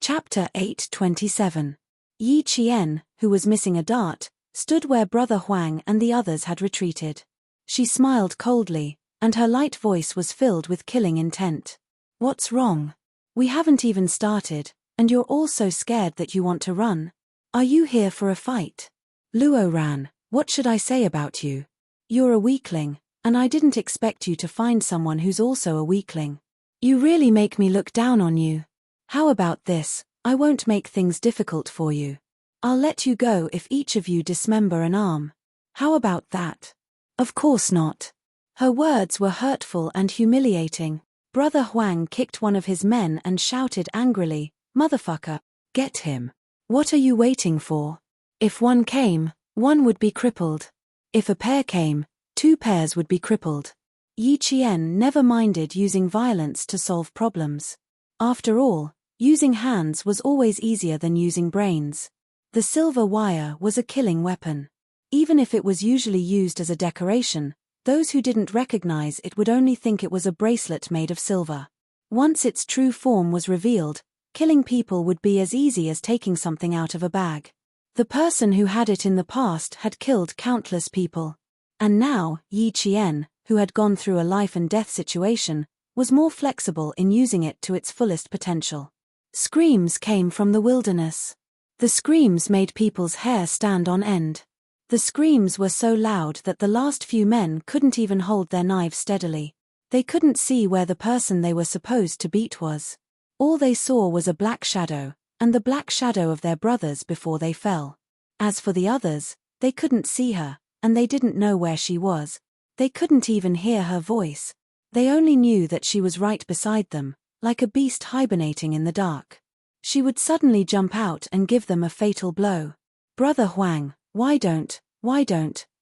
Chapter 8:27. Yi Qian, who was missing a dart, stood where Brother Huang and the others had retreated. She smiled coldly, and her light voice was filled with killing intent. "What's wrong? We haven't even started, and you're all so scared that you want to run. Are you here for a fight? Luo Ran, what should I say about you? You're a weakling, and I didn't expect you to find someone who's also a weakling. You really make me look down on you. How about this? I won't make things difficult for you. I'll let you go if each of you dismember an arm. How about that?" "Of course not." Her words were hurtful and humiliating. Brother Huang kicked one of his men and shouted angrily, "Motherfucker, get him. What are you waiting for? If one came, one would be crippled. If a pair came, 2 pairs would be crippled." Yi Qian never minded using violence to solve problems. After all, using hands was always easier than using brains. The silver wire was a killing weapon. Even if it was usually used as a decoration, those who didn't recognize it would only think it was a bracelet made of silver. Once its true form was revealed, killing people would be as easy as taking something out of a bag. The person who had it in the past had killed countless people. And now, Yi Qian, who had gone through a life and death situation, was more flexible in using it to its fullest potential. Screams came from the wilderness. The screams made people's hair stand on end. The screams were so loud that the last few men couldn't even hold their knives steadily. They couldn't see where the person they were supposed to beat was. All they saw was a black shadow, and the black shadow of their brothers before they fell. As for the others, they couldn't see her, and they didn't know where she was. They couldn't even hear her voice. They only knew that she was right beside them, like a beast hibernating in the dark. She would suddenly jump out and give them a fatal blow. "Brother Huang, why don't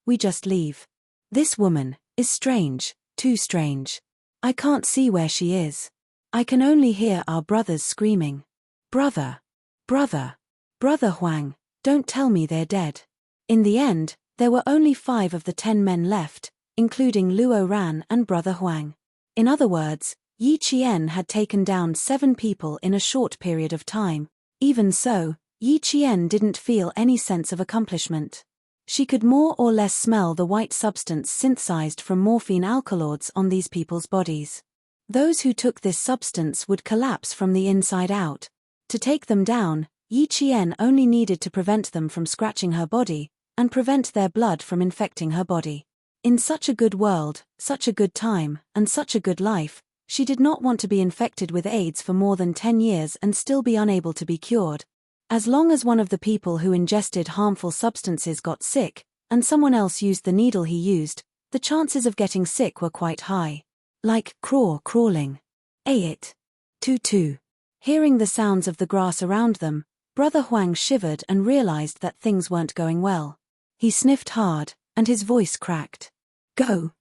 we just leave? This woman is strange, too strange. I can't see where she is. I can only hear our brothers screaming. Brother Huang, don't tell me they're dead." In the end, there were only 5 of the 10 men left, including Luo Ran and Brother Huang. In other words, Yi Qian had taken down 7 people in a short period of time. Even so, Yi Qian didn't feel any sense of accomplishment. She could more or less smell the white substance synthesized from morphine alkaloids on these people's bodies. Those who took this substance would collapse from the inside out. To take them down, Yi Qian only needed to prevent them from scratching her body, and prevent their blood from infecting her body. In such a good world, such a good time, and such a good life, she did not want to be infected with AIDS for more than 10 years and still be unable to be cured. As long as one of the people who ingested harmful substances got sick, and someone else used the needle he used, the chances of getting sick were quite high. Like crawling. It. Tutu. Hearing the sounds of the grass around them, Brother Huang shivered and realized that things weren't going well. He sniffed hard, and his voice cracked. Go.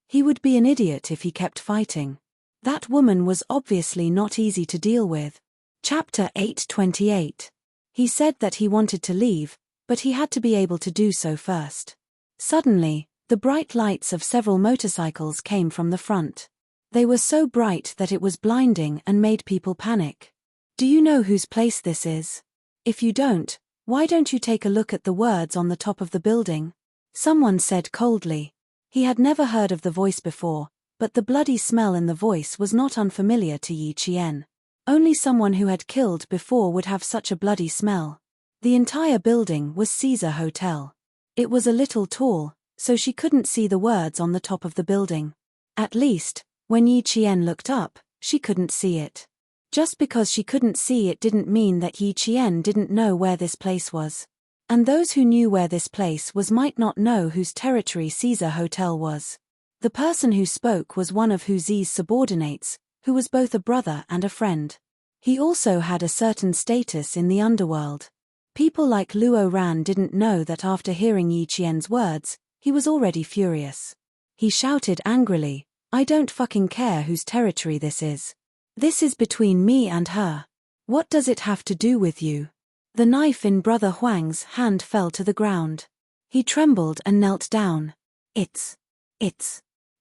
He would be an idiot if he kept fighting. That woman was obviously not easy to deal with. Chapter 8:28. He said that he wanted to leave, but he had to be able to do so first. Suddenly, the bright lights of several motorcycles came from the front. They were so bright that it was blinding and made people panic. "Do you know whose place this is? If you don't, why don't you take a look at the words on the top of the building?" Someone said coldly. He had never heard of the voice before, but the bloody smell in the voice was not unfamiliar to Yi Qian. Only someone who had killed before would have such a bloody smell. The entire building was Caesar Hotel. It was a little tall, so she couldn't see the words on the top of the building. At least, when Yi Qian looked up, she couldn't see it. Just because she couldn't see it didn't mean that Yi Qian didn't know where this place was. And those who knew where this place was might not know whose territory Caesar Hotel was. The person who spoke was one of Hu Zi's subordinates, who was both a brother and a friend. He also had a certain status in the underworld. People like Luo Ran didn't know that after hearing Yi Qian's words, he was already furious. He shouted angrily, "I don't fucking care whose territory this is. This is between me and her. What does it have to do with you?" The knife in Brother Huang's hand fell to the ground. He trembled and knelt down. It's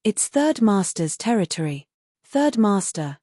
Third Master's territory. Third Master,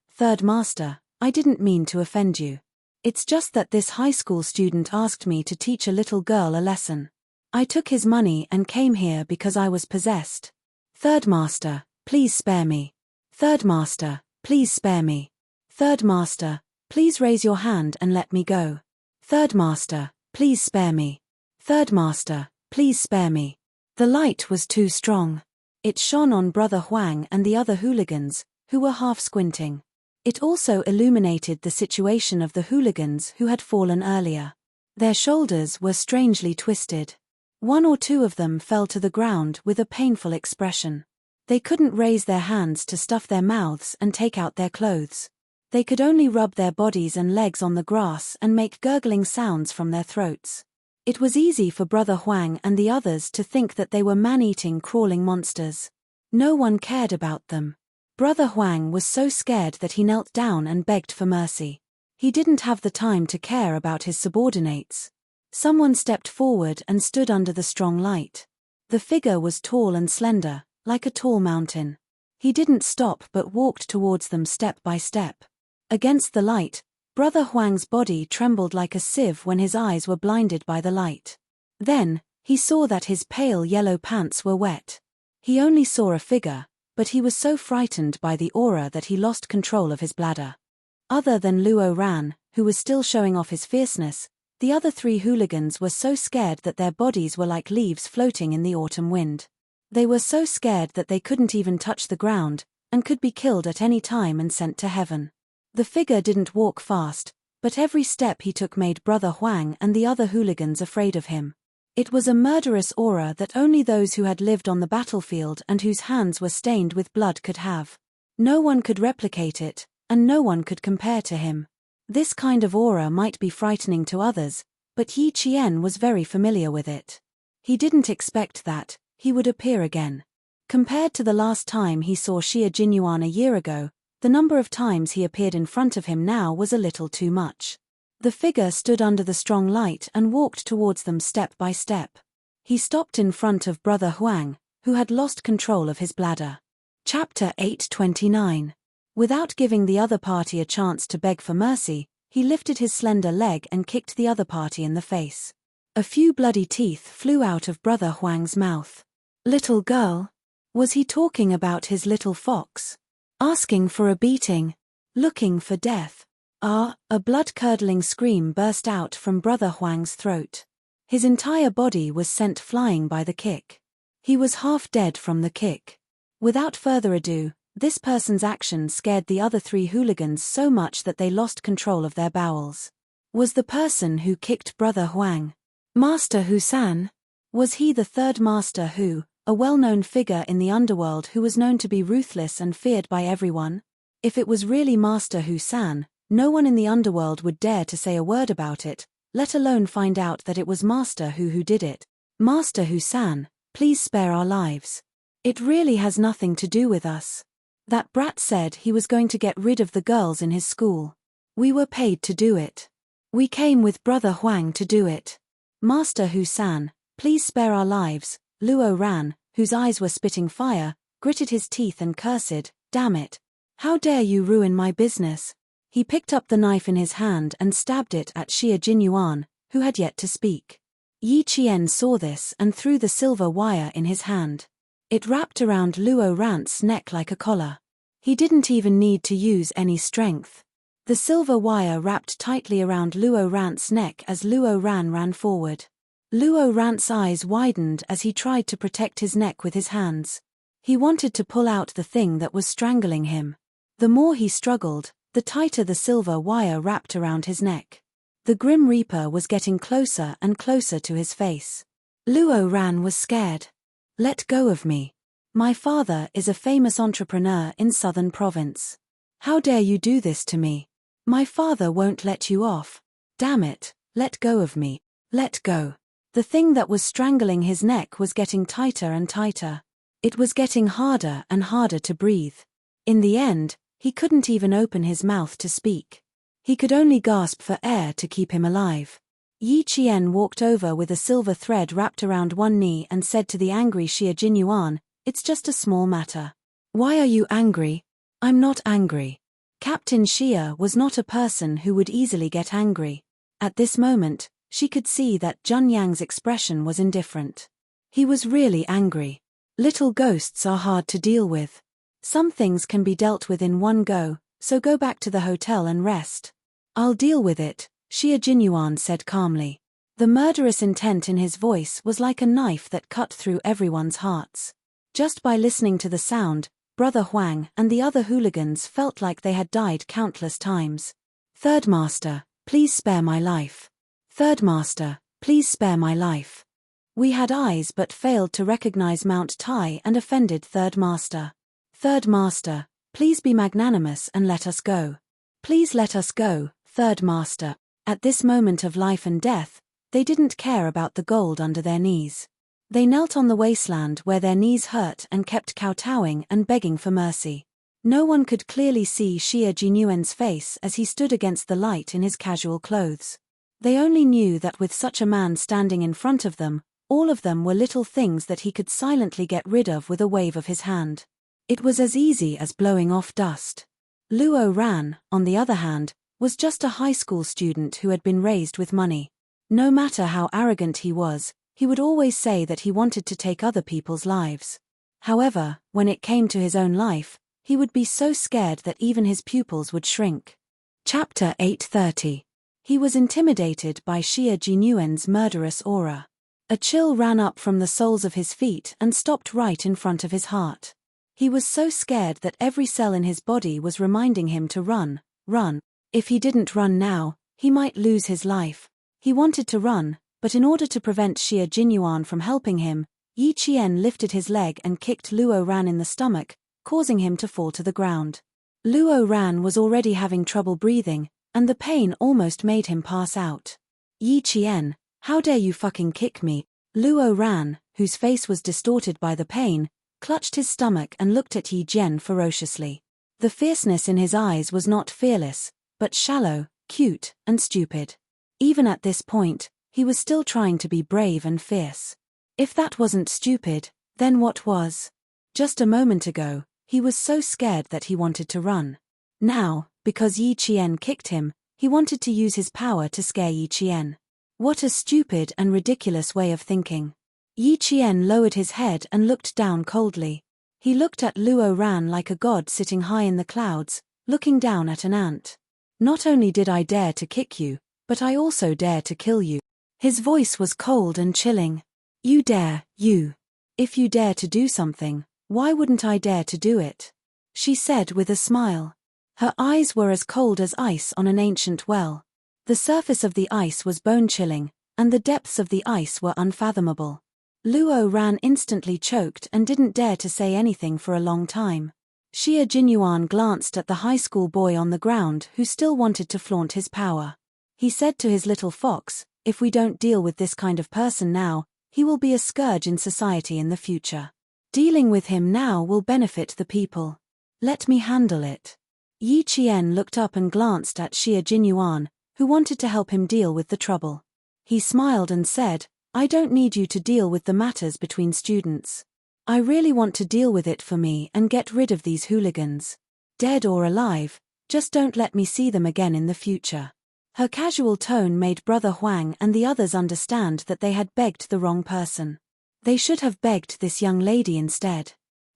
I didn't mean to offend you. It's just that this high school student asked me to teach a little girl a lesson. I took his money and came here because I was possessed. Third Master, please spare me. Third Master, please spare me. Third Master, please raise your hand and let me go. Third Master, please spare me. Third Master, please spare me. The light was too strong. It shone on Brother Huang and the other hooligans, who were half squinting. It also illuminated the situation of the hooligans who had fallen earlier. Their shoulders were strangely twisted. One or two of them fell to the ground with a painful expression. They couldn't raise their hands to stuff their mouths and take out their clothes. They could only rub their bodies and legs on the grass and make gurgling sounds from their throats. It was easy for Brother Huang and the others to think that they were man-eating crawling monsters. No one cared about them. Brother Huang was so scared that he knelt down and begged for mercy. He didn't have the time to care about his subordinates. Someone stepped forward and stood under the strong light. The figure was tall and slender, like a tall mountain. He didn't stop but walked towards them step by step. Against the light, Brother Huang's body trembled like a sieve when his eyes were blinded by the light. Then, he saw that his pale yellow pants were wet. He only saw a figure, but he was so frightened by the aura that he lost control of his bladder. Other than Luo Ran, who was still showing off his fierceness, the other three hooligans were so scared that their bodies were like leaves floating in the autumn wind. They were so scared that they couldn't even touch the ground, and could be killed at any time and sent to heaven. The figure didn't walk fast, but every step he took made Brother Huang and the other hooligans afraid of him. It was a murderous aura that only those who had lived on the battlefield and whose hands were stained with blood could have. No one could replicate it, and no one could compare to him. This kind of aura might be frightening to others, but Yi Qian was very familiar with it. He didn't expect that he would appear again. Compared to the last time he saw Xia Jinyuan a year ago, the number of times he appeared in front of him now was a little too much. The figure stood under the strong light and walked towards them step by step. He stopped in front of Brother Huang, who had lost control of his bladder. Chapter 829. Without giving the other party a chance to beg for mercy, he lifted his slender leg and kicked the other party in the face. A few bloody teeth flew out of Brother Huang's mouth. Little girl? Was he talking about his little fox? Asking for a beating? Looking for death? A blood-curdling scream burst out from Brother Huang's throat. His entire body was sent flying by the kick. He was half dead from the kick. Without further ado, this person's action scared the other three hooligans so much that they lost control of their bowels. Was the person who kicked Brother Huang Master Hu San? Was he the third Master Hu, a well-known figure in the underworld who was known to be ruthless and feared by everyone? If it was really Master Hu San, no one in the underworld would dare to say a word about it, let alone find out that it was Master Hu who did it. Master Hu San, please spare our lives. It really has nothing to do with us. That brat said he was going to get rid of the girls in his school. We were paid to do it. We came with Brother Huang to do it. Master Hu San, please spare our lives. Luo Ran, whose eyes were spitting fire, gritted his teeth and cursed, "Damn it. How dare you ruin my business?" He picked up the knife in his hand and stabbed it at Xia Jinyuan, who had yet to speak. Yi Qian saw this and threw the silver wire in his hand. It wrapped around Luo Ran's neck like a collar. He didn't even need to use any strength. The silver wire wrapped tightly around Luo Ran's neck as Luo Ran ran forward. Luo Ran's eyes widened as he tried to protect his neck with his hands. He wanted to pull out the thing that was strangling him. The more he struggled, the tighter the silver wire wrapped around his neck. The Grim Reaper was getting closer and closer to his face. Luo Ran was scared. "Let go of me. My father is a famous entrepreneur in Southern Province. How dare you do this to me? My father won't let you off. Damn it, let go of me. Let go." The thing that was strangling his neck was getting tighter and tighter. It was getting harder and harder to breathe. In the end, he couldn't even open his mouth to speak. He could only gasp for air to keep him alive. Yi Qian walked over with a silver thread wrapped around one knee and said to the angry Xia Jinyuan, "It's just a small matter." "Why are you angry?" "I'm not angry. Captain Xia was not a person who would easily get angry. At this moment, she could see that Jun Yang's expression was indifferent. He was really angry. Little ghosts are hard to deal with. Some things can be dealt with in one go, so go back to the hotel and rest. I'll deal with it, Xia Jinyuan said calmly. The murderous intent in his voice was like a knife that cut through everyone's hearts. Just by listening to the sound, Brother Huang and the other hooligans felt like they had died countless times. Third Master, please spare my life. Third Master, please spare my life. We had eyes but failed to recognize Mount Tai and offended Third Master. Third Master, please be magnanimous and let us go. Please let us go, Third Master. At this moment of life and death, they didn't care about the gold under their knees. They knelt on the wasteland where their knees hurt and kept kowtowing and begging for mercy. No one could clearly see Xia Jinyuan's face as he stood against the light in his casual clothes. They only knew that with such a man standing in front of them, all of them were little things that he could silently get rid of with a wave of his hand. It was as easy as blowing off dust. Luo Ran, on the other hand, was just a high school student who had been raised with money. No matter how arrogant he was, he would always say that he wanted to take other people's lives. However, when it came to his own life, he would be so scared that even his pupils would shrink. Chapter 830. He was intimidated by Xia Jinyuan's murderous aura. A chill ran up from the soles of his feet and stopped right in front of his heart. He was so scared that every cell in his body was reminding him to run, run. If he didn't run now, he might lose his life. He wanted to run, but in order to prevent Xia Jinyuan from helping him, Yi Qian lifted his leg and kicked Luo Ran in the stomach, causing him to fall to the ground. Luo Ran was already having trouble breathing, and the pain almost made him pass out. Yi Qian, how dare you fucking kick me? Luo Ran, whose face was distorted by the pain, clutched his stomach and looked at Yi Jian ferociously. The fierceness in his eyes was not fearless, but shallow, cute, and stupid. Even at this point, he was still trying to be brave and fierce. If that wasn't stupid, then what was? Just a moment ago, he was so scared that he wanted to run. Now, because Yi Qian kicked him, he wanted to use his power to scare Yi Qian. What a stupid and ridiculous way of thinking. Yi Qian lowered his head and looked down coldly. He looked at Luo Ran like a god sitting high in the clouds, looking down at an ant. Not only did I dare to kick you, but I also dare to kill you. His voice was cold and chilling. You dare, you. If you dare to do something, why wouldn't I dare to do it? She said with a smile. Her eyes were as cold as ice on an ancient well. The surface of the ice was bone-chilling, and the depths of the ice were unfathomable. Luo Ran instantly choked and didn't dare to say anything for a long time. Xia Jinyuan glanced at the high school boy on the ground who still wanted to flaunt his power. He said to his little fox, if we don't deal with this kind of person now, he will be a scourge in society in the future. Dealing with him now will benefit the people. Let me handle it. Yi Qian looked up and glanced at Xia Jinyuan, who wanted to help him deal with the trouble. He smiled and said, I don't need you to deal with the matters between students. I really want to deal with it for me and get rid of these hooligans. Dead or alive, just don't let me see them again in the future. Her casual tone made Brother Huang and the others understand that they had begged the wrong person. They should have begged this young lady instead.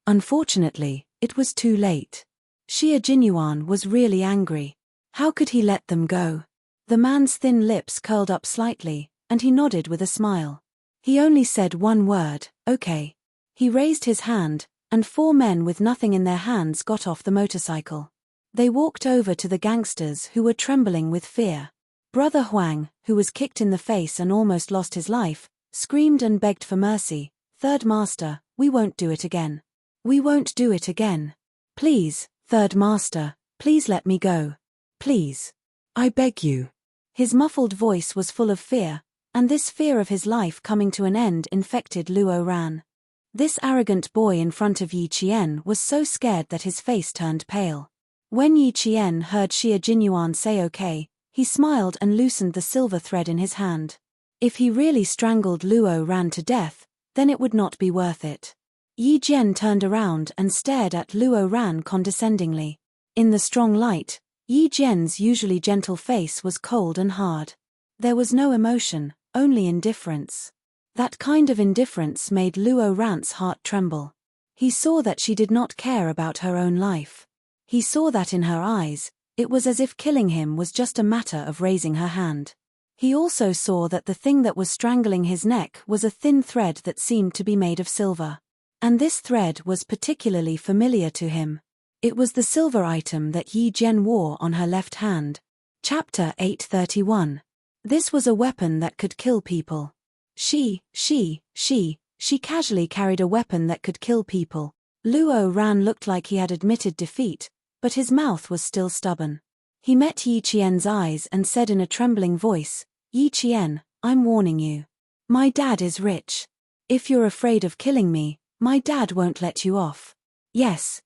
Unfortunately, it was too late. Xia Jinyuan was really angry. How could he let them go? The man's thin lips curled up slightly, and he nodded with a smile. He only said one word, okay. He raised his hand, and 4 men with nothing in their hands got off the motorcycle. They walked over to the gangsters who were trembling with fear. Brother Huang, who was kicked in the face and almost lost his life, screamed and begged for mercy. Third Master, we won't do it again. We won't do it again. Please, Third Master, please let me go. Please. I beg you. His muffled voice was full of fear, and this fear of his life coming to an end infected Luo Ran. This arrogant boy in front of Yi Qian was so scared that his face turned pale. When Yi Qian heard Xia Jinyuan say okay, he smiled and loosened the silver thread in his hand. If he really strangled Luo Ran to death, then it would not be worth it. Yi Jian turned around and stared at Luo Ran condescendingly. In the strong light, Yi Jian's usually gentle face was cold and hard. There was no emotion, only indifference. That kind of indifference made Luo Ran's heart tremble. He saw that she did not care about her own life. He saw that in her eyes, it was as if killing him was just a matter of raising her hand. He also saw that the thing that was strangling his neck was a thin thread that seemed to be made of silver. And this thread was particularly familiar to him. It was the silver item that Yi Jian wore on her left hand. Chapter 831. This was a weapon that could kill people. She casually carried a weapon that could kill people. Luo Ran looked like he had admitted defeat, but his mouth was still stubborn. He met Yi Qian's eyes and said in a trembling voice, "Yi Qian, I'm warning you. My dad is rich. If you're afraid of killing me, my dad won't let you off." Yes.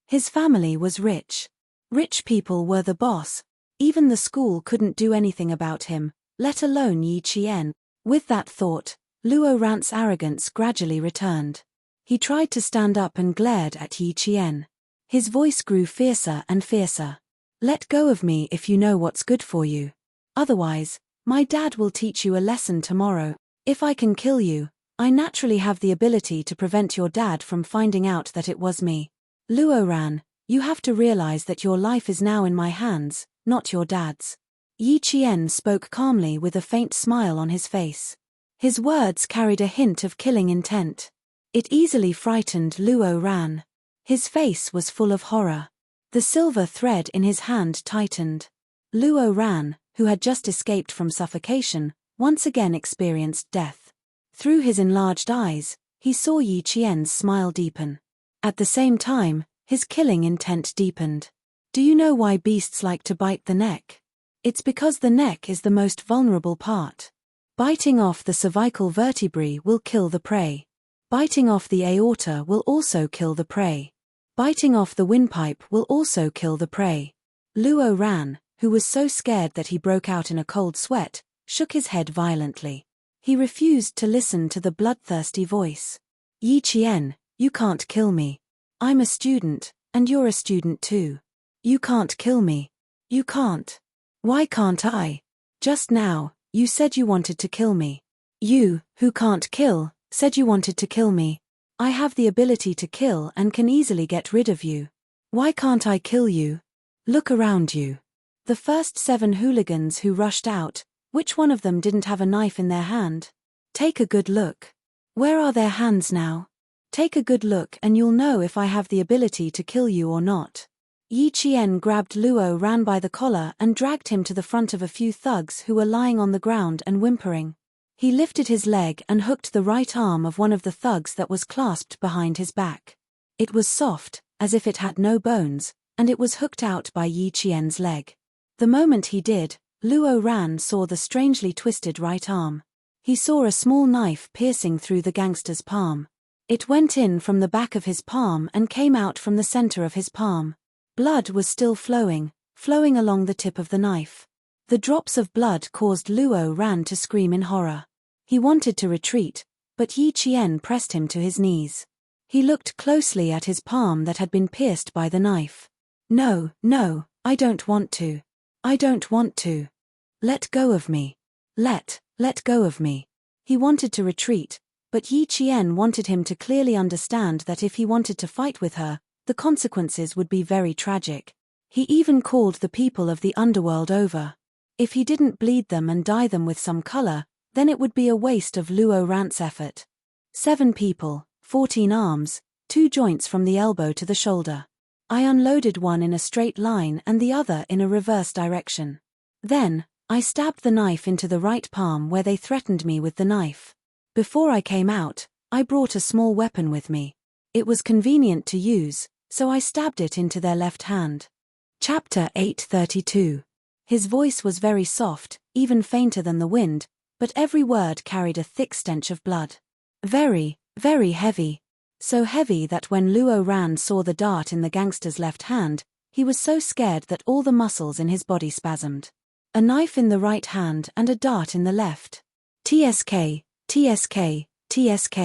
His family was rich. Rich people were the boss. Even the school couldn't do anything about him, let alone Yi Qian. With that thought, Luo Ran's arrogance gradually returned. He tried to stand up and glared at Yi Qian. His voice grew fiercer and fiercer. "Let go of me if you know what's good for you. Otherwise, my dad will teach you a lesson tomorrow. If I can kill you, I naturally have the ability to prevent your dad from finding out that it was me. Luo Ran, you have to realize that your life is now in my hands, not your dad's." Yi Qian spoke calmly with a faint smile on his face. His words carried a hint of killing intent. It easily frightened Luo Ran. His face was full of horror. The silver thread in his hand tightened. Luo Ran, who had just escaped from suffocation, once again experienced death. Through his enlarged eyes, he saw Yi Qian's smile deepen. At the same time, his killing intent deepened. Do you know why beasts like to bite the neck? It's because the neck is the most vulnerable part. Biting off the cervical vertebrae will kill the prey. Biting off the aorta will also kill the prey. Biting off the windpipe will also kill the prey. Luo Ran, who was so scared that he broke out in a cold sweat, shook his head violently. He refused to listen to the bloodthirsty voice. "Yi Qian, you can't kill me. I'm a student, and you're a student too. You can't kill me. You can't." "Why can't I? Just now, you said you wanted to kill me. You, who can't kill, said you wanted to kill me. I have the ability to kill and can easily get rid of you. Why can't I kill you? Look around you." The first 7 hooligans who rushed out, which one of them didn't have a knife in their hand? Take a good look. Where are their hands now? Take a good look and you'll know if I have the ability to kill you or not. Yi Qian grabbed Luo Ran by the collar and dragged him to the front of a few thugs who were lying on the ground and whimpering. He lifted his leg and hooked the right arm of one of the thugs that was clasped behind his back. It was soft, as if it had no bones, and it was hooked out by Yi Qian's leg. The moment he did, Luo Ran saw the strangely twisted right arm. He saw a small knife piercing through the gangster's palm. It went in from the back of his palm and came out from the center of his palm. Blood was still flowing along the tip of the knife. The drops of blood caused Luo Ran to scream in horror. He wanted to retreat, but Yi Qian pressed him to his knees. He looked closely at his palm that had been pierced by the knife. No, I don't want to. I don't want to. Let go of me. Let go of me. He wanted to retreat, but Yi Qian wanted him to clearly understand that if he wanted to fight with her, the consequences would be very tragic. He even called the people of the underworld over. If he didn't bleed them and dye them with some color, then it would be a waste of Luo Ran's effort. 7 people, 14 arms, 2 joints from the elbow to the shoulder. I unloaded one in a straight line and the other in a reverse direction. Then, I stabbed the knife into the right palm where they threatened me with the knife. Before I came out, I brought a small weapon with me. It was convenient to use, so I stabbed it into their left hand. Chapter 832. His voice was very soft, even fainter than the wind, but every word carried a thick stench of blood. Very, very heavy. So heavy that when Luo Ran saw the dart in the gangster's left hand, he was so scared that all the muscles in his body spasmed. A knife in the right hand and a dart in the left. TSK, TSK, TSK.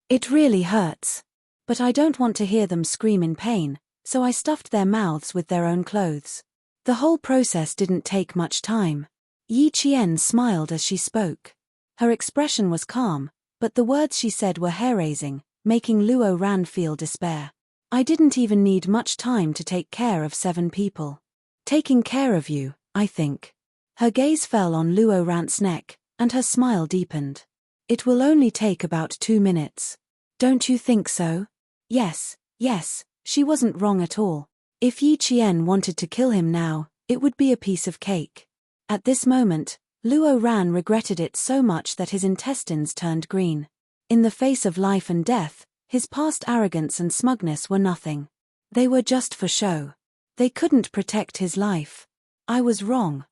It really hurts. But I don't want to hear them scream in pain, so I stuffed their mouths with their own clothes. The whole process didn't take much time. Yi Qian smiled as she spoke. Her expression was calm, but the words she said were hair-raising, making Luo Ran feel despair. I didn't even need much time to take care of 7 people. Taking care of you, I think. Her gaze fell on Luo Ran's neck, and her smile deepened. It will only take about 2 minutes. Don't you think so? Yes, she wasn't wrong at all. If Yi Qian wanted to kill him now, it would be a piece of cake. At this moment, Luo Ran regretted it so much that his intestines turned green. In the face of life and death, his past arrogance and smugness were nothing. They were just for show. They couldn't protect his life. I was wrong.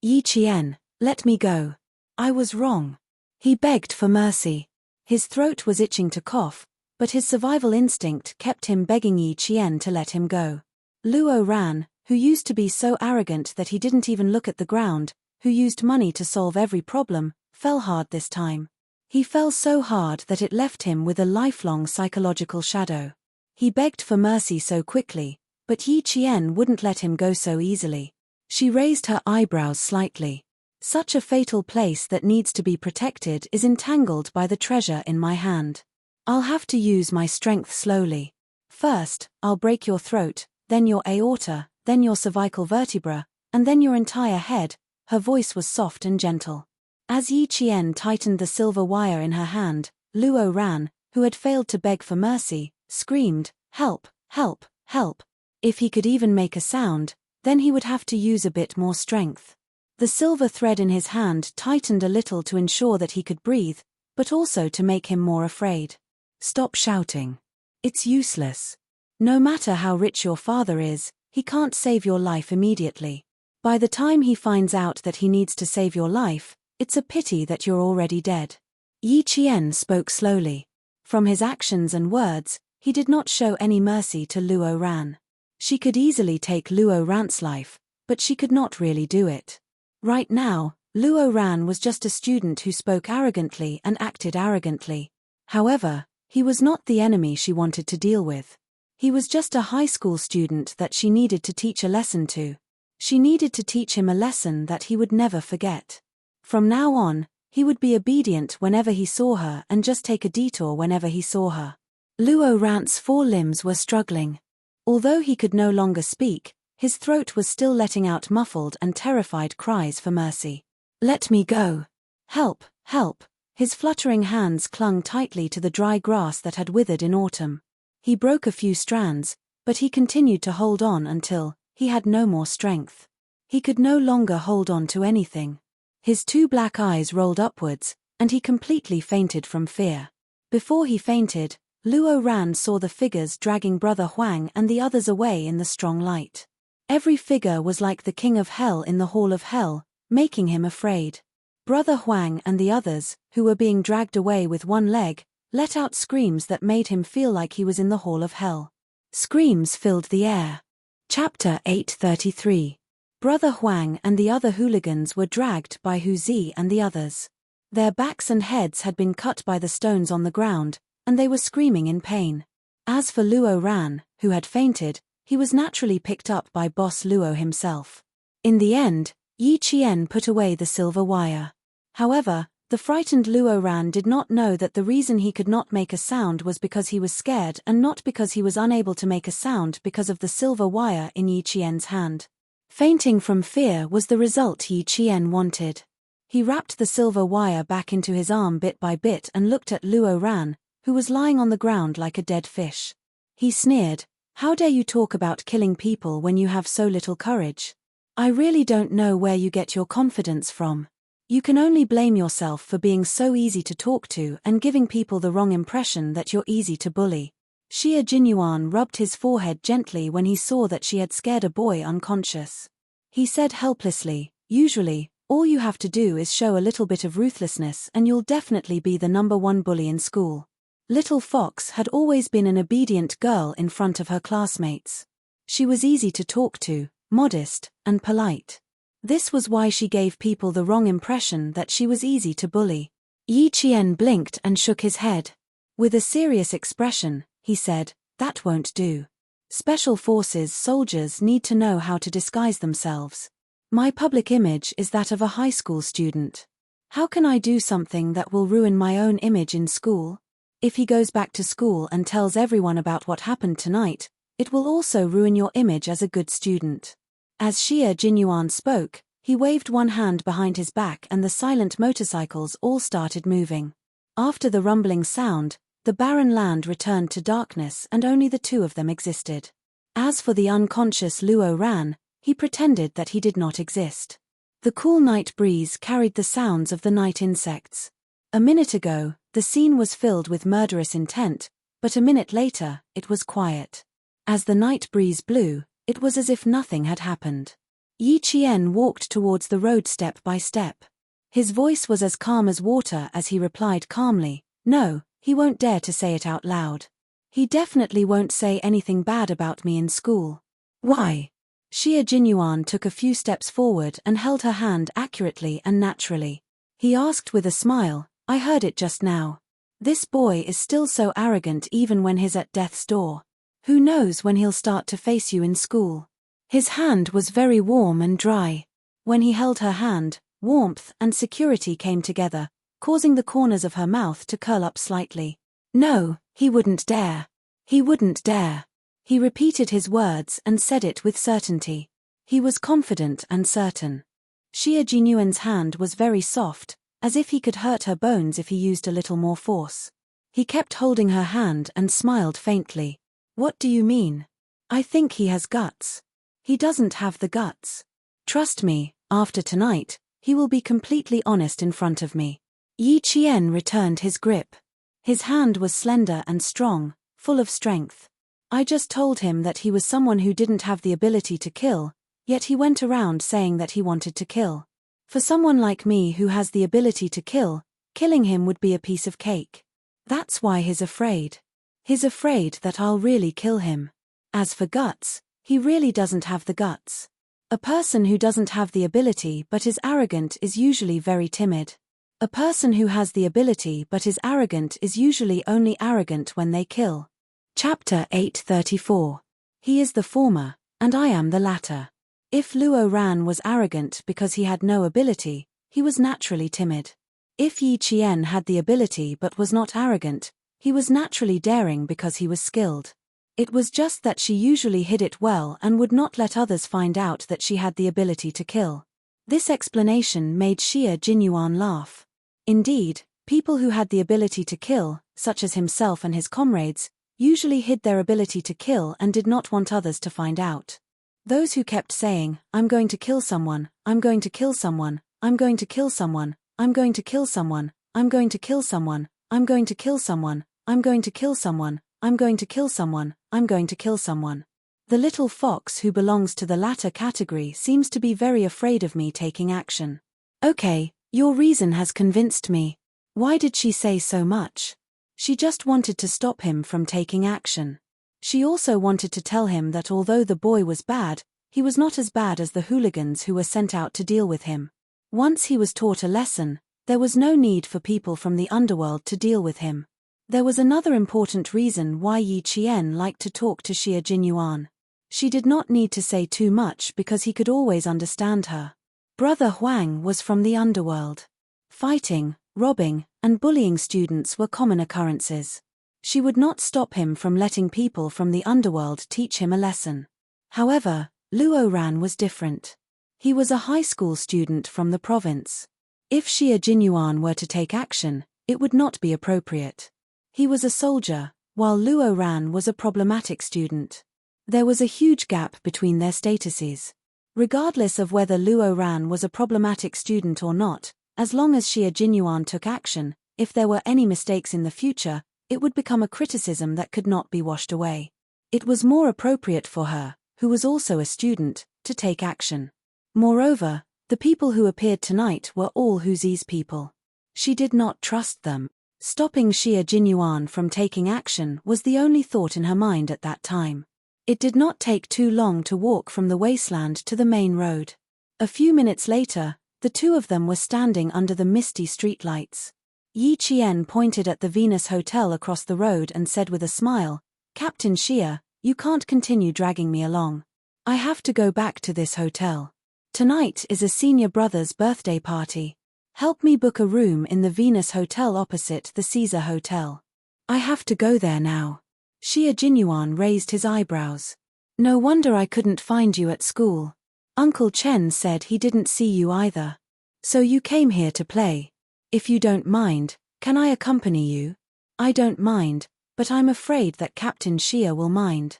Yi Qian, let me go. I was wrong. He begged for mercy. His throat was itching to cough, but his survival instinct kept him begging Yi Qian to let him go. Luo Ran, who used to be so arrogant that he didn't even look at the ground, who used money to solve every problem, fell hard this time. He fell so hard that it left him with a lifelong psychological shadow. He begged for mercy so quickly, but Yi Qian wouldn't let him go so easily. She raised her eyebrows slightly. Such a fatal place that needs to be protected is entangled by the treasure in my hand. I'll have to use my strength slowly. First, I'll break your throat, then your aorta, then your cervical vertebra, and then your entire head. Her voice was soft and gentle. As Yi Qian tightened the silver wire in her hand, Luo Ran, who had failed to beg for mercy, screamed, "Help, help, help." If he could even make a sound, then he would have to use a bit more strength. The silver thread in his hand tightened a little to ensure that he could breathe, but also to make him more afraid. Stop shouting. It's useless. No matter how rich your father is, he can't save your life immediately. By the time he finds out that he needs to save your life, it's a pity that you're already dead. Yi Qian spoke slowly. From his actions and words, he did not show any mercy to Luo Ran. She could easily take Luo Ran's life, but she could not really do it. Right now, Luo Ran was just a student who spoke arrogantly and acted arrogantly. However, he was not the enemy she wanted to deal with. He was just a high school student that she needed to teach a lesson to. She needed to teach him a lesson that he would never forget. From now on, he would be obedient whenever he saw her and just take a detour whenever he saw her. Luo Ran's 4 limbs were struggling. Although he could no longer speak, his throat was still letting out muffled and terrified cries for mercy. Let me go. Help, help. His fluttering hands clung tightly to the dry grass that had withered in autumn. He broke a few strands, but he continued to hold on until he had no more strength. He could no longer hold on to anything. His 2 black eyes rolled upwards, and he completely fainted from fear. Before he fainted, Luo Ran saw the figures dragging Brother Huang and the others away in the strong light. Every figure was like the king of hell in the hall of hell, making him afraid. Brother Huang and the others, who were being dragged away with one leg, let out screams that made him feel like he was in the hall of hell. Screams filled the air. Chapter 833. Brother Huang and the other hooligans were dragged by Hu Zi and the others. Their backs and heads had been cut by the stones on the ground, and they were screaming in pain. As for Luo Ran, who had fainted, he was naturally picked up by Boss Luo himself. In the end, Yi Qian put away the silver wire. However, the frightened Luo Ran did not know that the reason he could not make a sound was because he was scared and not because he was unable to make a sound because of the silver wire in Yi Qian's hand. Fainting from fear was the result Yi Qian wanted. He wrapped the silver wire back into his arm bit by bit and looked at Luo Ran, who was lying on the ground like a dead fish. He sneered, "How dare you talk about killing people when you have so little courage? I really don't know where you get your confidence from. You can only blame yourself for being so easy to talk to and giving people the wrong impression that you're easy to bully." Xie Jinyuan rubbed his forehead gently when he saw that she had scared a boy unconscious. He said helplessly, "Usually, all you have to do is show a little bit of ruthlessness and you'll definitely be the #1 bully in school." Little Fox had always been an obedient girl in front of her classmates. She was easy to talk to, modest, and polite. This was why she gave people the wrong impression that she was easy to bully. Yi Qian blinked and shook his head. With a serious expression, he said, "That won't do. Special forces soldiers need to know how to disguise themselves. My public image is that of a high school student. How can I do something that will ruin my own image in school? If he goes back to school and tells everyone about what happened tonight, it will also ruin your image as a good student. As Xie Jinyuan spoke, he waved one hand behind his back and the silent motorcycles all started moving. After the rumbling sound, the barren land returned to darkness and only the two of them existed. As for the unconscious Luo Ran, he pretended that he did not exist. The cool night breeze carried the sounds of the night insects. A minute ago, the scene was filled with murderous intent, but a minute later, it was quiet. As the night breeze blew, it was as if nothing had happened. Yi Qian walked towards the road step by step. His voice was as calm as water as he replied calmly, "No, he won't dare to say it out loud. He definitely won't say anything bad about me in school." "Why?" Xie Jinyuan took a few steps forward and held her hand accurately and naturally. He asked with a smile, "I heard it just now. This boy is still so arrogant even when he's at death's door. Who knows when he'll start to face you in school." His hand was very warm and dry. When he held her hand, warmth and security came together, causing the corners of her mouth to curl up slightly. "No, he wouldn't dare. He wouldn't dare." He repeated his words and said it with certainty. He was confident and certain. Xie Jinyuan's hand was very soft, as if he could hurt her bones if he used a little more force. He kept holding her hand and smiled faintly. "What do you mean?" "I think he has guts." "He doesn't have the guts. Trust me, after tonight, he will be completely honest in front of me." Yi Qian returned his grip. His hand was slender and strong, full of strength. "I just told him that he was someone who didn't have the ability to kill, yet he went around saying that he wanted to kill. For someone like me who has the ability to kill, killing him would be a piece of cake. That's why he's afraid. He's afraid that I'll really kill him. As for guts, he really doesn't have the guts. A person who doesn't have the ability but is arrogant is usually very timid. A person who has the ability but is arrogant is usually only arrogant when they kill." Chapter 834. He is the former, and I am the latter. If Luo Ran was arrogant because he had no ability, he was naturally timid. If Yi Qian had the ability but was not arrogant, he was naturally daring because he was skilled. It was just that she usually hid it well and would not let others find out that she had the ability to kill. This explanation made Xie Jinyuan laugh. Indeed, people who had the ability to kill, such as himself and his comrades, usually hid their ability to kill and did not want others to find out. Those who kept saying, "I'm going to kill someone, I'm going to kill someone, I'm going to kill someone, I'm going to kill someone, I'm going to kill someone, I'm going to kill someone, I'm going to kill someone, I'm going to kill someone, I'm going to kill someone." The little fox who belongs to the latter category seems to be very afraid of me taking action. "Okay, your reason has convinced me. Why did she say so much?" She just wanted to stop him from taking action. She also wanted to tell him that although the boy was bad, he was not as bad as the hooligans who were sent out to deal with him. Once he was taught a lesson, there was no need for people from the underworld to deal with him. There was another important reason why Yi Qian liked to talk to Xie Jinyuan. She did not need to say too much because he could always understand her. Brother Huang was from the underworld. Fighting, robbing, and bullying students were common occurrences. She would not stop him from letting people from the underworld teach him a lesson. However, Luo Ran was different. He was a high school student from the province. If Xie Jinyuan were to take action, it would not be appropriate. He was a soldier, while Luo Ran was a problematic student. There was a huge gap between their statuses. Regardless of whether Luo Ran was a problematic student or not, as long as Xie Jinyuan took action, if there were any mistakes in the future, it would become a criticism that could not be washed away. It was more appropriate for her, who was also a student, to take action. Moreover, the people who appeared tonight were all Huzi's people. She did not trust them. Stopping Xie Jinyuan from taking action was the only thought in her mind at that time. It did not take too long to walk from the wasteland to the main road. A few minutes later, the two of them were standing under the misty streetlights. Yi Qian pointed at the Venus Hotel across the road and said with a smile, "Captain Xie, You can't continue dragging me along. I have to go back to this hotel. Tonight is a senior brother's birthday party. Help me book a room in the Venus Hotel opposite the Caesar Hotel. I have to go there now. Xia Jinyuan raised his eyebrows. No wonder I couldn't find you at school. Uncle Chen said he didn't see you either. So you came here to play. If you don't mind, can I accompany you? I don't mind, but I'm afraid that Captain Xia will mind.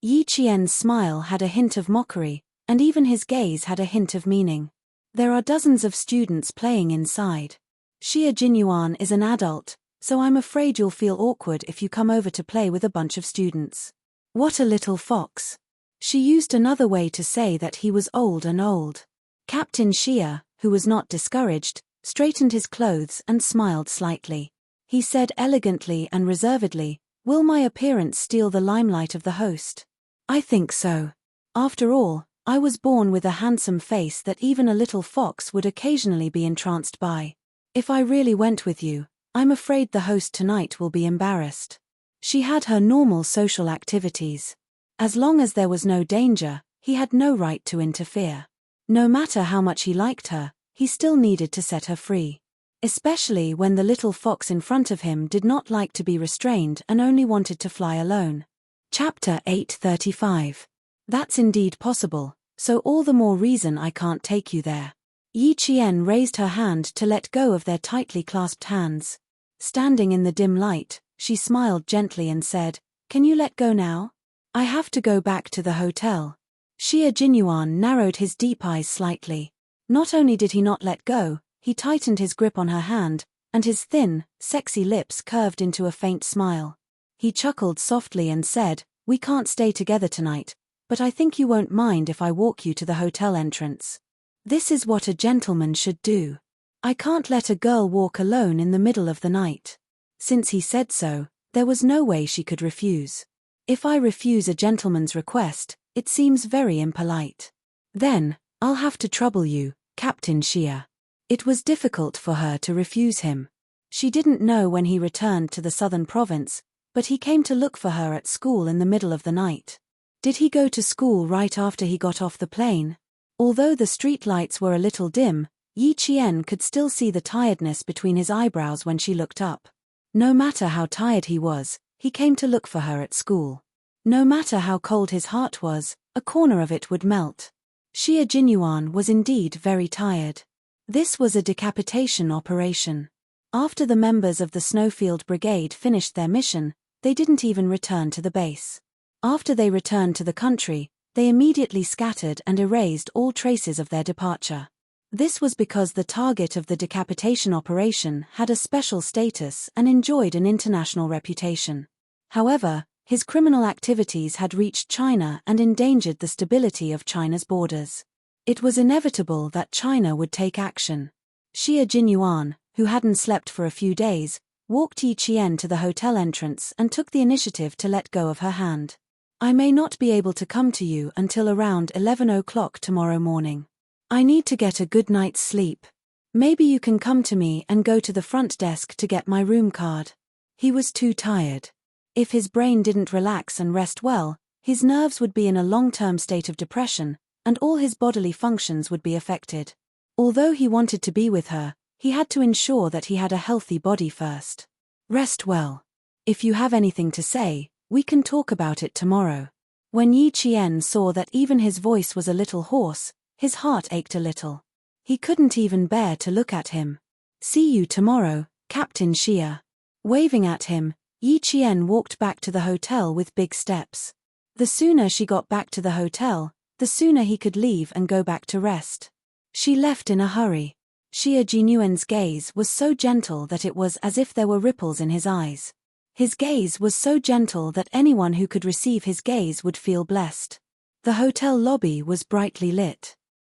Yi Qian's smile had a hint of mockery, and even his gaze had a hint of meaning. There are dozens of students playing inside. Xia Jinyuan is an adult, so I'm afraid you'll feel awkward if you come over to play with a bunch of students. What a little fox. She used another way to say that he was old and old. Captain Xia, who was not discouraged, straightened his clothes and smiled slightly. He said elegantly and reservedly, "Will my appearance steal the limelight of the host? I think so. After all, I was born with a handsome face that even a little fox would occasionally be entranced by. If I really went with you, I'm afraid the host tonight will be embarrassed." She had her normal social activities. As long as there was no danger, he had no right to interfere. No matter how much he liked her, he still needed to set her free. Especially when the little fox in front of him did not like to be restrained and only wanted to fly alone. Chapter 835. That's indeed possible, so all the more reason I can't take you there. Yi Qian raised her hand to let go of their tightly clasped hands. Standing in the dim light, she smiled gently and said, "Can you let go now? I have to go back to the hotel." Xia Jinyuan narrowed his deep eyes slightly. Not only did he not let go, he tightened his grip on her hand, and his thin, sexy lips curved into a faint smile. He chuckled softly and said, "We can't stay together tonight, but I think you won't mind if I walk you to the hotel entrance. This is what a gentleman should do. I can't let a girl walk alone in the middle of the night." Since he said so, there was no way she could refuse. If I refuse a gentleman's request, it seems very impolite. Then, I'll have to trouble you, Captain Xia. It was difficult for her to refuse him. She didn't know when he returned to the southern province, but he came to look for her at school in the middle of the night. Did he go to school right after he got off the plane? Although the street lights were a little dim, Yi Qian could still see the tiredness between his eyebrows when she looked up. No matter how tired he was, he came to look for her at school. No matter how cold his heart was, a corner of it would melt. Xia Jinyuan was indeed very tired. This was a decapitation operation. After the members of the Snowfield Brigade finished their mission, they didn't even return to the base. After they returned to the country, they immediately scattered and erased all traces of their departure. This was because the target of the decapitation operation had a special status and enjoyed an international reputation. However, his criminal activities had reached China and endangered the stability of China's borders. It was inevitable that China would take action. Xia Jinyuan, who hadn't slept for a few days, walked Yi Qian to the hotel entrance and took the initiative to let go of her hand. "I may not be able to come to you until around 11 o'clock tomorrow morning. I need to get a good night's sleep. Maybe you can come to me and go to the front desk to get my room card." He was too tired. If his brain didn't relax and rest well, his nerves would be in a long-term state of depression, and all his bodily functions would be affected. Although he wanted to be with her, he had to ensure that he had a healthy body first. "Rest well. If you have anything to say, we can talk about it tomorrow." When Yi Qian saw that even his voice was a little hoarse, his heart ached a little. He couldn't even bear to look at him. "See you tomorrow, Captain Xia." Waving at him, Yi Qian walked back to the hotel with big steps. The sooner she got back to the hotel, the sooner he could leave and go back to rest. She left in a hurry. Xia Jinyuan's gaze was so gentle that it was as if there were ripples in his eyes. His gaze was so gentle that anyone who could receive his gaze would feel blessed. The hotel lobby was brightly lit.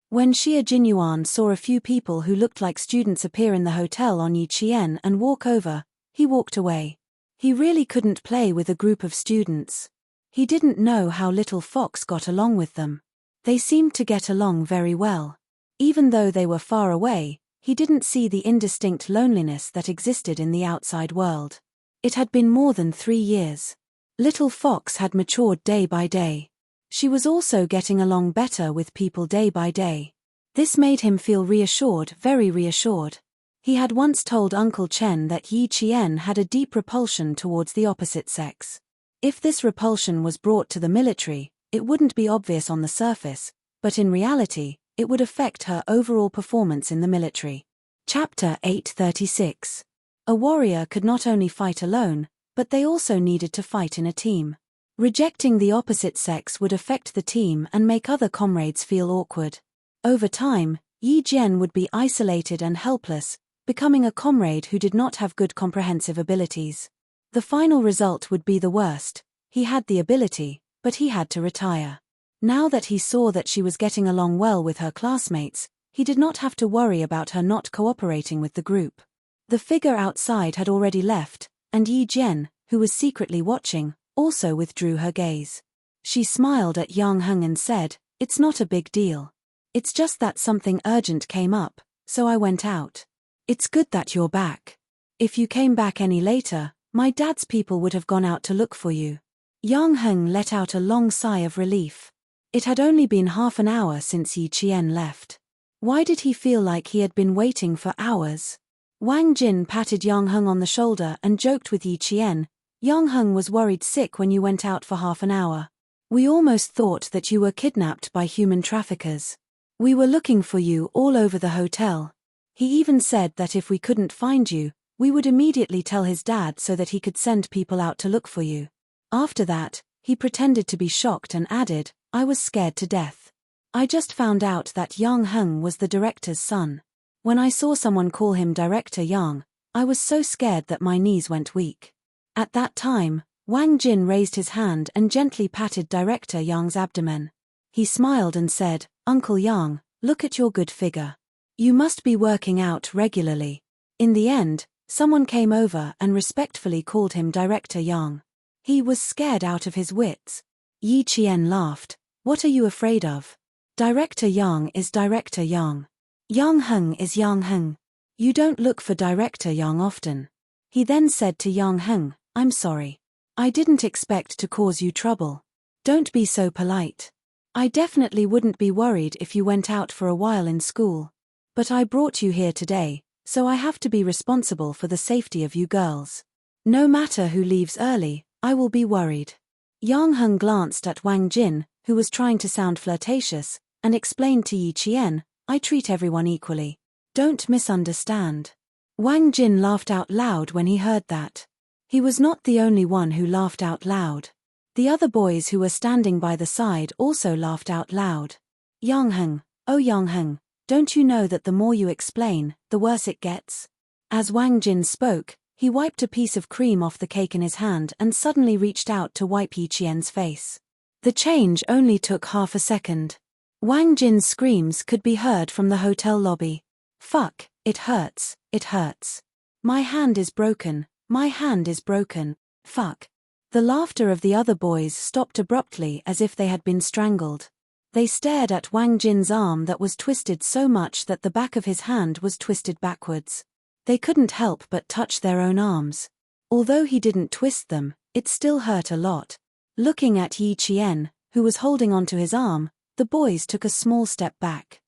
When Xia Jinyuan saw a few people who looked like students appear in the hotel on Yi Qian and walk over, he walked away. He really couldn't play with a group of students. He didn't know how little Fox got along with them. They seemed to get along very well. Even though they were far away, he didn't see the indistinct loneliness that existed in the outside world. It had been more than 3 years. Little Fox had matured day by day. She was also getting along better with people day by day. This made him feel reassured, very reassured. He had once told Uncle Chen that Yi Qian had a deep repulsion towards the opposite sex. If this repulsion was brought to the military, it wouldn't be obvious on the surface, but in reality, it would affect her overall performance in the military. Chapter 836. A warrior could not only fight alone, but they also needed to fight in a team. Rejecting the opposite sex would affect the team and make other comrades feel awkward. Over time, Yi Jian would be isolated and helpless, becoming a comrade who did not have good comprehensive abilities. The final result would be the worst. He had the ability, but he had to retire. Now that he saw that she was getting along well with her classmates, he did not have to worry about her not cooperating with the group. The figure outside had already left, and Yi Jian, who was secretly watching, also withdrew her gaze. She smiled at Yang Heng and said, "It's not a big deal. It's just that something urgent came up, so I went out. It's good that you're back. If you came back any later, my dad's people would have gone out to look for you." Yang Heng let out a long sigh of relief. It had only been half an hour since Yi Qian left. Why did he feel like he had been waiting for hours? Wang Jin patted Yang Heng on the shoulder and joked with Yi Qian, "Yang Heng was worried sick when you went out for half an hour. We almost thought that you were kidnapped by human traffickers. We were looking for you all over the hotel. He even said that if we couldn't find you, we would immediately tell his dad so that he could send people out to look for you." After that, he pretended to be shocked and added, "I was scared to death. I just found out that Yang Heng was the director's son. When I saw someone call him Director Yang, I was so scared that my knees went weak." At that time, Wang Jin raised his hand and gently patted Director Yang's abdomen. He smiled and said, "Uncle Yang, look at your good figure. You must be working out regularly." In the end, someone came over and respectfully called him Director Yang. He was scared out of his wits. Yi Qian laughed. "What are you afraid of? Director Yang is Director Yang. Yang Heng is Yang Heng. You don't look for Director Yang often." He then said to Yang Heng, "I'm sorry. I didn't expect to cause you trouble. Don't be so polite. I definitely wouldn't be worried if you went out for a while in school. But I brought you here today, so I have to be responsible for the safety of you girls. No matter who leaves early, I will be worried." Yang Heng glanced at Wang Jin, who was trying to sound flirtatious, and explained to Yi Qian, "I treat everyone equally. Don't misunderstand." Wang Jin laughed out loud when he heard that. He was not the only one who laughed out loud. The other boys who were standing by the side also laughed out loud. "Yang Heng, oh Yang Heng, don't you know that the more you explain, the worse it gets?" As Wang Jin spoke, he wiped a piece of cream off the cake in his hand and suddenly reached out to wipe Yi Qian's face. The change only took half a second. Wang Jin's screams could be heard from the hotel lobby. "Fuck, it hurts, it hurts. My hand is broken, my hand is broken, fuck." The laughter of the other boys stopped abruptly as if they had been strangled. They stared at Wang Jin's arm that was twisted so much that the back of his hand was twisted backwards. They couldn't help but touch their own arms. Although he didn't twist them, it still hurt a lot. Looking at Yi Qian, who was holding onto his arm, the boys took a small step back.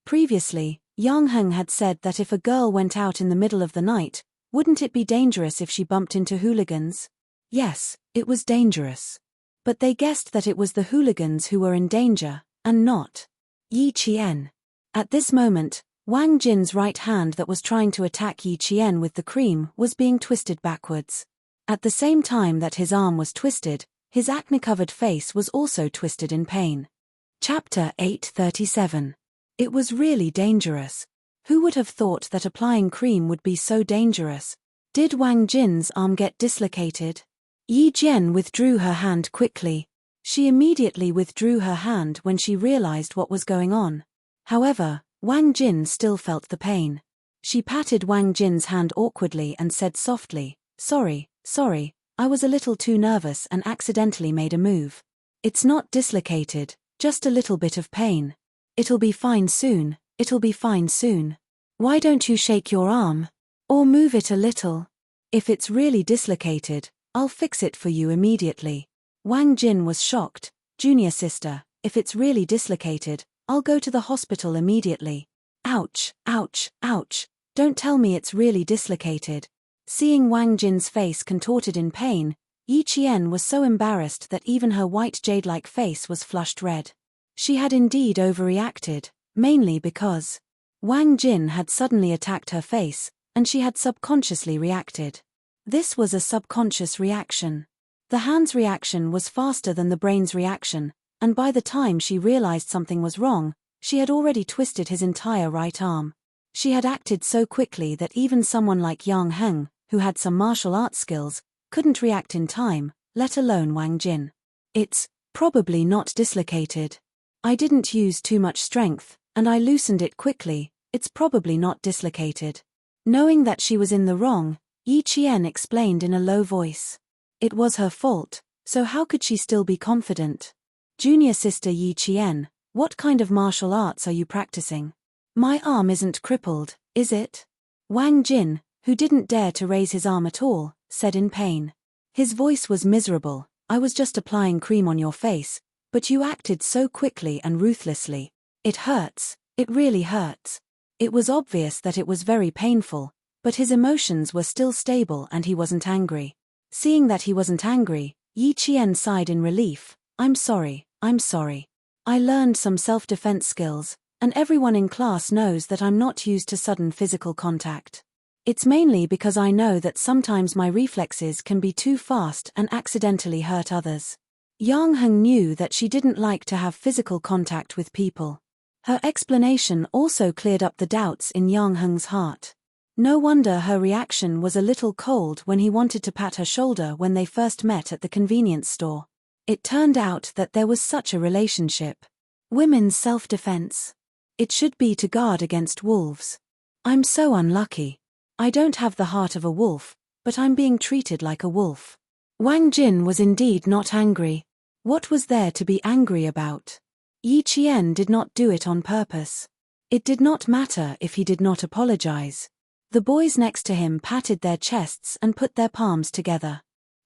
Previously, Yang Heng had said that if a girl went out in the middle of the night, wouldn't it be dangerous if she bumped into hooligans? Yes, it was dangerous. But they guessed that it was the hooligans who were in danger, and not Yi Qian. At this moment, Wang Jin's right hand that was trying to attack Yi Qian with the cream was being twisted backwards. At the same time that his arm was twisted, his acne-covered face was also twisted in pain. Chapter 837. It was really dangerous. Who would have thought that applying cream would be so dangerous? Did Wang Jin's arm get dislocated? Yi Jian withdrew her hand quickly. She immediately withdrew her hand when she realized what was going on. However, Wang Jin still felt the pain. She patted Wang Jin's hand awkwardly and said softly, sorry, I was a little too nervous and accidentally made a move. It's not dislocated, just a little bit of pain. It'll be fine soon, it'll be fine soon. Why don't you shake your arm? Or move it a little? If it's really dislocated, I'll fix it for you immediately. Wang Jin was shocked. Junior sister, if it's really dislocated, I'll go to the hospital immediately. Ouch, ouch, ouch. Don't tell me it's really dislocated. Seeing Wang Jin's face contorted in pain, Yi Qian was so embarrassed that even her white jade-like face was flushed red. She had indeed overreacted, mainly because Wang Jin had suddenly attacked her face, and she had subconsciously reacted. This was a subconscious reaction. The hand's reaction was faster than the brain's reaction, and by the time she realized something was wrong, she had already twisted his entire right arm. She had acted so quickly that even someone like Yang Heng, who had some martial arts skills, couldn't react in time, let alone Wang Jin. It's probably not dislocated. I didn't use too much strength, and I loosened it quickly. It's probably not dislocated. Knowing that she was in the wrong, Yi Qian explained in a low voice. It was her fault, so how could she still be confident? Junior sister Yi Qian, what kind of martial arts are you practicing? My arm isn't crippled, is it? Wang Jin, who didn't dare to raise his arm at all, said in pain. His voice was miserable. I was just applying cream on your face, but you acted so quickly and ruthlessly. It hurts, it really hurts. It was obvious that it was very painful, but his emotions were still stable and he wasn't angry. Seeing that he wasn't angry, Yi Qian sighed in relief. I'm sorry. I learned some self-defense skills, and everyone in class knows that I'm not used to sudden physical contact. It's mainly because I know that sometimes my reflexes can be too fast and accidentally hurt others. Yang Heng knew that she didn't like to have physical contact with people. Her explanation also cleared up the doubts in Yang Heng's heart. No wonder her reaction was a little cold when he wanted to pat her shoulder when they first met at the convenience store. It turned out that there was such a relationship. Women's self-defense. It should be to guard against wolves. I'm so unlucky. I don't have the heart of a wolf, but I'm being treated like a wolf. Wang Jin was indeed not angry. What was there to be angry about? Yi Qian did not do it on purpose. It did not matter if he did not apologize. The boys next to him patted their chests and put their palms together.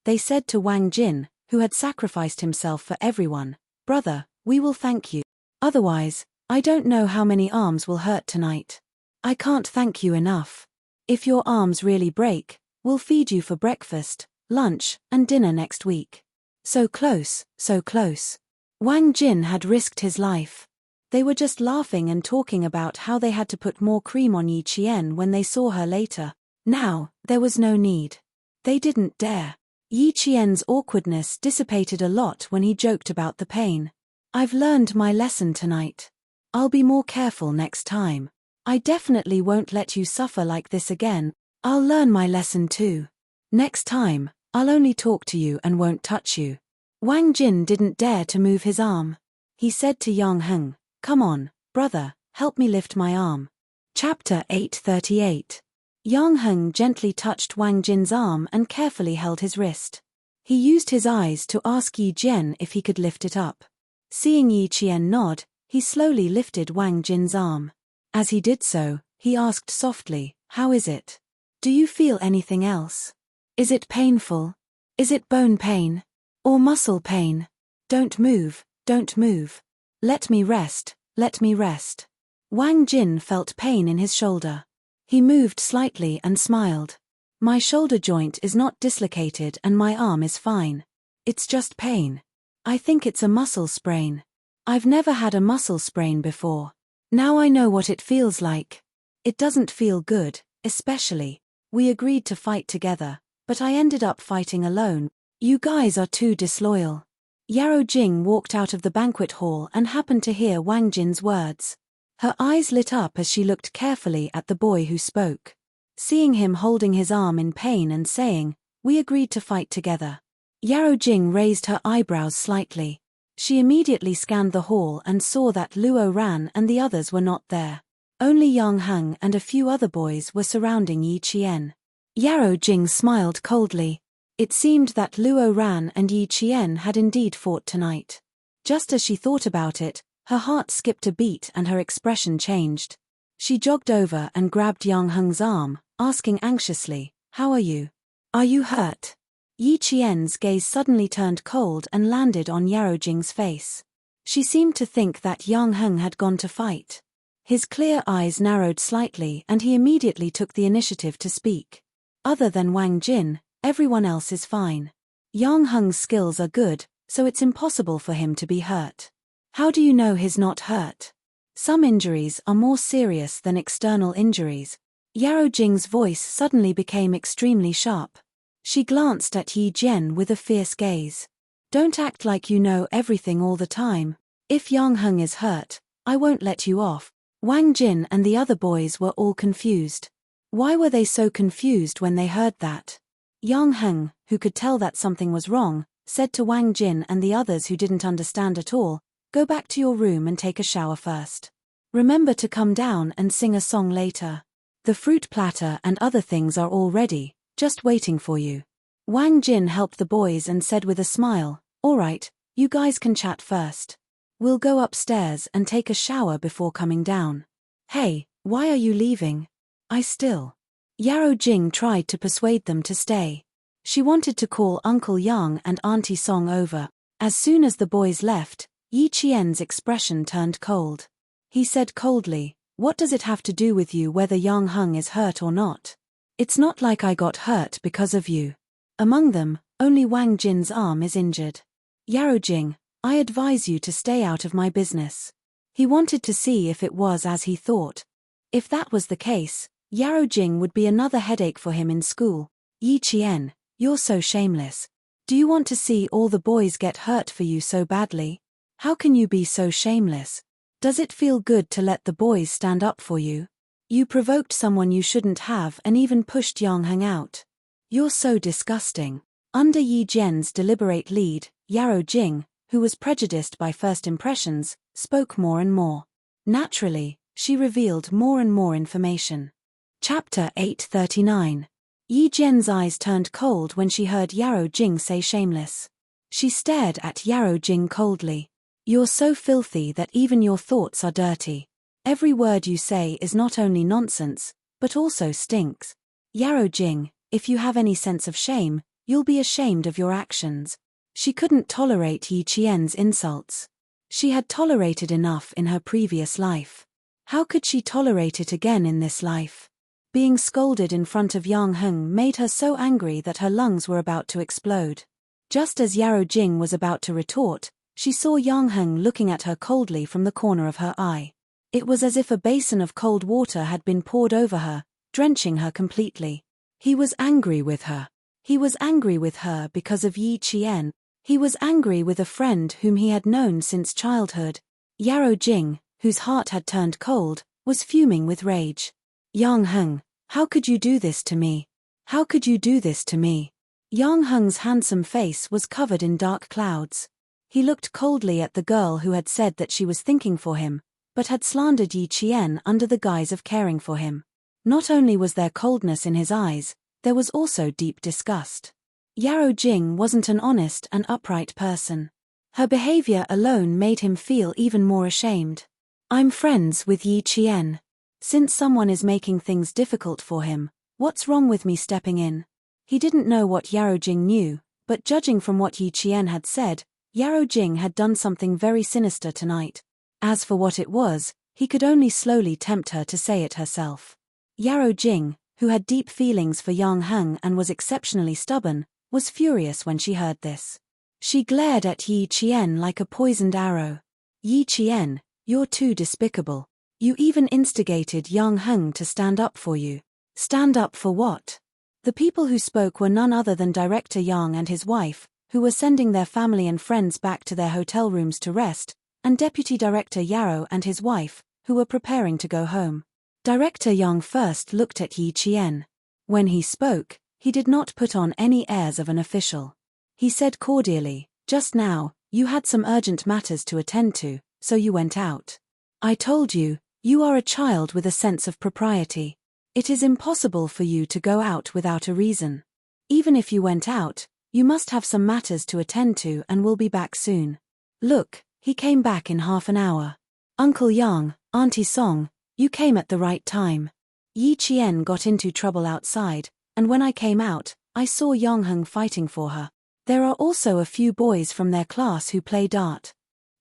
They said to Wang Jin, who had sacrificed himself for everyone, "Brother, we will thank you. Otherwise, I don't know how many arms will hurt tonight. I can't thank you enough. If your arms really break, we'll feed you for breakfast, lunch, and dinner next week." So close, so close. Wang Jin had risked his life. They were just laughing and talking about how they had to put more cream on Yi Qian when they saw her later. Now, there was no need. They didn't dare. Yi Qian's awkwardness dissipated a lot when he joked about the pain. I've learned my lesson tonight. I'll be more careful next time. I definitely won't let you suffer like this again. I'll learn my lesson too. Next time, I'll only talk to you and won't touch you. Wang Jin didn't dare to move his arm. He said to Yang Heng, "Come on, brother, help me lift my arm." Chapter 838. Yang Heng gently touched Wang Jin's arm and carefully held his wrist. He used his eyes to ask Yi Jian if he could lift it up. Seeing Yi Qian nod, he slowly lifted Wang Jin's arm. As he did so, he asked softly, "How is it? Do you feel anything else? Is it painful? Is it bone pain? Or muscle pain? Don't move, don't move. Let me rest, let me rest." Wang Jin felt pain in his shoulder. He moved slightly and smiled. "My shoulder joint is not dislocated and my arm is fine. It's just pain. I think it's a muscle sprain. I've never had a muscle sprain before. Now I know what it feels like. It doesn't feel good, especially. We agreed to fight together, but I ended up fighting alone. You guys are too disloyal." Yarrow Jing walked out of the banquet hall and happened to hear Wang Jin's words. Her eyes lit up as she looked carefully at the boy who spoke. Seeing him holding his arm in pain and saying, "We agreed to fight together." Yarrow Jing raised her eyebrows slightly. She immediately scanned the hall and saw that Luo Ran and the others were not there. Only Yang Heng and a few other boys were surrounding Yi Qian. Yarrow Jing smiled coldly. It seemed that Luo Ran and Yi Qian had indeed fought tonight. Just as she thought about it, her heart skipped a beat and her expression changed. She jogged over and grabbed Yang Heng's arm, asking anxiously, "How are you? Are you hurt?" Yi Qian's gaze suddenly turned cold and landed on Yarrow Jing's face. She seemed to think that Yang Heng had gone to fight. His clear eyes narrowed slightly and he immediately took the initiative to speak. Other than Wang Jin, everyone else is fine. Yang Heng's skills are good, so it's impossible for him to be hurt. How do you know he's not hurt? Some injuries are more serious than external injuries. Yarrow Jing's voice suddenly became extremely sharp. She glanced at Yi Jian with a fierce gaze. Don't act like you know everything all the time. If Yang Heng is hurt, I won't let you off. Wang Jin and the other boys were all confused. Why were they so confused when they heard that? Yang Heng, who could tell that something was wrong, said to Wang Jin and the others who didn't understand at all, "Go back to your room and take a shower first. Remember to come down and sing a song later. The fruit platter and other things are all ready, just waiting for you." Wang Jin helped the boys and said with a smile, "All right, you guys can chat first. We'll go upstairs and take a shower before coming down." "Hey, why are you leaving?" Yarrow Jing tried to persuade them to stay. She wanted to call Uncle Yang and Auntie Song over. As soon as the boys left, Yi Qian's expression turned cold. He said coldly, "What does it have to do with you whether Yang Heng is hurt or not? It's not like I got hurt because of you." Among them, only Wang Jin's arm is injured. "Yarrow Jing, I advise you to stay out of my business." He wanted to see if it was as he thought. If that was the case, Yarrow Jing would be another headache for him in school. "Yi Qian, you're so shameless. Do you want to see all the boys get hurt for you so badly? How can you be so shameless? Does it feel good to let the boys stand up for you? You provoked someone you shouldn't have and even pushed Yang Heng out. You're so disgusting." Under Yi Jian's deliberate lead, Yarrow Jing, who was prejudiced by first impressions, spoke more and more. Naturally, she revealed more and more information. Chapter 839. Yi Jian's eyes turned cold when she heard Yarrow Jing say shameless. She stared at Yarrow Jing coldly. "You're so filthy that even your thoughts are dirty. Every word you say is not only nonsense, but also stinks. Yarrow Jing, if you have any sense of shame, you'll be ashamed of your actions." She couldn't tolerate Yi Qian's insults. She had tolerated enough in her previous life. How could she tolerate it again in this life? Being scolded in front of Yang Heng made her so angry that her lungs were about to explode. Just as Yarrow Jing was about to retort, she saw Yang Heng looking at her coldly from the corner of her eye. It was as if a basin of cold water had been poured over her, drenching her completely. He was angry with her. He was angry with her because of Yi Qian. He was angry with a friend whom he had known since childhood. Yarrow Jing, whose heart had turned cold, was fuming with rage. "Yang Heng, how could you do this to me? How could you do this to me?" Yang Heng's handsome face was covered in dark clouds. He looked coldly at the girl who had said that she was thinking for him, but had slandered Yi Qian under the guise of caring for him. Not only was there coldness in his eyes, there was also deep disgust. Yarrow Jing wasn't an honest and upright person. Her behavior alone made him feel even more ashamed. "I'm friends with Yi Qian. Since someone is making things difficult for him, what's wrong with me stepping in?" He didn't know what Yarrow Jing knew, but judging from what Yi Qian had said, Yarrow Jing had done something very sinister tonight. As for what it was, he could only slowly tempt her to say it herself. Yarrow Jing, who had deep feelings for Yang Heng and was exceptionally stubborn, was furious when she heard this. She glared at Yi Qian like a poisoned arrow. "Yi Qian, you're too despicable. You even instigated Yang Heng to stand up for you." "Stand up for what?" The people who spoke were none other than Director Yang and his wife, who were sending their family and friends back to their hotel rooms to rest, and Deputy Director Yarrow and his wife, who were preparing to go home. Director Yang first looked at Yi Qian. When he spoke, he did not put on any airs of an official. He said cordially, "Just now, you had some urgent matters to attend to, so you went out. I told you, you are a child with a sense of propriety. It is impossible for you to go out without a reason. Even if you went out, you must have some matters to attend to and will be back soon. Look, he came back in half an hour. Uncle Yang, Auntie Song, you came at the right time. Yi Qian got into trouble outside, and when I came out, I saw Yongheng fighting for her. There are also a few boys from their class who play dart.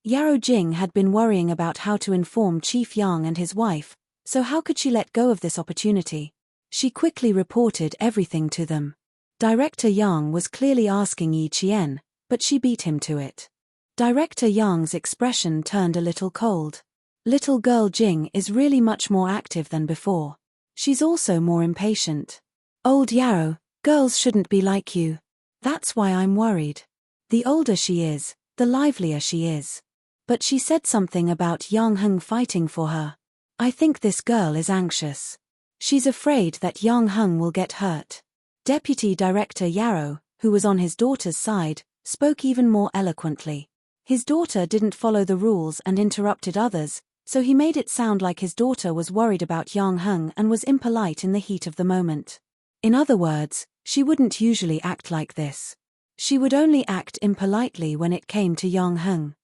Yarrow Jing had been worrying about how to inform Chief Yang and his wife, so how could she let go of this opportunity? She quickly reported everything to them. Director Yang was clearly asking Yi Qian, but she beat him to it. Director Yang's expression turned a little cold. Little girl Jing is really much more active than before. She's also more impatient. Old Yarrow, girls shouldn't be like you. That's why I'm worried. The older she is, the livelier she is. But she said something about Yongheng fighting for her. I think this girl is anxious. She's afraid that Yongheng will get hurt. Deputy Director Yarrow, who was on his daughter's side, spoke even more eloquently. His daughter didn't follow the rules and interrupted others, so he made it sound like his daughter was worried about Yongheng and was impolite in the heat of the moment. In other words, she wouldn't usually act like this. She would only act impolitely when it came to Yongheng.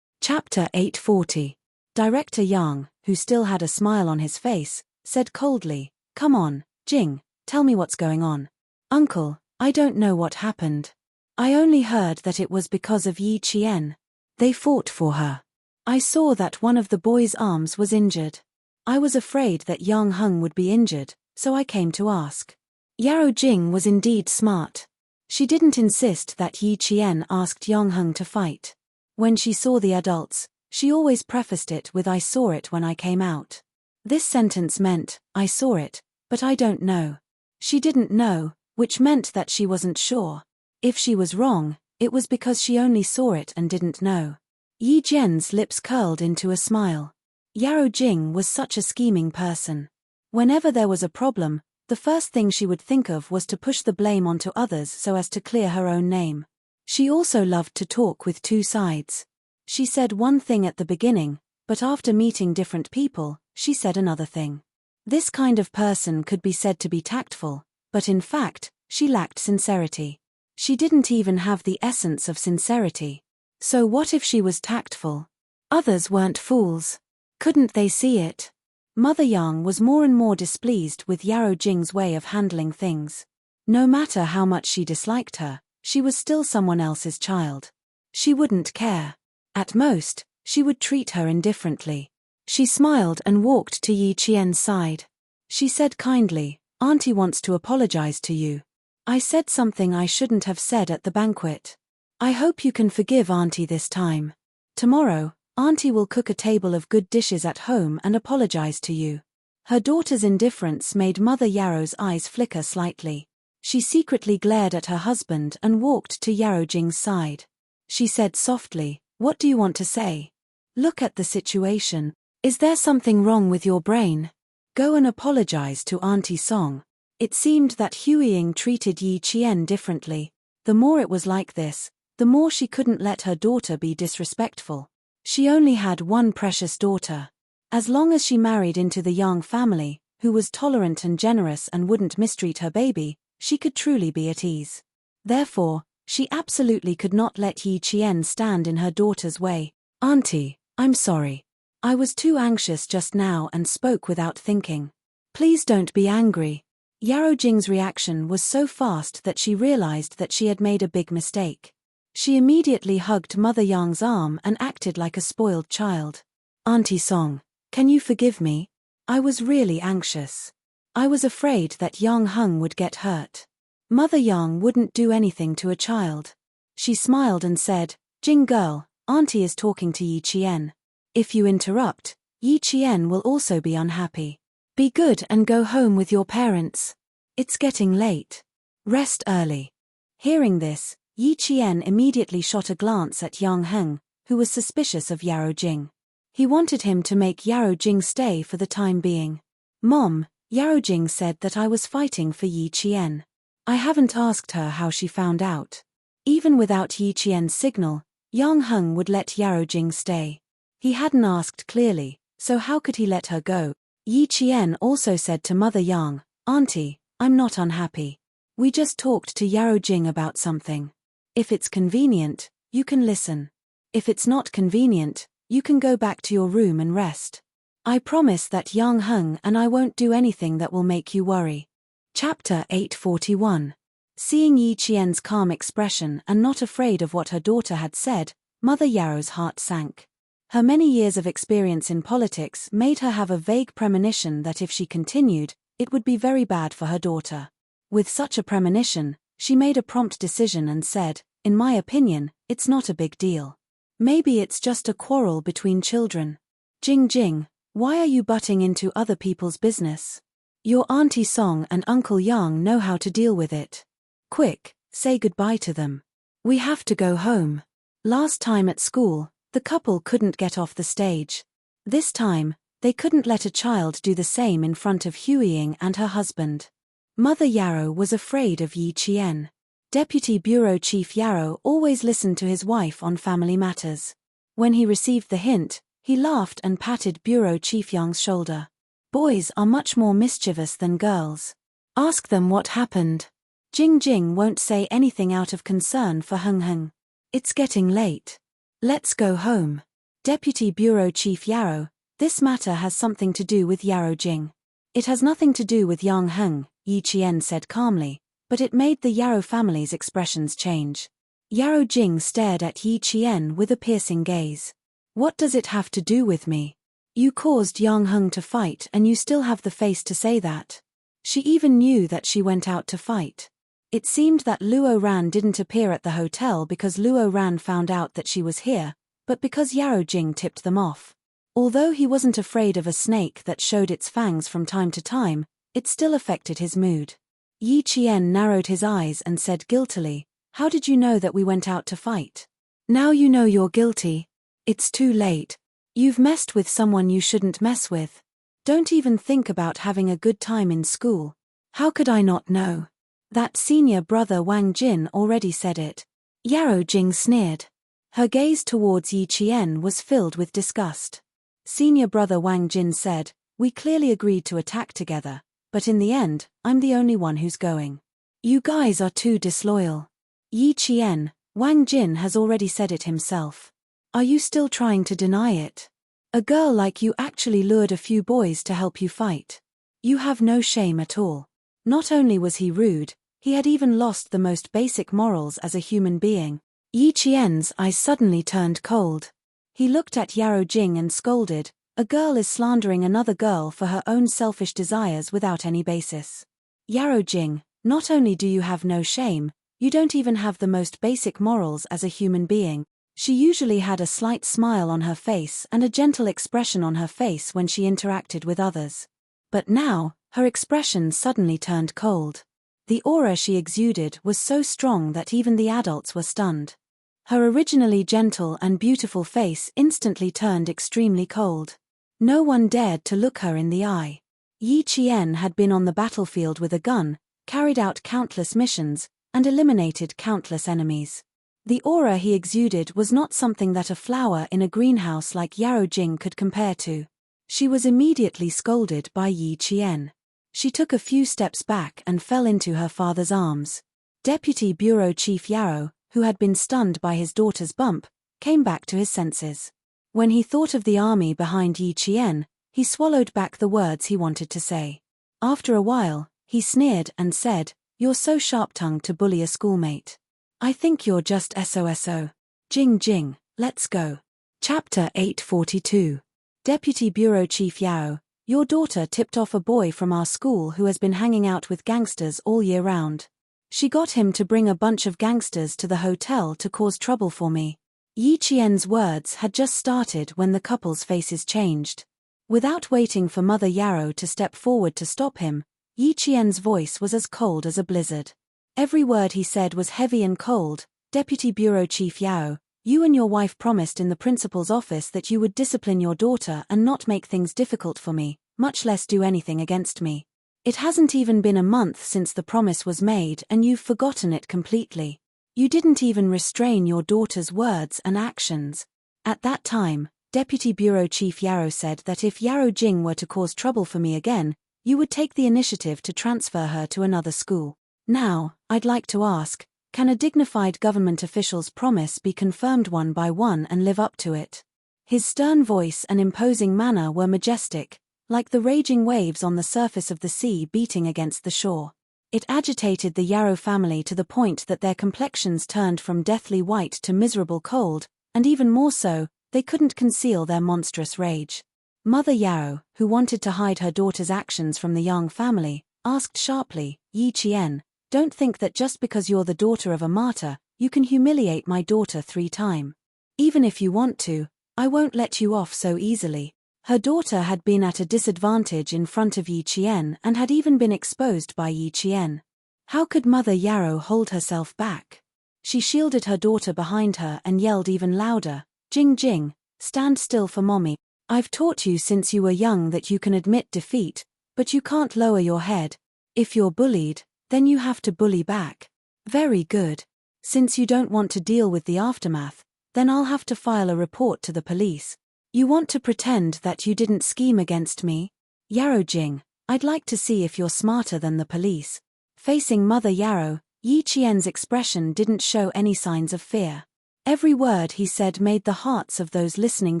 Chapter 840. Director Yang, who still had a smile on his face, said coldly, "Come on, Jing, tell me what's going on." "Uncle, I don't know what happened. I only heard that it was because of Yi Qian. They fought for her. I saw that one of the boys' arms was injured. I was afraid that Yongheng would be injured, so I came to ask." Yarrow Jing was indeed smart. She didn't insist that Yi Qian asked Yongheng to fight. When she saw the adults, she always prefaced it with "I saw it when I came out." This sentence meant, "I saw it, but I don't know." She didn't know, which meant that she wasn't sure. If she was wrong, it was because she only saw it and didn't know. Yi Jian's lips curled into a smile. Yarrow Jing was such a scheming person. Whenever there was a problem, the first thing she would think of was to push the blame onto others so as to clear her own name. She also loved to talk with two sides. She said one thing at the beginning, but after meeting different people, she said another thing. This kind of person could be said to be tactful, but in fact, she lacked sincerity. She didn't even have the essence of sincerity. So what if she was tactful? Others weren't fools. Couldn't they see it? Mother Yang was more and more displeased with Yarrow Jing's way of handling things. No matter how much she disliked her, she was still someone else's child. She wouldn't care. At most, she would treat her indifferently. She smiled and walked to Yi Qian's side. She said kindly, "Auntie wants to apologize to you. I said something I shouldn't have said at the banquet. I hope you can forgive Auntie this time. Tomorrow, Auntie will cook a table of good dishes at home and apologize to you." Her daughter's indifference made Mother Yarrow's eyes flicker slightly. She secretly glared at her husband and walked to Yarrow Jing's side. She said softly, "What do you want to say? Look at the situation. Is there something wrong with your brain? Go and apologize to Auntie Song." It seemed that Huiying treated Yi Qian differently. The more it was like this, the more she couldn't let her daughter be disrespectful. She only had one precious daughter. As long as she married into the Yang family, who was tolerant and generous and wouldn't mistreat her baby, she could truly be at ease. Therefore, she absolutely could not let Yi Qian stand in her daughter's way. "Auntie, I'm sorry. I was too anxious just now and spoke without thinking. Please don't be angry." Yarrow Jing's reaction was so fast that she realized that she had made a big mistake. She immediately hugged Mother Yang's arm and acted like a spoiled child. "Auntie Song, can you forgive me? I was really anxious. I was afraid that Yongheng would get hurt." Mother Yang wouldn't do anything to a child. She smiled and said, "Jing girl, Auntie is talking to Yi Qian. If you interrupt, Yi Qian will also be unhappy. Be good and go home with your parents. It's getting late. Rest early." Hearing this, Yi Qian immediately shot a glance at Yongheng, who was suspicious of Yarrow Jing. He wanted him to make Yarrow Jing stay for the time being. "Mom, Yarrow Jing said that I was fighting for Yi Qian. I haven't asked her how she found out." Even without Yi Qian's signal, Yongheng would let Yarrow Jing stay. He hadn't asked clearly, so how could he let her go? Yi Qian also said to Mother Yang, "Auntie, I'm not unhappy. We just talked to Yarrow Jing about something. If it's convenient, you can listen. If it's not convenient, you can go back to your room and rest. I promise that Yongheng and I won't do anything that will make you worry." Chapter 841. Seeing Yi Qian's calm expression and not afraid of what her daughter had said, Mother Yarrow's heart sank. Her many years of experience in politics made her have a vague premonition that if she continued, it would be very bad for her daughter. With such a premonition, she made a prompt decision and said, "In my opinion, it's not a big deal. Maybe it's just a quarrel between children. Jing, why are you butting into other people's business? Your Auntie Song and Uncle Yang know how to deal with it. Quick, say goodbye to them. We have to go home." Last time at school, the couple couldn't get off the stage. This time, they couldn't let a child do the same in front of Huiying and her husband. Mother Yarrow was afraid of Yi Qian. Deputy Bureau Chief Yarrow always listened to his wife on family matters. When he received the hint, he laughed and patted Bureau Chief Yang's shoulder. "Boys are much more mischievous than girls. Ask them what happened. Jing won't say anything out of concern for Heng. It's getting late. Let's go home." Deputy Bureau Chief Yarrow, "This matter has something to do with Yarrow Jing. It has nothing to do with Yang Heng," Yi Qian said calmly, but it made the Yarrow family's expressions change. Yarrow Jing stared at Yi Qian with a piercing gaze. "What does it have to do with me? You caused Yang Heng to fight and you still have the face to say that. She even knew that she went out to fight." It seemed that Luo Ran didn't appear at the hotel because Luo Ran found out that she was here, but because Yarrow Jing tipped them off. Although he wasn't afraid of a snake that showed its fangs from time to time, it still affected his mood. Yi Qian narrowed his eyes and said guiltily, "How did you know that we went out to fight? Now you know you're guilty. It's too late. You've messed with someone you shouldn't mess with. Don't even think about having a good time in school." "How could I not know? That senior brother Wang Jin already said it." Yarrow Jing sneered. Her gaze towards Yi Qian was filled with disgust. Senior brother Wang Jin said, "We clearly agreed to attack together, but in the end, I'm the only one who's going. You guys are too disloyal." "Yi Qian, Wang Jin has already said it himself. Are you still trying to deny it? A girl like you actually lured a few boys to help you fight. You have no shame at all." Not only was he rude, he had even lost the most basic morals as a human being. Yi Qian's eyes suddenly turned cold. He looked at Yarrow Jing and scolded, "A girl is slandering another girl for her own selfish desires without any basis. Yarrow Jing, not only do you have no shame, you don't even have the most basic morals as a human being." She usually had a slight smile on her face and a gentle expression on her face when she interacted with others. But now, her expression suddenly turned cold. The aura she exuded was so strong that even the adults were stunned. Her originally gentle and beautiful face instantly turned extremely cold. No one dared to look her in the eye. Yi Qian had been on the battlefield with a gun, carried out countless missions, and eliminated countless enemies. The aura he exuded was not something that a flower in a greenhouse like Yarrow Jing could compare to. She was immediately scolded by Yi Qian. She took a few steps back and fell into her father's arms. Deputy Bureau Chief Yarrow, who had been stunned by his daughter's bump, came back to his senses. When he thought of the army behind Yi Qian, he swallowed back the words he wanted to say. After a while, he sneered and said, "You're so sharp-tongued to bully a schoolmate. I think you're just SOSO. Jing, let's go." Chapter 842. Deputy Bureau Chief Yarrow, "Your daughter tipped off a boy from our school who has been hanging out with gangsters all year round. She got him to bring a bunch of gangsters to the hotel to cause trouble for me." Yi Qian's words had just started when the couple's faces changed. Without waiting for Mother Yarrow to step forward to stop him, Yi Qian's voice was as cold as a blizzard. Every word he said was heavy and cold. "Deputy Bureau Chief Yarrow, you and your wife promised in the principal's office that you would discipline your daughter and not make things difficult for me, much less do anything against me. It hasn't even been a month since the promise was made and you've forgotten it completely. You didn't even restrain your daughter's words and actions." At that time, Deputy Bureau Chief Yarrow said that if Yarrow Jing were to cause trouble for me again, you would take the initiative to transfer her to another school. Now, I'd like to ask, can a dignified government official's promise be confirmed one by one and live up to it? His stern voice and imposing manner were majestic, like the raging waves on the surface of the sea beating against the shore. It agitated the Yarrow family to the point that their complexions turned from deathly white to miserable cold, and even more so, they couldn't conceal their monstrous rage. Mother Yarrow, who wanted to hide her daughter's actions from the Yang family, asked sharply, "Yi Qian, don't think that just because you're the daughter of a martyr, you can humiliate my daughter 3 times. Even if you want to, I won't let you off so easily." Her daughter had been at a disadvantage in front of Yi Qian and had even been exposed by Yi Qian. How could Mother Yarrow hold herself back? She shielded her daughter behind her and yelled even louder, "Jing Jing, stand still for mommy. I've taught you since you were young that you can admit defeat, but you can't lower your head. If you're bullied, then you have to bully back. Very good. Since you don't want to deal with the aftermath, then I'll have to file a report to the police. You want to pretend that you didn't scheme against me? Yarrow Jing, I'd like to see if you're smarter than the police." Facing Mother Yarrow, Yi Qian's expression didn't show any signs of fear. Every word he said made the hearts of those listening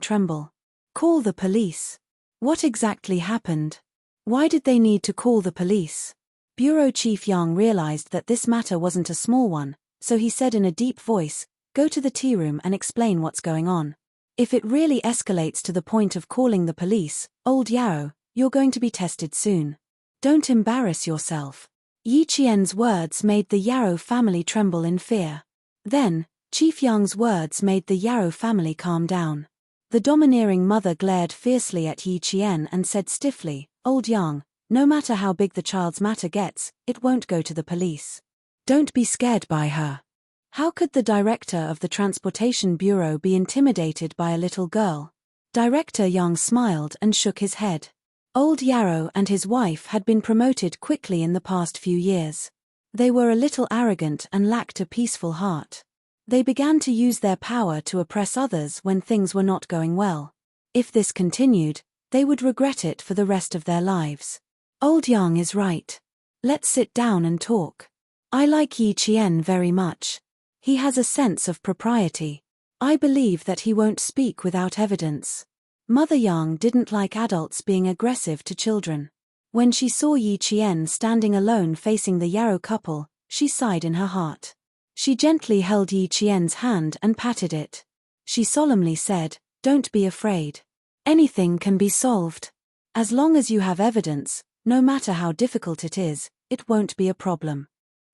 tremble. Call the police. What exactly happened? Why did they need to call the police? Bureau Chief Yang realized that this matter wasn't a small one, so he said in a deep voice, "Go to the tea room and explain what's going on. If it really escalates to the point of calling the police, old Yarrow, you're going to be tested soon. Don't embarrass yourself." Yi Qian's words made the Yarrow family tremble in fear. Then, Chief Yang's words made the Yarrow family calm down. The domineering mother glared fiercely at Yi Qian and said stiffly, "Old Yang, no matter how big the child's matter gets, it won't go to the police. Don't be scared by her." How could the director of the Transportation Bureau be intimidated by a little girl? Director Yang smiled and shook his head. Old Yarrow and his wife had been promoted quickly in the past few years. They were a little arrogant and lacked a peaceful heart. They began to use their power to oppress others when things were not going well. If this continued, they would regret it for the rest of their lives. Old Yang is right. Let's sit down and talk. I like Yi Qian very much. He has a sense of propriety. I believe that he won't speak without evidence. Mother Yang didn't like adults being aggressive to children. When she saw Yi Qian standing alone facing the Yarrow couple, she sighed in her heart. She gently held Yi Qian's hand and patted it. She solemnly said, "Don't be afraid. Anything can be solved. As long as you have evidence, no matter how difficult it is, it won't be a problem."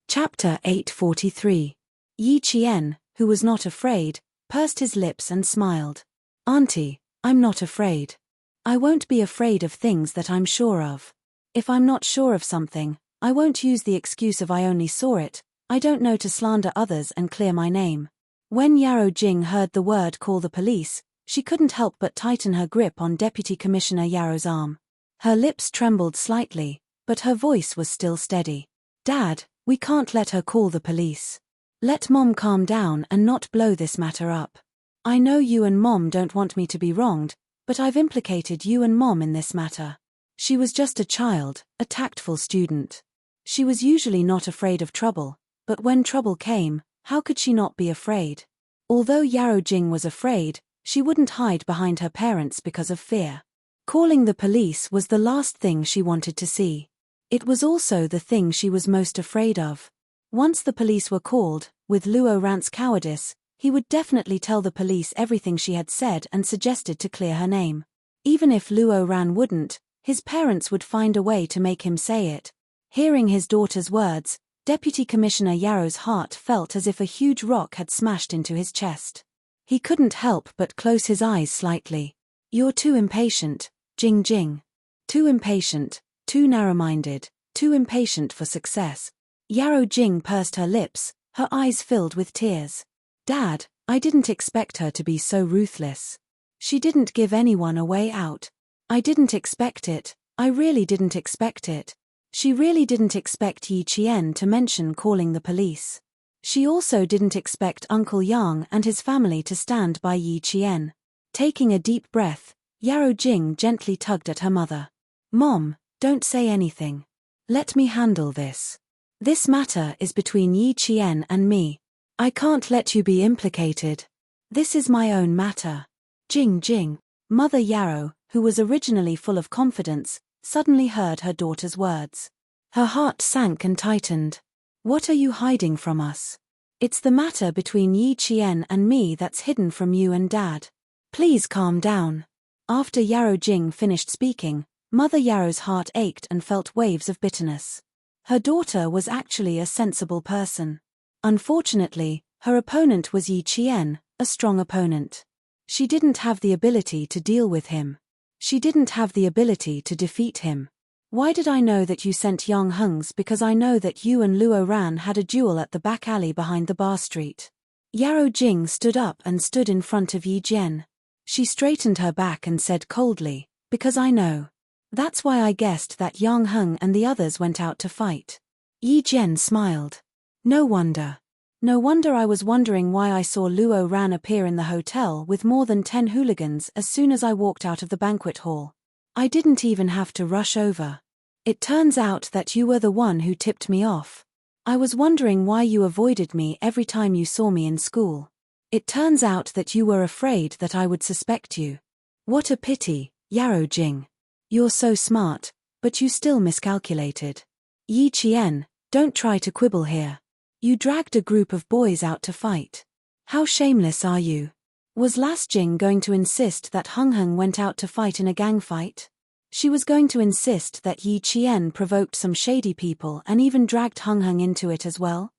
Chapter 843. Yi Qian, who was not afraid, pursed his lips and smiled. "Auntie, I'm not afraid. I won't be afraid of things that I'm sure of. If I'm not sure of something, I won't use the excuse of I only saw it, I don't know to slander others and clear my name." When Yarrow Jing heard the word "call the police," she couldn't help but tighten her grip on Deputy Commissioner Yarrow's arm. Her lips trembled slightly, but her voice was still steady. "Dad, we can't let her call the police. Let Mom calm down and not blow this matter up. I know you and Mom don't want me to be wronged, but I've implicated you and Mom in this matter. She was just a child, a tactful student. She was usually not afraid of trouble, but when trouble came, how could she not be afraid?" Although Yarrow Jing was afraid, she wouldn't hide behind her parents because of fear. Calling the police was the last thing she wanted to see. It was also the thing she was most afraid of. Once the police were called, with Luo Ran's cowardice, he would definitely tell the police everything she had said and suggested to clear her name. Even if Luo Ran wouldn't, his parents would find a way to make him say it. Hearing his daughter's words, Deputy Commissioner Yarrow's heart felt as if a huge rock had smashed into his chest. He couldn't help but close his eyes slightly. "You're too impatient, Jing Jing. Too impatient, too narrow-minded, too impatient for success." Yarrow Jing pursed her lips, her eyes filled with tears. "Dad, I didn't expect her to be so ruthless. She didn't give anyone a way out. I didn't expect it, I really didn't expect it." She really didn't expect Yi Qian to mention calling the police. She also didn't expect Uncle Yang and his family to stand by Yi Qian. Taking a deep breath, Yarrow Jing gently tugged at her mother. "Mom, don't say anything. Let me handle this. This matter is between Yi Qian and me. I can't let you be implicated. This is my own matter." Jing Jing. Mother Yarrow, who was originally full of confidence, suddenly heard her daughter's words. Her heart sank and tightened. What are you hiding from us? It's the matter between Yi Qian and me that's hidden from you and Dad. Please calm down. After Yarrow Jing finished speaking, Mother Yarrow's heart ached and felt waves of bitterness. Her daughter was actually a sensible person. Unfortunately, her opponent was Yi Qian, a strong opponent. She didn't have the ability to deal with him. She didn't have the ability to defeat him. Why did I know that you sent Yang Heng's? Because I know that you and Luo Ran had a duel at the back alley behind the bar street. Yarrow Jing stood up and stood in front of Yi Jian. She straightened her back and said coldly, because I know. That's why I guessed that Yang Heng and the others went out to fight. Yi Jian smiled. No wonder. No wonder I was wondering why I saw Luo Ran appear in the hotel with more than 10 hooligans as soon as I walked out of the banquet hall. I didn't even have to rush over. It turns out that you were the one who tipped me off. I was wondering why you avoided me every time you saw me in school. It turns out that you were afraid that I would suspect you. What a pity, Yarrow Jing. You're so smart, but you still miscalculated. Yi Qian, don't try to quibble here. You dragged a group of boys out to fight. How shameless are you? Was Las Jing going to insist that Heng Heng went out to fight in a gang fight? She was going to insist that Yi Qian provoked some shady people and even dragged Heng Heng into it as well?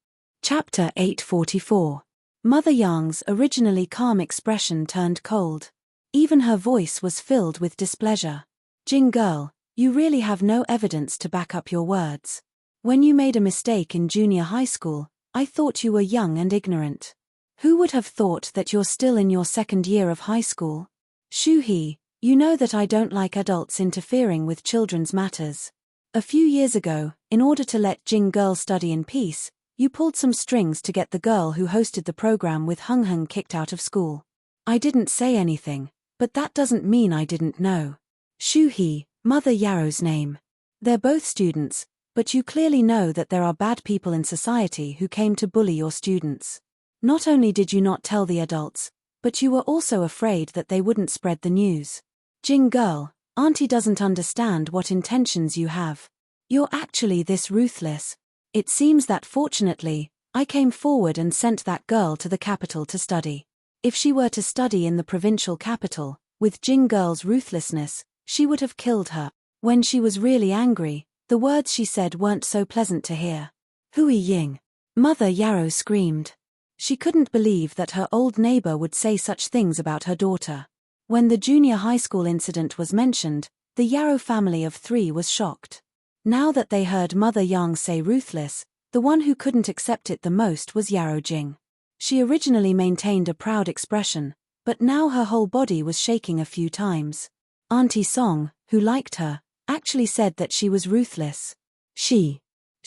Chapter 844. Mother Yang's originally calm expression turned cold. Even her voice was filled with displeasure. Jing girl, you really have no evidence to back up your words. When you made a mistake in junior high school, I thought you were young and ignorant. Who would have thought that you're still in your second year of high school? Shu He, you know that I don't like adults interfering with children's matters. A few years ago, in order to let Jing girl study in peace, you pulled some strings to get the girl who hosted the program with Heng Heng kicked out of school. I didn't say anything, but that doesn't mean I didn't know. Shu He, Mother Yarrow's name. They're both students, but you clearly know that there are bad people in society who came to bully your students. Not only did you not tell the adults, but you were also afraid that they wouldn't spread the news. Jing girl, Auntie doesn't understand what intentions you have. You're actually this ruthless. It seems that fortunately, I came forward and sent that girl to the capital to study. If she were to study in the provincial capital, with Jing girl's ruthlessness, she would have killed her. When she was really angry, the words she said weren't so pleasant to hear. Hui Ying. Mother Yarrow screamed. She couldn't believe that her old neighbor would say such things about her daughter. When the junior high school incident was mentioned, the Yarrow family of 3 was shocked. Now that they heard Mother Yang say ruthless, the one who couldn't accept it the most was Yarrow Jing. She originally maintained a proud expression, but now her whole body was shaking a few times. Auntie Song, who liked her, actually said that she was ruthless. She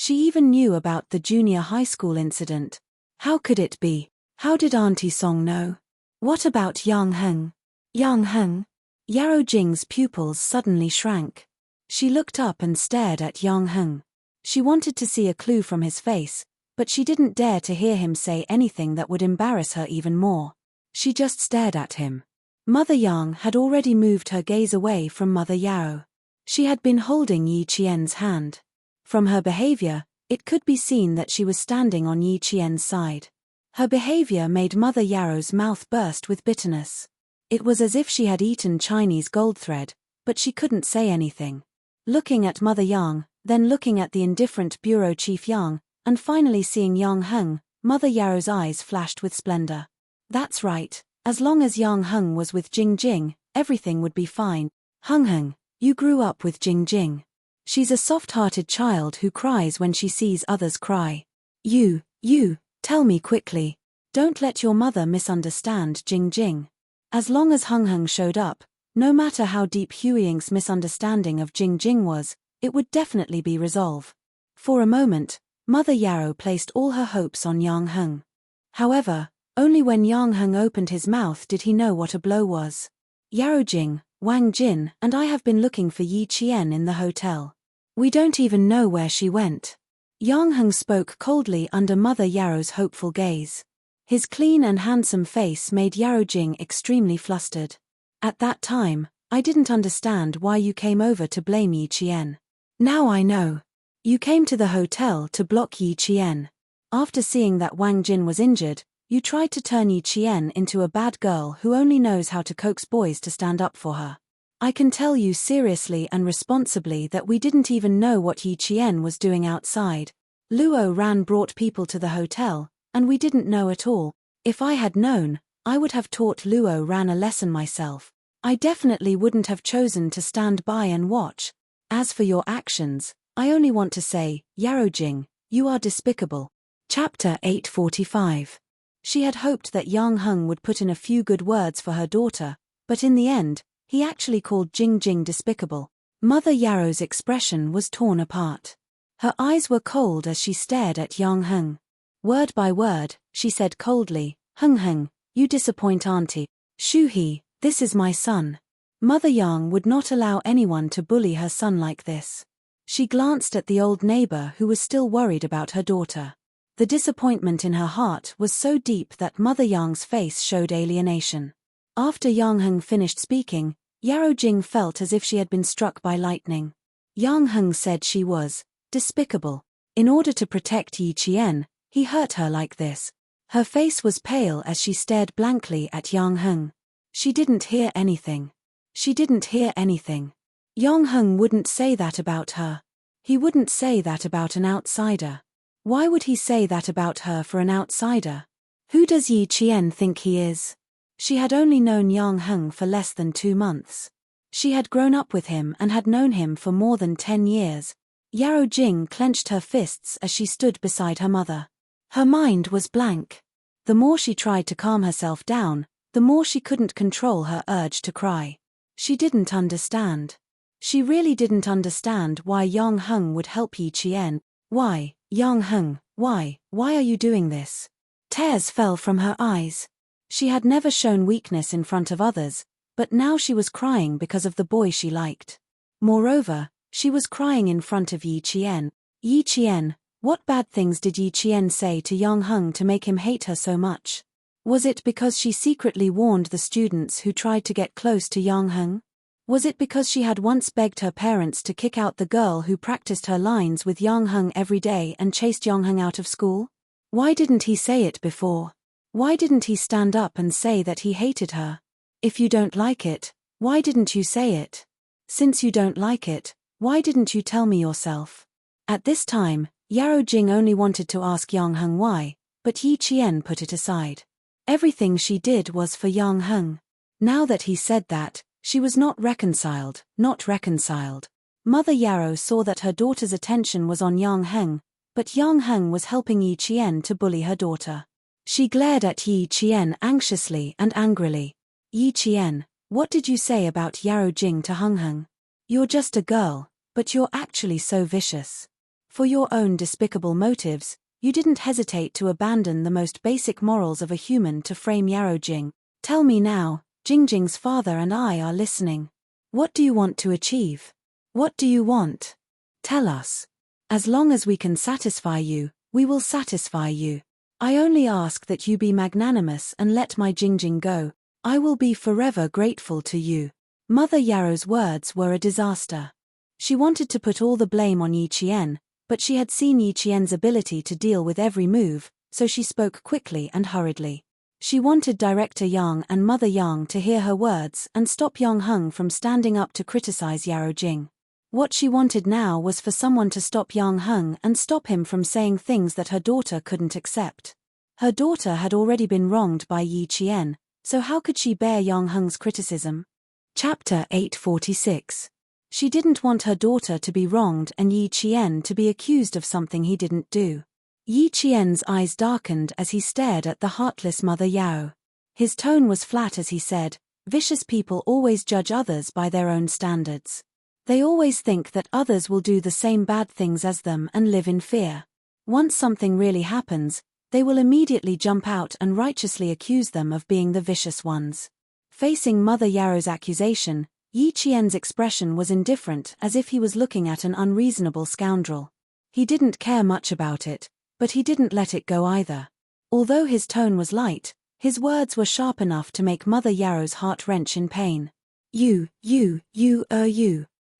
even knew about the junior high school incident. How could it be? How did Auntie Song know? What about Yang Heng? Yang Heng? Yarrow Jing's pupils suddenly shrank. She looked up and stared at Yang Heng. She wanted to see a clue from his face, but she didn't dare to hear him say anything that would embarrass her even more. She just stared at him. Mother Yang had already moved her gaze away from Mother Yarrow. She had been holding Yi Qian's hand. From her behavior, it could be seen that she was standing on Yi Qian's side. Her behavior made Mother Yarrow's mouth burst with bitterness. It was as if she had eaten Chinese gold thread, but she couldn't say anything. Looking at Mother Yang, then looking at the indifferent bureau chief Yang, and finally seeing Yang Heng, Mother Yarrow's eyes flashed with splendor. That's right, as long as Yang Heng was with Jing Jing, everything would be fine. Heng Heng, you grew up with Jing Jing. She's a soft-hearted child who cries when she sees others cry. You, tell me quickly. Don't let your mother misunderstand Jing Jing. As long as Heng Heng showed up, no matter how deep Huiying's misunderstanding of Jing Jing was, it would definitely be resolved. For a moment, Mother Yarrow placed all her hopes on Yang Heng. However, only when Yang Heng opened his mouth did he know what a blow was. Yarrow Jing, Wang Jin and I have been looking for Yi Qian in the hotel. We don't even know where she went. Yang Heng spoke coldly under Mother Yarrow's hopeful gaze. His clean and handsome face made Yarrow Jing extremely flustered. At that time, I didn't understand why you came over to blame Yi Qian. Now I know. You came to the hotel to block Yi Qian. After seeing that Wang Jin was injured, you tried to turn Yi Qian into a bad girl who only knows how to coax boys to stand up for her. I can tell you seriously and responsibly that we didn't even know what Yi Qian was doing outside. Luo Ran brought people to the hotel, and we didn't know at all. If I had known, I would have taught Luo Ran a lesson myself. I definitely wouldn't have chosen to stand by and watch. As for your actions, I only want to say, Yarojing, you are despicable. Chapter 845. She had hoped that Yang Heng would put in a few good words for her daughter, but in the end, he actually called Jing Jing despicable. Mother Yarrow's expression was torn apart. Her eyes were cold as she stared at Yang Heng. Word by word, she said coldly, Heng Heng, you disappoint Auntie. Shu He, this is my son. Mother Yang would not allow anyone to bully her son like this. She glanced at the old neighbor who was still worried about her daughter. The disappointment in her heart was so deep that Mother Yang's face showed alienation. After Yang Heng finished speaking, Yarojing felt as if she had been struck by lightning. Yang Heng said she was despicable. In order to protect Yi Qian, he hurt her like this. Her face was pale as she stared blankly at Yang Heng. She didn't hear anything. She didn't hear anything. Yang Heng wouldn't say that about her. He wouldn't say that about an outsider. Why would he say that about her for an outsider? Who does Yi Qian think he is? She had only known Yang Heng for less than 2 months. She had grown up with him and had known him for more than 10 years. Yarojing clenched her fists as she stood beside her mother. Her mind was blank. The more she tried to calm herself down, the more she couldn't control her urge to cry. She didn't understand. She really didn't understand why Yang Heng would help Yi Qian. Why, Yang Heng, why are you doing this? Tears fell from her eyes. She had never shown weakness in front of others, but now she was crying because of the boy she liked. Moreover, she was crying in front of Yi Qian. Yi Qian, what bad things did Yi Qian say to Yang Heng to make him hate her so much? Was it because she secretly warned the students who tried to get close to Yang Heng? Was it because she had once begged her parents to kick out the girl who practiced her lines with Yang Heng every day and chased Yang Heng out of school? Why didn't he say it before? Why didn't he stand up and say that he hated her? If you don't like it, why didn't you say it? Since you don't like it, why didn't you tell me yourself? At this time, Yarojing only wanted to ask Yang Heng why, but Yi Qian put it aside. Everything she did was for Yang Heng. Now that he said that, she was not reconciled. Mother Yarrow saw that her daughter's attention was on Yang Heng, but Yang Heng was helping Yi Qian to bully her daughter. She glared at Yi Qian anxiously and angrily. Yi Qian, what did you say about Yarojing to Heng Heng? You're just a girl, but you're actually so vicious. For your own despicable motives, you didn't hesitate to abandon the most basic morals of a human to frame Yarojing. Tell me now, Jingjing's father and I are listening. What do you want to achieve? What do you want? Tell us. As long as we can satisfy you, we will satisfy you. I only ask that you be magnanimous and let my Jingjing go. I will be forever grateful to you. Mother Yarrow's words were a disaster. She wanted to put all the blame on Yi Qian, but she had seen Yi Qian's ability to deal with every move, so she spoke quickly and hurriedly. She wanted Director Yang and Mother Yang to hear her words and stop Yang Heng from standing up to criticize Yarojing. What she wanted now was for someone to stop Yang Heng and stop him from saying things that her daughter couldn't accept. Her daughter had already been wronged by Yi Qian, so how could she bear Yang Heng's criticism? Chapter 846. She didn't want her daughter to be wronged and Yi Qian to be accused of something he didn't do. Yi Qian's eyes darkened as he stared at the heartless Mother Yao. His tone was flat as he said, "Vicious people always judge others by their own standards. They always think that others will do the same bad things as them and live in fear. Once something really happens, they will immediately jump out and righteously accuse them of being the vicious ones." Facing Mother Yarrow's accusation, Yi Qian's expression was indifferent, as if he was looking at an unreasonable scoundrel. He didn't care much about it, but he didn't let it go either. Although his tone was light, his words were sharp enough to make Mother Yarrow's heart wrench in pain. You.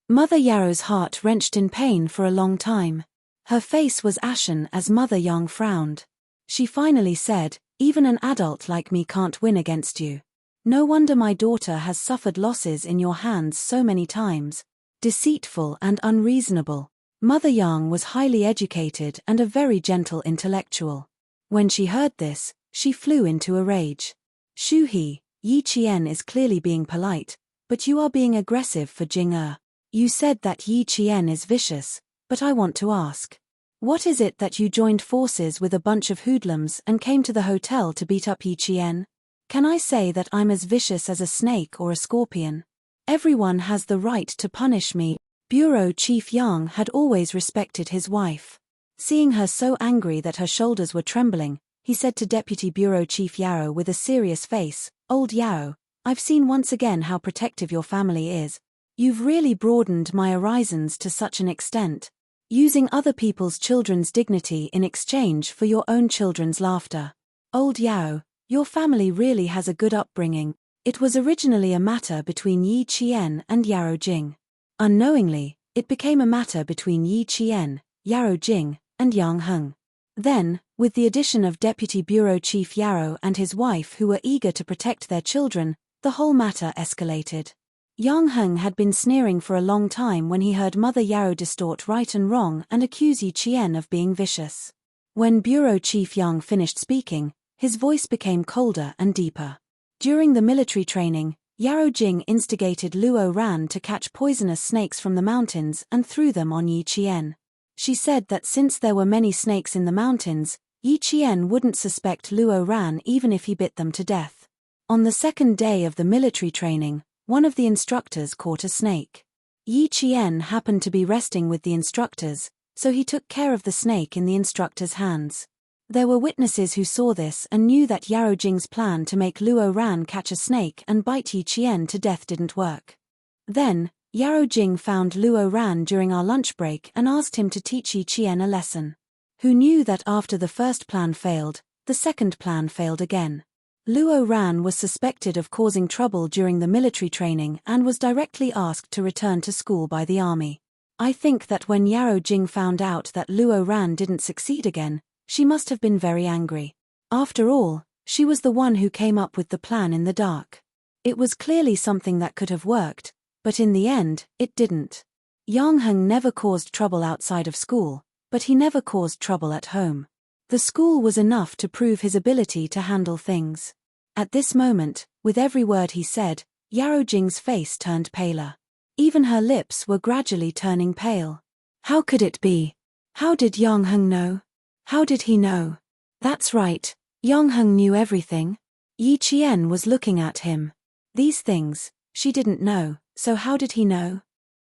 Mother Yarrow's heart wrenched in pain for a long time. Her face was ashen as Mother Yang frowned. She finally said, "Even an adult like me can't win against you. No wonder my daughter has suffered losses in your hands so many times. Deceitful and unreasonable." Mother Yang was highly educated and a very gentle intellectual. When she heard this, she flew into a rage. "Shu He, Yi Qian is clearly being polite, but you are being aggressive for Jing. You said that Yi Qian is vicious, but I want to ask. What is it that you joined forces with a bunch of hoodlums and came to the hotel to beat up Yi Qian? Can I say that I'm as vicious as a snake or a scorpion? Everyone has the right to punish me." Bureau Chief Yang had always respected his wife. Seeing her so angry that her shoulders were trembling, he said to Deputy Bureau Chief Yarrow with a serious face, "Old Yarrow, I've seen once again how protective your family is. You've really broadened my horizons to such an extent. Using other people's children's dignity in exchange for your own children's laughter. Old Yarrow, your family really has a good upbringing." It was originally a matter between Yi Qian and Yarrow Jing. Unknowingly, it became a matter between Yi Qian, Yarrow Jing, and Yang Heng. Then, with the addition of Deputy Bureau Chief Yarrow and his wife who were eager to protect their children, the whole matter escalated. Yang Heng had been sneering for a long time when he heard Mother Yarrow distort right and wrong and accuse Yi Qian of being vicious. When Bureau Chief Yang finished speaking, his voice became colder and deeper. During the military training, Yarrow Jing instigated Luo Ran to catch poisonous snakes from the mountains and threw them on Yi Qian. She said that since there were many snakes in the mountains, Yi Qian wouldn't suspect Luo Ran even if he bit them to death. On the second day of the military training, one of the instructors caught a snake. Yi Qian happened to be resting with the instructors, so he took care of the snake in the instructor's hands. There were witnesses who saw this and knew that Yarrow Jing's plan to make Luo Ran catch a snake and bite Yi Qian to death didn't work. Then, Yarrow Jing found Luo Ran during our lunch break and asked him to teach Yi Qian a lesson. Who knew that after the first plan failed, the second plan failed again. Luo Ran was suspected of causing trouble during the military training and was directly asked to return to school by the army. I think that when Yarrow Jing found out that Luo Ran didn't succeed again, she must have been very angry. After all, she was the one who came up with the plan in the dark. It was clearly something that could have worked, but in the end, it didn't. Yang Heng never caused trouble outside of school, but he never caused trouble at home. The school was enough to prove his ability to handle things. At this moment, with every word he said, Yarrow Jing's face turned paler. Even her lips were gradually turning pale. How could it be? How did Yang Heng know? How did he know? That's right, Yang Heng knew everything. Yi Qian was looking at him. These things, she didn't know, so how did he know?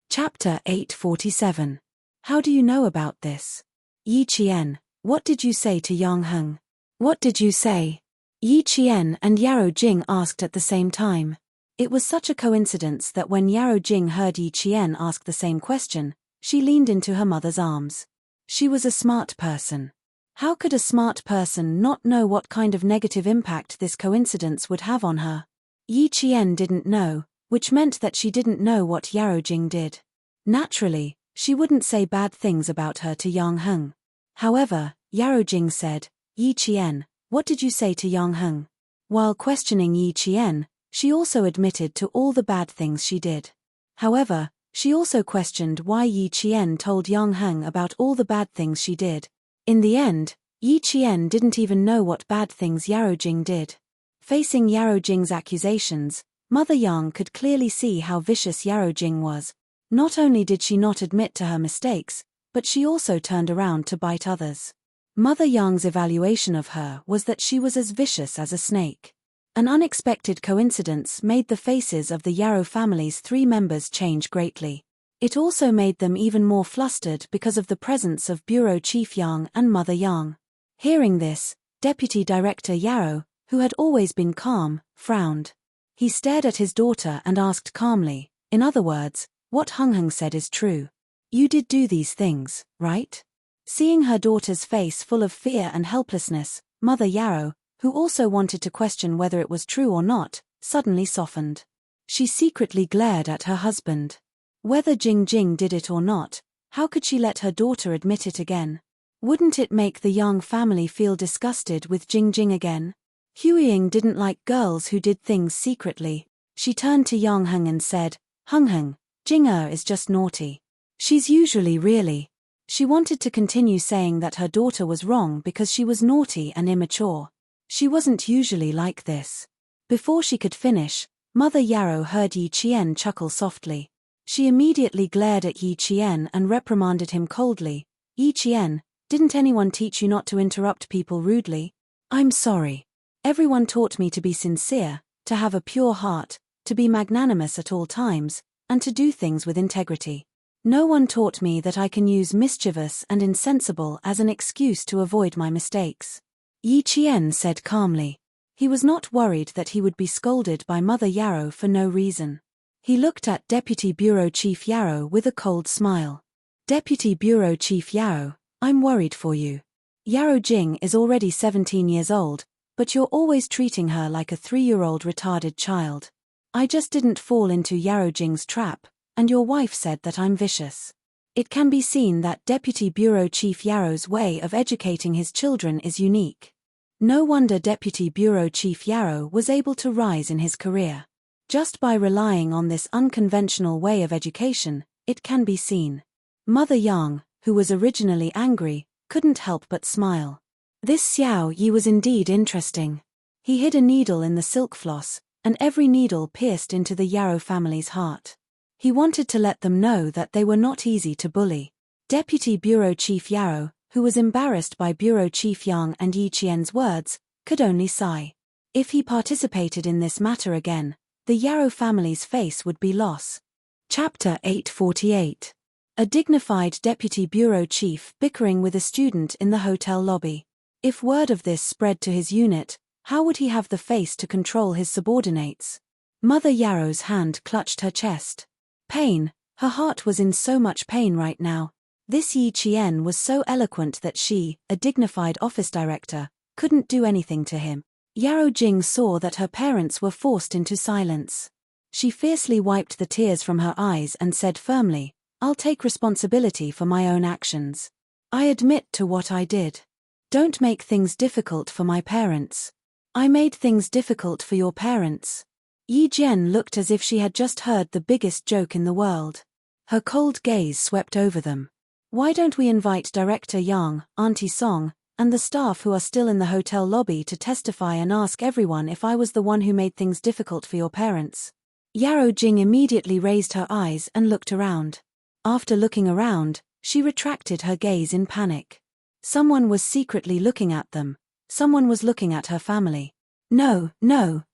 Chapter 847. How do you know about this? Yi Qian, what did you say to Yang Heng? What did you say? Yi Qian and Yarrow Jing asked at the same time. It was such a coincidence that when Yarrow Jing heard Yi Qian ask the same question, she leaned into her mother's arms. She was a smart person. How could a smart person not know what kind of negative impact this coincidence would have on her? Yi Qian didn't know, which meant that she didn't know what Yarrow Jing did. Naturally, she wouldn't say bad things about her to Yang Heng. However, Yarrow Jing said, Yi Qian, what did you say to Yang Heng? While questioning Yi Qian, she also admitted to all the bad things she did. However, she also questioned why Yi Qian told Yang Heng about all the bad things she did. In the end, Yi Qian didn't even know what bad things Yarrow Jing did. Facing Yarrow Jing's accusations, Mother Yang could clearly see how vicious Yarrow Jing was. Not only did she not admit to her mistakes, but she also turned around to bite others. Mother Yang's evaluation of her was that she was as vicious as a snake. An unexpected coincidence made the faces of the Yarrow family's 3 members change greatly. It also made them even more flustered because of the presence of Bureau Chief Yang and Mother Yang. Hearing this, Deputy Director Yarrow, who had always been calm, frowned. He stared at his daughter and asked calmly, in other words, what Heng Heng said is true. You did do these things, right? Seeing her daughter's face full of fear and helplessness, Mother Yarrow, who also wanted to question whether it was true or not, suddenly softened. She secretly glared at her husband. Whether Jing Jing did it or not, How could she let her daughter admit it again? Wouldn't it make the Yang family feel disgusted with Jing again? Huiying didn't like girls who did things secretly. She turned to Yang Heng and said, Heng, Jing is just naughty. She's usually really. She wanted to continue saying that her daughter was wrong because she was naughty and immature. She wasn't usually like this. Before she could finish, Mother Yarrow heard Yi Qian chuckle softly. She immediately glared at Yi Qian and reprimanded him coldly. Yi Qian, didn't anyone teach you not to interrupt people rudely? I'm sorry. Everyone taught me to be sincere, to have a pure heart, to be magnanimous at all times, and to do things with integrity. No one taught me that I can use mischievous and insensible as an excuse to avoid my mistakes. Yi Qian said calmly. He was not worried that he would be scolded by Mother Yarrow for no reason. He looked at Deputy Bureau Chief Yarrow with a cold smile. Deputy Bureau Chief Yarrow, I'm worried for you. Yarrow Jing is already 17 years old, but you're always treating her like a 3-year-old retarded child. I just didn't fall into Yarrow Jing's trap, and your wife said that I'm vicious. It can be seen that Deputy Bureau Chief Yarrow's way of educating his children is unique. No wonder Deputy Bureau Chief Yarrow was able to rise in his career. Just by relying on this unconventional way of education, it can be seen. Mother Yang, who was originally angry, couldn't help but smile. This Xiao Yi was indeed interesting. He hid a needle in the silk floss, and every needle pierced into the Yarrow family's heart. He wanted to let them know that they were not easy to bully. Deputy Bureau Chief Yarrow, who was embarrassed by Bureau Chief Yang and Yi Qian's words, could only sigh. If he participated in this matter again, the Yarrow family's face would be loss. Chapter 848. A dignified deputy bureau chief bickering with a student in the hotel lobby. If word of this spread to his unit, how would he have the face to control his subordinates? Mother Yarrow's hand clutched her chest. Pain, her heart was in so much pain right now. This Yi Qian was so eloquent that she, a dignified office director, couldn't do anything to him. Yarrow Jing saw that her parents were forced into silence. She fiercely wiped the tears from her eyes and said firmly, I'll take responsibility for my own actions. I admit to what I did. Don't make things difficult for my parents. I made things difficult for your parents. Yi Jian looked as if she had just heard the biggest joke in the world. Her cold gaze swept over them. Why don't we invite Director Yang, Auntie Song, and the staff who are still in the hotel lobby to testify and ask everyone if I was the one who made things difficult for your parents? Yarrow Jing immediately raised her eyes and looked around. After looking around, she retracted her gaze in panic. Someone was secretly looking at them. Someone was looking at her family. No,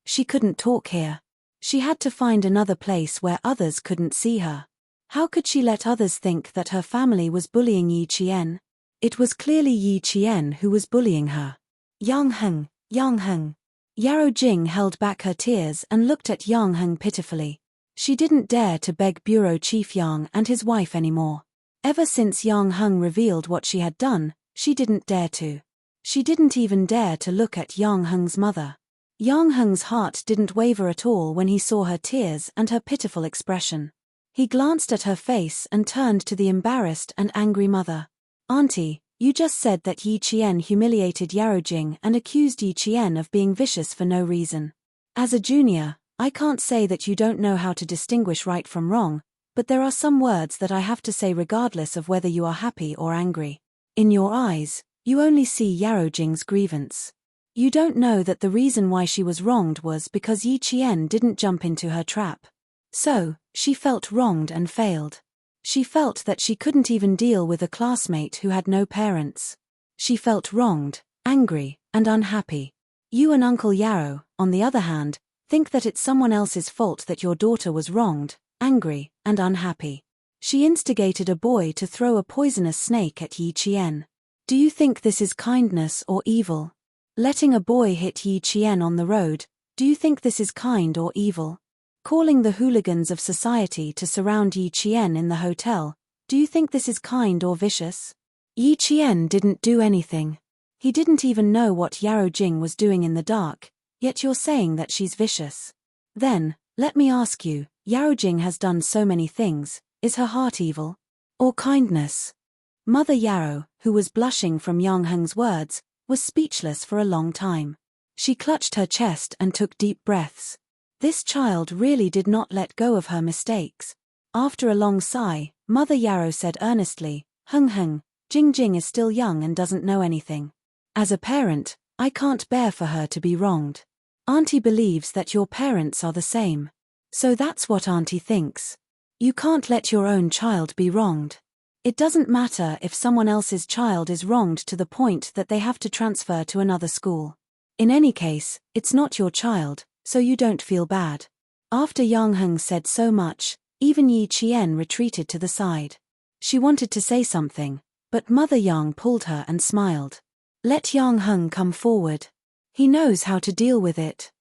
she couldn't talk here. She had to find another place where others couldn't see her. How could she let others think that her family was bullying Yi Qian? It was clearly Yi Qian who was bullying her. Yang Heng. Yarrow Jing held back her tears and looked at Yang Heng pitifully. She didn't dare to beg Bureau Chief Yang and his wife anymore. Ever since Yang Heng revealed what she had done, she didn't dare to. She didn't even dare to look at Yang Heng's mother. Yang Heng's heart didn't waver at all when he saw her tears and her pitiful expression. He glanced at her face and turned to the embarrassed and angry mother. Auntie, you just said that Yi Qian humiliated Yarrow Jing and accused Yi Qian of being vicious for no reason. As a junior, I can't say that you don't know how to distinguish right from wrong, but there are some words that I have to say regardless of whether you are happy or angry. In your eyes, you only see Yarrow Jing's grievance. You don't know that the reason why she was wronged was because Yi Qian didn't jump into her trap. So, she felt wronged and failed. She felt that she couldn't even deal with a classmate who had no parents. She felt wronged, angry, and unhappy. You and Uncle Yarrow, on the other hand, think that it's someone else's fault that your daughter was wronged, angry, and unhappy. She instigated a boy to throw a poisonous snake at Yi Qian. Do you think this is kindness or evil? Letting a boy hit Yi Qian on the road, do you think this is kind or evil? Calling the hooligans of society to surround Yi Qian in the hotel, do you think this is kind or vicious? Yi Qian didn't do anything. He didn't even know what Yarrow Jing was doing in the dark, yet you're saying that she's vicious. Then, let me ask you, Yarrow Jing has done so many things, is her heart evil? Or kindness? Mother Yarrow, who was blushing from Yang Heng's words, was speechless for a long time. She clutched her chest and took deep breaths. This child really did not let go of her mistakes. After a long sigh, Mother Yarrow said earnestly, "Heng Heng, Jing Jing is still young and doesn't know anything. As a parent, I can't bear for her to be wronged. Auntie believes that your parents are the same. So that's what Auntie thinks. You can't let your own child be wronged. It doesn't matter if someone else's child is wronged to the point that they have to transfer to another school. In any case, it's not your child, so you don't feel bad." After Yang Heng said so much, even Yi Qian retreated to the side. She wanted to say something, but Mother Yang pulled her and smiled. "Let Yang Heng come forward. He knows how to deal with it."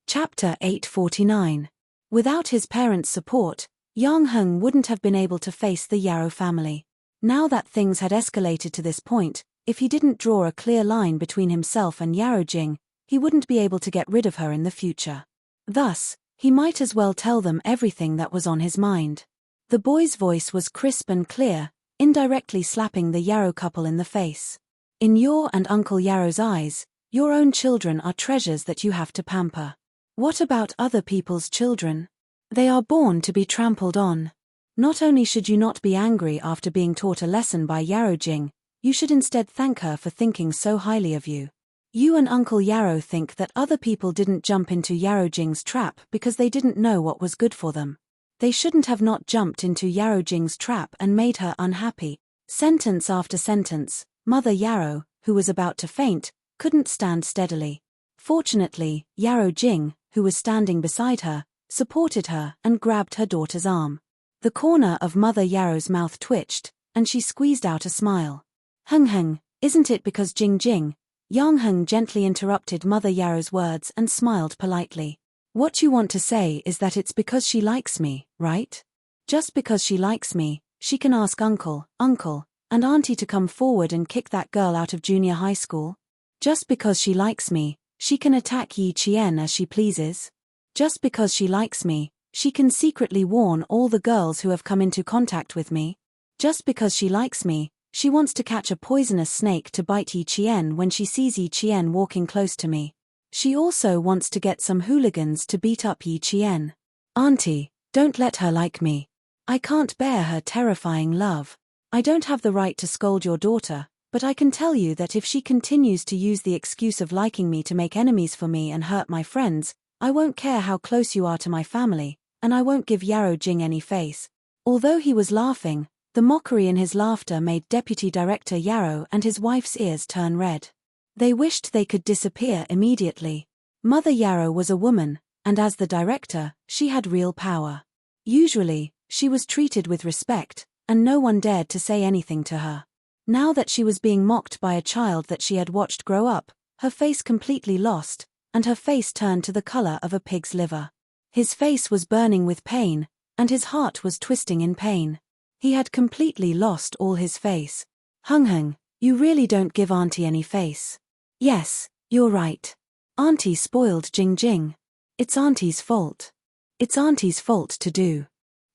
Chapter 849. Without his parents' support, Yang Heng wouldn't have been able to face the Yarrow family. Now that things had escalated to this point, if he didn't draw a clear line between himself and Yarrow Jing, he wouldn't be able to get rid of her in the future. Thus, he might as well tell them everything that was on his mind. The boy's voice was crisp and clear, indirectly slapping the Yarrow couple in the face. "In your and Uncle Yarrow's eyes, your own children are treasures that you have to pamper. What about other people's children? They are born to be trampled on. Not only should you not be angry after being taught a lesson by Yarrow Jing, you should instead thank her for thinking so highly of you. You and Uncle Yarrow think that other people didn't jump into Yarrow Jing's trap because they didn't know what was good for them. They shouldn't have not jumped into Yarrow Jing's trap and made her unhappy." Sentence after sentence, Mother Yarrow, who was about to faint, couldn't stand steadily. Fortunately, Yarrow Jing, who was standing beside her, supported her and grabbed her daughter's arm. The corner of Mother Yarrow's mouth twitched, and she squeezed out a smile. "Heng Heng, isn't it because Jing Jing?" Yang Heng gently interrupted Mother Yarrow's words and smiled politely. "What you want to say is that it's because she likes me, right? Just because she likes me, she can ask Uncle, and Auntie to come forward and kick that girl out of junior high school? Just because she likes me, she can attack Yi Qian as she pleases? Just because she likes me, she can secretly warn all the girls who have come into contact with me? Just because she likes me, she wants to catch a poisonous snake to bite Yi Qian when she sees Yi Qian walking close to me. She also wants to get some hooligans to beat up Yi Qian. Auntie, don't let her like me. I can't bear her terrifying love. I don't have the right to scold your daughter, but I can tell you that if she continues to use the excuse of liking me to make enemies for me and hurt my friends, I won't care how close you are to my family, and I won't give Yarrow Jing any face." Although he was laughing, the mockery in his laughter made Deputy Director Yarrow and his wife's ears turn red. They wished they could disappear immediately. Mother Yarrow was a woman, and as the director, she had real power. Usually, she was treated with respect, and no one dared to say anything to her. Now that she was being mocked by a child that she had watched grow up, her face completely lost, and her face turned to the color of a pig's liver. His face was burning with pain, and his heart was twisting in pain. He had completely lost all his face. "Heng Heng, you really don't give Auntie any face." "Yes, you're right. Auntie spoiled Jing Jing. It's Auntie's fault. It's Auntie's fault to do.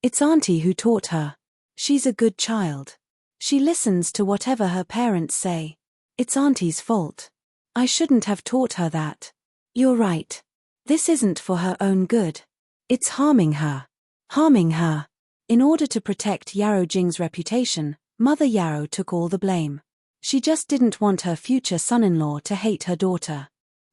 It's Auntie who taught her. She's a good child. She listens to whatever her parents say. It's Auntie's fault. I shouldn't have taught her that. You're right. This isn't for her own good. It's harming her. Harming her." In order to protect Yarrow Jing's reputation, Mother Yarrow took all the blame. She just didn't want her future son-in-law to hate her daughter.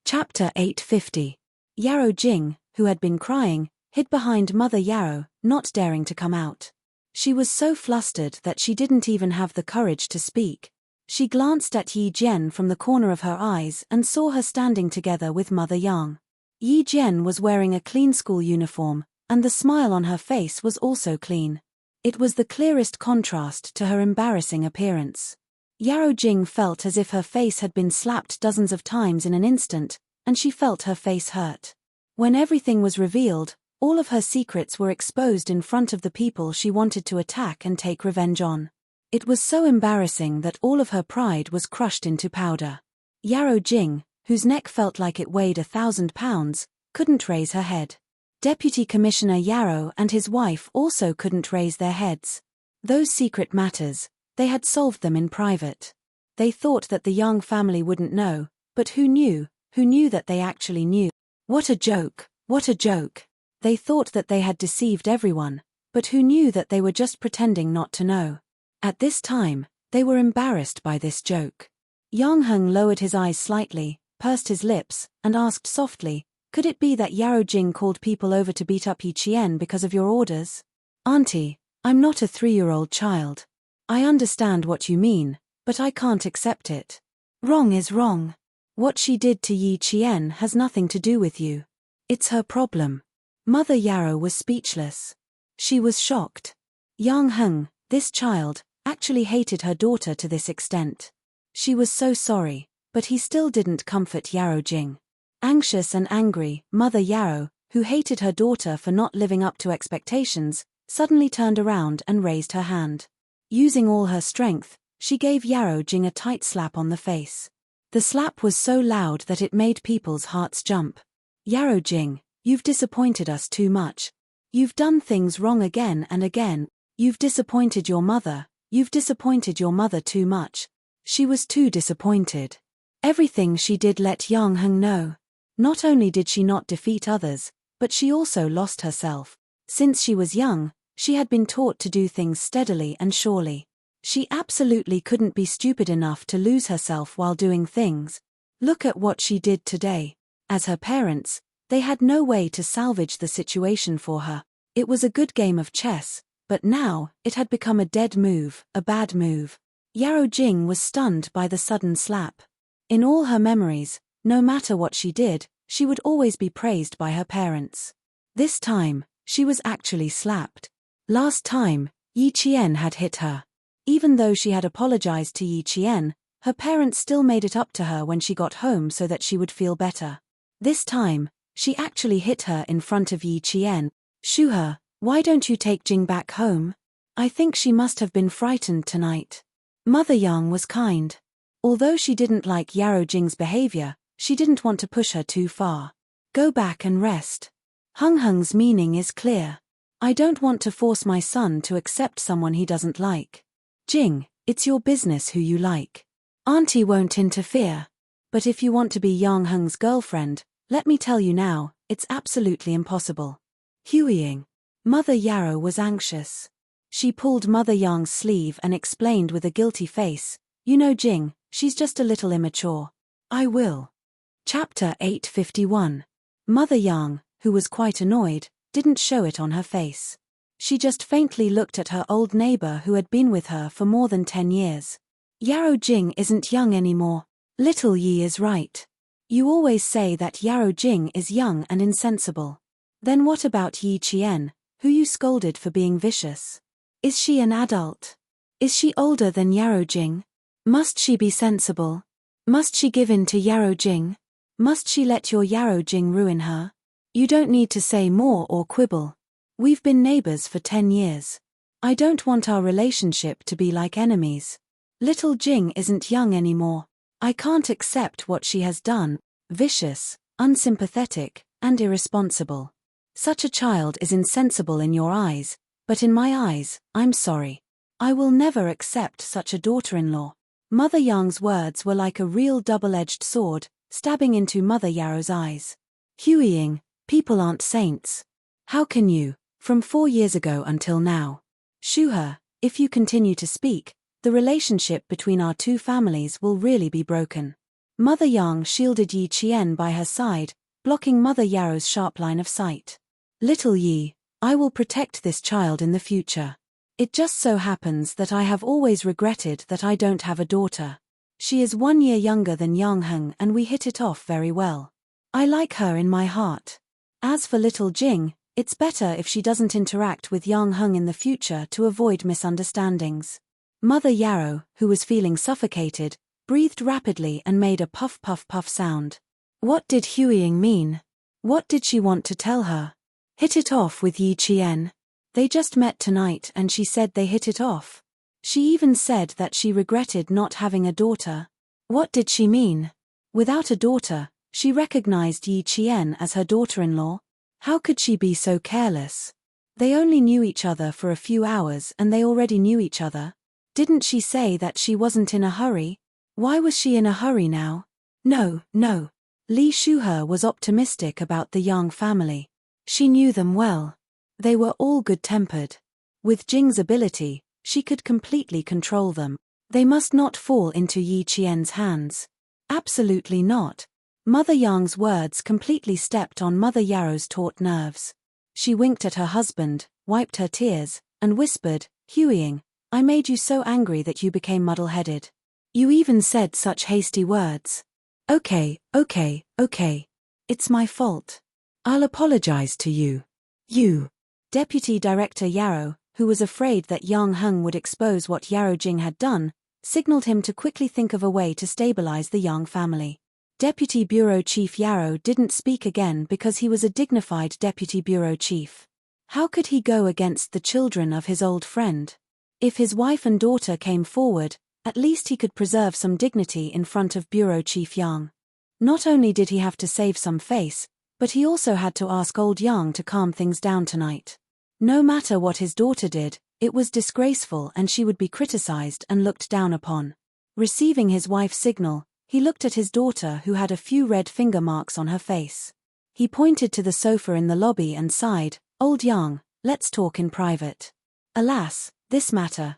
Chapter 850. Yarrow Jing, who had been crying, hid behind Mother Yarrow, not daring to come out. She was so flustered that she didn't even have the courage to speak. She glanced at Yi Jian from the corner of her eyes and saw her standing together with Mother Yang. Yi Jian was wearing a clean school uniform, and the smile on her face was also clean. It was the clearest contrast to her embarrassing appearance. Yarrow Jing felt as if her face had been slapped dozens of times in an instant, and she felt her face hurt. When everything was revealed, all of her secrets were exposed in front of the people she wanted to attack and take revenge on. It was so embarrassing that all of her pride was crushed into powder. Yarrow Jing, whose neck felt like it weighed 1,000 pounds, couldn't raise her head. Deputy Commissioner Yarrow and his wife also couldn't raise their heads. Those secret matters, they had solved them in private. They thought that the Yang family wouldn't know, but who knew that they actually knew? What a joke, what a joke. They thought that they had deceived everyone, but who knew that they were just pretending not to know? At this time, they were embarrassed by this joke. Yang Heng lowered his eyes slightly, pursed his lips, and asked softly, could it be that Yaro Jing called people over to beat up Yi Qian because of your orders? Auntie, I'm not a 3-year-old child. I understand what you mean, but I can't accept it. Wrong is wrong. What she did to Yi Qian has nothing to do with you. It's her problem. Mother Yarrow was speechless. She was shocked. Yang Heng, this child, actually hated her daughter to this extent. She was so sorry, but he still didn't comfort Yarrow Jing. Anxious and angry, Mother Yarrow, who hated her daughter for not living up to expectations, suddenly turned around and raised her hand. Using all her strength, she gave Yarrow Jing a tight slap on the face. The slap was so loud that it made people's hearts jump. Yarrow Jing, you've disappointed us too much. You've done things wrong again and again. You've disappointed your mother. You've disappointed your mother too much. She was too disappointed. Everything she did let Yang Heng know. Not only did she not defeat others, but she also lost herself. Since she was young, she had been taught to do things steadily and surely. She absolutely couldn't be stupid enough to lose herself while doing things. Look at what she did today. As her parents, they had no way to salvage the situation for her. It was a good game of chess, but now, it had become a dead move, a bad move. Yarrow Jing was stunned by the sudden slap. In all her memories, no matter what she did, she would always be praised by her parents. This time, she was actually slapped. Last time, Yi Qian had hit her. Even though she had apologized to Yi Qian, her parents still made it up to her when she got home so that she would feel better. This time, she actually hit her in front of Yi Qian. Shuhe, why don't you take Jing back home? I think she must have been frightened tonight. Mother Yang was kind. Although she didn't like Yarrow Jing's behavior, she didn't want to push her too far. Go back and rest. Heng Heng's meaning is clear. I don't want to force my son to accept someone he doesn't like. Jing, it's your business who you like. Auntie won't interfere. But if you want to be Yang Heng's girlfriend, let me tell you now, it's absolutely impossible. Hueying. Mother Yarrow was anxious. She pulled Mother Yang's sleeve and explained with a guilty face, you know Jing, she's just a little immature. I will. Chapter 851. Mother Yang, who was quite annoyed, didn't show it on her face. She just faintly looked at her old neighbor who had been with her for more than 10 years. Yarrow Jing isn't young anymore. Little Yi is right. You always say that Yarrow Jing is young and insensible. Then what about Yi Qian, who you scolded for being vicious? Is she an adult? Is she older than Yarrow Jing? Must she be sensible? Must she give in to Yarrow Jing? Must she let your Yarrow Jing ruin her? You don't need to say more or quibble. We've been neighbors for 10 years. I don't want our relationship to be like enemies. Little Jing isn't young anymore. I can't accept what she has done, vicious, unsympathetic, and irresponsible. Such a child is insensible in your eyes, but in my eyes, I'm sorry. I will never accept such a daughter-in-law. Mother Yang's words were like a real double-edged sword, stabbing into Mother Yarrow's eyes. Hueying, people aren't saints. How can you, from 4 years ago until now? Shuhe, if you continue to speak, the relationship between our two families will really be broken. Mother Yang shielded Yi Qian by her side, blocking Mother Yarrow's sharp line of sight. Little Yi, I will protect this child in the future. It just so happens that I have always regretted that I don't have a daughter. She is 1 year younger than Yang Heng and we hit it off very well. I like her in my heart. As for little Jing, it's better if she doesn't interact with Yang Heng in the future to avoid misunderstandings. Mother Yarrow, who was feeling suffocated, breathed rapidly and made a puff puff puff sound. What did Hueying mean? What did she want to tell her? Hit it off with Yi Qian. They just met tonight and she said they hit it off. She even said that she regretted not having a daughter. What did she mean? Without a daughter, she recognized Yi Qian as her daughter-in-law. How could she be so careless? They only knew each other for a few hours and they already knew each other. Didn't she say that she wasn't in a hurry? Why was she in a hurry now? No. Li Shuhe was optimistic about the Yang family. She knew them well. They were all good-tempered. With Jing's ability, she could completely control them. They must not fall into Yi Qian's hands. Absolutely not. Mother Yang's words completely stepped on Mother Yarrow's taut nerves. She winked at her husband, wiped her tears, and whispered, "Hueying, I made you so angry that you became muddle-headed. You even said such hasty words." Okay. It's my fault. I'll apologize to you. You. Deputy Director Yarrow, who was afraid that Yang Heng would expose what Yarrow Jing had done, signaled him to quickly think of a way to stabilize the Yang family. Deputy Bureau Chief Yarrow didn't speak again because he was a dignified Deputy Bureau Chief. How could he go against the children of his old friend? If his wife and daughter came forward, at least he could preserve some dignity in front of Bureau Chief Yang. Not only did he have to save some face, but he also had to ask old Yang to calm things down tonight. No matter what his daughter did, it was disgraceful and she would be criticized and looked down upon. Receiving his wife's signal, he looked at his daughter who had a few red finger marks on her face. He pointed to the sofa in the lobby and sighed, "Old Yang, let's talk in private. Alas, this matter,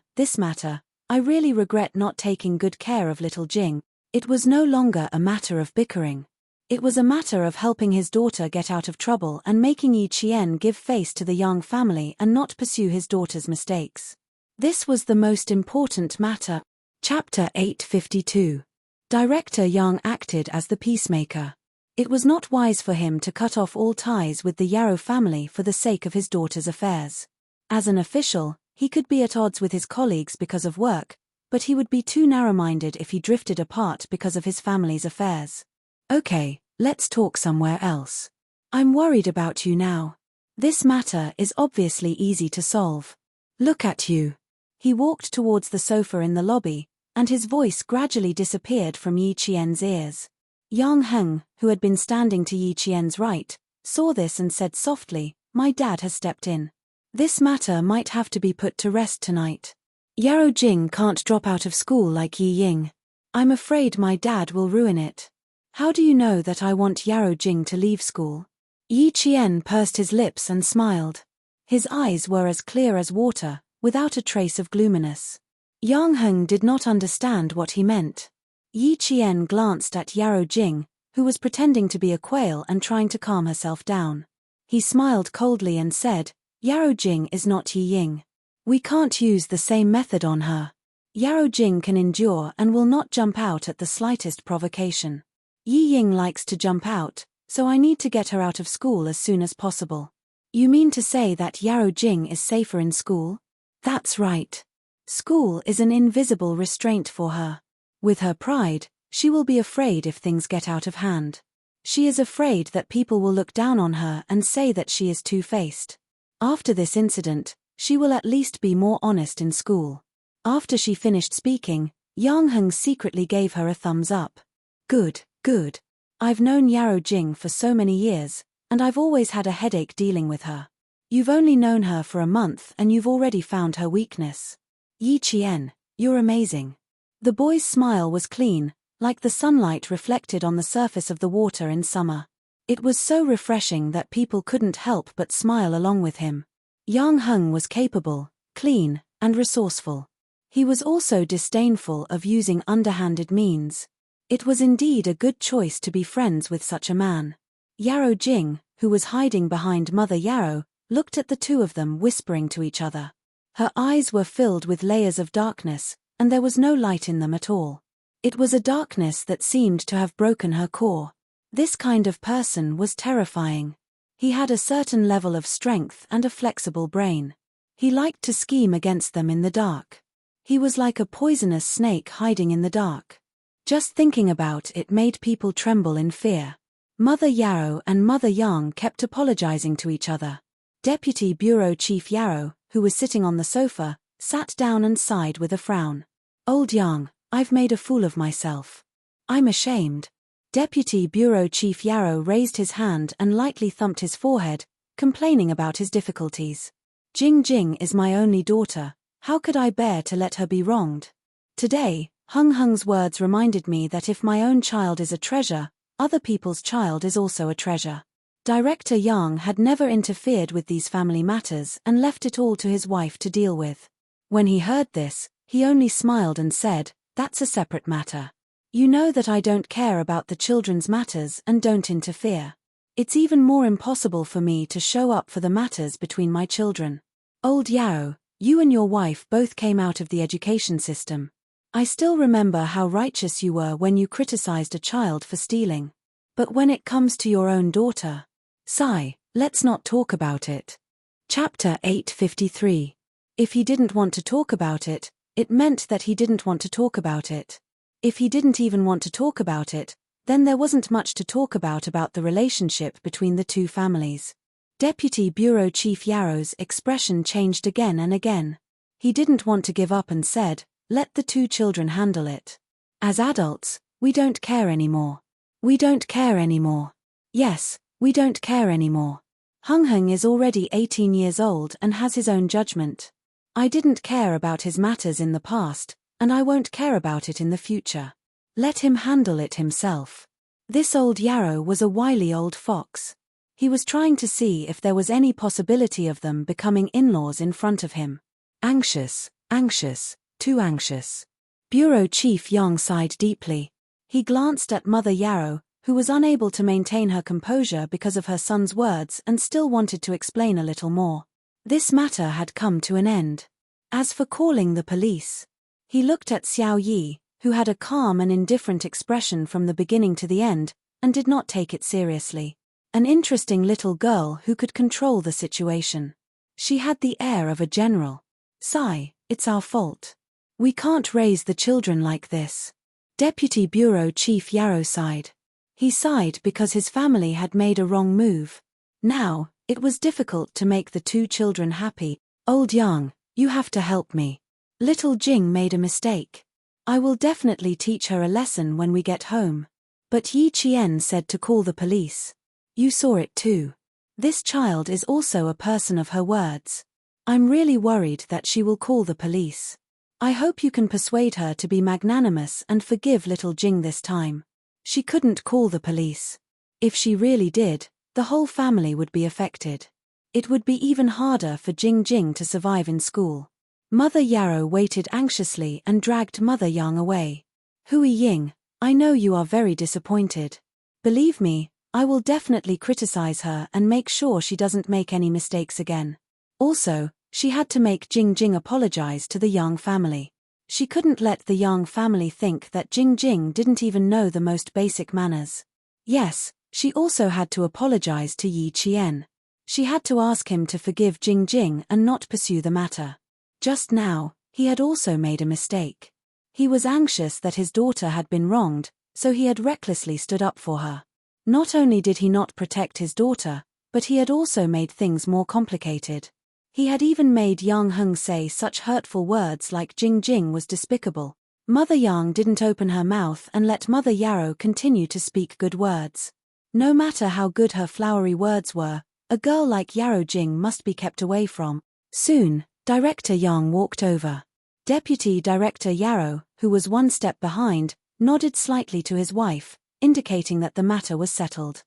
I really regret not taking good care of little Jing." It was no longer a matter of bickering. It was a matter of helping his daughter get out of trouble and making Yi Qian give face to the Yang family and not pursue his daughter's mistakes. This was the most important matter. Chapter 852. Director Yang acted as the peacemaker. It was not wise for him to cut off all ties with the Yarrow family for the sake of his daughter's affairs. As an official, he could be at odds with his colleagues because of work, but he would be too narrow-minded if he drifted apart because of his family's affairs. Okay, let's talk somewhere else. I'm worried about you now. This matter is obviously easy to solve. Look at you. He walked towards the sofa in the lobby, and his voice gradually disappeared from Yi Qian's ears. Yang Heng, who had been standing to Yi Qian's right, saw this and said softly, "My dad has stepped in. This matter might have to be put to rest tonight. Yarrow Jing can't drop out of school like Yi Ying. I'm afraid my dad will ruin it." "How do you know that I want Yarrow Jing to leave school?" Yi Qian pursed his lips and smiled. His eyes were as clear as water, without a trace of gloominess. Yang Heng did not understand what he meant. Yi Qian glanced at Yarrow Jing, who was pretending to be a quail and trying to calm herself down. He smiled coldly and said, "Yarrow Jing is not Yi Ying. We can't use the same method on her. Yarrow Jing can endure and will not jump out at the slightest provocation. Yi Ying likes to jump out, so I need to get her out of school as soon as possible." "You mean to say that Yarrow Jing is safer in school?" "That's right. School is an invisible restraint for her. With her pride, she will be afraid if things get out of hand. She is afraid that people will look down on her and say that she is two-faced. After this incident, she will at least be more honest in school." After she finished speaking, Yang Heng secretly gave her a thumbs up. Good. I've known Yarrow Jing for so many years, and I've always had a headache dealing with her. You've only known her for a month and you've already found her weakness. Yi Qian, you're amazing." The boy's smile was clean, like the sunlight reflected on the surface of the water in summer. It was so refreshing that people couldn't help but smile along with him. Yang Heng was capable, clean, and resourceful. He was also disdainful of using underhanded means. It was indeed a good choice to be friends with such a man. Yarrow Jing, who was hiding behind Mother Yarrow, looked at the two of them whispering to each other. Her eyes were filled with layers of darkness, and there was no light in them at all. It was a darkness that seemed to have broken her core. This kind of person was terrifying. He had a certain level of strength and a flexible brain. He liked to scheme against them in the dark. He was like a poisonous snake hiding in the dark. Just thinking about it made people tremble in fear. Mother Yarrow and Mother Yang kept apologizing to each other. Deputy Bureau Chief Yarrow, who was sitting on the sofa, sat down and sighed with a frown. "Old Yang, I've made a fool of myself. I'm ashamed." Deputy Bureau Chief Yarrow raised his hand and lightly thumped his forehead, complaining about his difficulties. Jing Jing is my only daughter, how could I bear to let her be wronged? Today, Hung Hung's words reminded me that if my own child is a treasure, other people's child is also a treasure. Director Yang had never interfered with these family matters and left it all to his wife to deal with. When he heard this, he only smiled and said, "That's a separate matter. You know that I don't care about the children's matters and don't interfere. It's even more impossible for me to show up for the matters between my children. Old Yao, you and your wife both came out of the education system. I still remember how righteous you were when you criticized a child for stealing. But when it comes to your own daughter, sigh, let's not talk about it." Chapter 853. If he didn't want to talk about it, it meant that he didn't want to talk about it. If he didn't even want to talk about it, then there wasn't much to talk about the relationship between the two families. Deputy Bureau Chief Yarrow's expression changed again and again. He didn't want to give up and said, "Let the two children handle it. As adults, we don't care anymore. We don't care anymore. Yes, we don't care anymore. Hung Hung is already 18 years old and has his own judgment. I didn't care about his matters in the past, and I won't care about it in the future. Let him handle it himself." This old Yarrow was a wily old fox. He was trying to see if there was any possibility of them becoming in-laws in front of him. Anxious, anxious, too anxious. Bureau Chief Yang sighed deeply. He glanced at Mother Yarrow, who was unable to maintain her composure because of her son's words and still wanted to explain a little more. This matter had come to an end. As for calling the police, he looked at Xiao Yi, who had a calm and indifferent expression from the beginning to the end, and did not take it seriously. An interesting little girl who could control the situation. She had the air of a general. "Sigh, it's our fault. We can't raise the children like this." Deputy Bureau Chief Yarrow sighed. He sighed because his family had made a wrong move. Now, it was difficult to make the two children happy. "Old Yang, you have to help me. Little Jing made a mistake. I will definitely teach her a lesson when we get home." But Yi Qian said to call the police. "You saw it too. This child is also a person of her words. I'm really worried that she will call the police. I hope you can persuade her to be magnanimous and forgive little Jing this time." She couldn't call the police. If she really did, the whole family would be affected. It would be even harder for Jing Jing to survive in school. Mother Yarrow waited anxiously and dragged Mother Yang away. "Hui Ying, I know you are very disappointed. Believe me, I will definitely criticize her and make sure she doesn't make any mistakes again." Also, she had to make Jing Jing apologize to the Yang family. She couldn't let the Yang family think that Jing Jing didn't even know the most basic manners. Yes, she also had to apologize to Yi Qian. She had to ask him to forgive Jing Jing and not pursue the matter. Just now, he had also made a mistake. He was anxious that his daughter had been wronged, so he had recklessly stood up for her. Not only did he not protect his daughter, but he had also made things more complicated. He had even made Yang Hung say such hurtful words like Jing Jing was despicable. Mother Yang didn't open her mouth and let Mother Yarrow continue to speak good words. No matter how good her flowery words were, a girl like Yarrow Jing must be kept away from. Soon, Director Yang walked over. Deputy Director Yarrow, who was one step behind, nodded slightly to his wife, indicating that the matter was settled.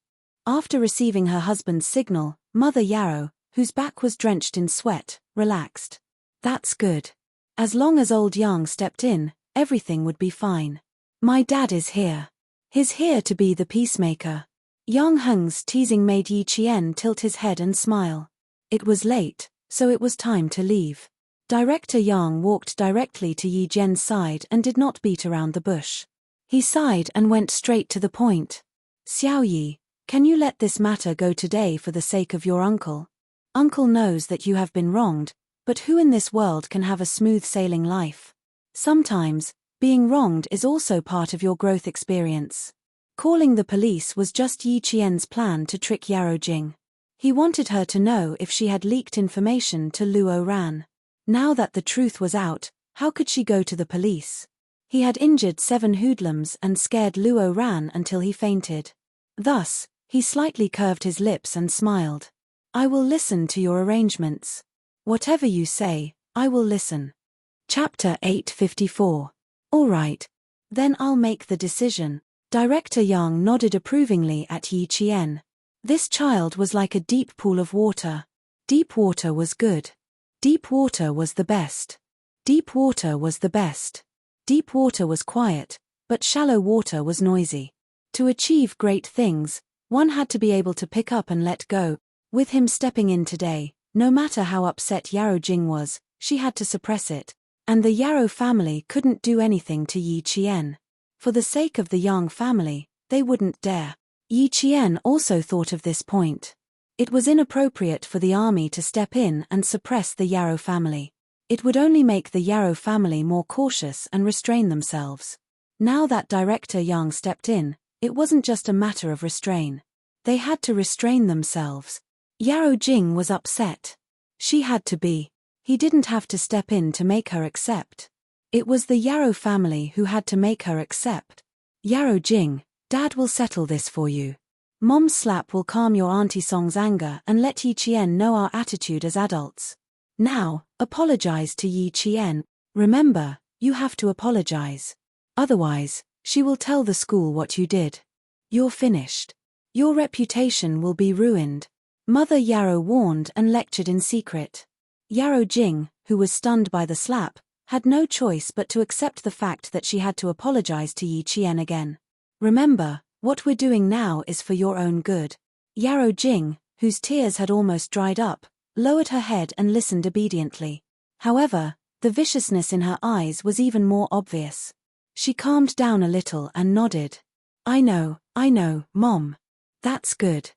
After receiving her husband's signal, Mother Yarrow, whose back was drenched in sweat, relaxed. "That's good. As long as old Yang stepped in, everything would be fine. My dad is here. He's here to be the peacemaker." Yang Hung's teasing made Yi Qian tilt his head and smile. It was late, so it was time to leave. Director Yang walked directly to Yi Jian's side and did not beat around the bush. He sighed and went straight to the point. "Xiao Yi, can you let this matter go today for the sake of your uncle? Uncle knows that you have been wronged, but who in this world can have a smooth sailing life? Sometimes, being wronged is also part of your growth experience." Calling the police was just Yi Qian's plan to trick Yarrow Jing. He wanted her to know if she had leaked information to Luo Ran. Now that the truth was out, how could she go to the police? He had injured 7 hoodlums and scared Luo Ran until he fainted. Thus, he slightly curved his lips and smiled. "I will listen to your arrangements. Whatever you say, I will listen. Chapter 854. All right. Then I'll make the decision. Director Yang nodded approvingly at Yi Qian. This child was like a deep pool of water. Deep water was good. Deep water was the best. Deep water was the best. Deep water was quiet, but shallow water was noisy. To achieve great things, one had to be able to pick up and let go. With him stepping in today, no matter how upset Yarrow Jing was, she had to suppress it. And the Yarrow family couldn't do anything to Yi Qian. For the sake of the Yang family, they wouldn't dare. Yi Qian also thought of this point. It was inappropriate for the army to step in and suppress the Yarrow family. It would only make the Yarrow family more cautious and restrain themselves. Now that Director Yang stepped in, it wasn't just a matter of restrain. They had to restrain themselves. Yarrow Jing was upset. She had to be. He didn't have to step in to make her accept. It was the Yarrow family who had to make her accept. Yarrow Jing, Dad will settle this for you. Mom's slap will calm your Auntie Song's anger and let Yi Qian know our attitude as adults. Now, apologize to Yi Qian. Remember, you have to apologize. Otherwise, she will tell the school what you did. You're finished. Your reputation will be ruined. Mother Yarrow warned and lectured in secret. Yarrow Jing, who was stunned by the slap, had no choice but to accept the fact that she had to apologize to Yi Qian again. Remember, what we're doing now is for your own good. Yarrow Jing, whose tears had almost dried up, lowered her head and listened obediently. However, the viciousness in her eyes was even more obvious. She calmed down a little and nodded. I know, Mom. That's good.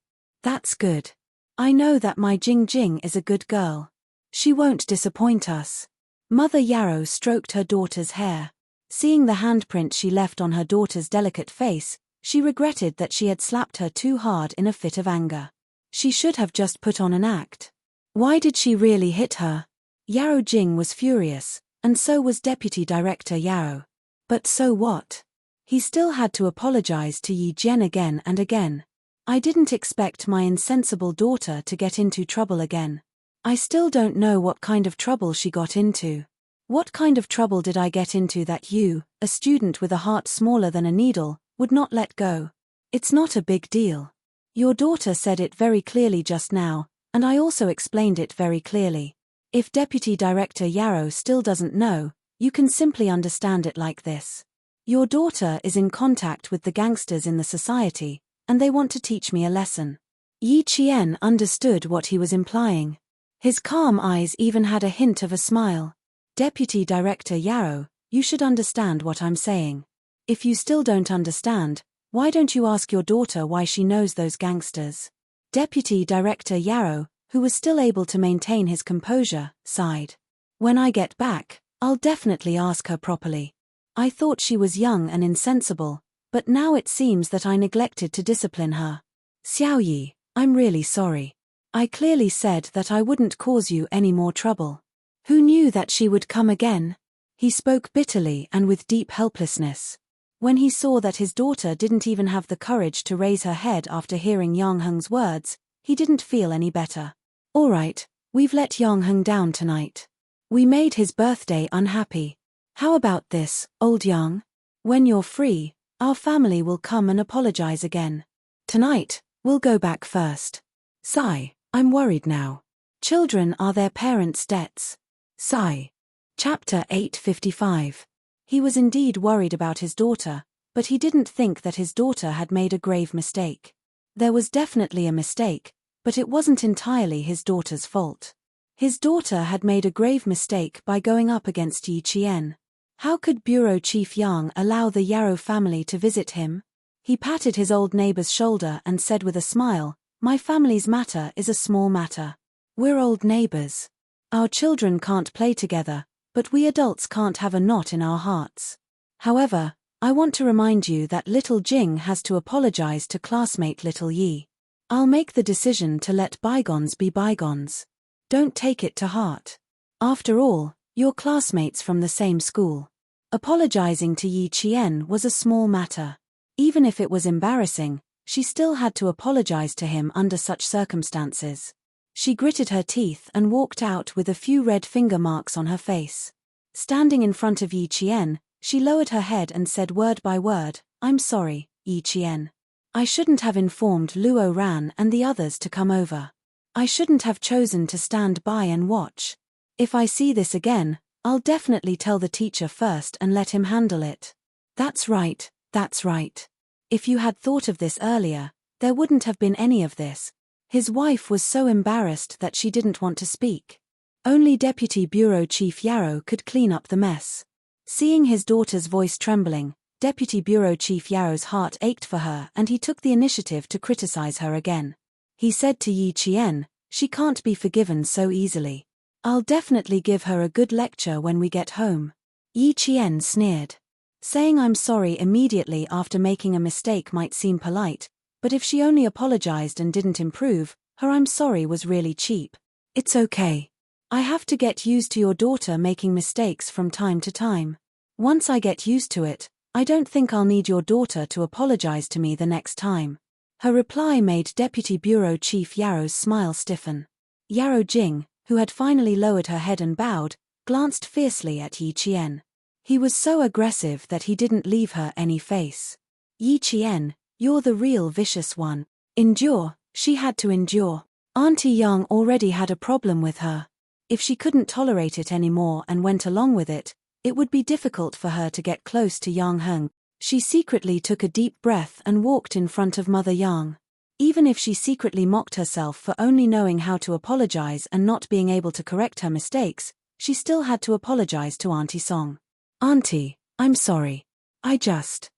That's good. I know that my Jing Jing is a good girl. She won't disappoint us. Mother Yarrow stroked her daughter's hair. Seeing the handprint she left on her daughter's delicate face, she regretted that she had slapped her too hard in a fit of anger. She should have just put on an act. Why did she really hit her? Yarrow Jing was furious, and so was Deputy Director Yarrow. But so what? He still had to apologize to Yi Jian again and again. I didn't expect my insensible daughter to get into trouble again. I still don't know what kind of trouble she got into. What kind of trouble did I get into that you, a student with a heart smaller than a needle, would not let go? It's not a big deal. Your daughter said it very clearly just now, and I also explained it very clearly. If Deputy Director Yarrow still doesn't know, you can simply understand it like this. Your daughter is in contact with the gangsters in the society, and they want to teach me a lesson. Yi Qian understood what he was implying. His calm eyes even had a hint of a smile. Deputy Director Yarrow, you should understand what I'm saying. If you still don't understand, why don't you ask your daughter why she knows those gangsters? Deputy Director Yarrow, who was still able to maintain his composure, sighed. When I get back, I'll definitely ask her properly. I thought she was young and insensible, but now it seems that I neglected to discipline her. Xiao Yi, I'm really sorry. I clearly said that I wouldn't cause you any more trouble. Who knew that she would come again? He spoke bitterly and with deep helplessness. When he saw that his daughter didn't even have the courage to raise her head after hearing Yang Heng's words, he didn't feel any better. All right, we've let Yang Heng down tonight. We made his birthday unhappy. How about this, old Yang? When you're free, our family will come and apologize again. Tonight, we'll go back first. Sigh, I'm worried now. Children are their parents' debts. Sigh. Chapter 855. He was indeed worried about his daughter, but he didn't think that his daughter had made a grave mistake. There was definitely a mistake, but it wasn't entirely his daughter's fault. His daughter had made a grave mistake by going up against Yi Qian. How could Bureau Chief Yang allow the Yarrow family to visit him? He patted his old neighbor's shoulder and said with a smile, "My family's matter is a small matter. We're old neighbors. Our children can't play together, but we adults can't have a knot in our hearts. However, I want to remind you that little Jing has to apologize to classmate little Yi. I'll make the decision to let bygones be bygones. Don't take it to heart. After all, you're classmates from the same school." Apologizing to Yi Qian was a small matter. Even if it was embarrassing, she still had to apologize to him under such circumstances. She gritted her teeth and walked out with a few red finger marks on her face. Standing in front of Yi Qian, she lowered her head and said word by word, "I'm sorry, Yi Qian. I shouldn't have informed Luo Ran and the others to come over. I shouldn't have chosen to stand by and watch. If I see this again, I'll definitely tell the teacher first and let him handle it." That's right, that's right. If you had thought of this earlier, there wouldn't have been any of this. His wife was so embarrassed that she didn't want to speak. Only Deputy Bureau Chief Yarrow could clean up the mess. Seeing his daughter's voice trembling, Deputy Bureau Chief Yarrow's heart ached for her and he took the initiative to criticize her again. He said to Yi Qian, "She can't be forgiven so easily. I'll definitely give her a good lecture when we get home." Yi Qian sneered. Saying "I'm sorry" immediately after making a mistake might seem polite, but if she only apologized and didn't improve, her "I'm sorry" was really cheap. "It's okay. I have to get used to your daughter making mistakes from time to time. Once I get used to it, I don't think I'll need your daughter to apologize to me the next time." Her reply made Deputy Bureau Chief Yarrow's smile stiffen. Yarrow Jing, who had finally lowered her head and bowed, glanced fiercely at Yi Qian. He was so aggressive that he didn't leave her any face. "Yi Qian, you're the real vicious one. Endure." She had to endure. Auntie Yang already had a problem with her. If she couldn't tolerate it anymore and went along with it, it would be difficult for her to get close to Yang Heng. She secretly took a deep breath and walked in front of Mother Yang. Even if she secretly mocked herself for only knowing how to apologize and not being able to correct her mistakes, she still had to apologize to Auntie Song. "Auntie, I'm sorry. I just.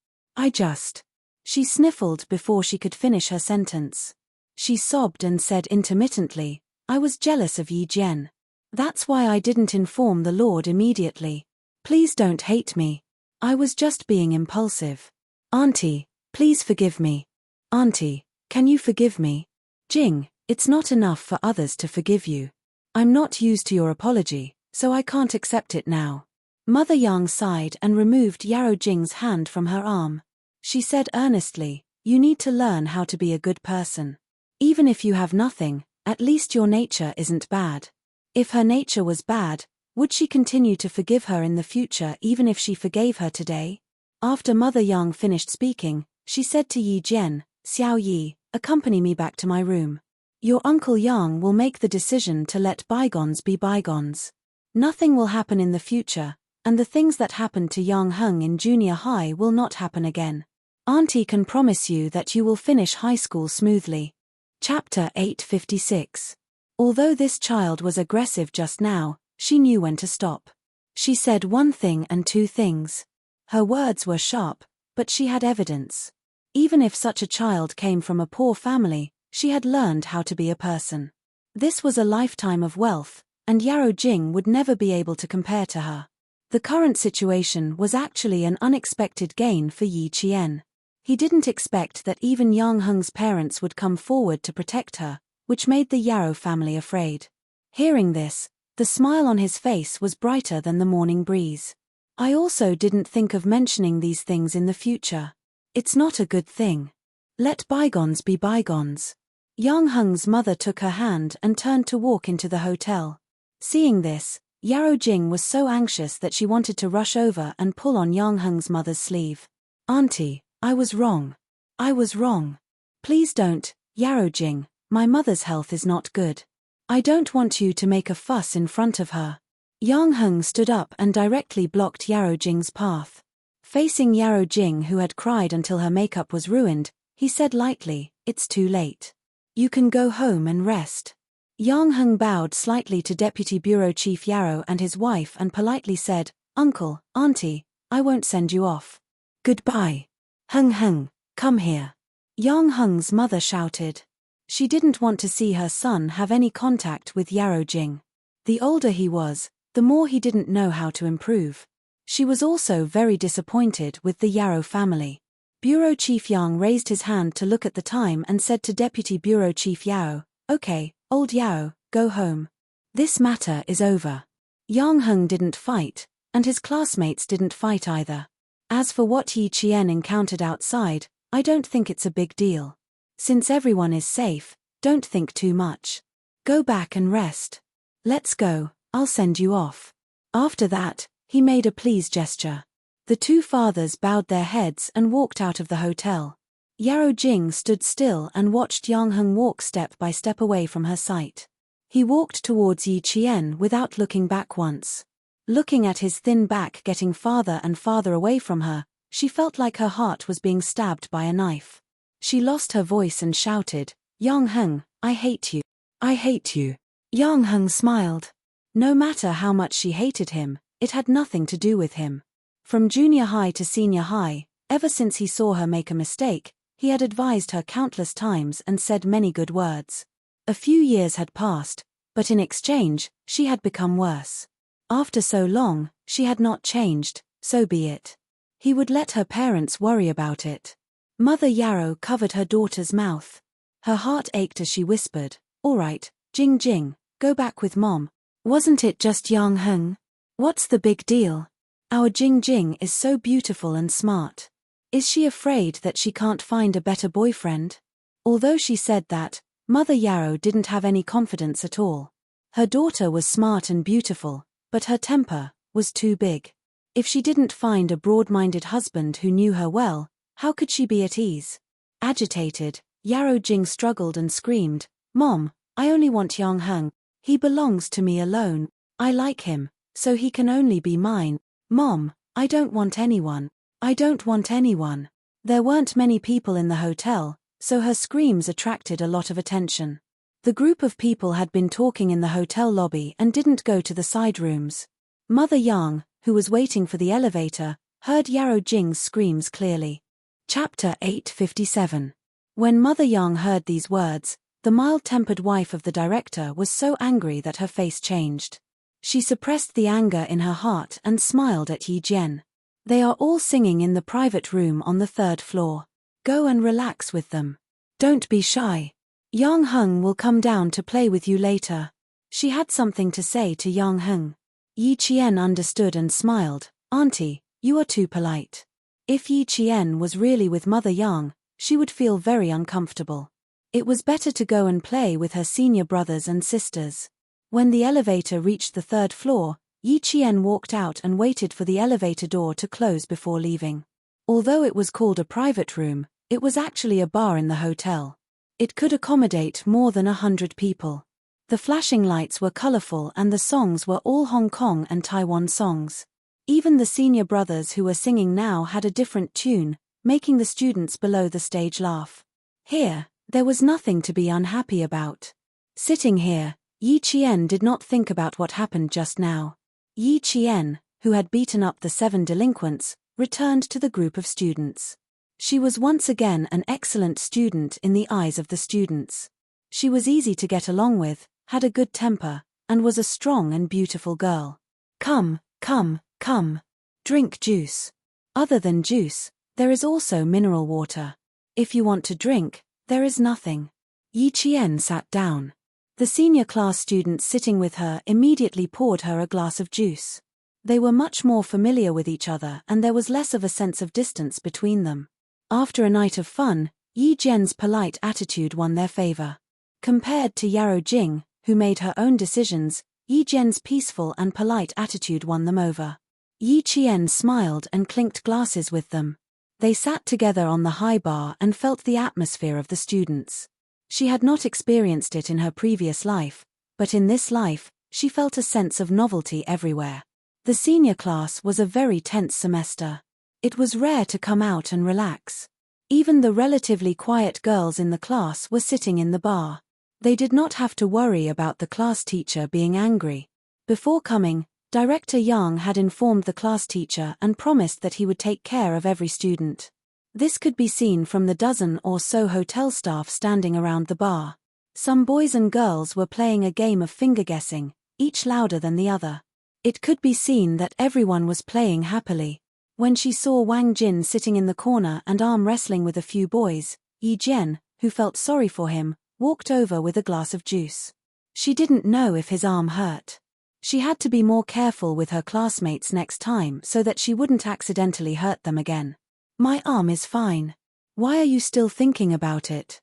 She sniffled before she could finish her sentence. She sobbed and said intermittently, "I was jealous of Yi Jian. That's why I didn't inform the Lord immediately. Please don't hate me. I was just being impulsive. Auntie, please forgive me. Auntie, can you forgive me?" "Jing, it's not enough for others to forgive you. I'm not used to your apology, so I can't accept it now." Mother Yang sighed and removed Yarrow Jing's hand from her arm. She said earnestly, "You need to learn how to be a good person. Even if you have nothing, at least your nature isn't bad." If her nature was bad, would she continue to forgive her in the future even if she forgave her today? After Mother Yang finished speaking, she said to Yi Jian, "Xiao Yi, accompany me back to my room. Your Uncle Yang will make the decision to let bygones be bygones. Nothing will happen in the future, and the things that happened to Yang Heng in junior high will not happen again. Auntie can promise you that you will finish high school smoothly." Chapter 856. Although this child was aggressive just now, she knew when to stop. She said one thing and two things. Her words were sharp, but she had evidence. Even if such a child came from a poor family, she had learned how to be a person. This was a lifetime of wealth, and Yarrow Jing would never be able to compare to her. The current situation was actually an unexpected gain for Yi Qian. He didn't expect that even Yang Heng's parents would come forward to protect her, which made the Yarrow family afraid. Hearing this, the smile on his face was brighter than the morning breeze. "I also didn't think of mentioning these things in the future. It's not a good thing. Let bygones be bygones." Yang Heng's mother took her hand and turned to walk into the hotel. Seeing this, Yarrow Jing was so anxious that she wanted to rush over and pull on Yang Heng's mother's sleeve. "Auntie, I was wrong. I was wrong. Please don't, Yarrow Jing, my mother's health is not good. I don't want you to make a fuss in front of her." Yang Heng stood up and directly blocked Yarrow Jing's path. Facing Yarrow Jing, who had cried until her makeup was ruined, he said lightly, "It's too late. You can go home and rest." Yang Heng bowed slightly to Deputy Bureau Chief Yarrow and his wife and politely said, "Uncle, Auntie, I won't send you off. Goodbye. Heng Heng, come here." Yang Heng's mother shouted. She didn't want to see her son have any contact with Yarrow Jing. The older he was, the more he didn't know how to improve. She was also very disappointed with the Yarrow family. Bureau Chief Yang raised his hand to look at the time and said to Deputy Bureau Chief Yarrow, "Okay, old Yarrow, go home. This matter is over." Yang Heng didn't fight, and his classmates didn't fight either. As for what Yi Qian encountered outside, I don't think it's a big deal. Since everyone is safe, don't think too much. Go back and rest. Let's go, I'll send you off. After that, he made a please gesture. The two fathers bowed their heads and walked out of the hotel. Yarrow Jing stood still and watched Yang Heng walk step by step away from her sight. He walked towards Yi Qian without looking back once. Looking at his thin back getting farther and farther away from her, she felt like her heart was being stabbed by a knife. She lost her voice and shouted, Yang Heng, I hate you. I hate you. Yang Heng smiled. No matter how much she hated him, it had nothing to do with him. From junior high to senior high, ever since he saw her make a mistake, he had advised her countless times and said many good words. A few years had passed, but in exchange, she had become worse. After so long, she had not changed, so be it. He would let her parents worry about it. Mother Yarrow covered her daughter's mouth. Her heart ached as she whispered, All right, Jing Jing, go back with Mom. Wasn't it just Yang Heng? What's the big deal? Our Jing Jing is so beautiful and smart. Is she afraid that she can't find a better boyfriend? Although she said that, Mother Yarrow didn't have any confidence at all. Her daughter was smart and beautiful, but her temper was too big. If she didn't find a broad-minded husband who knew her well, how could she be at ease? Agitated, Yarrow Jing struggled and screamed, Mom, I only want Yang Heng. He belongs to me alone. I like him, so he can only be mine. Mom, I don't want anyone. I don't want anyone. There weren't many people in the hotel, so her screams attracted a lot of attention. The group of people had been talking in the hotel lobby and didn't go to the side rooms. Mother Yang, who was waiting for the elevator, heard Yarrow Jing's screams clearly. Chapter 857. When Mother Yang heard these words, the mild-tempered wife of the director was so angry that her face changed. She suppressed the anger in her heart and smiled at Yi Jian. They are all singing in the private room on the 3rd floor. Go and relax with them. Don't be shy. Yang Heng will come down to play with you later. She had something to say to Yang Heng. Yi Qian understood and smiled. Auntie, you are too polite. If Yi Qian was really with Mother Yang, she would feel very uncomfortable. It was better to go and play with her senior brothers and sisters. When the elevator reached the 3rd floor, Yi Qian walked out and waited for the elevator door to close before leaving. Although it was called a private room, it was actually a bar in the hotel. It could accommodate more than 100 people. The flashing lights were colorful and the songs were all Hong Kong and Taiwan songs. Even the senior brothers who were singing now had a different tune, making the students below the stage laugh. Here, there was nothing to be unhappy about. Sitting here, Yi Qian did not think about what happened just now. Yi Qian, who had beaten up the 7 delinquents, returned to the group of students. She was once again an excellent student in the eyes of the students. She was easy to get along with, had a good temper, and was a strong and beautiful girl. Come, come, come. Drink juice. Other than juice, there is also mineral water. If you want to drink, there is nothing. Yi Qian sat down. The senior class students sitting with her immediately poured her a glass of juice. They were much more familiar with each other and there was less of a sense of distance between them. After a night of fun, Yi Jian's polite attitude won their favor. Compared to Yarrow Jing, who made her own decisions, Yi Jian's peaceful and polite attitude won them over. Yi Qian smiled and clinked glasses with them. They sat together on the high bar and felt the atmosphere of the students. She had not experienced it in her previous life, but in this life, she felt a sense of novelty everywhere. The senior class was a very tense semester. It was rare to come out and relax. Even the relatively quiet girls in the class were sitting in the bar. They did not have to worry about the class teacher being angry. Before coming, Director Yang had informed the class teacher and promised that he would take care of every student. This could be seen from the dozen or so hotel staff standing around the bar. Some boys and girls were playing a game of finger guessing, each louder than the other. It could be seen that everyone was playing happily. When she saw Wang Jin sitting in the corner and arm wrestling with a few boys, Yi Jian, who felt sorry for him, walked over with a glass of juice. She didn't know if his arm hurt. She had to be more careful with her classmates next time so that she wouldn't accidentally hurt them again. My arm is fine. Why are you still thinking about it?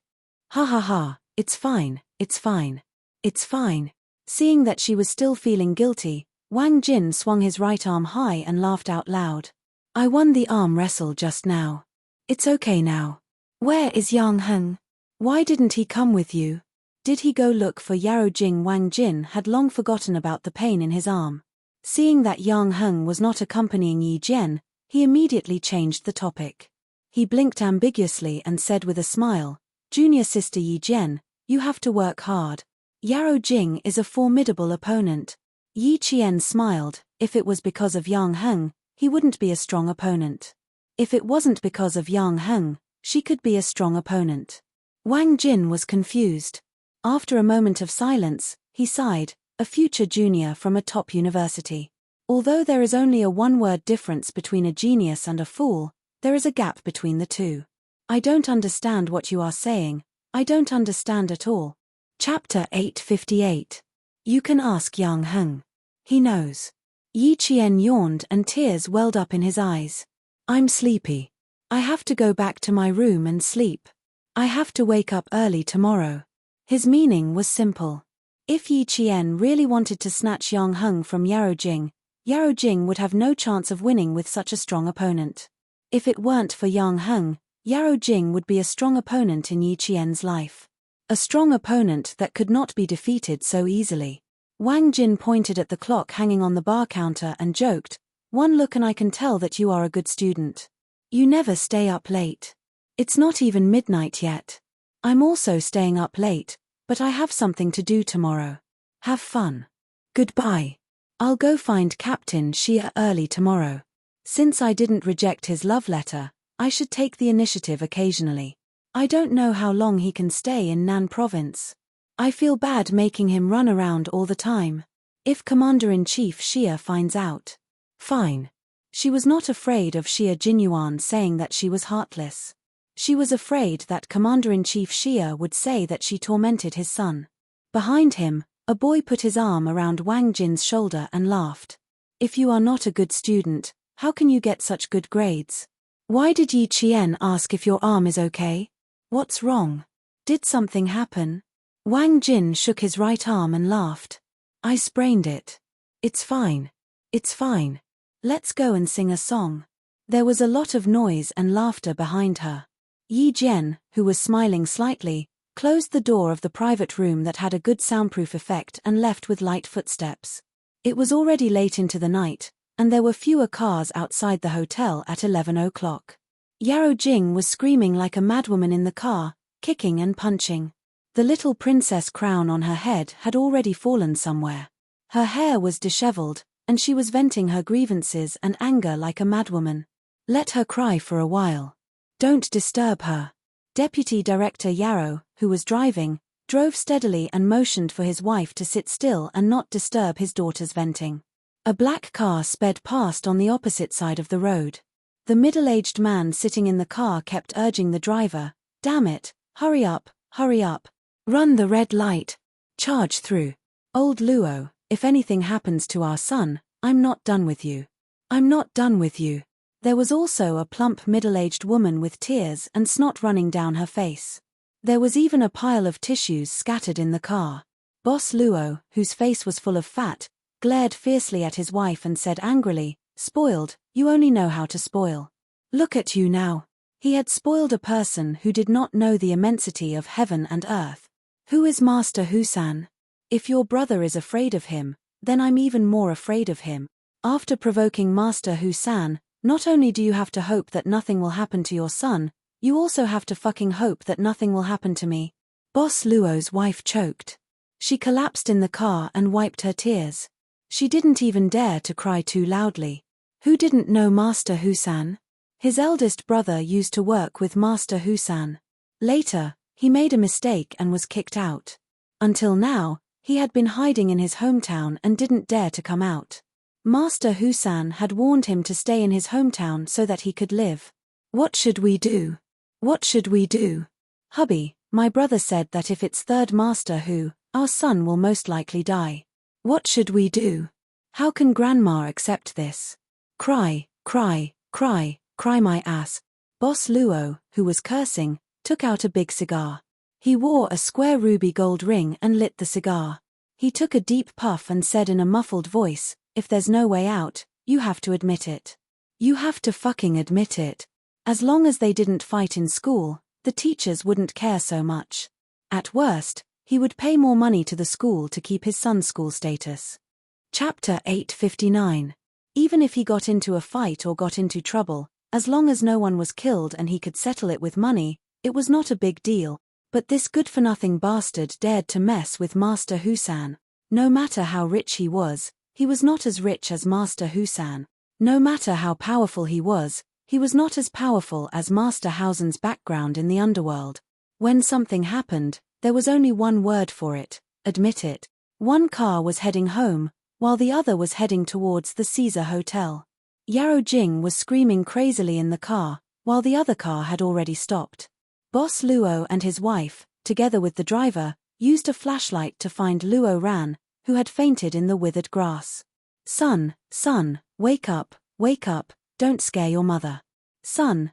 Ha ha ha, it's fine, it's fine. It's fine. Seeing that she was still feeling guilty, Wang Jin swung his right arm high and laughed out loud. I won the arm wrestle just now. It's okay now. Where is Yang Heng? Why didn't he come with you? Did he go look for Yaro Jing? Wang Jin had long forgotten about the pain in his arm. Seeing that Yang Heng was not accompanying Yi Jian, he immediately changed the topic. He blinked ambiguously and said with a smile, Junior sister Yi Jian, you have to work hard. Yaro Jing is a formidable opponent. Yi Qian smiled. If it was because of Yang Heng, he wouldn't be a strong opponent. If it wasn't because of Yang Heng, she could be a strong opponent. Wang Jin was confused. After a moment of silence, he sighed, a future junior from a top university. Although there is only a one-word difference between a genius and a fool, there is a gap between the two. I don't understand what you are saying. I don't understand at all. Chapter 858. You can ask Yang Heng. He knows. Yi Qian yawned and tears welled up in his eyes. I'm sleepy. I have to go back to my room and sleep. I have to wake up early tomorrow. His meaning was simple. If Yi Qian really wanted to snatch Yang Heng from Yaro Jing would have no chance of winning with such a strong opponent. If it weren't for Yang Heng, Yaro Jing would be a strong opponent in Yi Qian's life. A strong opponent that could not be defeated so easily. Wang Jin pointed at the clock hanging on the bar counter and joked, one look and I can tell that you are a good student. You never stay up late. It's not even midnight yet. I'm also staying up late, but I have something to do tomorrow. Have fun. Goodbye. I'll go find Captain Xia early tomorrow. Since I didn't reject his love letter, I should take the initiative occasionally. I don't know how long he can stay in Nan province. I feel bad making him run around all the time. If Commander-in-Chief Xia finds out. Fine. She was not afraid of Xia Jinyuan saying that she was heartless. She was afraid that Commander-in-Chief Xia would say that she tormented his son. Behind him, a boy put his arm around Wang Jin's shoulder and laughed. If you are not a good student, how can you get such good grades? Why did Yi Qian ask if your arm is okay? What's wrong? Did something happen? Wang Jin shook his right arm and laughed. I sprained it. It's fine. It's fine. Let's go and sing a song. There was a lot of noise and laughter behind her. Yi Jian, who was smiling slightly, closed the door of the private room that had a good soundproof effect and left with light footsteps. It was already late into the night, and there were fewer cars outside the hotel at 11 o'clock. Yaro Jing was screaming like a madwoman in the car, kicking and punching. The little princess crown on her head had already fallen somewhere. Her hair was disheveled, and she was venting her grievances and anger like a madwoman. Let her cry for a while. Don't disturb her. Deputy Director Yarrow, who was driving, drove steadily and motioned for his wife to sit still and not disturb his daughter's venting. A black car sped past on the opposite side of the road. The middle-aged man sitting in the car kept urging the driver, damn it, hurry up, run the red light, charge through. Old Luo, if anything happens to our son, I'm not done with you. I'm not done with you. There was also a plump middle-aged woman with tears and snot running down her face. There was even a pile of tissues scattered in the car. Boss Luo, whose face was full of fat, glared fiercely at his wife and said angrily, spoiled, you only know how to spoil. Look at you now. He had spoiled a person who did not know the immensity of heaven and earth. Who is Master Husan? If your brother is afraid of him, then I'm even more afraid of him. After provoking Master Husan, not only do you have to hope that nothing will happen to your son, you also have to fucking hope that nothing will happen to me. Boss Luo's wife choked. She collapsed in the car and wiped her tears. She didn't even dare to cry too loudly. Who didn't know Master Husan? His eldest brother used to work with Master Husan. Later, he made a mistake and was kicked out. Until now, he had been hiding in his hometown and didn't dare to come out. Master Husan had warned him to stay in his hometown so that he could live. What should we do? What should we do? Hubby, my brother said that if it's third Master Hu, our son will most likely die. What should we do? How can Grandma accept this? Cry, cry, cry, cry my ass. Boss Luo, who was cursing, took out a big cigar. He wore a square ruby gold ring and lit the cigar. He took a deep puff and said in a muffled voice, "If there's no way out, you have to admit it. You have to fucking admit it. As long as they didn't fight in school, the teachers wouldn't care so much. At worst, he would pay more money to the school to keep his son's school status." Chapter 859. Even if he got into a fight or got into trouble, as long as no one was killed and he could settle it with money, it was not a big deal. But this good-for-nothing bastard dared to mess with Master Husan. No matter how rich he was not as rich as Master Husan. No matter how powerful he was not as powerful as Master Hausen's background in the underworld. When something happened, there was only one word for it: admit it. One car was heading home, while the other was heading towards the Caesar Hotel. Yaro Jing was screaming crazily in the car, while the other car had already stopped. Boss Luo and his wife, together with the driver, used a flashlight to find Luo Ran, who had fainted in the withered grass. Son, wake up, don't scare your mother. Son,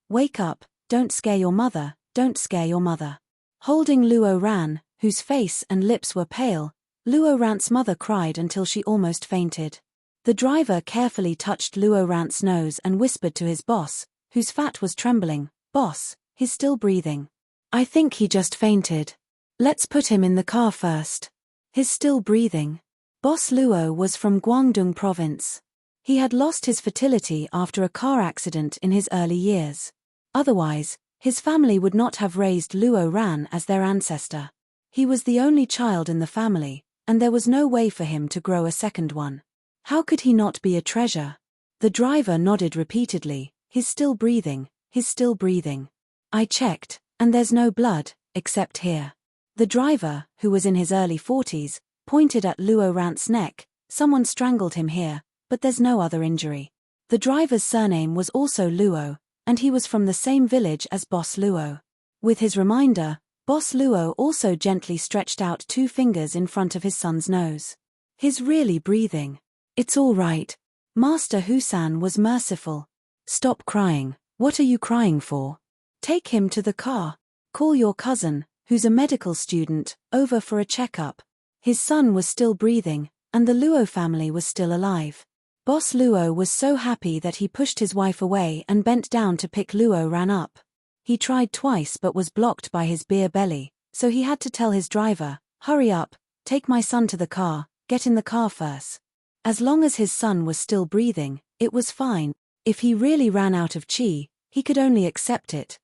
wake up, don't scare your mother, don't scare your mother. Holding Luo Ran, whose face and lips were pale, Luo Ran's mother cried until she almost fainted. The driver carefully touched Luo Ran's nose and whispered to his boss, whose fat was trembling, "Boss, he's still breathing. I think he just fainted. Let's put him in the car first. He's still breathing." Boss Luo was from Guangdong province. He had lost his fertility after a car accident in his early years. Otherwise, his family would not have raised Luo Ran as their ancestor. He was the only child in the family, and there was no way for him to grow a second one. How could he not be a treasure? The driver nodded repeatedly. "He's still breathing, he's still breathing. I checked, and there's no blood, except here." The driver, who was in his early 40s, pointed at Luo Ran's neck. "Someone strangled him here, but there's no other injury." The driver's surname was also Luo, and he was from the same village as Boss Luo. With his reminder, Boss Luo also gently stretched out 2 fingers in front of his son's nose. "He's really breathing. It's all right." Master Husan was merciful. "Stop crying. What are you crying for? Take him to the car. Call your cousin, who's a medical student, over for a checkup." His son was still breathing, and the Luo family was still alive. Boss Luo was so happy that he pushed his wife away and bent down to pick Luo Ran up. He tried twice but was blocked by his beer belly, so he had to tell his driver, "Hurry up, take my son to the car, get in the car first." As long as his son was still breathing, it was fine. If he really ran out of chi, he could only accept it.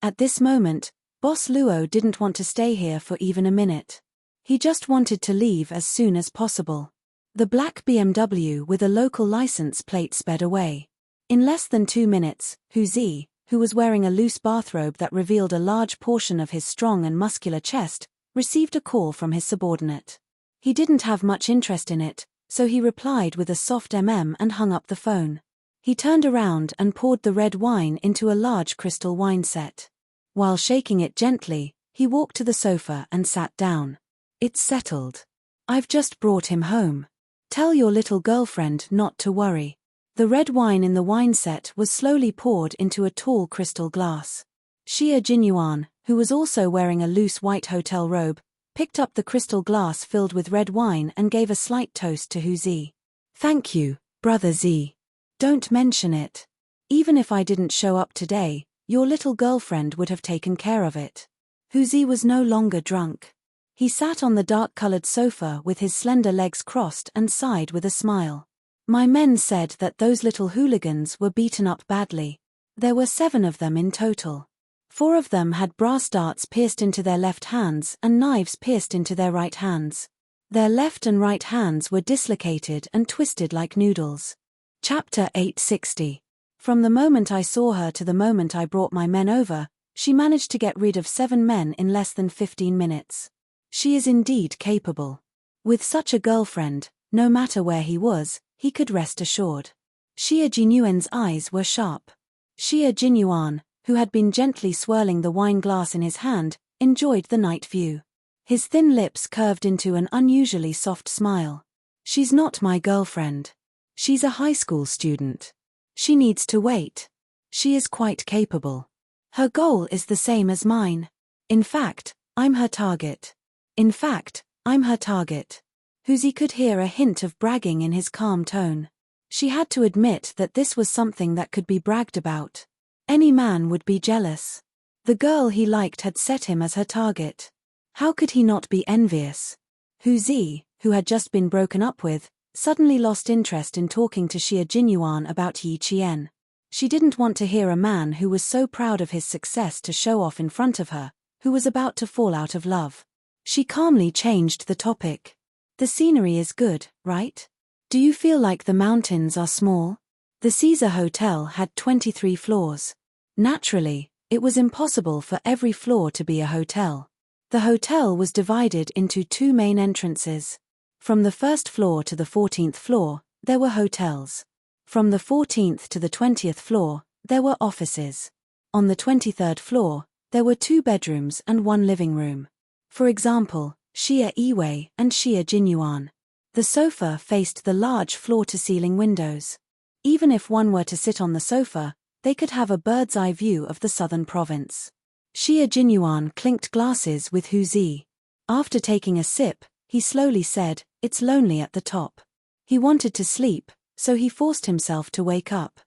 At this moment, Boss Luo didn't want to stay here for even a minute. He just wanted to leave as soon as possible. The black BMW with a local license plate sped away. In less than 2 minutes, Hu Zi, who was wearing a loose bathrobe that revealed a large portion of his strong and muscular chest, received a call from his subordinate. He didn't have much interest in it, so he replied with a soft and hung up the phone. He turned around and poured the red wine into a large crystal wine set. While shaking it gently, he walked to the sofa and sat down. "It's settled. I've just brought him home. Tell your little girlfriend not to worry." The red wine in the wine set was slowly poured into a tall crystal glass. Xia Jinyuan, who was also wearing a loose white hotel robe, picked up the crystal glass filled with red wine and gave a slight toast to Hu Zi. "Thank you, Brother Zi. Don't mention it. Even if I didn't show up today, your little girlfriend would have taken care of it." Hu Zi was no longer drunk. He sat on the dark-colored sofa with his slender legs crossed and sighed with a smile. "My men said that those little hooligans were beaten up badly. There were 7 of them in total. 4 of them had brass darts pierced into their left hands and knives pierced into their right hands. Their left and right hands were dislocated and twisted like noodles." Chapter 860. From the moment I saw her to the moment I brought my men over, she managed to get rid of 7 men in less than 15 minutes. She is indeed capable. With such a girlfriend, no matter where he was, he could rest assured. Xia Jinyuan's eyes were sharp. Xia Jinyuan, who had been gently swirling the wine glass in his hand, enjoyed the night view. His thin lips curved into an unusually soft smile. "She's not my girlfriend. She's a high school student. She needs to wait. She is quite capable. Her goal is the same as mine. In fact, I'm her target. In fact, I'm her target. Huzi could hear a hint of bragging in his calm tone. She had to admit that this was something that could be bragged about. Any man would be jealous. The girl he liked had set him as her target. How could he not be envious? Huzi, who had just been broken up with, suddenly lost interest in talking to Xie Jinyuan about Yi Qian. She didn't want to hear a man who was so proud of his success to show off in front of her, who was about to fall out of love. She calmly changed the topic. The scenery is good, right? Do you feel like the mountains are small? The Caesar Hotel had 23 floors. Naturally, it was impossible for every floor to be a hotel. The hotel was divided into two main entrances. From the first floor to the 14th floor, there were hotels. From the 14th to the 20th floor, there were offices. On the 23rd floor, there were 2 bedrooms and 1 living room. For example, Xie Yiwei and Xie Jinyuan. The sofa faced the large floor-to-ceiling windows. Even if one were to sit on the sofa, they could have a bird's-eye view of the southern province. Xie Jinyuan clinked glasses with Huzi. After taking a sip, he slowly said, "It's lonely at the top." He wanted to sleep, so he forced himself to wake up.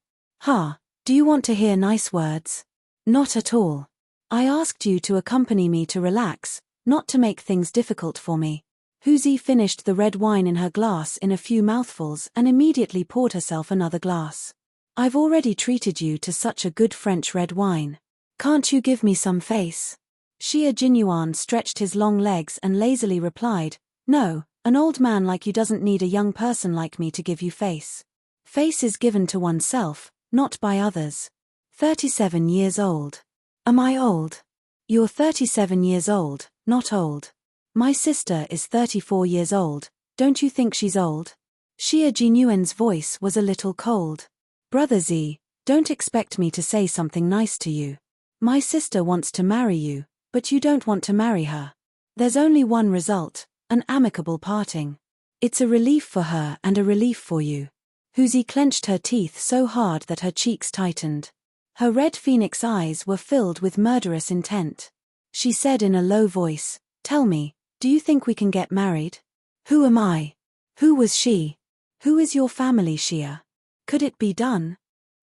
Do you want to hear nice words? Not at all. I asked you to accompany me to relax, not to make things difficult for me. Huzi finished the red wine in her glass in a few mouthfuls and immediately poured herself another glass. I've already treated you to such a good French red wine. Can't you give me some face? Xie Jinyuan stretched his long legs and lazily replied, "No, an old man like you doesn't need a young person like me to give you face. Face is given to oneself, not by others." 37 years old. Am I old? You're 37 years old, not old. My sister is 34 years old, don't you think she's old? Xie Jinyuan's voice was a little cold. Brother Z, don't expect me to say something nice to you. My sister wants to marry you, but you don't want to marry her. There's only one result, an amicable parting. It's a relief for her and a relief for you. Huzi clenched her teeth so hard that her cheeks tightened. Her red phoenix eyes were filled with murderous intent. She said in a low voice, "Tell me, do you think we can get married? Who am I? Who was she? Who is your family, Xia? Could it be done?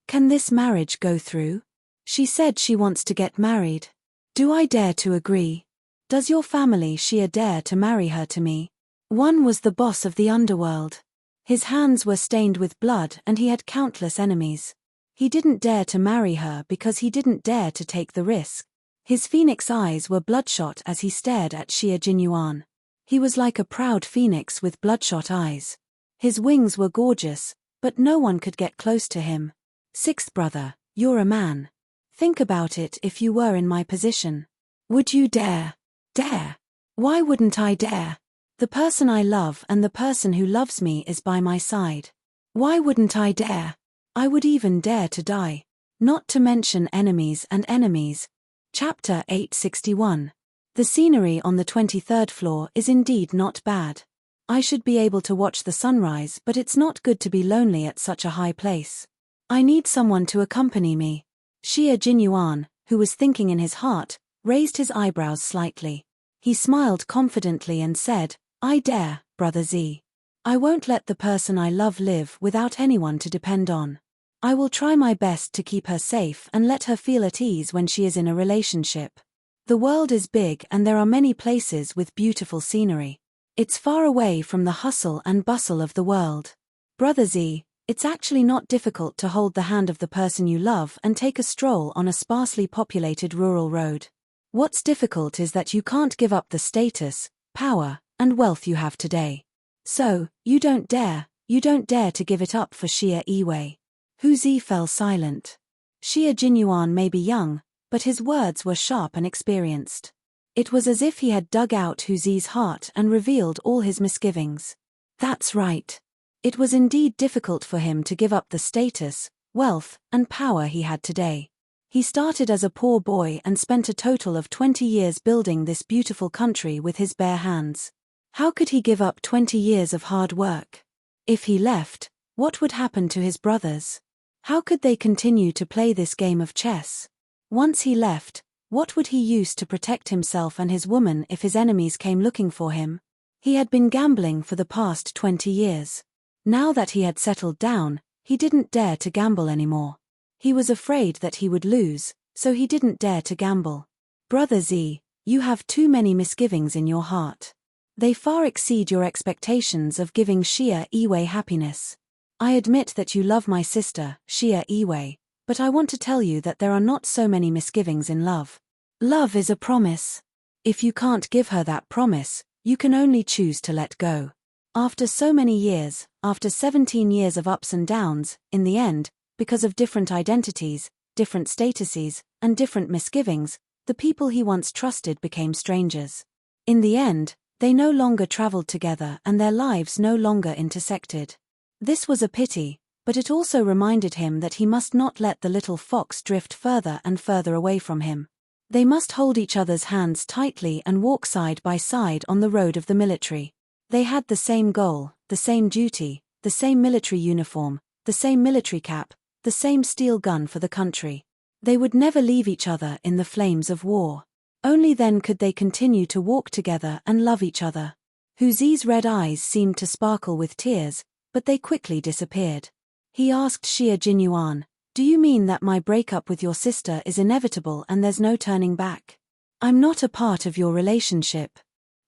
Can this marriage go through?" She said she wants to get married. Do I dare to agree? Does your family, Xia, dare to marry her to me? One was the boss of the underworld. His hands were stained with blood and he had countless enemies. He didn't dare to marry her because he didn't dare to take the risk. His phoenix eyes were bloodshot as he stared at Xie Jinyuan. He was like a proud phoenix with bloodshot eyes. His wings were gorgeous, but no one could get close to him. Sixth brother, you're a man. Think about it if you were in my position. Would you dare? Dare? Why wouldn't I dare? The person I love and the person who loves me is by my side. Why wouldn't I dare? I would even dare to die. Not to mention enemies and enemies. Chapter 861. The scenery on the 23rd floor is indeed not bad. I should be able to watch the sunrise, but it's not good to be lonely at such a high place. I need someone to accompany me. Xie Jinyuan, who was thinking in his heart, raised his eyebrows slightly. He smiled confidently and said, "I dare, Brother Z. I won't let the person I love live without anyone to depend on. I will try my best to keep her safe and let her feel at ease when she is in a relationship. The world is big and there are many places with beautiful scenery. It's far away from the hustle and bustle of the world. Brother Z, it's actually not difficult to hold the hand of the person you love and take a stroll on a sparsely populated rural road. What's difficult is that you can't give up the status, power, and wealth you have today. So, you don't dare to give it up for Xie Yiwei." Huzi fell silent. Xie Jinyuan may be young, but his words were sharp and experienced. It was as if he had dug out Huzi's heart and revealed all his misgivings. That's right. It was indeed difficult for him to give up the status, wealth, and power he had today. He started as a poor boy and spent a total of 20 years building this beautiful country with his bare hands. How could he give up 20 years of hard work? If he left, what would happen to his brothers? How could they continue to play this game of chess? Once he left, What would he use to protect himself and his woman if his enemies came looking for him? He had been gambling for the past 20 years. Now that he had settled down, he didn't dare to gamble anymore. He was afraid that he would lose, so he didn't dare to gamble. Brother Z, you have too many misgivings in your heart. They far exceed your expectations of giving Xia Iwei happiness. I admit that you love my sister, Xia Iwei, but I want to tell you that there are not so many misgivings in love. Love is a promise. If you can't give her that promise, you can only choose to let go. After so many years, after 17 years of ups and downs, in the end, because of different identities, different statuses, and different misgivings, the people he once trusted became strangers. In the end, they no longer traveled together and their lives no longer intersected. This was a pity, but it also reminded him that he must not let the little fox drift further and further away from him. They must hold each other's hands tightly and walk side by side on the road of the military. They had the same goal, the same duty, the same military uniform, the same military cap, the same steel gun for the country. They would never leave each other in the flames of war. Only then could they continue to walk together and love each other. Huzi's red eyes seemed to sparkle with tears, but they quickly disappeared. He asked Xia Jinyuan, "Do you mean that my breakup with your sister is inevitable and there's no turning back? I'm not a part of your relationship.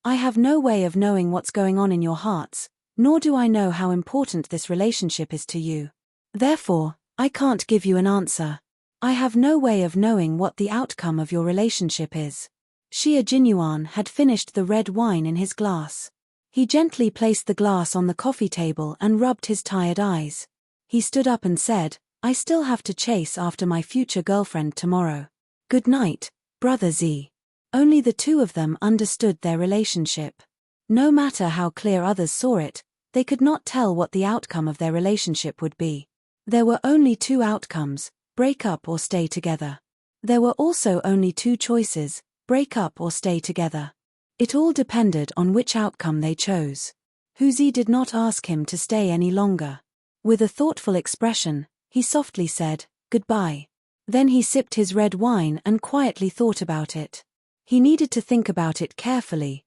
I have no way of knowing what's going on in your hearts, nor do I know how important this relationship is to you. Therefore, I can't give you an answer. I have no way of knowing what the outcome of your relationship is." Xia Jinyuan had finished the red wine in his glass. He gently placed the glass on the coffee table and rubbed his tired eyes. He stood up and said, "I still have to chase after my future girlfriend tomorrow. Good night, Brother Z." Only the two of them understood their relationship. No matter how clear others saw it, they could not tell what the outcome of their relationship would be. There were only two outcomes: break up or stay together. There were also only two choices: break up or stay together. It all depended on which outcome they chose. Huzi did not ask him to stay any longer. With a thoughtful expression, he softly said, "Goodbye." Then he sipped his red wine and quietly thought about it. He needed to think about it carefully.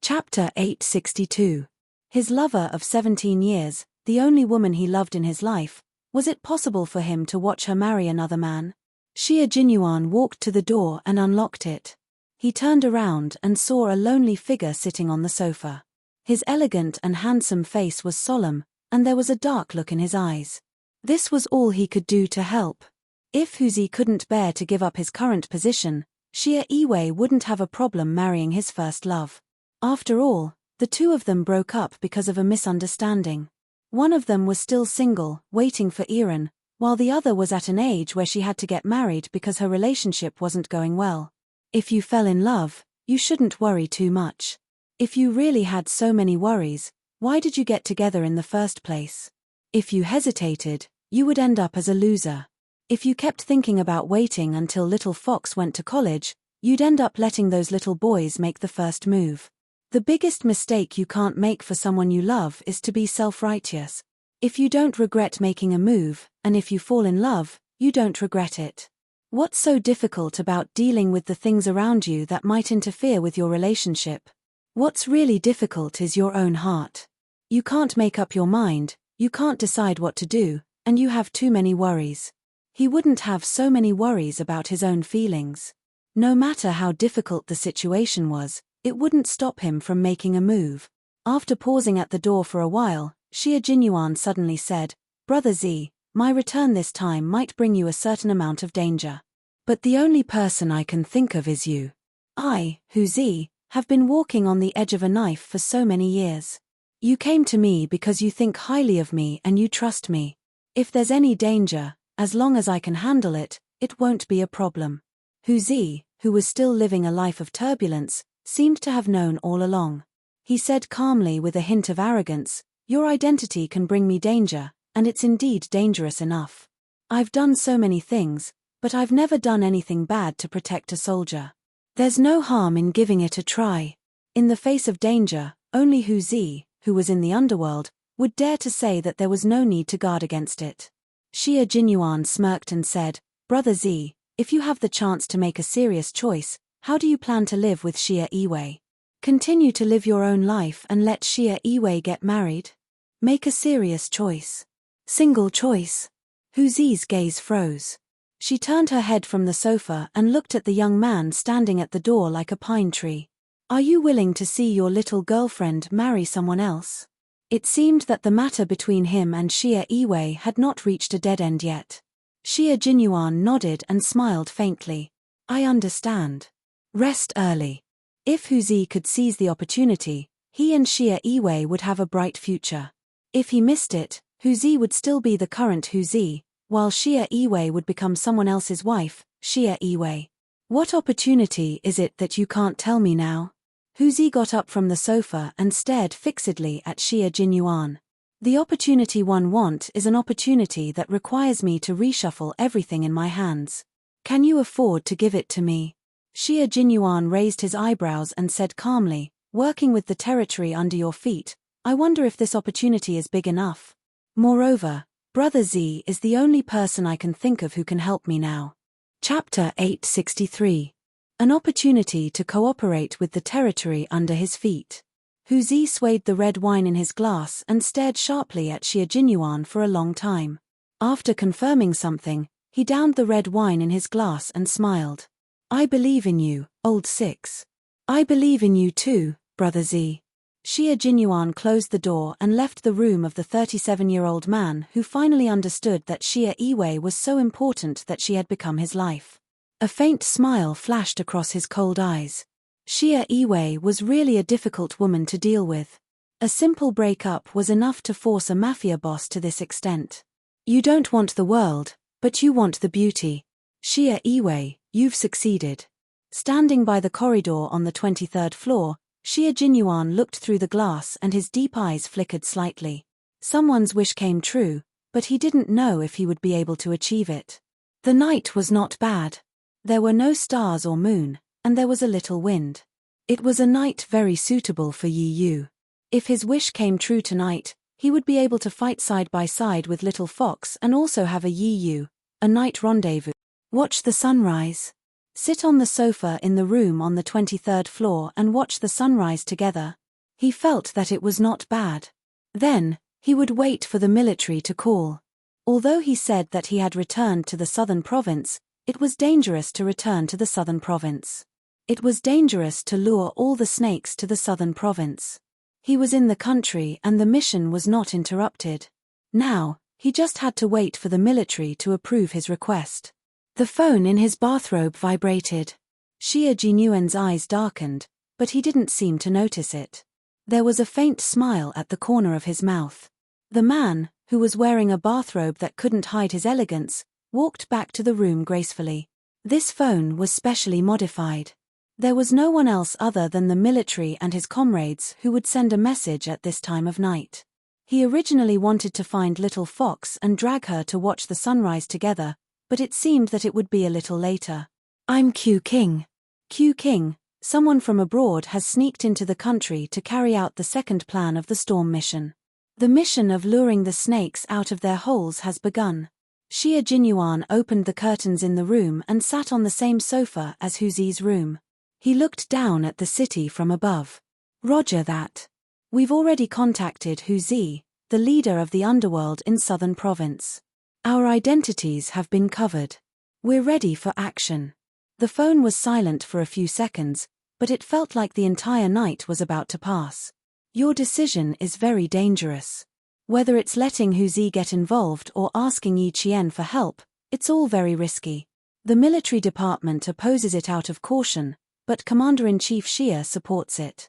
Chapter 862. His lover of 17 years, the only woman he loved in his life, was it possible for him to watch her marry another man? Xia Jinyuan walked to the door and unlocked it. He turned around and saw a lonely figure sitting on the sofa. His elegant and handsome face was solemn, and there was a dark look in his eyes. This was all he could do to help. If Huzi couldn't bear to give up his current position, Xia Iwei wouldn't have a problem marrying his first love. After all, the two of them broke up because of a misunderstanding. One of them was still single, waiting for Iran, while the other was at an age where she had to get married because her relationship wasn't going well. If you fell in love, you shouldn't worry too much. If you really had so many worries, why did you get together in the first place? If you hesitated, you would end up as a loser. If you kept thinking about waiting until little Fox went to college, you'd end up letting those little boys make the first move. The biggest mistake you can't make for someone you love is to be self-righteous. If you don't regret making a move, and if you fall in love, you don't regret it. What's so difficult about dealing with the things around you that might interfere with your relationship? What's really difficult is your own heart. You can't make up your mind, you can't decide what to do, and you have too many worries. He wouldn't have so many worries about his own feelings. No matter how difficult the situation was, it wouldn't stop him from making a move. After pausing at the door for a while, Xia Jinyuan suddenly said, "Brother Z, my return this time might bring you a certain amount of danger. But the only person I can think of is you. I, Huzi, have been walking on the edge of a knife for so many years. You came to me because you think highly of me and you trust me. If there's any danger, as long as I can handle it, it won't be a problem." Huzi, who was still living a life of turbulence, seemed to have known all along. He said calmly with a hint of arrogance, "Your identity can bring me danger, and it's indeed dangerous enough. I've done so many things, but I've never done anything bad to protect a soldier. There's no harm in giving it a try." In the face of danger, only Huzi, who was in the underworld, would dare to say that there was no need to guard against it. Xia Jinyuan smirked and said, "Brother Z, If you have the chance to make a serious choice, how do you plan to live with Xia Yiwei? Continue to live your own life and let Xia Yiwei get married? Make a serious choice. Single choice. Hu Zi's gaze froze. She turned her head from the sofa and looked at the young man standing at the door like a pine tree. Are you willing to see your little girlfriend marry someone else? It seemed that the matter between him and Xia Yiwei had not reached a dead end yet. Xia Jinyuan nodded and smiled faintly. I understand. Rest early. If Hu Zi could seize the opportunity, he and Xia Yiwei would have a bright future. If he missed it, Hu Zi would still be the current Hu Zi, while Xia Yiwei would become someone else's wife, Xia Yiwei. What opportunity is it that you can't tell me now? Hu Zi got up from the sofa and stared fixedly at Xia Jinyuan. The opportunity one want is an opportunity that requires me to reshuffle everything in my hands. Can you afford to give it to me? Xia Jinyuan raised his eyebrows and said calmly, working with the territory under your feet, I wonder if this opportunity is big enough. Moreover, Brother Z is the only person I can think of who can help me now. Chapter 863. An opportunity to cooperate with the territory under his feet. Hu Zi swayed the red wine in his glass and stared sharply at Xia Jinyuan for a long time. After confirming something, he downed the red wine in his glass and smiled. I believe in you, old six. I believe in you too, Brother Z. Xia Jinyuan closed the door and left the room of the 37-year-old man who finally understood that Xia Yiwei was so important that she had become his life. A faint smile flashed across his cold eyes. Xia Yiwei was really a difficult woman to deal with. A simple breakup was enough to force a mafia boss to this extent. You don't want the world, but you want the beauty. Xia Yiwei, you've succeeded. Standing by the corridor on the 23rd floor, Xia Jinyuan looked through the glass and his deep eyes flickered slightly. Someone's wish came true, but he didn't know if he would be able to achieve it. The night was not bad. There were no stars or moon, and there was a little wind. It was a night very suitable for Yi Yu. If his wish came true tonight, he would be able to fight side by side with Little Fox and also have a Yi Yu, a night rendezvous. Watch the sunrise. Sit on the sofa in the room on the 23rd floor and watch the sunrise together. He felt that it was not bad. Then, he would wait for the military to call. Although he said that he had returned to the southern province, it was dangerous to return to the southern province. It was dangerous to lure all the snakes to the southern province. He was in the country and the mission was not interrupted. Now, he just had to wait for the military to approve his request. The phone in his bathrobe vibrated. Xia Jinyuan's eyes darkened, but he didn't seem to notice it. There was a faint smile at the corner of his mouth. The man, who was wearing a bathrobe that couldn't hide his elegance, walked back to the room gracefully. This phone was specially modified. There was no one else other than the military and his comrades who would send a message at this time of night. He originally wanted to find Little Fox and drag her to watch the sunrise together, but it seemed that it would be a little later. I'm Q King. Q King, someone from abroad has sneaked into the country to carry out the second plan of the storm mission. The mission of luring the snakes out of their holes has begun. Xia Jinyuan opened the curtains in the room and sat on the same sofa as Hu Zi's room. He looked down at the city from above. Roger that. We've already contacted Hu Zi, the leader of the underworld in Southern Province. Our identities have been covered. We're ready for action. The phone was silent for a few seconds, but it felt like the entire night was about to pass. Your decision is very dangerous. Whether it's letting Hu Zi get involved or asking Yi Qian for help, it's all very risky. The military department opposes it out of caution, but Commander-in-Chief Xia supports it.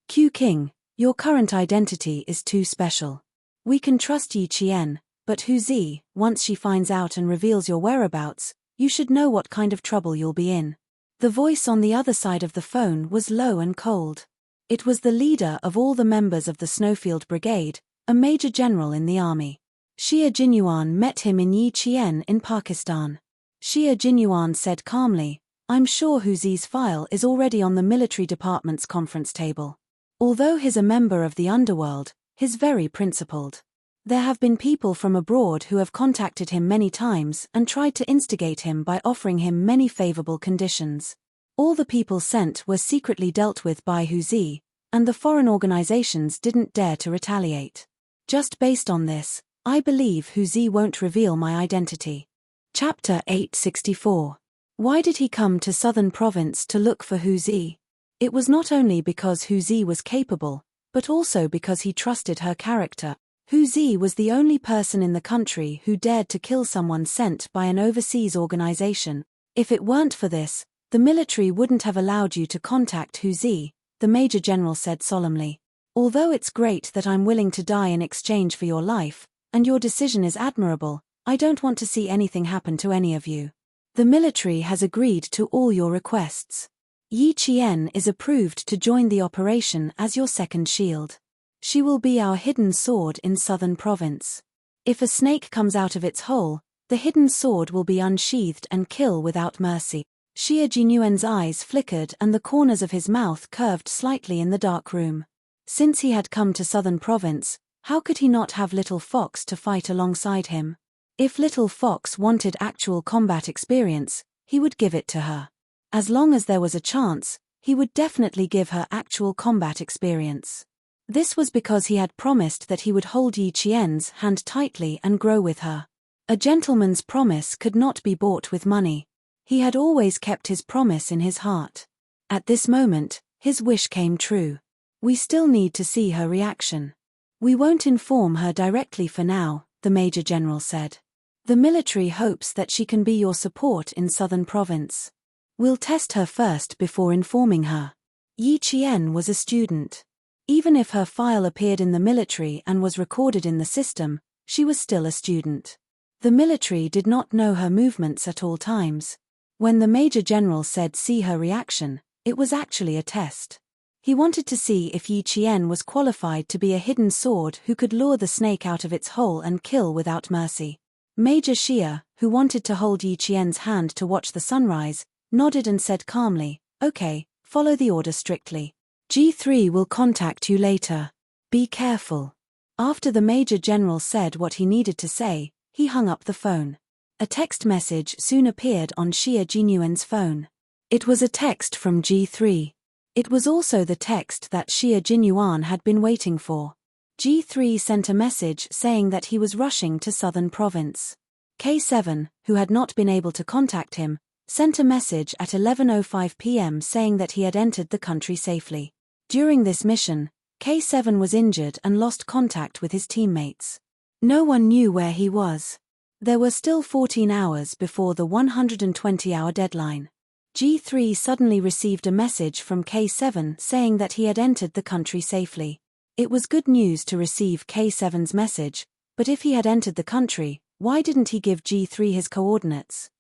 Q King, your current identity is too special. We can trust Yi Qian, but Hu Zi, once she finds out and reveals your whereabouts, you should know what kind of trouble you'll be in. The voice on the other side of the phone was low and cold. It was the leader of all the members of the Snowfield Brigade, a major general in the army. Xia Jinyuan met him in Yi Qian in Pakistan. Xia Jinyuan said calmly, I'm sure Hu Zi's file is already on the military department's conference table. Although he's a member of the underworld, he's very principled. There have been people from abroad who have contacted him many times and tried to instigate him by offering him many favorable conditions. All the people sent were secretly dealt with by Hu Zi, and the foreign organizations didn't dare to retaliate. Just based on this, I believe Hu Zi won't reveal my identity. Chapter 864. Why did he come to Southern Province to look for Hu Zi? It was not only because Hu Zi was capable, but also because he trusted her character. Hu Zi was the only person in the country who dared to kill someone sent by an overseas organization. If it weren't for this, the military wouldn't have allowed you to contact Hu Zi, the Major General said solemnly. Although it's great that I'm willing to die in exchange for your life, and your decision is admirable, I don't want to see anything happen to any of you. The military has agreed to all your requests. Yi Qian is approved to join the operation as your second shield. She will be our hidden sword in Southern Province. If a snake comes out of its hole, the hidden sword will be unsheathed and kill without mercy. Xie Jinyuan's eyes flickered and the corners of his mouth curved slightly in the dark room. Since he had come to Southern Province, how could he not have Little Fox to fight alongside him? If Little Fox wanted actual combat experience, he would give it to her. As long as there was a chance, he would definitely give her actual combat experience. This was because he had promised that he would hold Yi Qian's hand tightly and grow with her. A gentleman's promise could not be bought with money. He had always kept his promise in his heart. At this moment, his wish came true. We still need to see her reaction. We won't inform her directly for now, the Major General said. The military hopes that she can be your support in Southern Province. We'll test her first before informing her. Yi Qian was a student. Even if her file appeared in the military and was recorded in the system, she was still a student. The military did not know her movements at all times. When the Major General said see her reaction, it was actually a test. He wanted to see if Yi Qian was qualified to be a hidden sword who could lure the snake out of its hole and kill without mercy. Major Xie, who wanted to hold Yi Qian's hand to watch the sunrise, nodded and said calmly, "Okay, follow the order strictly. G3 will contact you later. Be careful." After the Major General said what he needed to say, he hung up the phone. A text message soon appeared on Xie Jinyuan's phone. It was a text from G3. It was also the text that Xie Jinyuan had been waiting for. G3 sent a message saying that he was rushing to Southern Province. K7, who had not been able to contact him, sent a message at 11:05 p.m. saying that he had entered the country safely. During this mission, K7 was injured and lost contact with his teammates. No one knew where he was. There were still 14 hours before the 120-hour deadline. G3 suddenly received a message from K7 saying that he had entered the country safely. It was good news to receive K7's message, but if he had entered the country, why didn't he give G3 his coordinates?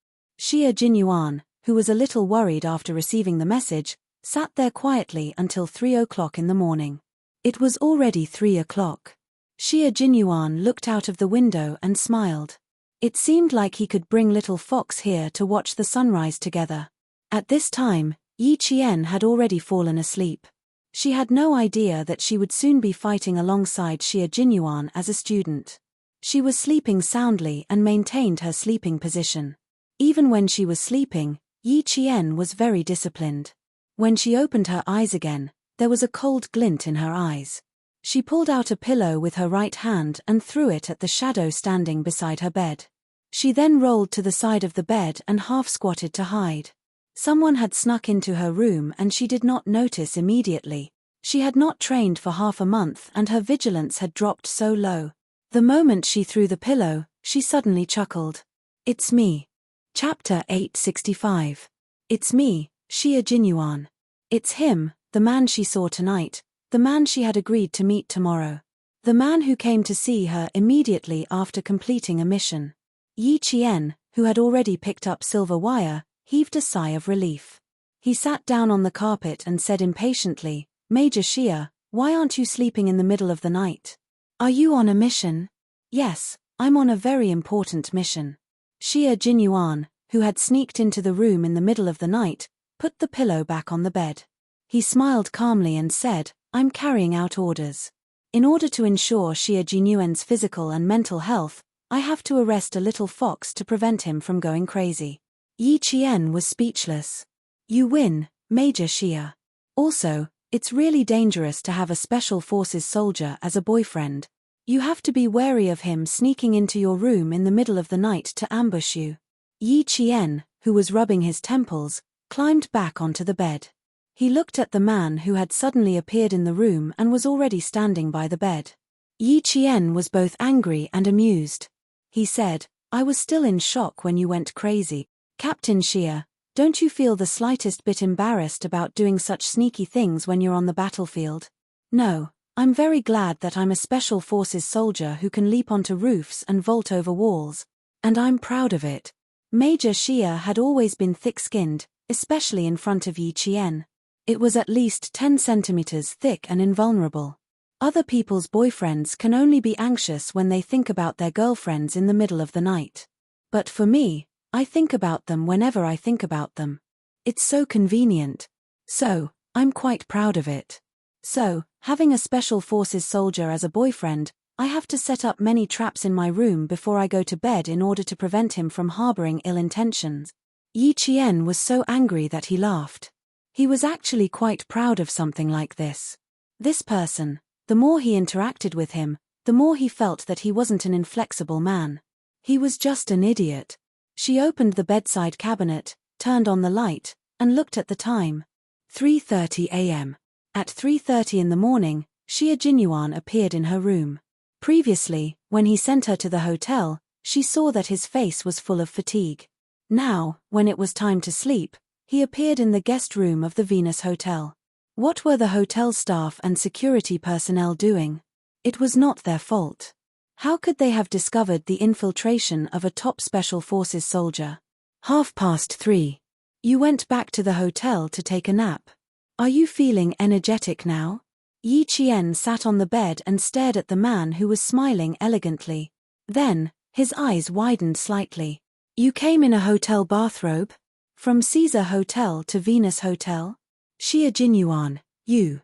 Xie Jinyuan, who was a little worried after receiving the message, sat there quietly until 3 o'clock in the morning. It was already 3 o'clock. Xie Jinyuan looked out of the window and smiled. It seemed like he could bring Little Fox here to watch the sunrise together. At this time, Yi Qian had already fallen asleep. She had no idea that she would soon be fighting alongside Xie Jinyuan as a student. She was sleeping soundly and maintained her sleeping position. Even when she was sleeping, Yi Qian was very disciplined. When she opened her eyes again, there was a cold glint in her eyes. She pulled out a pillow with her right hand and threw it at the shadow standing beside her bed. She then rolled to the side of the bed and half-squatted to hide. Someone had snuck into her room and she did not notice immediately. She had not trained for half a month and her vigilance had dropped so low. The moment she threw the pillow, she suddenly chuckled. "It's me." Chapter 865. It's me, Xie Jinyuan. It's him, the man she saw tonight, the man she had agreed to meet tomorrow. The man who came to see her immediately after completing a mission. Yi Qian, who had already picked up silver wire, heaved a sigh of relief. He sat down on the carpet and said impatiently, "Major Xie, why aren't you sleeping in the middle of the night? Are you on a mission?" "Yes, I'm on a very important mission." Xie Jinyuan, who had sneaked into the room in the middle of the night, put the pillow back on the bed. He smiled calmly and said, "I'm carrying out orders." In order to ensure Xia Jinyuan's physical and mental health, I have to arrest a little fox to prevent him from going crazy. Yi Qian was speechless. You win, Major Xia. Also, it's really dangerous to have a special forces soldier as a boyfriend. You have to be wary of him sneaking into your room in the middle of the night to ambush you. Yi Qian, who was rubbing his temples, climbed back onto the bed. He looked at the man who had suddenly appeared in the room and was already standing by the bed. Yi Qian was both angry and amused. He said, I was still in shock when you went crazy. Captain Xia, don't you feel the slightest bit embarrassed about doing such sneaky things when you're on the battlefield? No, I'm very glad that I'm a special forces soldier who can leap onto roofs and vault over walls. And I'm proud of it. Major Xia had always been thick-skinned, especially in front of Yi Qian. It was at least 10 centimeters thick and invulnerable. Other people's boyfriends can only be anxious when they think about their girlfriends in the middle of the night. But for me, I think about them whenever I think about them. It's so convenient. So, I'm quite proud of it. So, having a special forces soldier as a boyfriend, I have to set up many traps in my room before I go to bed in order to prevent him from harboring ill intentions. Yi Qian was so angry that he laughed. He was actually quite proud of something like this. This person, the more he interacted with him, the more he felt that he wasn't an inflexible man. He was just an idiot. She opened the bedside cabinet, turned on the light, and looked at the time. 3:30 a.m. At 3:30 in the morning, Xia Jinyuan appeared in her room. Previously, when he sent her to the hotel, she saw that his face was full of fatigue. Now, when it was time to sleep, he appeared in the guest room of the Venus Hotel. What were the hotel staff and security personnel doing? It was not their fault. How could they have discovered the infiltration of a top special forces soldier? 3:30. You went back to the hotel to take a nap. Are you feeling energetic now? Yi Qian sat on the bed and stared at the man who was smiling elegantly. Then, his eyes widened slightly. You came in a hotel bathrobe? From Caesar Hotel to Venus Hotel? Xia Jinyuan, you.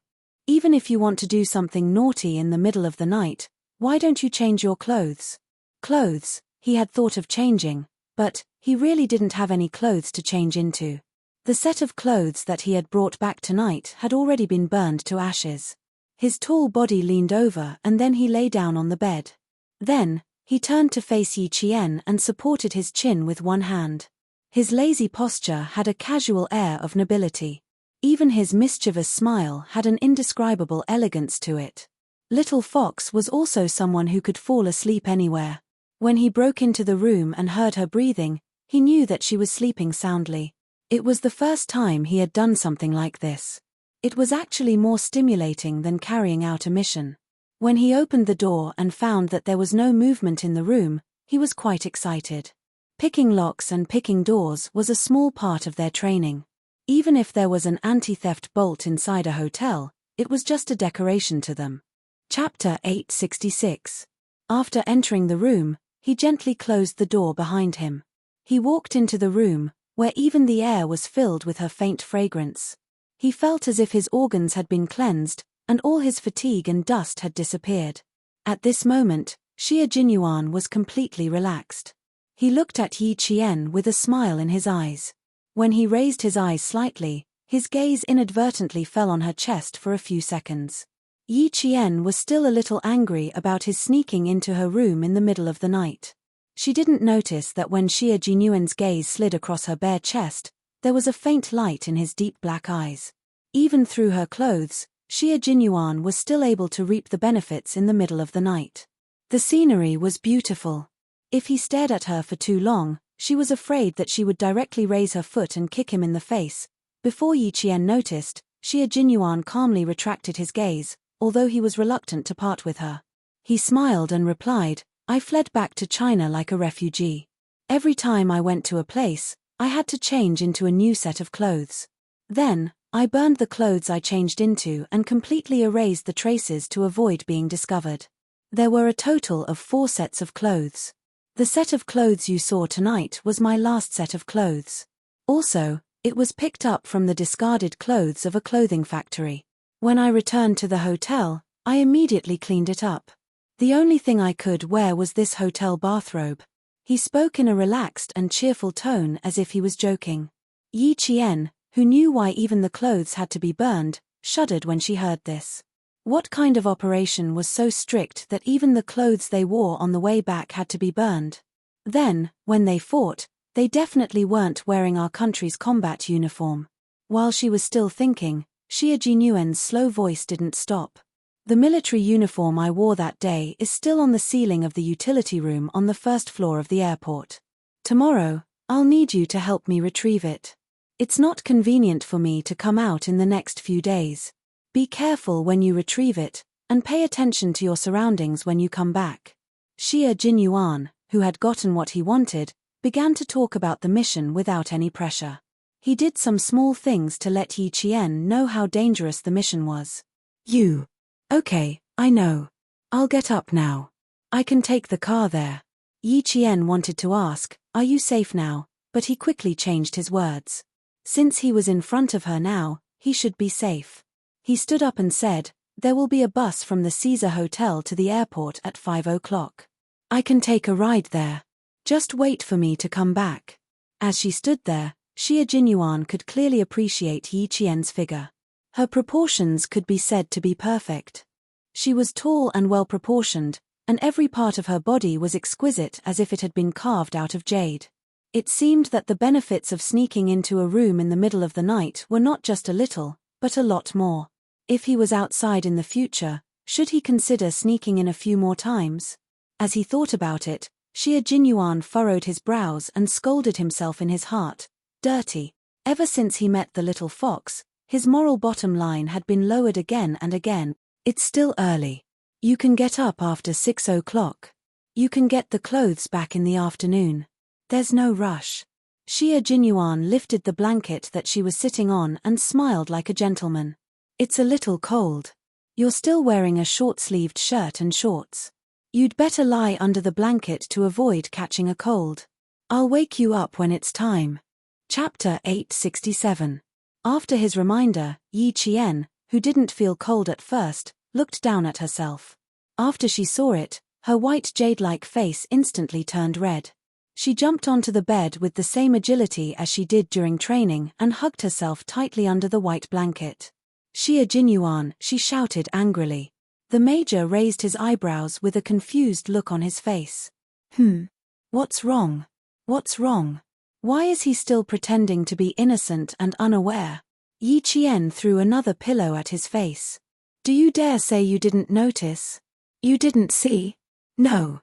Even if you want to do something naughty in the middle of the night, why don't you change your clothes? Clothes, he had thought of changing, but he really didn't have any clothes to change into. The set of clothes that he had brought back tonight had already been burned to ashes. His tall body leaned over and then he lay down on the bed. Then, he turned to face Yi Qian and supported his chin with one hand. His lazy posture had a casual air of nobility. Even his mischievous smile had an indescribable elegance to it. Little Fox was also someone who could fall asleep anywhere. When he broke into the room and heard her breathing, he knew that she was sleeping soundly. It was the first time he had done something like this. It was actually more stimulating than carrying out a mission. When he opened the door and found that there was no movement in the room, he was quite excited. Picking locks and picking doors was a small part of their training. Even if there was an anti-theft bolt inside a hotel, it was just a decoration to them. Chapter 866. After entering the room, he gently closed the door behind him. He walked into the room, where even the air was filled with her faint fragrance. He felt as if his organs had been cleansed, and all his fatigue and dust had disappeared. At this moment, Xia Jinyuan was completely relaxed. He looked at Yi Qian with a smile in his eyes. When he raised his eyes slightly, his gaze inadvertently fell on her chest for a few seconds. Yi Qian was still a little angry about his sneaking into her room in the middle of the night. She didn't notice that when Xia Jinyuan's gaze slid across her bare chest, there was a faint light in his deep black eyes. Even through her clothes, Xia Jinyuan was still able to reap the benefits in the middle of the night. The scenery was beautiful. If he stared at her for too long, she was afraid that she would directly raise her foot and kick him in the face. Before Yi Qian noticed, Xia Jinyuan calmly retracted his gaze, although he was reluctant to part with her. He smiled and replied, I fled back to China like a refugee. Every time I went to a place, I had to change into a new set of clothes. Then, I burned the clothes I changed into and completely erased the traces to avoid being discovered. There were a total of 4 sets of clothes. The set of clothes you saw tonight was my last set of clothes. Also, it was picked up from the discarded clothes of a clothing factory. When I returned to the hotel, I immediately cleaned it up. The only thing I could wear was this hotel bathrobe. He spoke in a relaxed and cheerful tone as if he was joking. Yi Qian, who knew why even the clothes had to be burned, shuddered when she heard this. What kind of operation was so strict that even the clothes they wore on the way back had to be burned? Then, when they fought, they definitely weren't wearing our country's combat uniform. While she was still thinking, Xia Jinyuan's slow voice didn't stop. The military uniform I wore that day is still on the ceiling of the utility room on the first floor of the airport. Tomorrow, I'll need you to help me retrieve it. It's not convenient for me to come out in the next few days. Be careful when you retrieve it, and pay attention to your surroundings when you come back. Xia Jinyuan, who had gotten what he wanted, began to talk about the mission without any pressure. He did some small things to let Yi Qian know how dangerous the mission was. Okay, I know. I'll get up now. I can take the car there. Yi Qian wanted to ask, are you safe now? But he quickly changed his words. Since he was in front of her now, he should be safe. He stood up and said, there will be a bus from the Caesar Hotel to the airport at 5 o'clock. I can take a ride there. Just wait for me to come back. As she stood there, Xia Jinyuan could clearly appreciate Yi Qian's figure. Her proportions could be said to be perfect. She was tall and well-proportioned, and every part of her body was exquisite as if it had been carved out of jade. It seemed that the benefits of sneaking into a room in the middle of the night were not just a little, but a lot more. If he was outside in the future, should he consider sneaking in a few more times? As he thought about it, Xia Jinyuan furrowed his brows and scolded himself in his heart. Dirty. Ever since he met the little fox, his moral bottom line had been lowered again and again. It's still early. You can get up after 6 o'clock. You can get the clothes back in the afternoon. There's no rush. Xia Jinyuan lifted the blanket that she was sitting on and smiled like a gentleman. It's a little cold. You're still wearing a short-sleeved shirt and shorts. You'd better lie under the blanket to avoid catching a cold. I'll wake you up when it's time. Chapter 867. After his reminder, Yi Qian, who didn't feel cold at first, looked down at herself. After she saw it, her white jade-like face instantly turned red. She jumped onto the bed with the same agility as she did during training and hugged herself tightly under the white blanket. Xia Jinyuan, she shouted angrily. The major raised his eyebrows with a confused look on his face. What's wrong? What's wrong? Why is he still pretending to be innocent and unaware? Yi Qian threw another pillow at his face. Do you dare say you didn't notice? You didn't see? No.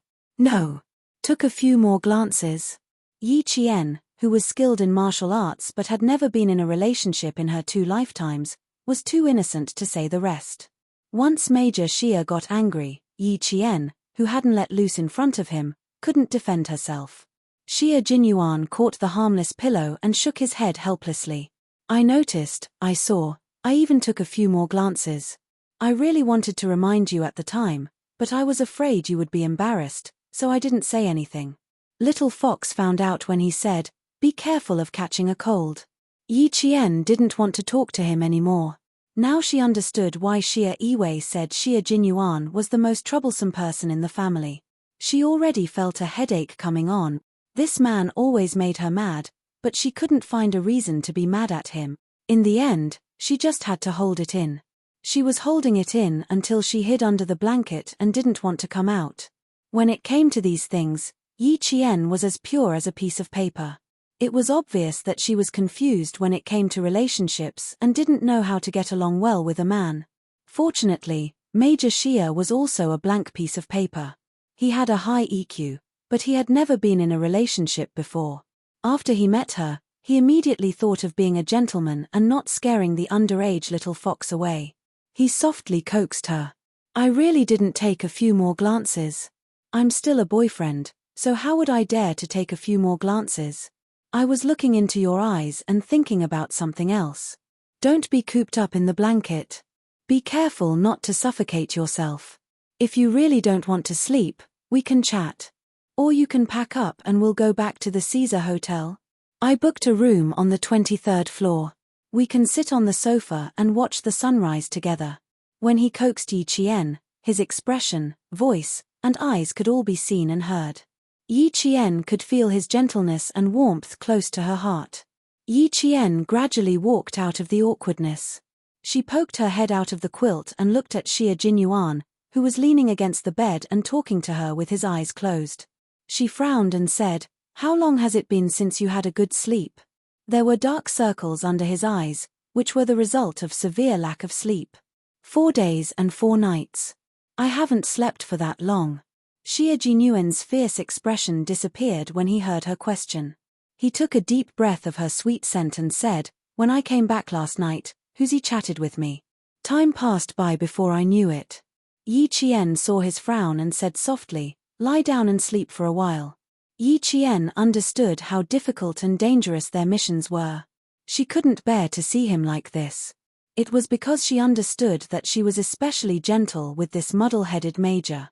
Took a few more glances. Yi Qian, who was skilled in martial arts but had never been in a relationship in her 2 lifetimes, was too innocent to say the rest. Once Major Xia got angry, Yi Qian, who hadn't let loose in front of him, couldn't defend herself. Xia Jinyuan caught the harmless pillow and shook his head helplessly. I noticed, I saw, I even took a few more glances. I really wanted to remind you at the time, but I was afraid you would be embarrassed, so I didn't say anything. Little Fox found out when he said, be careful of catching a cold. Yi Qian didn't want to talk to him anymore. Now she understood why Xia Yiwei said Xia Jinyuan was the most troublesome person in the family. She already felt a headache coming on. This man always made her mad, but she couldn't find a reason to be mad at him. In the end, she just had to hold it in. She was holding it in until she hid under the blanket and didn't want to come out. When it came to these things, Yi Qian was as pure as a piece of paper. It was obvious that she was confused when it came to relationships and didn't know how to get along well with a man. Fortunately, Major Xia was also a blank piece of paper. He had a high EQ, but he had never been in a relationship before. After he met her, he immediately thought of being a gentleman and not scaring the underage little fox away. He softly coaxed her. I really didn't take a few more glances. I'm still a boyfriend, so how would I dare to take a few more glances? I was looking into your eyes and thinking about something else. Don't be cooped up in the blanket. Be careful not to suffocate yourself. If you really don't want to sleep, we can chat. Or you can pack up and we'll go back to the Caesar Hotel. I booked a room on the 23rd floor. We can sit on the sofa and watch the sunrise together. When he coaxed Yi Qian, his expression, voice, and eyes could all be seen and heard. Yi Qian could feel his gentleness and warmth close to her heart. Yi Qian gradually walked out of the awkwardness. She poked her head out of the quilt and looked at Xie Jinyuan, who was leaning against the bed and talking to her with his eyes closed. She frowned and said, "How long has it been since you had a good sleep?" There were dark circles under his eyes, which were the result of severe lack of sleep. 4 days and 4 nights. I haven't slept for that long. Xie Jinyuan's fierce expression disappeared when he heard her question. He took a deep breath of her sweet scent and said, "When I came back last night, Huzi chatted with me. Time passed by before I knew it." Yi Qian saw his frown and said softly, "Lie down and sleep for a while." Yi Qian understood how difficult and dangerous their missions were. She couldn't bear to see him like this. It was because she understood that she was especially gentle with this muddle-headed major.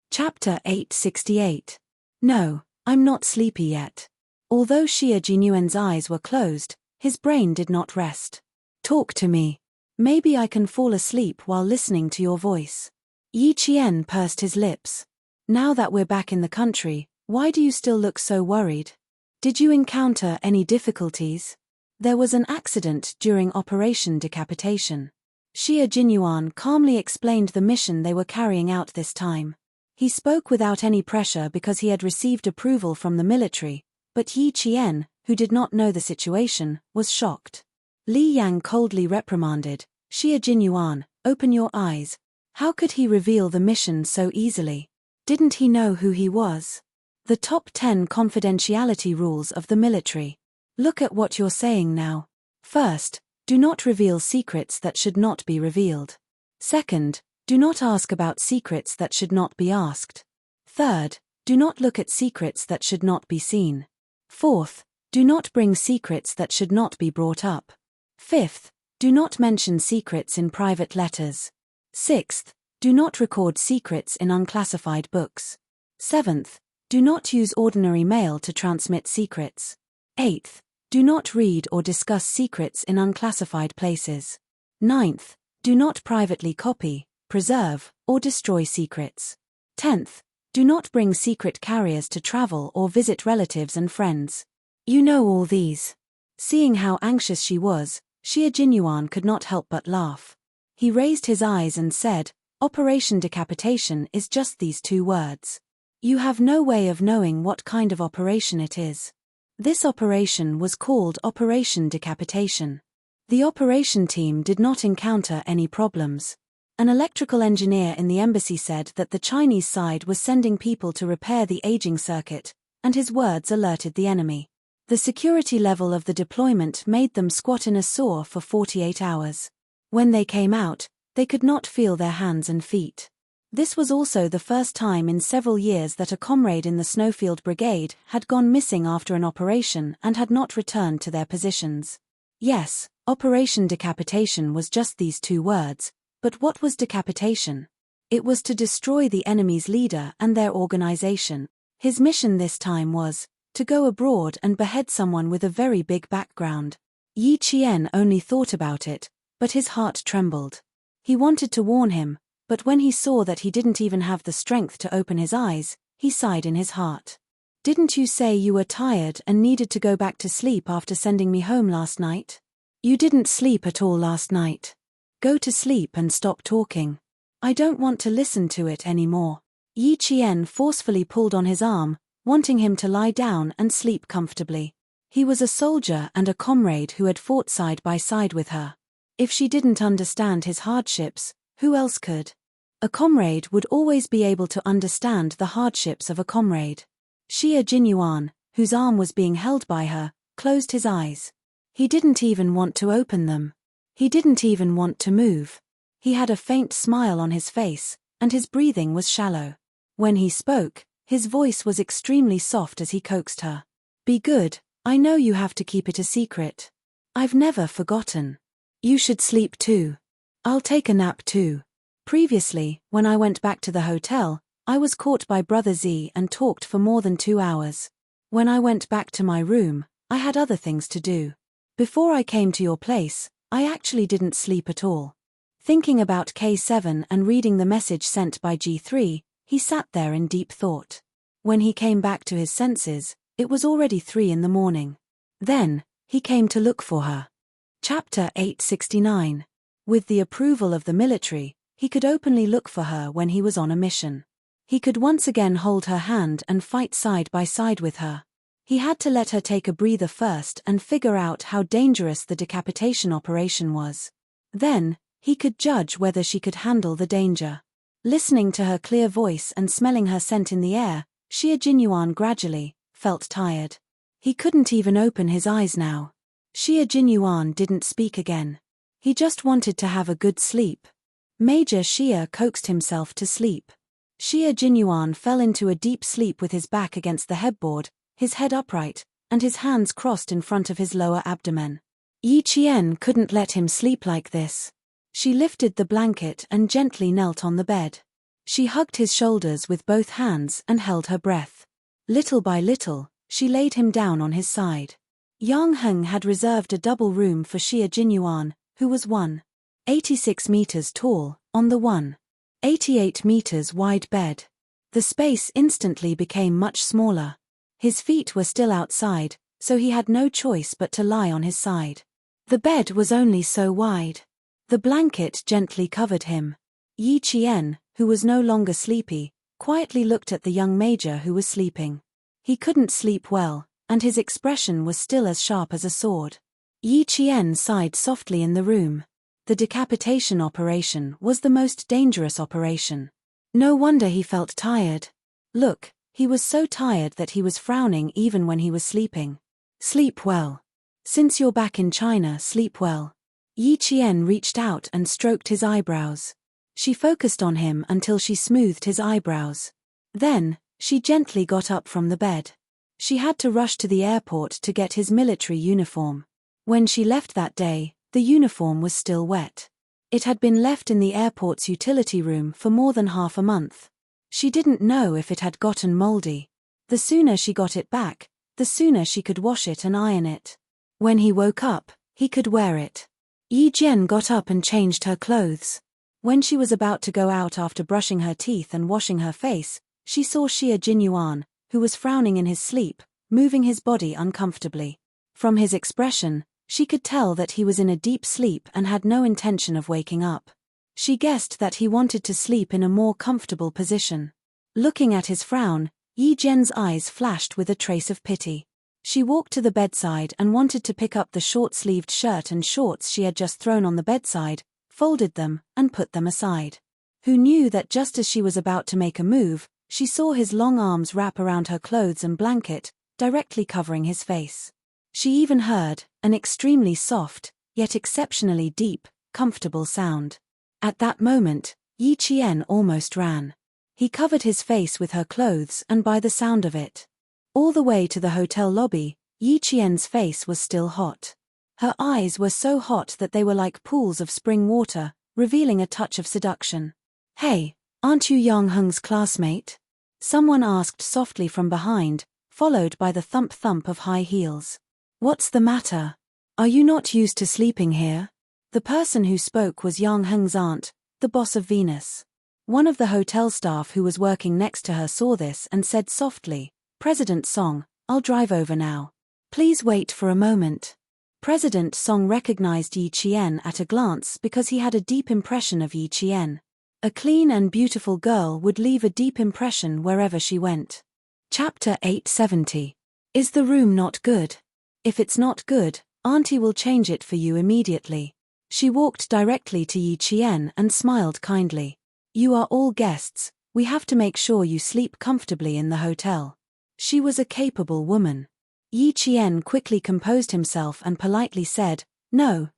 Chapter 868. No, I'm not sleepy yet. Although Xie Jinyuan's eyes were closed, his brain did not rest. Talk to me. Maybe I can fall asleep while listening to your voice. Yi Qian pursed his lips. Now that we're back in the country, why do you still look so worried? Did you encounter any difficulties? There was an accident during Operation Decapitation. Xie Jinyuan calmly explained the mission they were carrying out this time. He spoke without any pressure because he had received approval from the military, but Yi Qian, who did not know the situation, was shocked. Li Yang coldly reprimanded, "Xie Jinyuan, open your eyes. How could he reveal the mission so easily? Didn't he know who he was?" The top 10 confidentiality rules of the military. Look at what you're saying now. First, do not reveal secrets that should not be revealed. Second, do not ask about secrets that should not be asked. Third, do not look at secrets that should not be seen. Fourth, do not bring secrets that should not be brought up. Fifth, do not mention secrets in private letters. Sixth, do not record secrets in unclassified books. Seventh, do not use ordinary mail to transmit secrets. Eighth, do not read or discuss secrets in unclassified places. Ninth, do not privately copy, preserve, or destroy secrets. 10th, do not bring secret carriers to travel or visit relatives and friends. You know all these. Seeing how anxious she was, Xie Jinyuan could not help but laugh. He raised his eyes and said, "Operation Decapitation is just these 2 words. You have no way of knowing what kind of operation it is. This operation was called Operation Decapitation. The operation team did not encounter any problems. An electrical engineer in the embassy said that the Chinese side was sending people to repair the aging circuit, and his words alerted the enemy. The security level of the deployment made them squat in a saw for 48 hours. When they came out, they could not feel their hands and feet. This was also the first time in several years that a comrade in the Snowfield Brigade had gone missing after an operation and had not returned to their positions. Yes, Operation Decapitation was just these 2 words, but what was decapitation? It was to destroy the enemy's leader and their organization. His mission this time was to go abroad and behead someone with a very big background. Yi Qian only thought about it, but his heart trembled. He wanted to warn him, but when he saw that he didn't even have the strength to open his eyes, he sighed in his heart. "Didn't you say you were tired and needed to go back to sleep after sending me home last night? You didn't sleep at all last night. Go to sleep and stop talking. I don't want to listen to it anymore." Yi Qian forcefully pulled on his arm, wanting him to lie down and sleep comfortably. He was a soldier and a comrade who had fought side by side with her. If she didn't understand his hardships, who else could? A comrade would always be able to understand the hardships of a comrade. Xie Jinyuan, whose arm was being held by her, closed his eyes. He didn't even want to open them. He didn't even want to move. He had a faint smile on his face, and his breathing was shallow. When he spoke, his voice was extremely soft as he coaxed her. "Be good, I know you have to keep it a secret. I've never forgotten. You should sleep too. I'll take a nap too. Previously, when I went back to the hotel, I was caught by Brother Z and talked for more than 2 hours. When I went back to my room, I had other things to do. Before I came to your place, I actually didn't sleep at all. Thinking about K7 and reading the message sent by G3, he sat there in deep thought. When he came back to his senses, it was already 3 in the morning. Then, he came to look for her. Chapter 869. With the approval of the military, he could openly look for her when he was on a mission. He could once again hold her hand and fight side by side with her. He had to let her take a breather first and figure out how dangerous the decapitation operation was. Then, he could judge whether she could handle the danger. Listening to her clear voice and smelling her scent in the air, Xie Jinyuan gradually felt tired. He couldn't even open his eyes now. Xie Jinyuan didn't speak again. He just wanted to have a good sleep. Major Xie coaxed himself to sleep. Xie Jinyuan fell into a deep sleep with his back against the headboard, his head upright, and his hands crossed in front of his lower abdomen. Yi Qian couldn't let him sleep like this. She lifted the blanket and gently knelt on the bed. She hugged his shoulders with both hands and held her breath. Little by little, she laid him down on his side. Yang Heng had reserved a double room for Xie Jinyuan, who was 1.86 meters tall, on the 1.88 meters wide bed. The space instantly became much smaller. His feet were still outside, so he had no choice but to lie on his side. The bed was only so wide. The blanket gently covered him. Yi Qian, who was no longer sleepy, quietly looked at the young major who was sleeping. He couldn't sleep well, and his expression was still as sharp as a sword. Yi Qian sighed softly in the room. The decapitation operation was the most dangerous operation. No wonder he felt tired. Look, he was so tired that he was frowning even when he was sleeping. Sleep well. Since you're back in China, sleep well. Yi Qian reached out and stroked his eyebrows. She focused on him until she smoothed his eyebrows. Then, she gently got up from the bed. She had to rush to the airport to get his military uniform. When she left that day, the uniform was still wet. It had been left in the airport's utility room for more than half a month. She didn't know if it had gotten moldy. The sooner she got it back, the sooner she could wash it and iron it. When he woke up, he could wear it. Yi Jian got up and changed her clothes. When she was about to go out after brushing her teeth and washing her face, she saw Xie Jinyuan, who was frowning in his sleep, moving his body uncomfortably. From his expression, she could tell that he was in a deep sleep and had no intention of waking up. She guessed that he wanted to sleep in a more comfortable position. Looking at his frown, Yi Jian's eyes flashed with a trace of pity. She walked to the bedside and wanted to pick up the short-sleeved shirt and shorts she had just thrown on the bedside, folded them, and put them aside. Who knew that just as she was about to make a move, she saw his long arms wrap around her clothes and blanket, directly covering his face. She even heard an extremely soft, yet exceptionally deep, comfortable sound. At that moment, Yi Qian almost ran. He covered his face with her clothes and by the sound of it. All the way to the hotel lobby, Yi Qian's face was still hot. Her eyes were so hot that they were like pools of spring water, revealing a touch of seduction. "Hey, aren't you Yang Heng's classmate?" Someone asked softly from behind, followed by the thump-thump of high heels. "What's the matter? Are you not used to sleeping here?" The person who spoke was Yang Heng's aunt, the boss of Venus. One of the hotel staff who was working next to her saw this and said softly, "President Song, I'll drive over now. Please wait for a moment." President Song recognized Yi Qian at a glance because he had a deep impression of Yi Qian. A clean and beautiful girl would leave a deep impression wherever she went. Chapter 870. Is the room not good? If it's not good, Auntie will change it for you immediately. She walked directly to Yi Qian and smiled kindly. "You are all guests, we have to make sure you sleep comfortably in the hotel." She was a capable woman. Yi Qian quickly composed himself and politely said, No,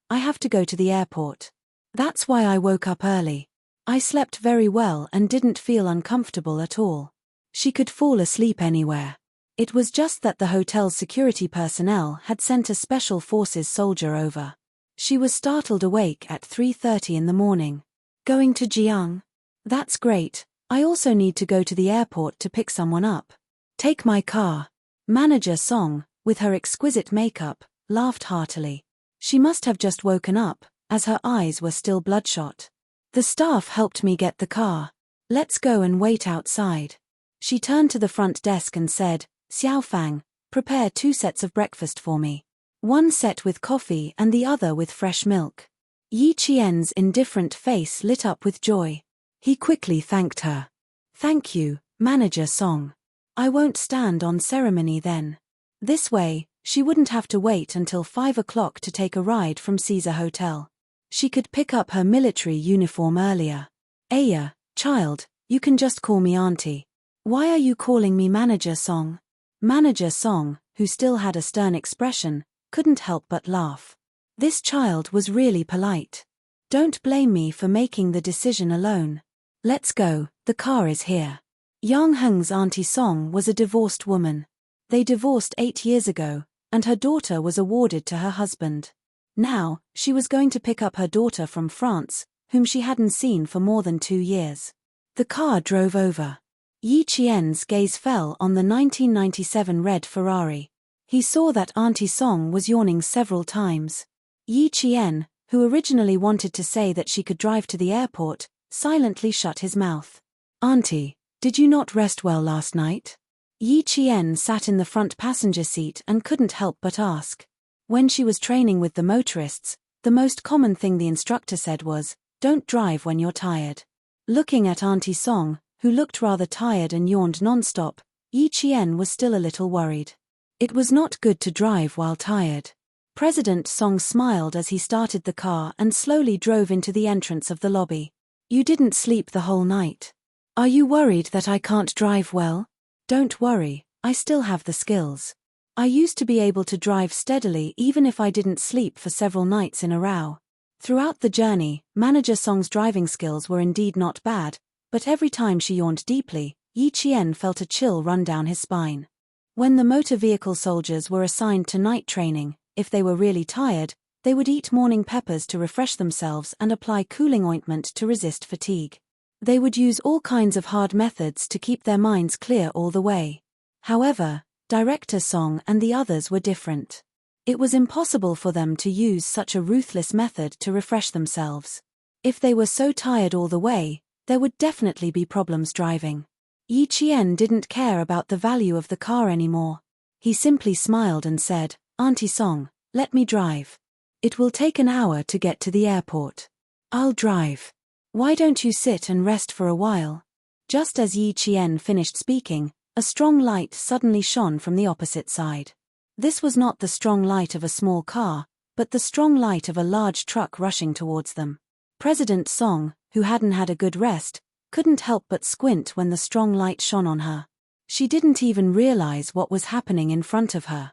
I have to go to the airport. That's why I woke up early. I slept very well and didn't feel uncomfortable at all." She could fall asleep anywhere. It was just that the hotel's security personnel had sent a special forces soldier over. She was startled awake at 3:30 in the morning. "Going to Jiang? That's great. I also need to go to the airport to pick someone up. Take my car." Manager Song, with her exquisite makeup, laughed heartily. She must have just woken up, as her eyes were still bloodshot. The staff helped me get the car. Let's go and wait outside. She turned to the front desk and said, Xiaofang, prepare 2 sets of breakfast for me. 1 set with coffee and the other with fresh milk. Yi Qian's indifferent face lit up with joy. He quickly thanked her. Thank you, Manager Song. I won't stand on ceremony then. This way, she wouldn't have to wait until 5 o'clock to take a ride from Caesar Hotel. She could pick up her military uniform earlier. Aya, child, you can just call me Auntie. Why are you calling me Manager Song? Manager Song, who still had a stern expression, couldn't help but laugh. This child was really polite. Don't blame me for making the decision alone. Let's go, the car is here. Yang Heng's Auntie Song was a divorced woman. They divorced 8 years ago, and her daughter was awarded to her husband. Now, she was going to pick up her daughter from France, whom she hadn't seen for more than 2 years. The car drove over. Yi Qian's gaze fell on the 1997 red Ferrari. He saw that Auntie Song was yawning several times. Yi Qian, who originally wanted to say that she could drive to the airport, silently shut his mouth. Auntie, did you not rest well last night? Yi Qian sat in the front passenger seat and couldn't help but ask. When she was training with the motorists, the most common thing the instructor said was, don't drive when you're tired. Looking at Auntie Song, who looked rather tired and yawned non-stop, Yi Qian was still a little worried. It was not good to drive while tired. President Song smiled as he started the car and slowly drove into the entrance of the lobby. You didn't sleep the whole night. Are you worried that I can't drive well? Don't worry, I still have the skills. I used to be able to drive steadily even if I didn't sleep for several nights in a row. Throughout the journey, Manager Song's driving skills were indeed not bad, but every time she yawned deeply, Yi Qian felt a chill run down his spine. When the motor vehicle soldiers were assigned to night training, if they were really tired, they would eat morning peppers to refresh themselves and apply cooling ointment to resist fatigue. They would use all kinds of hard methods to keep their minds clear all the way. However, Director Song and the others were different. It was impossible for them to use such a ruthless method to refresh themselves. If they were so tired all the way, there would definitely be problems driving. Yi Qian didn't care about the value of the car anymore. He simply smiled and said, Auntie Song, let me drive. It will take an hour to get to the airport. I'll drive. Why don't you sit and rest for a while? Just as Yi Qian finished speaking, a strong light suddenly shone from the opposite side. This was not the strong light of a small car, but the strong light of a large truck rushing towards them. President Song, who hadn't had a good rest, couldn't help but squint when the strong light shone on her. She didn't even realize what was happening in front of her.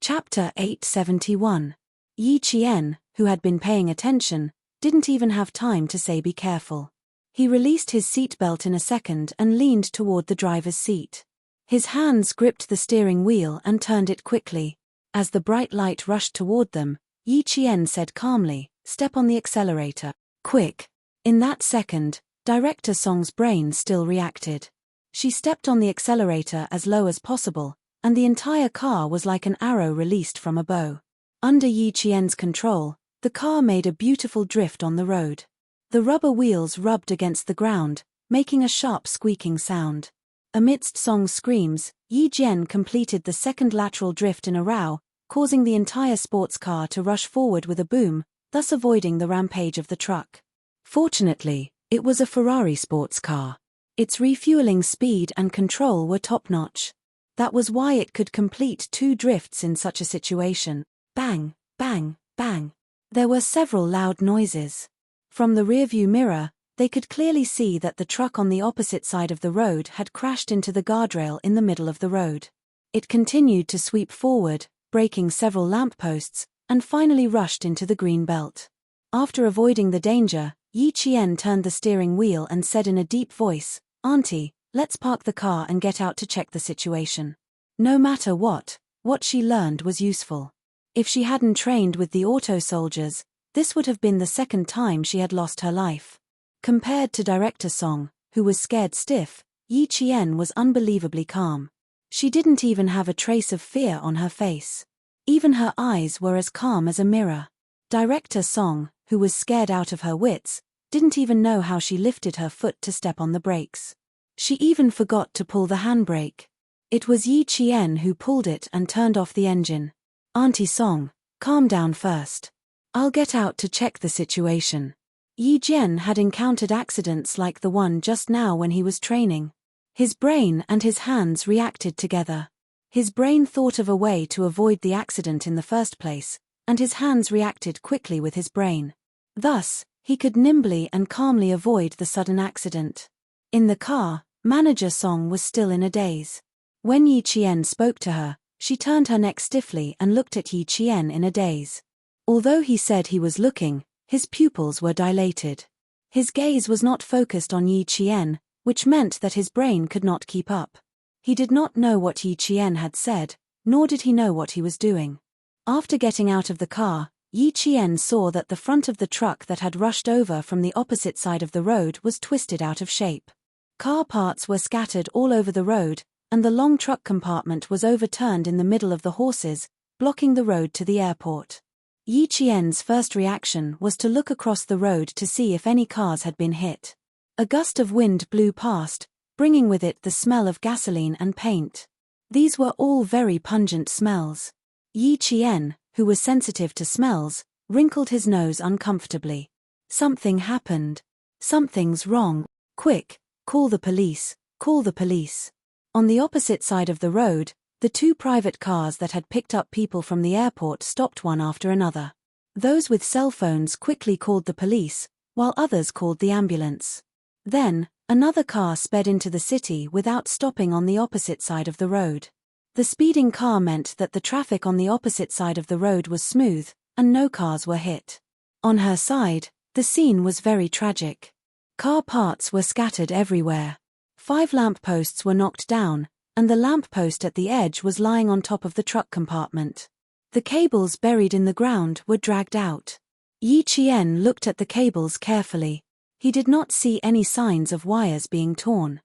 Chapter 871. Yi Qian, who had been paying attention, didn't even have time to say be careful. He released his seatbelt in a second and leaned toward the driver's seat. His hands gripped the steering wheel and turned it quickly. As the bright light rushed toward them, Yi Qian said calmly, step on the accelerator. Quick. In that second, Director Song's brain still reacted. She stepped on the accelerator as low as possible, and the entire car was like an arrow released from a bow. Under Yi Qian's control, the car made a beautiful drift on the road. The rubber wheels rubbed against the ground, making a sharp squeaking sound. Amidst Song's screams, Yi Jian completed the second lateral drift in a row, causing the entire sports car to rush forward with a boom, thus avoiding the rampage of the truck. Fortunately, it was a Ferrari sports car. Its refueling speed and control were top-notch. That was why it could complete 2 drifts in such a situation. Bang, bang, bang. There were several loud noises. From the rearview mirror, they could clearly see that the truck on the opposite side of the road had crashed into the guardrail in the middle of the road. It continued to sweep forward, breaking several lampposts, and finally rushed into the green belt. After avoiding the danger, Yi Qian turned the steering wheel and said in a deep voice, Auntie, let's park the car and get out to check the situation. No matter what she learned was useful. If she hadn't trained with the auto soldiers, this would have been the second time she had lost her life. Compared to Director Song, who was scared stiff, Yi Qian was unbelievably calm. She didn't even have a trace of fear on her face. Even her eyes were as calm as a mirror. Director Song, who was scared out of her wits, didn't even know how she lifted her foot to step on the brakes. She even forgot to pull the handbrake. It was Yi Qian who pulled it and turned off the engine. "Auntie Song, calm down first. I'll get out to check the situation." Yi Jian had encountered accidents like the one just now when he was training. His brain and his hands reacted together. His brain thought of a way to avoid the accident in the first place, and his hands reacted quickly with his brain. Thus, he could nimbly and calmly avoid the sudden accident. In the car, Manager Song was still in a daze. When Yi Qian spoke to her, she turned her neck stiffly and looked at Yi Qian in a daze. Although he said he was looking, his pupils were dilated. His gaze was not focused on Yi Qian, which meant that his brain could not keep up. He did not know what Yi Qian had said, nor did he know what he was doing. After getting out of the car, Yi Qian saw that the front of the truck that had rushed over from the opposite side of the road was twisted out of shape. Car parts were scattered all over the road, and the long truck compartment was overturned in the middle of the horses, blocking the road to the airport. Yi Qian's first reaction was to look across the road to see if any cars had been hit. A gust of wind blew past, bringing with it the smell of gasoline and paint. These were all very pungent smells. Yi Qian, who was sensitive to smells, wrinkled his nose uncomfortably. Something happened. Something's wrong. Quick, call the police, call the police. On the opposite side of the road, the two private cars that had picked up people from the airport stopped one after another. Those with cell phones quickly called the police, while others called the ambulance. Then, another car sped into the city without stopping on the opposite side of the road. The speeding car meant that the traffic on the opposite side of the road was smooth, and no cars were hit. On her side, the scene was very tragic. Car parts were scattered everywhere. 5 lampposts were knocked down, and the lamppost at the edge was lying on top of the truck compartment. The cables buried in the ground were dragged out. Yi Qian looked at the cables carefully. He did not see any signs of wires being torn.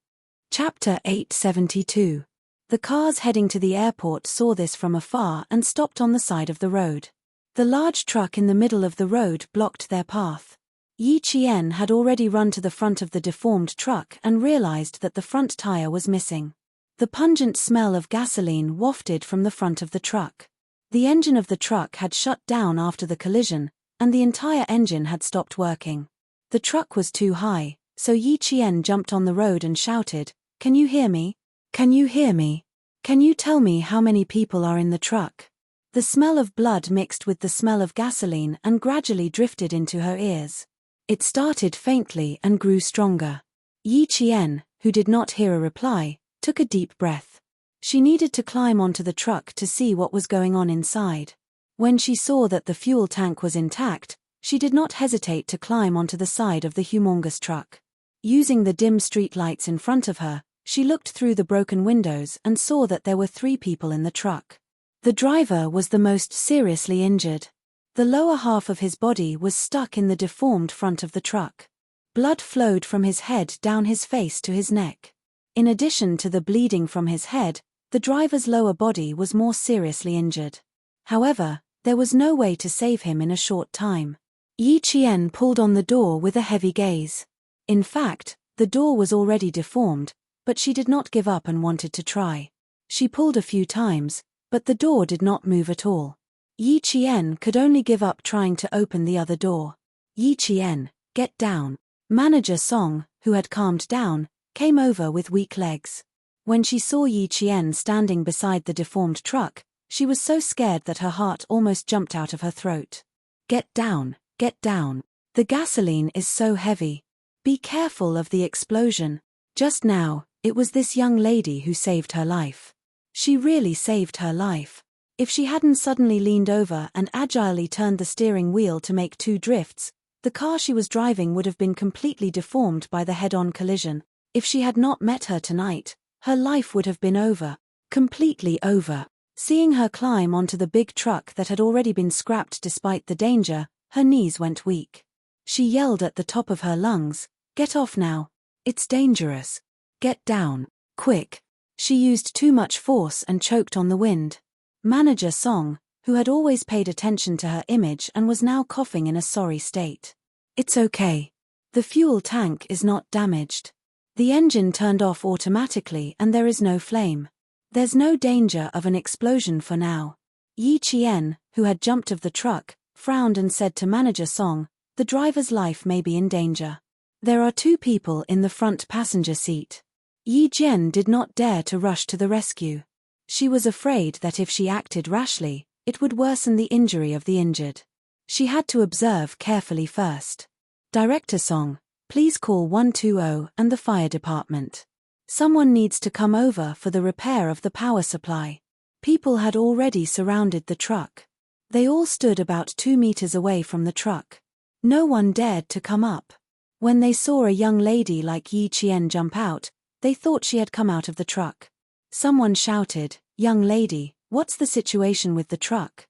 Chapter 872. The cars heading to the airport saw this from afar and stopped on the side of the road. The large truck in the middle of the road blocked their path. Yi Qian had already run to the front of the deformed truck and realized that the front tire was missing. The pungent smell of gasoline wafted from the front of the truck. The engine of the truck had shut down after the collision, and the entire engine had stopped working. The truck was too high, so Yi Qian jumped on the road and shouted, "Can you hear me? Can you hear me? Can you tell me how many people are in the truck?" The smell of blood mixed with the smell of gasoline and gradually drifted into her ears. It started faintly and grew stronger. Yi Qian, who did not hear a reply, took a deep breath. She needed to climb onto the truck to see what was going on inside. When she saw that the fuel tank was intact, she did not hesitate to climb onto the side of the humongous truck. Using the dim street lights in front of her, she looked through the broken windows and saw that there were 3 people in the truck. The driver was the most seriously injured. The lower half of his body was stuck in the deformed front of the truck. Blood flowed from his head down his face to his neck. In addition to the bleeding from his head, the driver's lower body was more seriously injured. However, there was no way to save him in a short time. Yi Qian pulled on the door with a heavy gaze. In fact, the door was already deformed, but she did not give up and wanted to try. She pulled a few times, but the door did not move at all. Yi Qian could only give up trying to open the other door. "Yi Qian, get down." Manager Song, who had calmed down, came over with weak legs. When she saw Yi Qian standing beside the deformed truck, she was so scared that her heart almost jumped out of her throat. "Get down, get down. The gasoline is so heavy. Be careful of the explosion." Just now, it was this young lady who saved her life. She really saved her life. If she hadn't suddenly leaned over and agilely turned the steering wheel to make 2 drifts, the car she was driving would have been completely deformed by the head-on collision. If she had not met her tonight, her life would have been over. Completely over. Seeing her climb onto the big truck that had already been scrapped despite the danger, her knees went weak. She yelled at the top of her lungs, "Get off now. It's dangerous. Get down. Quick." She used too much force and choked on the wind. Manager Song, who had always paid attention to her image and was now coughing in a sorry state. "It's okay. The fuel tank is not damaged. The engine turned off automatically and there is no flame. There's no danger of an explosion for now." Yi Qian, who had jumped of the truck, frowned and said to Manager Song, "The driver's life may be in danger. There are 2 people in the front passenger seat." Yi Jian did not dare to rush to the rescue. She was afraid that if she acted rashly, it would worsen the injury of the injured. She had to observe carefully first. "Director Song, please call 120 and the fire department. Someone needs to come over for the repair of the power supply." People had already surrounded the truck. They all stood about 2 meters away from the truck. No one dared to come up. When they saw a young lady like Yi Qian jump out, they thought she had come out of the truck. Someone shouted, "Young lady, what's the situation with the truck?"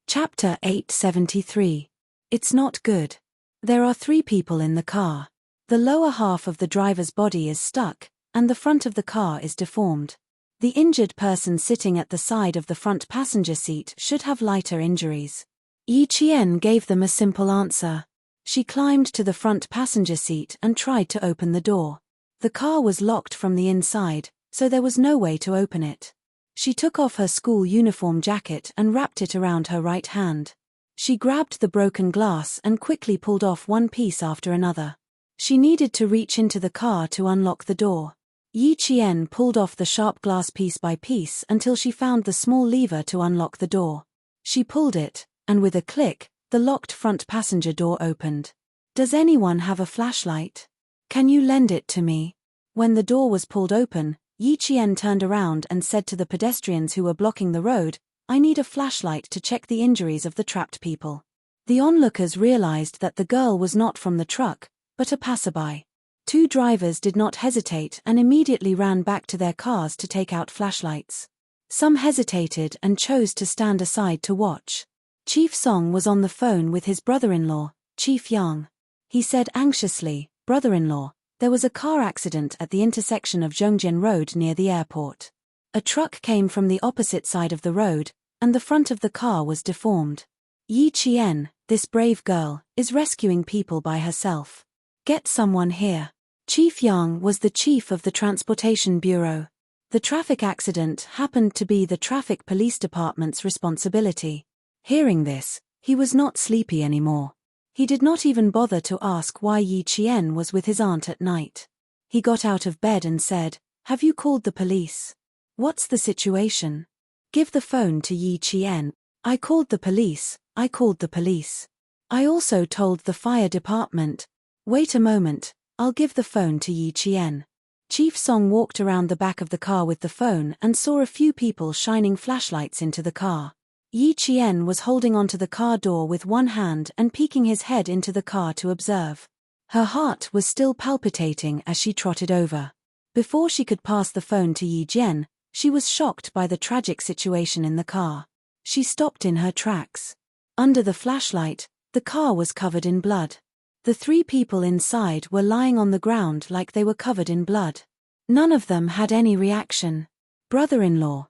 Chapter 873. It's not good. There are 3 people in the car. The lower half of the driver's body is stuck, and the front of the car is deformed. The injured person sitting at the side of the front passenger seat should have lighter injuries. Yi Qian gave them a simple answer. She climbed to the front passenger seat and tried to open the door. The car was locked from the inside, so there was no way to open it. She took off her school uniform jacket and wrapped it around her right hand. She grabbed the broken glass and quickly pulled off one piece after another. She needed to reach into the car to unlock the door. Yi Qian pulled off the sharp glass piece by piece until she found the small lever to unlock the door. She pulled it, and with a click, the locked front passenger door opened. "Does anyone have a flashlight? Can you lend it to me?" When the door was pulled open, Yi Qian turned around and said to the pedestrians who were blocking the road, "I need a flashlight to check the injuries of the trapped people." The onlookers realized that the girl was not from the truck, but a passerby. 2 drivers did not hesitate and immediately ran back to their cars to take out flashlights. Some hesitated and chose to stand aside to watch. Chief Song was on the phone with his brother-in-law, Chief Yang. He said anxiously, "Brother-in-law, there was a car accident at the intersection of Zhongjian Road near the airport. A truck came from the opposite side of the road, and the front of the car was deformed. Yi Qian, this brave girl, is rescuing people by herself. Get someone here." Chief Yang was the chief of the Transportation Bureau. The traffic accident happened to be the Traffic Police Department's responsibility. Hearing this, he was not sleepy anymore. He did not even bother to ask why Yi Qian was with his aunt at night. He got out of bed and said, "Have you called the police? What's the situation? Give the phone to Yi Qian." "I called the police, I called the police. I also told the fire department." "Wait a moment, I'll give the phone to Yi Qian." Chief Song walked around the back of the car with the phone and saw a few people shining flashlights into the car. Yi Qian was holding onto the car door with one hand and peeking his head into the car to observe. Her heart was still palpitating as she trotted over. Before she could pass the phone to Yi Jian, she was shocked by the tragic situation in the car. She stopped in her tracks. Under the flashlight, the car was covered in blood. The 3 people inside were lying on the ground like they were covered in blood. None of them had any reaction. Brother-in-law,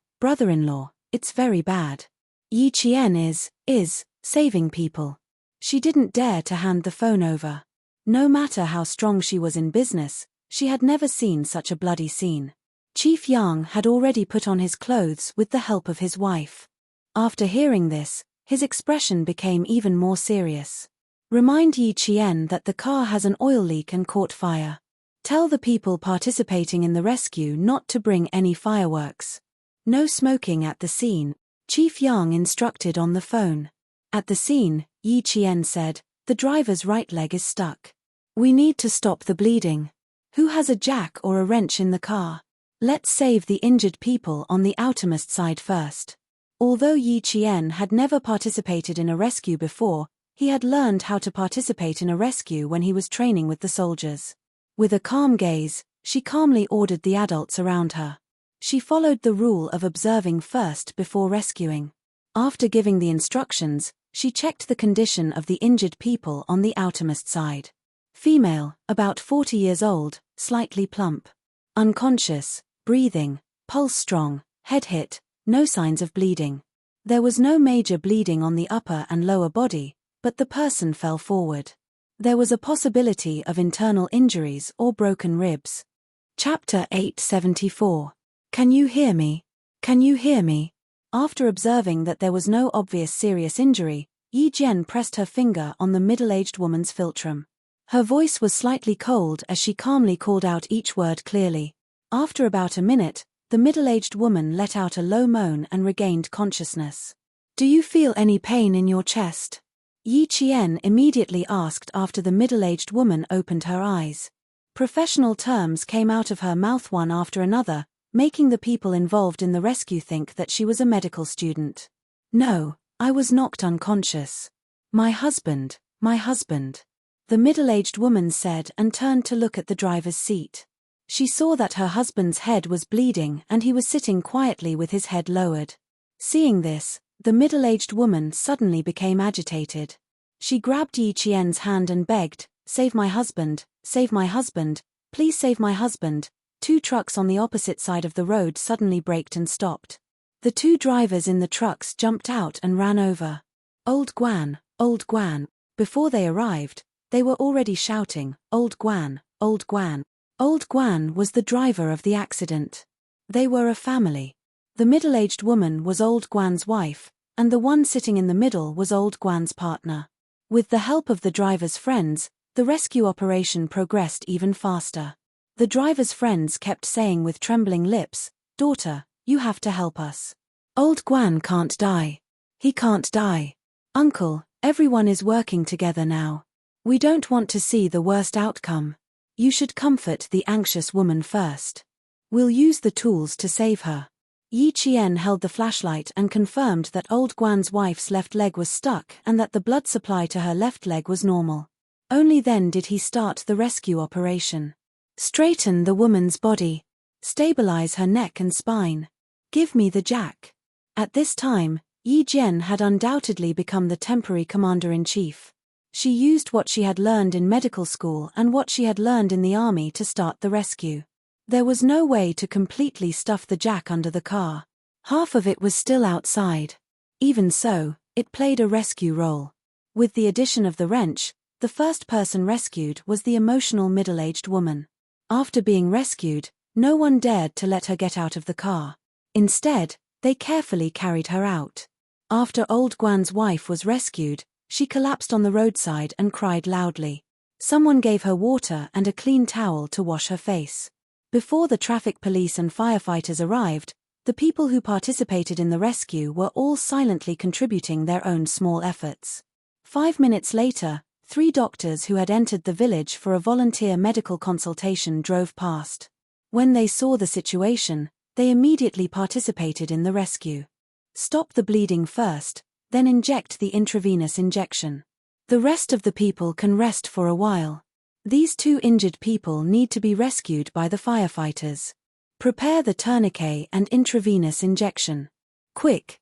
it's very bad. Yi Qian is saving people." She didn't dare to hand the phone over. No matter how strong she was in business, she had never seen such a bloody scene. Chief Yang had already put on his clothes with the help of his wife. After hearing this, his expression became even more serious. "Remind Yi Qian that the car has an oil leak and caught fire. Tell the people participating in the rescue not to bring any fireworks. No smoking at the scene," Chief Yang instructed on the phone. At the scene, Yi Qian said, "The driver's right leg is stuck. We need to stop the bleeding. Who has a jack or a wrench in the car? Let's save the injured people on the outermost side first." Although Yi Qian had never participated in a rescue before, he had learned how to participate in a rescue when he was training with the soldiers. With a calm gaze, she calmly ordered the adults around her. She followed the rule of observing first before rescuing. After giving the instructions, she checked the condition of the injured people on the outermost side. Female, about 40 years old, slightly plump. Unconscious, breathing, pulse strong, head hit, no signs of bleeding. There was no major bleeding on the upper and lower body, but the person fell forward. There was a possibility of internal injuries or broken ribs. Chapter 874. Can you hear me? Can you hear me? After observing that there was no obvious serious injury, Yi Jian pressed her finger on the middle-aged woman's philtrum. Her voice was slightly cold as she calmly called out each word clearly. After about a minute, the middle-aged woman let out a low moan and regained consciousness. Do you feel any pain in your chest? Yi Qian immediately asked after the middle-aged woman opened her eyes. Professional terms came out of her mouth one after another, making the people involved in the rescue think that she was a medical student. No, I was knocked unconscious. My husband. The middle-aged woman said and turned to look at the driver's seat. She saw that her husband's head was bleeding and he was sitting quietly with his head lowered. Seeing this, the middle-aged woman suddenly became agitated. She grabbed Yi Qian's hand and begged, save my husband, please save my husband. 2 trucks on the opposite side of the road suddenly braked and stopped. The 2 drivers in the trucks jumped out and ran over. Old Guan. Before they arrived, they were already shouting, Old Guan. Old Guan was the driver of the accident. They were a family. The middle-aged woman was Old Guan's wife, and the one sitting in the middle was Old Guan's partner. With the help of the driver's friends, the rescue operation progressed even faster. The driver's friends kept saying with trembling lips, Daughter, you have to help us. Old Guan can't die. He can't die. Uncle, everyone is working together now. We don't want to see the worst outcome. You should comfort the anxious woman first. We'll use the tools to save her. Yi Qian held the flashlight and confirmed that Old Guan's wife's left leg was stuck and that the blood supply to her left leg was normal. Only then did he start the rescue operation. Straighten the woman's body. Stabilize her neck and spine. Give me the jack. At this time, Yi Jian had undoubtedly become the temporary commander-in-chief. She used what she had learned in medical school and what she had learned in the army to start the rescue. There was no way to completely stuff the jack under the car. Half of it was still outside. Even so, it played a rescue role. With the addition of the wrench, the first person rescued was the emotional middle-aged woman. After being rescued, no one dared to let her get out of the car. Instead, they carefully carried her out. After Old Guan's wife was rescued, she collapsed on the roadside and cried loudly. Someone gave her water and a clean towel to wash her face. Before the traffic police and firefighters arrived, the people who participated in the rescue were all silently contributing their own small efforts. 5 minutes later, 3 doctors who had entered the village for a volunteer medical consultation drove past. When they saw the situation, they immediately participated in the rescue. Stop the bleeding first, then inject the intravenous injection. The rest of the people can rest for a while. These 2 injured people need to be rescued by the firefighters. Prepare the tourniquet and intravenous injection. Quick.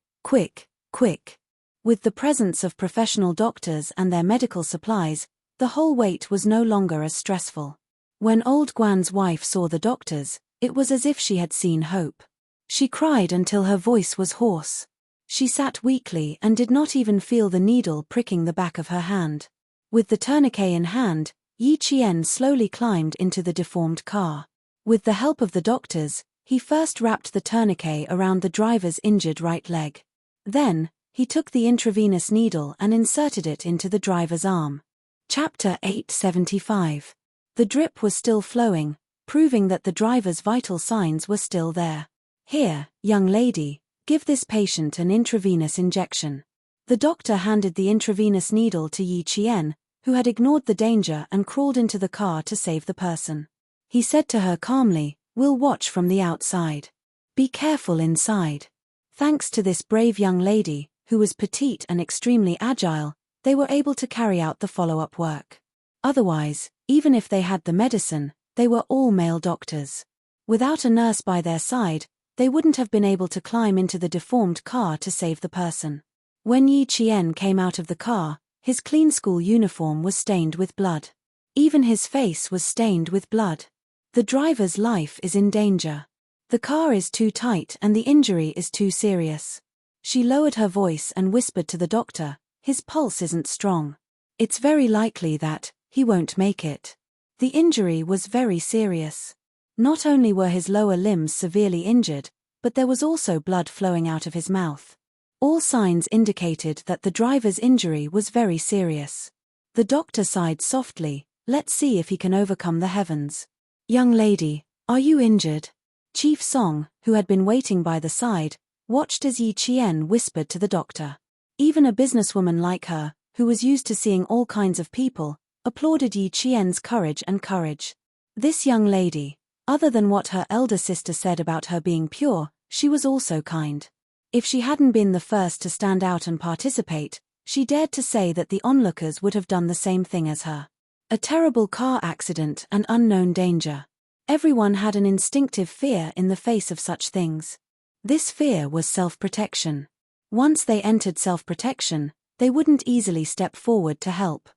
With the presence of professional doctors and their medical supplies, the whole wait was no longer as stressful. When Old Guan's wife saw the doctors, it was as if she had seen hope. She cried until her voice was hoarse. She sat weakly and did not even feel the needle pricking the back of her hand. With the tourniquet in hand, Yi Qian slowly climbed into the deformed car. With the help of the doctors, he first wrapped the tourniquet around the driver's injured right leg. Then, he took the intravenous needle and inserted it into the driver's arm. Chapter 875. The drip was still flowing, proving that the driver's vital signs were still there. Here, young lady, give this patient an intravenous injection. The doctor handed the intravenous needle to Yi Qian, who had ignored the danger and crawled into the car to save the person. He said to her calmly, We'll watch from the outside. Be careful inside. Thanks to this brave young lady, who was petite and extremely agile, they were able to carry out the follow-up work. Otherwise, even if they had the medicine, they were all male doctors. Without a nurse by their side, they wouldn't have been able to climb into the deformed car to save the person. When Yi Qian came out of the car, his clean school uniform was stained with blood. Even his face was stained with blood. The driver's life is in danger. The car is too tight and the injury is too serious. She lowered her voice and whispered to the doctor, "His pulse isn't strong. It's very likely that he won't make it." The injury was very serious. Not only were his lower limbs severely injured, but there was also blood flowing out of his mouth. All signs indicated that the driver's injury was very serious. The doctor sighed softly, "Let's see if he can overcome the heavens." "Young lady, are you injured?" Chief Song, who had been waiting by the side, watched as Yi Qian whispered to the doctor. Even a businesswoman like her, who was used to seeing all kinds of people, applauded Yi Qian's courage. This young lady, other than what her elder sister said about her being pure, she was also kind. If she hadn't been the first to stand out and participate, she dared to say that the onlookers would have done the same thing as her. A terrible car accident and unknown danger. Everyone had an instinctive fear in the face of such things. This fear was self-protection. Once they entered self-protection, they wouldn't easily step forward to help.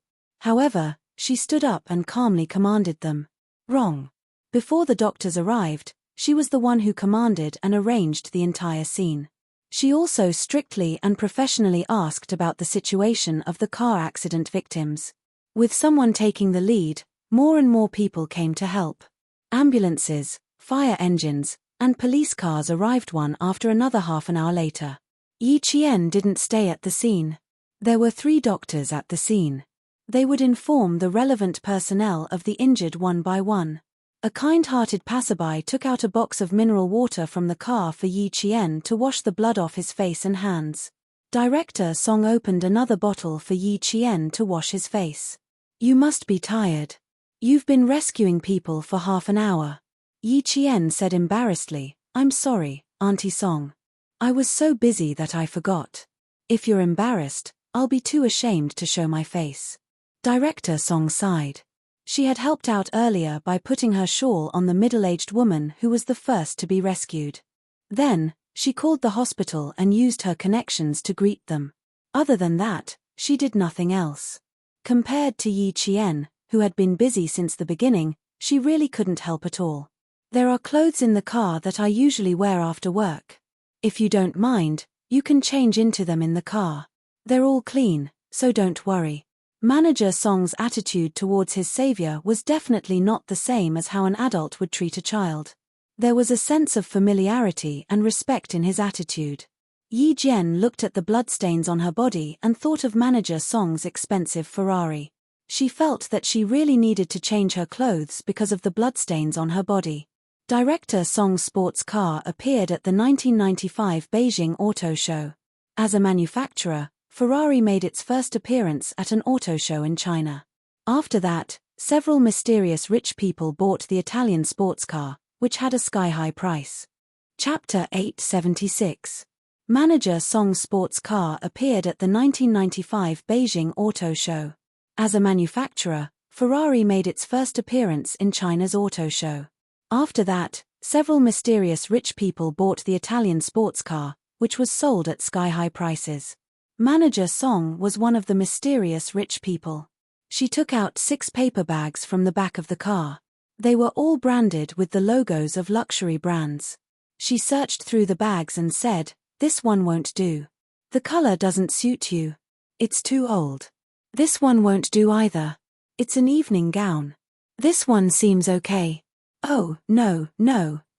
However, she stood up and calmly commanded them. Wrong. Before the doctors arrived, she was the one who commanded and arranged the entire scene. She also strictly and professionally asked about the situation of the car accident victims. With someone taking the lead, more and more people came to help. Ambulances, fire engines, and police cars arrived one after another half an hour later. Yi Qian didn't stay at the scene. There were 3 doctors at the scene. They would inform the relevant personnel of the injured one by one. A kind-hearted passerby took out a box of mineral water from the car for Yi Qian to wash the blood off his face and hands. Director Song opened another bottle for Yi Qian to wash his face. "You must be tired. You've been rescuing people for half an hour." Yi Qian said embarrassedly, "I'm sorry, Auntie Song. I was so busy that I forgot. If you're embarrassed, I'll be too ashamed to show my face." Director Song sighed. She had helped out earlier by putting her shawl on the middle-aged woman who was the first to be rescued. Then, she called the hospital and used her connections to greet them. Other than that, she did nothing else. Compared to Yi Qian, who had been busy since the beginning, she really couldn't help at all. "There are clothes in the car that I usually wear after work. If you don't mind, you can change into them in the car. They're all clean, so don't worry." Manager Song's attitude towards his savior was definitely not the same as how an adult would treat a child. There was a sense of familiarity and respect in his attitude. Yi Jian looked at the bloodstains on her body and thought of Manager Song's expensive Ferrari. She felt that she really needed to change her clothes because of the bloodstains on her body. Director Song's sports car appeared at the 1995 Beijing Auto Show. As a manufacturer, Ferrari made its first appearance at an auto show in China. After that, several mysterious rich people bought the Italian sports car, which had a sky-high price. Chapter 876. Manager Song's sports car appeared at the 1995 Beijing Auto Show. As a manufacturer, Ferrari made its first appearance in China's auto show. After that, several mysterious rich people bought the Italian sports car, which was sold at sky-high prices. Manager Song was one of the mysterious rich people. She took out 6 paper bags from the back of the car. They were all branded with the logos of luxury brands. She searched through the bags and said, "This one won't do. The color doesn't suit you. It's too old. This one won't do either. It's an evening gown. This one seems okay. Oh, no,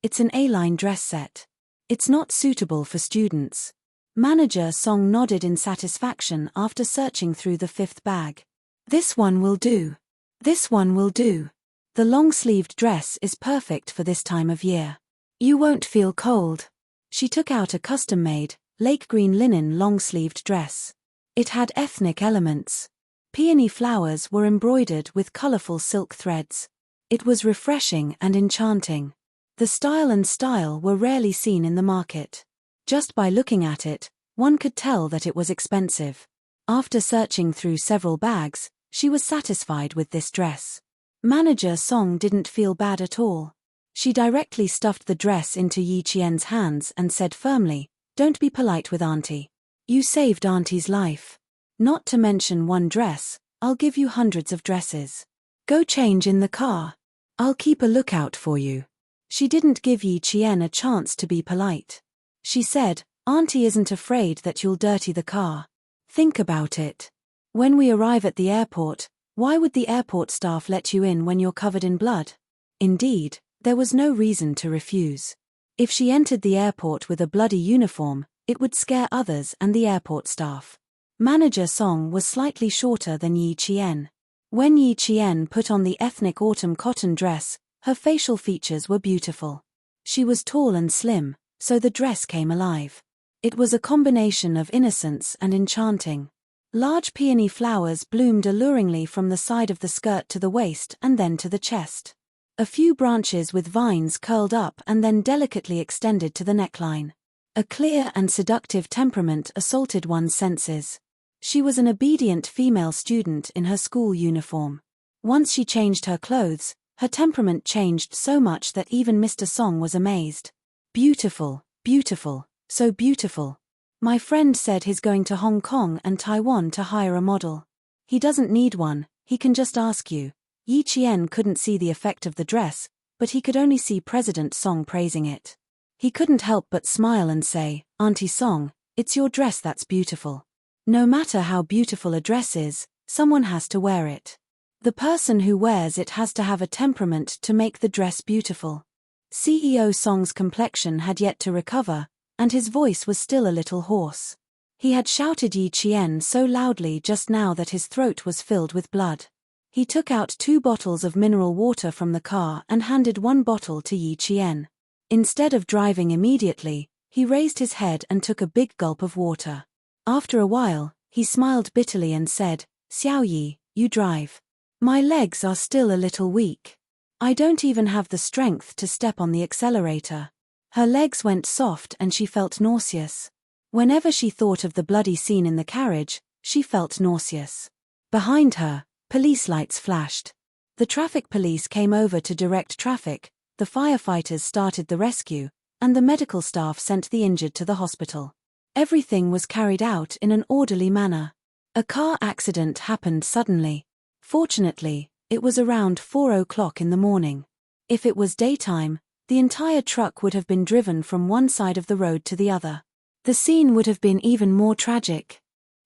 it's an A-line dress set. It's not suitable for students." Manager Song nodded in satisfaction after searching through the 5th bag. "This one will do. This one will do. The long-sleeved dress is perfect for this time of year. You won't feel cold." She took out a custom-made, lake green linen long-sleeved dress. It had ethnic elements. Peony flowers were embroidered with colorful silk threads. It was refreshing and enchanting. The style were rarely seen in the market. Just by looking at it, one could tell that it was expensive. After searching through several bags, she was satisfied with this dress. Manager Song didn't feel bad at all. She directly stuffed the dress into Yi Qian's hands and said firmly, "Don't be polite with Auntie. You saved Auntie's life. Not to mention one dress, I'll give you hundreds of dresses. Go change in the car. I'll keep a lookout for you." She didn't give Yi Qian a chance to be polite. She said, Auntie isn't afraid that you'll dirty the car. Think about it. When we arrive at the airport, why would the airport staff let you in when you're covered in blood? Indeed, there was no reason to refuse. If she entered the airport with a bloody uniform, it would scare others and the airport staff. Manager Song was slightly shorter than Yi Qian. When Yi Qian put on the ethnic autumn cotton dress, her facial features were beautiful. She was tall and slim, so the dress came alive. It was a combination of innocence and enchanting. Large peony flowers bloomed alluringly from the side of the skirt to the waist and then to the chest. A few branches with vines curled up and then delicately extended to the neckline. A clear and seductive temperament assaulted one's senses. She was an obedient female student in her school uniform. Once she changed her clothes, her temperament changed so much that even Mr. Song was amazed. Beautiful, beautiful, so beautiful. My friend said he's going to Hong Kong and Taiwan to hire a model. He doesn't need one, he can just ask you. Yi Qian couldn't see the effect of the dress, but he could only see President Song praising it. He couldn't help but smile and say, Auntie Song, it's your dress that's beautiful. No matter how beautiful a dress is, someone has to wear it. The person who wears it has to have a temperament to make the dress beautiful. CEO Song's complexion had yet to recover, and his voice was still a little hoarse. He had shouted Yi Qian so loudly just now that his throat was filled with blood. He took out 2 bottles of mineral water from the car and handed 1 bottle to Yi Qian. Instead of driving immediately, he raised his head and took a big gulp of water. After a while, he smiled bitterly and said, Xiao Yi, you drive. My legs are still a little weak. I don't even have the strength to step on the accelerator. Her legs went soft and she felt nauseous. Whenever she thought of the bloody scene in the carriage, she felt nauseous. Behind her, police lights flashed. The traffic police came over to direct traffic, the firefighters started the rescue, and the medical staff sent the injured to the hospital. Everything was carried out in an orderly manner. A car accident happened suddenly. Fortunately, it was around 4 o'clock in the morning. If it was daytime, the entire truck would have been driven from one side of the road to the other. The scene would have been even more tragic.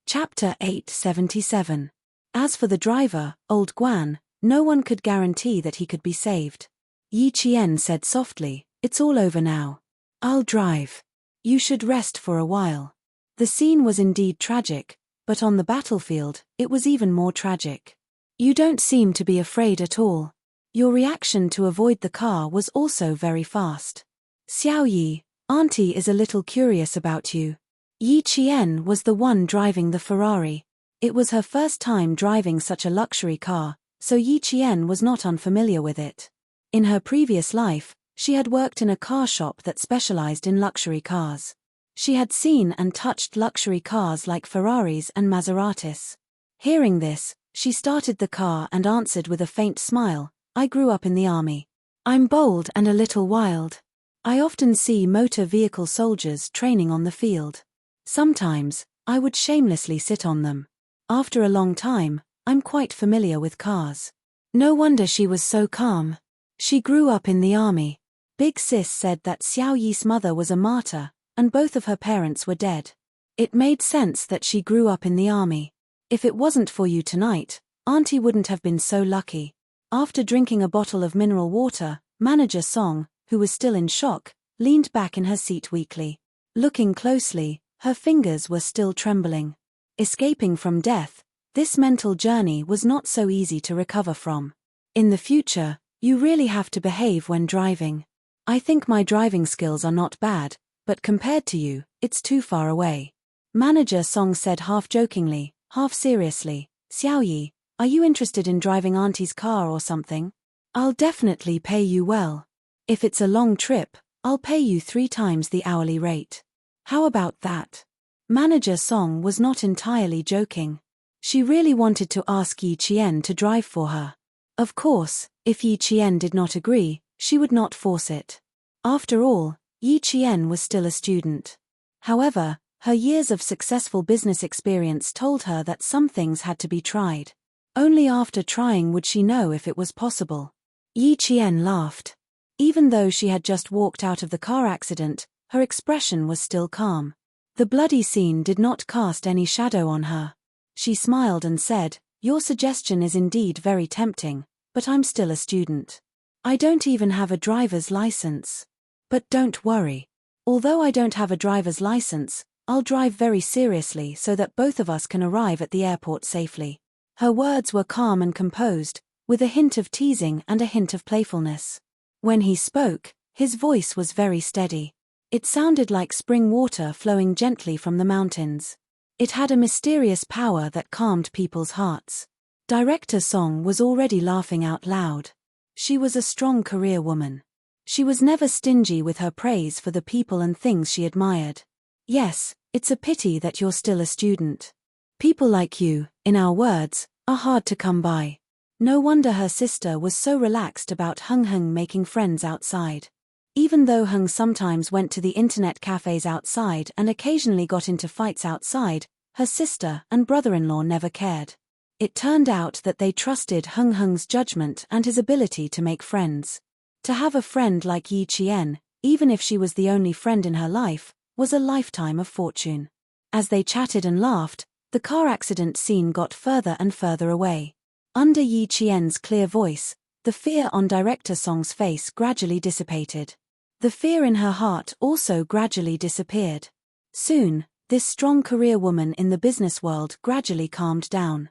Chapter 877. As for the driver, Old Guan, no one could guarantee that he could be saved. Yi Qian said softly, It's all over now. I'll drive. You should rest for a while. The scene was indeed tragic, but on the battlefield, it was even more tragic. You don't seem to be afraid at all. Your reaction to avoid the car was also very fast. Xiao Yi, Auntie is a little curious about you. Yi Qian was the one driving the Ferrari. It was her first time driving such a luxury car, so Yi Qian was not unfamiliar with it. In her previous life, she had worked in a car shop that specialized in luxury cars. She had seen and touched luxury cars like Ferraris and Maseratis. Hearing this, she started the car and answered with a faint smile, I grew up in the army. I'm bold and a little wild. I often see motor vehicle soldiers training on the field. Sometimes, I would shamelessly sit on them. After a long time, I'm quite familiar with cars. No wonder she was so calm. She grew up in the army. Big Sis said that Xiao Yi's mother was a martyr, and both of her parents were dead. It made sense that she grew up in the army. If it wasn't for you tonight, Auntie wouldn't have been so lucky. After drinking a bottle of mineral water, Manager Song, who was still in shock, leaned back in her seat weakly. Looking closely, her fingers were still trembling. Escaping from death, this mental journey was not so easy to recover from. In the future, you really have to behave when driving. I think my driving skills are not bad, but compared to you, it's too far away. Manager Song said half jokingly, half seriously, Xiao Yi, are you interested in driving Auntie's car or something? I'll definitely pay you well. If it's a long trip, I'll pay you 3 times the hourly rate. How about that? Manager Song was not entirely joking. She really wanted to ask Yi Qian to drive for her. Of course, if Yi Qian did not agree, she would not force it. After all, Yi Qian was still a student. However, her years of successful business experience told her that some things had to be tried. Only after trying would she know if it was possible. Yi Qian laughed. Even though she had just walked out of the car accident, her expression was still calm. The bloody scene did not cast any shadow on her. She smiled and said, "Your suggestion is indeed very tempting, but I'm still a student. I don't even have a driver's license. But don't worry. Although I don't have a driver's license, I'll drive very seriously so that both of us can arrive at the airport safely." Her words were calm and composed, with a hint of teasing and a hint of playfulness. When he spoke, his voice was very steady. It sounded like spring water flowing gently from the mountains. It had a mysterious power that calmed people's hearts. Director Song was already laughing out loud. She was a strong career woman. She was never stingy with her praise for the people and things she admired. "Yes, it's a pity that you're still a student. People like you, in our words, are hard to come by." No wonder her sister was so relaxed about Hung making friends outside. Even though Hung sometimes went to the internet cafes outside and occasionally got into fights outside, her sister and brother-in-law never cared. It turned out that they trusted Hung's judgment and his ability to make friends. To have a friend like Yi Qian, even if she was the only friend in her life, was a lifetime of fortune. As they chatted and laughed, the car accident scene got further and further away. Under Yi Qian's clear voice, the fear on Director Song's face gradually dissipated. The fear in her heart also gradually disappeared. Soon, this strong career woman in the business world gradually calmed down.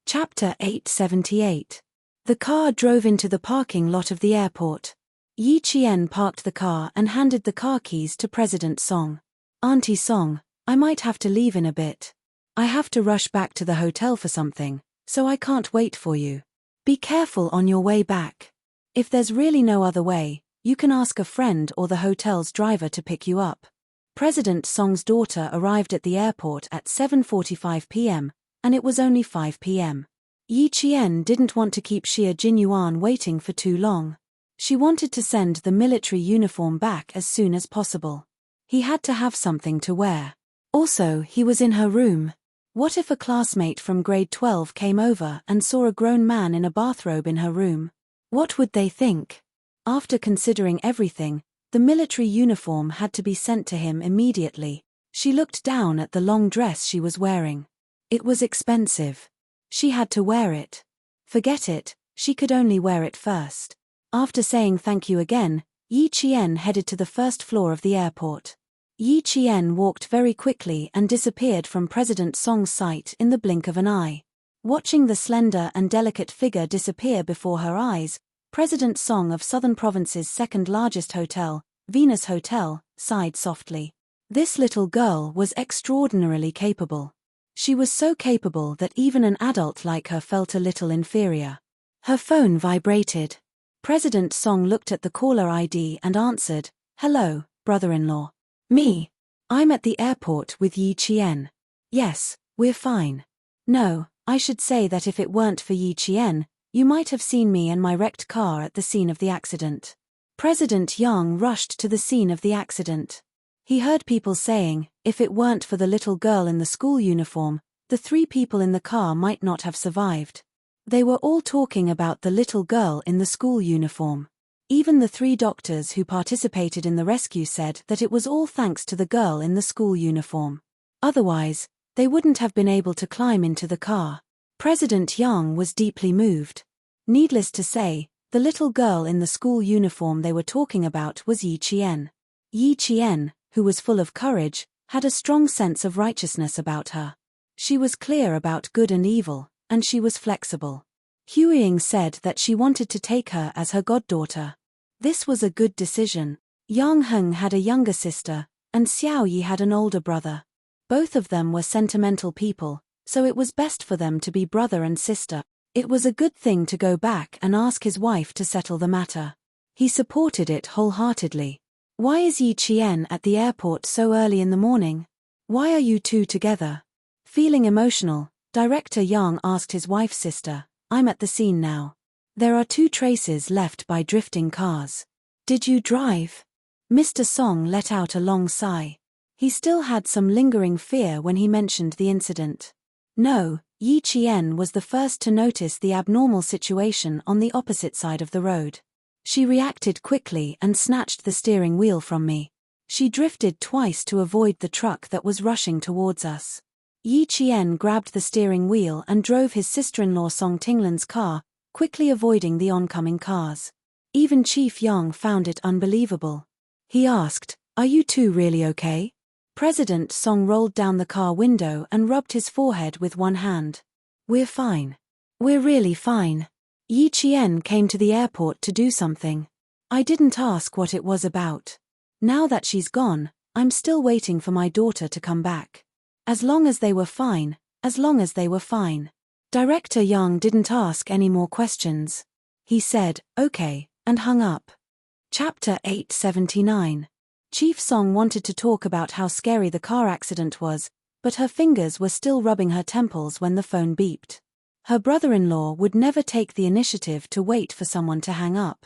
Chapter 878. The car drove into the parking lot of the airport. Yi Qian parked the car and handed the car keys to President Song. "Auntie Song, I might have to leave in a bit. I have to rush back to the hotel for something, so I can't wait for you. Be careful on your way back. If there's really no other way, you can ask a friend or the hotel's driver to pick you up." President Song's daughter arrived at the airport at 7:45 p.m., and it was only 5 p.m. Yi Qian didn't want to keep Xia Jinyuan waiting for too long. She wanted to send the military uniform back as soon as possible. He had to have something to wear. Also, he was in her room. What if a classmate from grade 12 came over and saw a grown man in a bathrobe in her room? What would they think? After considering everything, the military uniform had to be sent to him immediately. She looked down at the long dress she was wearing. It was expensive. She had to wear it. Forget it, she could only wear it first. After saying thank you again, Yi Qian headed to the first floor of the airport. Yi Qian walked very quickly and disappeared from President Song's sight in the blink of an eye. Watching the slender and delicate figure disappear before her eyes, President Song of Southern Province's second-largest hotel, Venus Hotel, sighed softly. This little girl was extraordinarily capable. She was so capable that even an adult like her felt a little inferior. Her phone vibrated. President Song looked at the caller ID and answered, "Hello, brother-in-law." "Me. I'm at the airport with Yi Qian." "Yes, we're fine." "No, I should say that if it weren't for Yi Qian, you might have seen me and my wrecked car at the scene of the accident." President Yang rushed to the scene of the accident. He heard people saying, if it weren't for the little girl in the school uniform, the 3 people in the car might not have survived. They were all talking about the little girl in the school uniform. Even the 3 doctors who participated in the rescue said that it was all thanks to the girl in the school uniform. Otherwise, they wouldn't have been able to climb into the car. President Yang was deeply moved. Needless to say, the little girl in the school uniform they were talking about was Yi Qian. Yi Qian, who was full of courage, had a strong sense of righteousness about her. She was clear about good and evil, and she was flexible. Huiying said that she wanted to take her as her goddaughter. This was a good decision. Yang Heng had a younger sister, and Xiao Yi had an older brother. Both of them were sentimental people, so it was best for them to be brother and sister. It was a good thing to go back and ask his wife to settle the matter. He supported it wholeheartedly. "Why is Yi Qian at the airport so early in the morning? Why are you two together?" Feeling emotional, Director Yang asked his wife's sister, "I'm at the scene now. There are 2 traces left by drifting cars. Did you drive?" Mr. Song let out a long sigh. He still had some lingering fear when he mentioned the incident. No, Yi Qian was the first to notice the abnormal situation on the opposite side of the road. She reacted quickly and snatched the steering wheel from me. She drifted twice to avoid the truck that was rushing towards us. Yi Qian grabbed the steering wheel and drove his sister-in-law Song Tinglan's car, quickly avoiding the oncoming cars. Even Chief Yang found it unbelievable. He asked, "Are you two really okay?" President Song rolled down the car window and rubbed his forehead with one hand. "We're fine. We're really fine. Yi Qian came to the airport to do something. I didn't ask what it was about. Now that she's gone, I'm still waiting for my daughter to come back. As long as they were fine, as long as they were fine." Director Yang didn't ask any more questions. He said, "Okay," and hung up. Chapter 879. Chief Song wanted to talk about how scary the car accident was, but her fingers were still rubbing her temples when the phone beeped. Her brother-in-law would never take the initiative to wait for someone to hang up.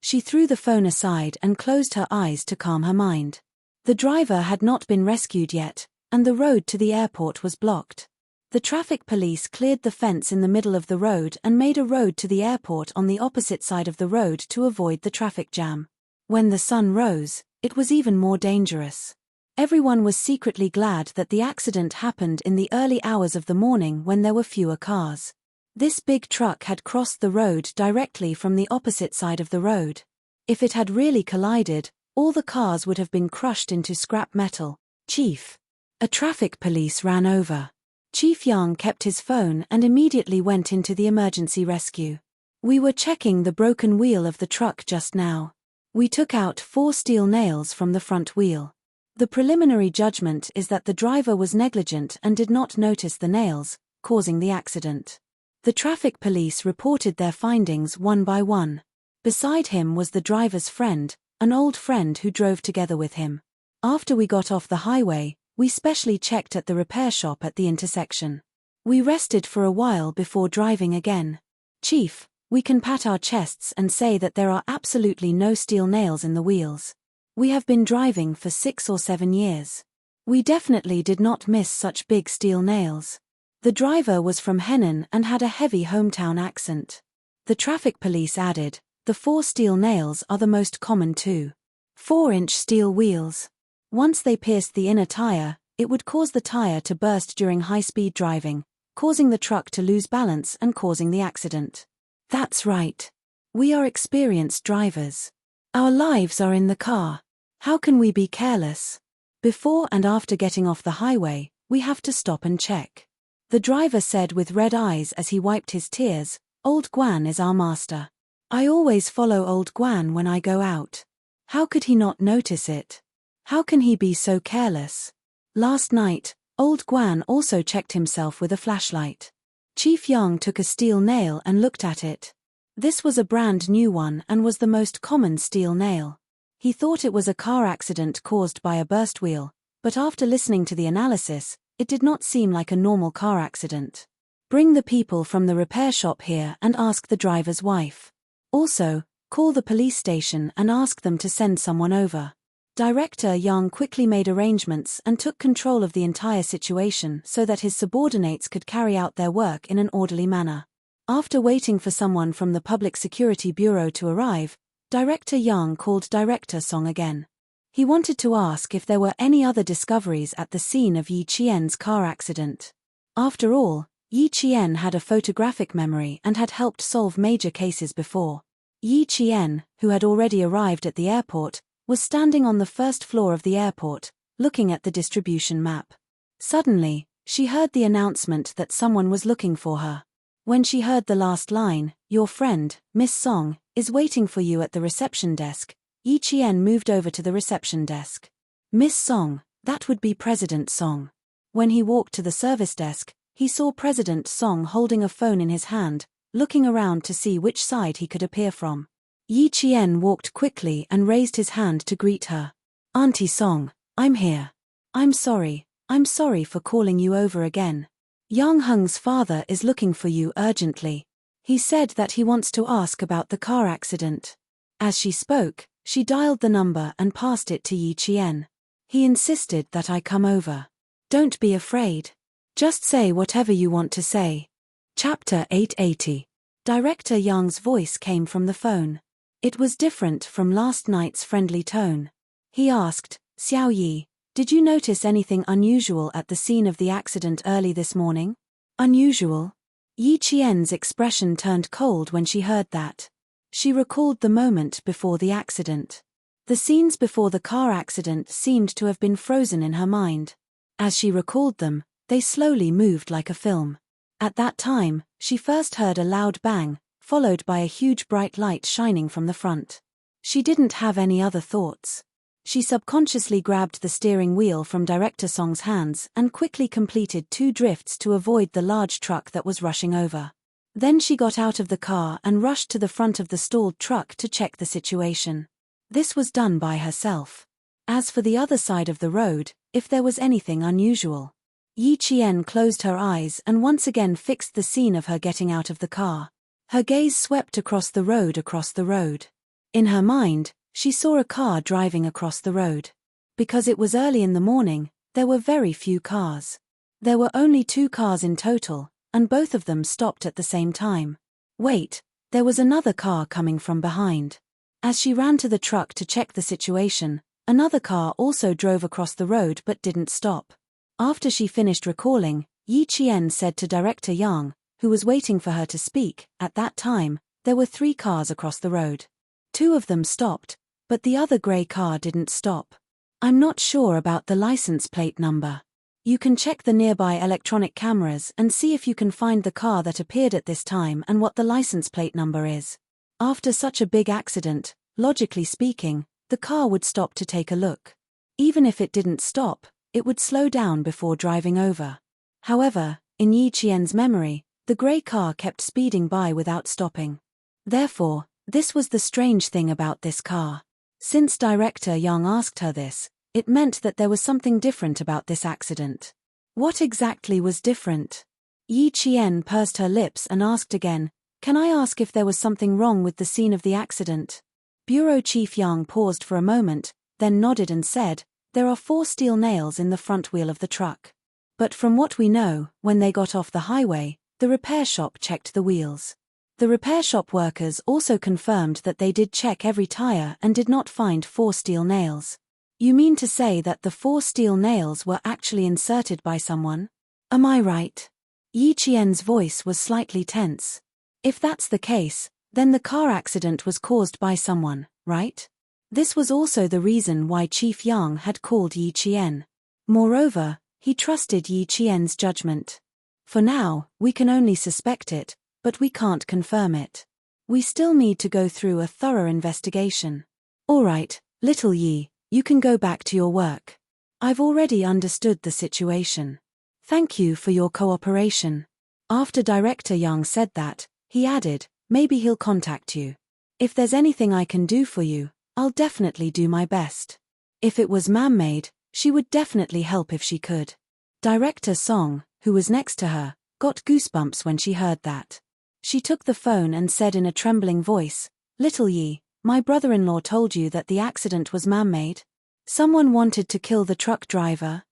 She threw the phone aside and closed her eyes to calm her mind. The driver had not been rescued yet, and the road to the airport was blocked. The traffic police cleared the fence in the middle of the road and made a road to the airport on the opposite side of the road to avoid the traffic jam. When the sun rose, it was even more dangerous. Everyone was secretly glad that the accident happened in the early hours of the morning when there were fewer cars. This big truck had crossed the road directly from the opposite side of the road. If it had really collided, all the cars would have been crushed into scrap metal. "Chief." A traffic police ran over. Chief Yang kept his phone and immediately went into the emergency rescue. "We were checking the broken wheel of the truck just now. We took out 4 steel nails from the front wheel. The preliminary judgment is that the driver was negligent and did not notice the nails, causing the accident." The traffic police reported their findings one by one. Beside him was the driver's friend, an old friend who drove together with him. "After we got off the highway, we specially checked at the repair shop at the intersection. We rested for a while before driving again. Chief, we can pat our chests and say that there are absolutely no steel nails in the wheels. We have been driving for 6 or 7 years. We definitely did not miss such big steel nails." The driver was from Henan and had a heavy hometown accent. The traffic police added, "The 4 steel nails are the most common too. 4-inch steel wheels. Once they pierced the inner tire, it would cause the tire to burst during high-speed driving, causing the truck to lose balance and causing the accident." "That's right. We are experienced drivers. Our lives are in the car. How can we be careless? Before and after getting off the highway, we have to stop and check." The driver said with red eyes as he wiped his tears, "Old Guan is our master. I always follow Old Guan when I go out. How could he not notice it? How can he be so careless? Last night, Old Guan also checked himself with a flashlight." Chief Yang took a steel nail and looked at it. This was a brand new one and was the most common steel nail. He thought it was a car accident caused by a burst wheel, but after listening to the analysis, it did not seem like a normal car accident. "Bring the people from the repair shop here and ask the driver's wife. Also, call the police station and ask them to send someone over." Director Yang quickly made arrangements and took control of the entire situation so that his subordinates could carry out their work in an orderly manner. After waiting for someone from the Public Security Bureau to arrive, Director Yang called Director Song again. He wanted to ask if there were any other discoveries at the scene of Yi Qian's car accident. After all, Yi Qian had a photographic memory and had helped solve major cases before. Yi Qian, who had already arrived at the airport, was standing on the first floor of the airport, looking at the distribution map. Suddenly, she heard the announcement that someone was looking for her. When she heard the last line, "Your friend, Miss Song, is waiting for you at the reception desk," Yi Qian moved over to the reception desk. "Miss Song, that would be President Song." When he walked to the service desk, he saw President Song holding a phone in his hand, looking around to see which side he could appear from. Yi Qian walked quickly and raised his hand to greet her. "Auntie Song, I'm here. I'm sorry for calling you over again. Yang Heng's father is looking for you urgently. He said that he wants to ask about the car accident." As she spoke, she dialed the number and passed it to Yi Qian. "He insisted that I come over. Don't be afraid. Just say whatever you want to say." Chapter 880. Director Yang's voice came from the phone. It was different from last night's friendly tone. He asked, Xiao Yi, did you notice anything unusual at the scene of the accident early this morning? Unusual? Yi Qian's expression turned cold when she heard that. She recalled the moment before the accident. The scenes before the car accident seemed to have been frozen in her mind. As she recalled them, they slowly moved like a film. At that time, she first heard a loud bang, followed by a huge bright light shining from the front. She didn't have any other thoughts. She subconsciously grabbed the steering wheel from Director Song's hands and quickly completed 2 drifts to avoid the large truck that was rushing over. Then she got out of the car and rushed to the front of the stalled truck to check the situation. This was done by herself. As for the other side of the road, if there was anything unusual. Yi Qian closed her eyes and once again fixed the scene of her getting out of the car. Her gaze swept across the road. In her mind, she saw a car driving across the road. Because it was early in the morning, there were very few cars. There were only 2 cars in total, and both of them stopped at the same time. Wait, there was another car coming from behind. As she ran to the truck to check the situation, another car also drove across the road but didn't stop. After she finished recalling, Yi Qian said to Director Yang, who was waiting for her to speak, at that time, there were 3 cars across the road. 2 of them stopped, but the other grey car didn't stop. I'm not sure about the license plate number. You can check the nearby electronic cameras and see if you can find the car that appeared at this time and what the license plate number is. After such a big accident, logically speaking, the car would stop to take a look. Even if it didn't stop, it would slow down before driving over. However, in Yi Qian's memory, the grey car kept speeding by without stopping. Therefore, this was the strange thing about this car. Since Director Yang asked her this, it meant that there was something different about this accident. What exactly was different? Yi Qian pursed her lips and asked again, "Can I ask if there was something wrong with the scene of the accident?" Bureau Chief Yang paused for a moment, then nodded and said, "There are 4 steel nails in the front wheel of the truck. But from what we know, when they got off the highway, the repair shop checked the wheels. The repair shop workers also confirmed that they did check every tire and did not find 4 steel nails." You mean to say that the 4 steel nails were actually inserted by someone? Am I right? Yi Qian's voice was slightly tense. If that's the case, then the car accident was caused by someone, right? This was also the reason why Chief Yang had called Yi Qian. Moreover, he trusted Yi Qian's judgment. For now, we can only suspect it, but we can't confirm it. We still need to go through a thorough investigation. All right, little Yi. You can go back to your work. I've already understood the situation. Thank you for your cooperation. After Director Yang said that, he added, maybe he'll contact you. If there's anything I can do for you, I'll definitely do my best. If it was man-made, she would definitely help if she could. Director Song, who was next to her, got goosebumps when she heard that. She took the phone and said in a trembling voice, "Little Yi, my brother-in-law told you that the accident was man-made? Someone wanted to kill the truck driver?"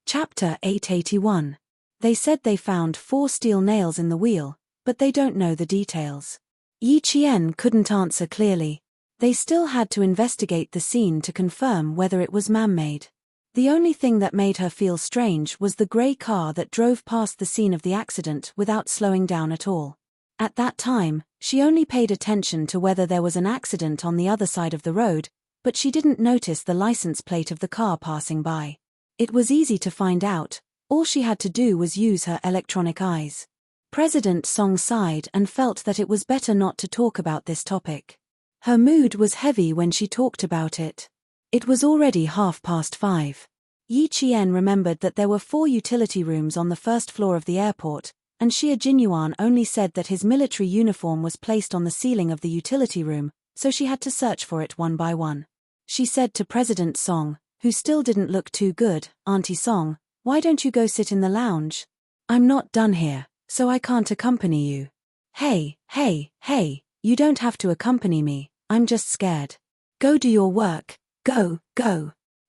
Chapter 881. They said they found 4 steel nails in the wheel, but they don't know the details. Yi Qian couldn't answer clearly. They still had to investigate the scene to confirm whether it was man-made. The only thing that made her feel strange was the grey car that drove past the scene of the accident without slowing down at all. At that time, she only paid attention to whether there was an accident on the other side of the road, but she didn't notice the license plate of the car passing by. It was easy to find out, all she had to do was use her electronic eyes. President Song sighed and felt that it was better not to talk about this topic. Her mood was heavy when she talked about it. It was already 5:30. Yi Qian remembered that there were 4 utility rooms on the first floor of the airport, and Xie Jinyuan only said that his military uniform was placed on the ceiling of the utility room, so she had to search for it one by one. She said to President Song, who still didn't look too good, "Auntie Song, why don't you go sit in the lounge? I'm not done here, so I can't accompany you." Hey, you don't have to accompany me, I'm just scared. Go do your work, go.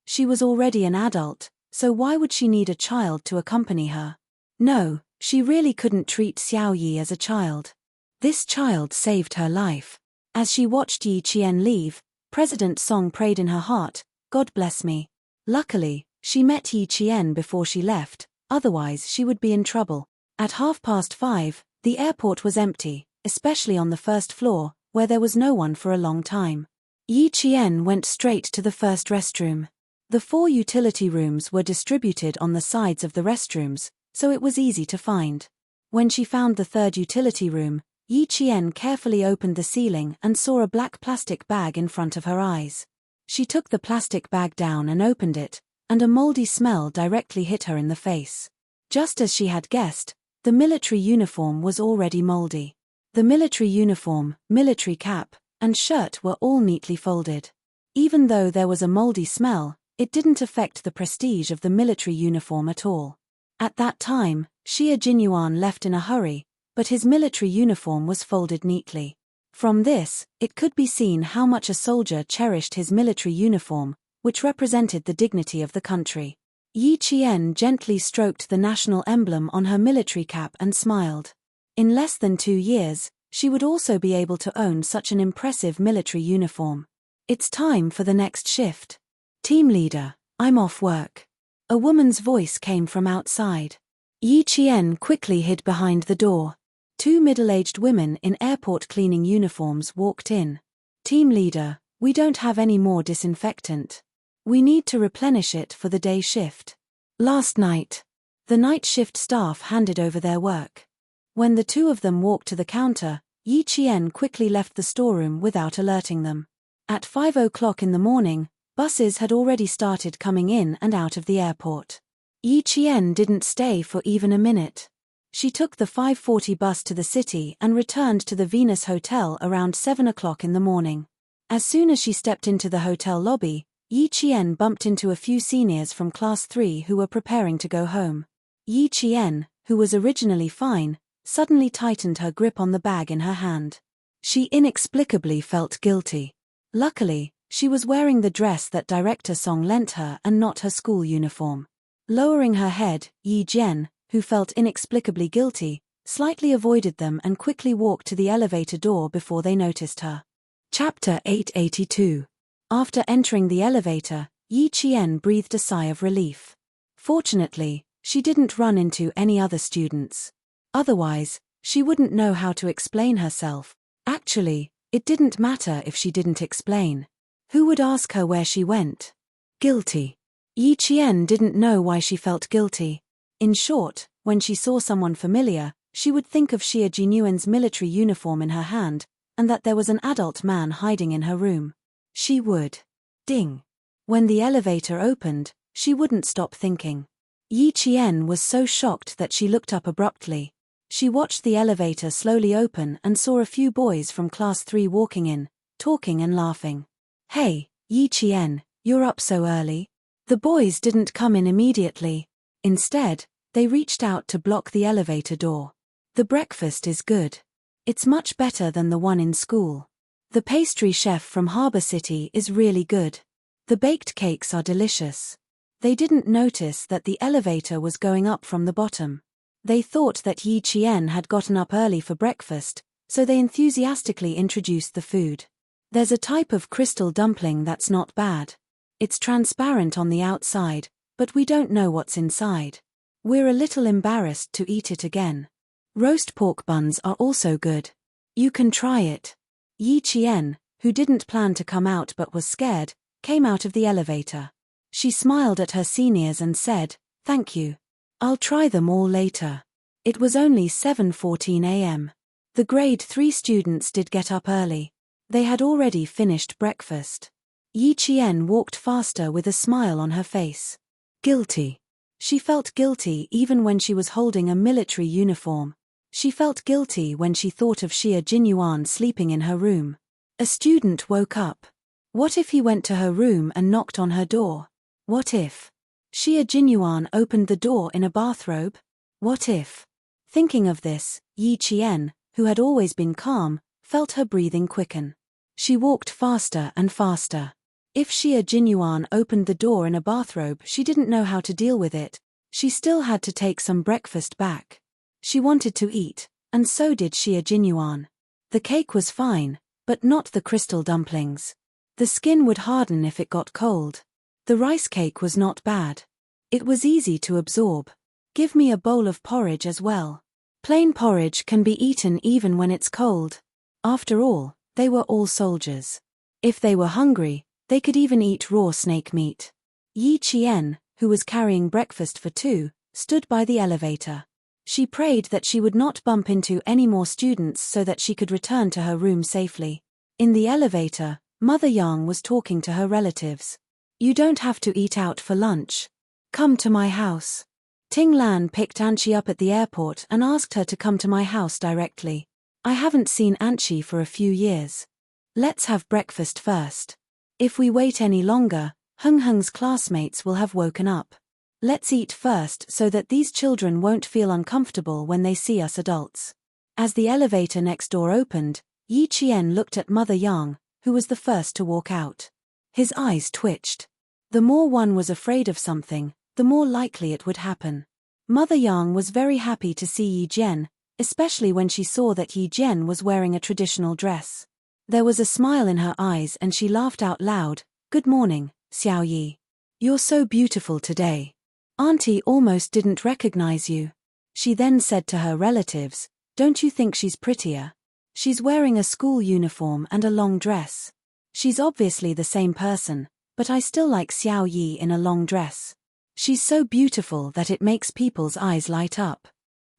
She was already an adult, so why would she need a child to accompany her? No. She really couldn't treat Xiao Yi as a child. This child saved her life. As she watched Yi Qian leave, President Song prayed in her heart, "God bless me. Luckily, she met Yi Qian before she left, otherwise she would be in trouble. At 5:30, the airport was empty, especially on the first floor, where there was no one for a long time. Yi Qian went straight to the first restroom. The 4 utility rooms were distributed on the sides of the restrooms, so it was easy to find. When she found the third utility room, Yi Qian carefully opened the ceiling and saw a black plastic bag in front of her eyes. She took the plastic bag down and opened it, and a moldy smell directly hit her in the face. Just as she had guessed, the military uniform was already moldy. The military uniform, military cap, and shirt were all neatly folded. Even though there was a moldy smell, it didn't affect the prestige of the military uniform at all. At that time, Xie Jinyuan left in a hurry, but his military uniform was folded neatly. From this, it could be seen how much a soldier cherished his military uniform, which represented the dignity of the country. Yi Qian gently stroked the national emblem on her military cap and smiled. In less than 2 years, she would also be able to own such an impressive military uniform. It's time for the next shift. Team leader, I'm off work. A woman's voice came from outside. Yi Qian quickly hid behind the door. 2 middle-aged women in airport cleaning uniforms walked in. Team leader, we don't have any more disinfectant. We need to replenish it for the day shift. Last night, the night shift staff handed over their work. When the 2 of them walked to the counter, Yi Qian quickly left the storeroom without alerting them. At 5 o'clock in the morning, buses had already started coming in and out of the airport. Yi Qian didn't stay for even a minute. She took the 5:40 bus to the city and returned to the Venus Hotel around 7 o'clock in the morning. As soon as she stepped into the hotel lobby, Yi Qian bumped into a few seniors from Class 3 who were preparing to go home. Yi Qian, who was originally fine, suddenly tightened her grip on the bag in her hand. She inexplicably felt guilty. Luckily, she was wearing the dress that Director Song lent her and not her school uniform. Lowering her head, Yi Jian, who felt inexplicably guilty, slightly avoided them and quickly walked to the elevator door before they noticed her. Chapter 882. After entering the elevator, Yi Qian breathed a sigh of relief. Fortunately, she didn't run into any other students. Otherwise, she wouldn't know how to explain herself. Actually, it didn't matter if she didn't explain. Who would ask her where she went? Guilty. Yi Qian didn't know why she felt guilty. In short, when she saw someone familiar, she would think of Xie Jinyuan's military uniform in her hand, and that there was an adult man hiding in her room. She would. Ding. When the elevator opened, she wouldn't stop thinking. Yi Qian was so shocked that she looked up abruptly. She watched the elevator slowly open and saw a few boys from Class 3 walking in, talking and laughing. Hey, Yi Qian, you're up so early? The boys didn't come in immediately. Instead, they reached out to block the elevator door. The breakfast is good. It's much better than the one in school. The pastry chef from Harbor City is really good. The baked cakes are delicious. They didn't notice that the elevator was going up from the bottom. They thought that Yi Qian had gotten up early for breakfast, so they enthusiastically introduced the food. There's a type of crystal dumpling that's not bad. It's transparent on the outside, but we don't know what's inside. We're a little embarrassed to eat it again. Roast pork buns are also good. You can try it. Yi Qian, who didn't plan to come out but was scared, came out of the elevator. She smiled at her seniors and said, "Thank you. I'll try them all later." It was only 7:14 a.m. The grade 3 students did get up early. They had already finished breakfast. Yi Qian walked faster with a smile on her face. Guilty. She felt guilty even when she was holding a military uniform. She felt guilty when she thought of Xie Jinyuan sleeping in her room. A student woke up. What if he went to her room and knocked on her door? What if Xie Jinyuan opened the door in a bathrobe? What if? Thinking of this, Yi Qian, who had always been calm, felt her breathing quicken. She walked faster and faster. If Xie Jinyuan opened the door in a bathrobe, she didn't know how to deal with it. She still had to take some breakfast back. She wanted to eat, and so did Xie Jinyuan. The cake was fine, but not the crystal dumplings. The skin would harden if it got cold. The rice cake was not bad. It was easy to absorb. Give me a bowl of porridge as well. Plain porridge can be eaten even when it's cold. After all, they were all soldiers. If they were hungry, they could even eat raw snake meat. Yi Qian, who was carrying breakfast for two, stood by the elevator. She prayed that she would not bump into any more students so that she could return to her room safely. In the elevator, Mother Yang was talking to her relatives. You don't have to eat out for lunch. Come to my house. Ting Lan picked Anchi up at the airport and asked her to come to my house directly. I haven't seen Anchi for a few years. Let's have breakfast first. If we wait any longer, Heng Heng's classmates will have woken up. Let's eat first so that these children won't feel uncomfortable when they see us adults. As the elevator next door opened, Yi Qian looked at Mother Yang, who was the first to walk out. His eyes twitched. The more one was afraid of something, the more likely it would happen. Mother Yang was very happy to see Yi Jian, especially when she saw that Yi Jian was wearing a traditional dress. There was a smile in her eyes and she laughed out loud. Good morning, Xiao Yi. You're so beautiful today. Auntie almost didn't recognize you. She then said to her relatives, don't you think she's prettier? She's wearing a school uniform and a long dress. She's obviously the same person, but I still like Xiao Yi in a long dress. She's so beautiful that it makes people's eyes light up.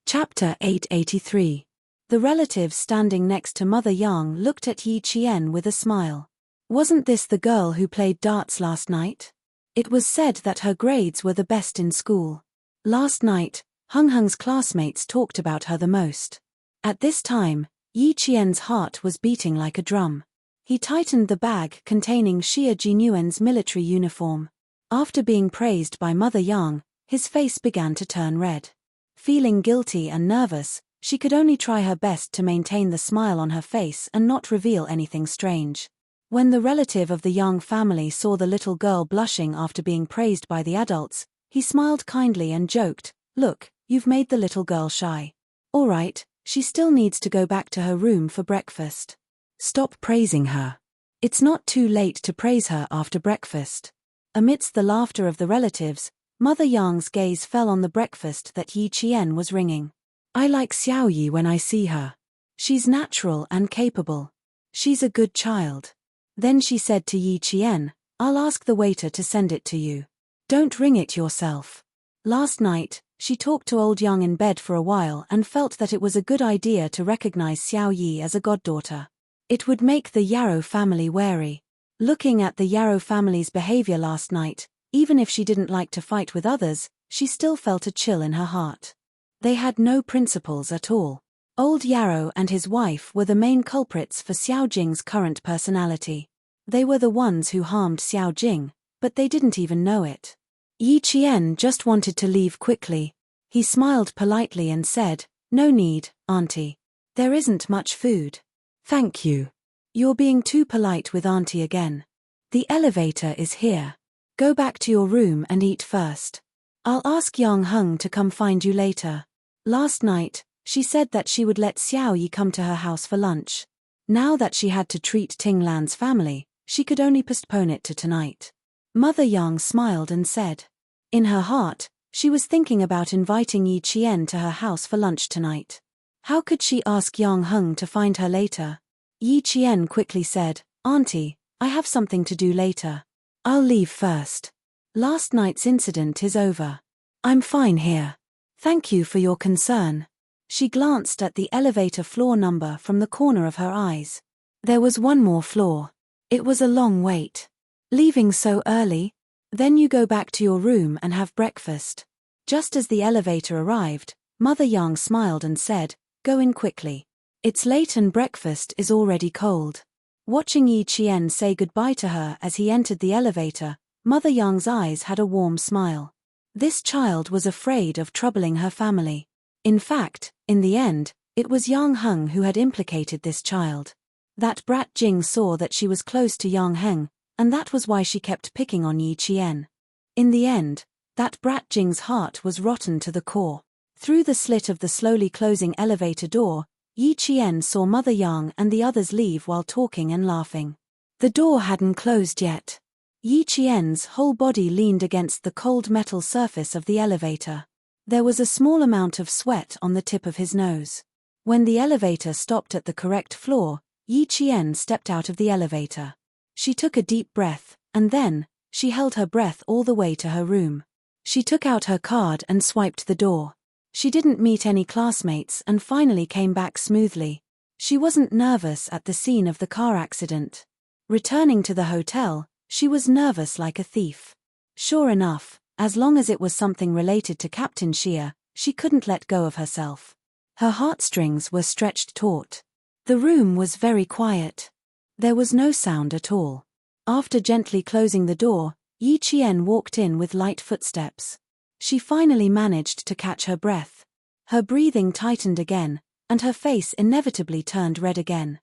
Chapter 883. The relatives standing next to Mother Yang looked at Yi Qian with a smile. Wasn't this the girl who played darts last night? It was said that her grades were the best in school. Last night, Heng Heng's classmates talked about her the most. At this time, Yi Qian's heart was beating like a drum. He tightened the bag containing Xia Jinyuan's military uniform. After being praised by Mother Yang, his face began to turn red. Feeling guilty and nervous, she could only try her best to maintain the smile on her face and not reveal anything strange. When the relative of the Yang family saw the little girl blushing after being praised by the adults, he smiled kindly and joked, look, you've made the little girl shy. All right, she still needs to go back to her room for breakfast. Stop praising her. It's not too late to praise her after breakfast. Amidst the laughter of the relatives, Mother Yang's gaze fell on the breakfast that Yi Qian was ringing. I like Xiao Yi when I see her. She's natural and capable. She's a good child. Then she said to Yi Qian, I'll ask the waiter to send it to you. Don't ring it yourself. Last night, she talked to old Yang in bed for a while and felt that it was a good idea to recognize Xiao Yi as a goddaughter. It would make the Yarrow family wary. Looking at the Yarrow family's behavior last night, even if she didn't like to fight with others, she still felt a chill in her heart. They had no principles at all. Old Yarrow and his wife were the main culprits for Xiao Jing's current personality. They were the ones who harmed Xiao Jing, but they didn't even know it. Yi Qian just wanted to leave quickly. He smiled politely and said, No need, Auntie. There isn't much food. Thank you. You're being too polite with Auntie again. The elevator is here. Go back to your room and eat first. I'll ask Yang Heng to come find you later. Last night, she said that she would let Xiao Yi come to her house for lunch. Now that she had to treat Ting Lan's family, she could only postpone it to tonight. Mother Yang smiled and said. In her heart, she was thinking about inviting Yi Qian to her house for lunch tonight. How could she ask Yang Heng to find her later? Yi Qian quickly said, Auntie, I have something to do later. I'll leave first. Last night's incident is over. I'm fine here. Thank you for your concern. She glanced at the elevator floor number from the corner of her eyes. There was one more floor. It was a long wait. Leaving so early? Then you go back to your room and have breakfast. Just as the elevator arrived, Mother Yang smiled and said, Go in quickly. It's late and breakfast is already cold. Watching Yi Qian say goodbye to her as he entered the elevator, Mother Yang's eyes had a warm smile. This child was afraid of troubling her family. In fact, in the end, it was Yang Heng who had implicated this child. That brat Jing saw that she was close to Yang Heng, and that was why she kept picking on Yi Qian. In the end, that brat Jing's heart was rotten to the core. Through the slit of the slowly closing elevator door, Yi Qian saw Mother Yang and the others leave while talking and laughing. The door hadn't closed yet. Yi Qian's whole body leaned against the cold metal surface of the elevator. There was a small amount of sweat on the tip of his nose. When the elevator stopped at the correct floor, Yi Qian stepped out of the elevator. She took a deep breath, and then, she held her breath all the way to her room. She took out her card and swiped the door. She didn't meet any classmates and finally came back smoothly. She wasn't nervous at the scene of the car accident. Returning to the hotel, she was nervous like a thief. Sure enough, as long as it was something related to Captain Xia, she couldn't let go of herself. Her heartstrings were stretched taut. The room was very quiet. There was no sound at all. After gently closing the door, Yi Qian walked in with light footsteps. She finally managed to catch her breath. Her breathing tightened again, and her face inevitably turned red again.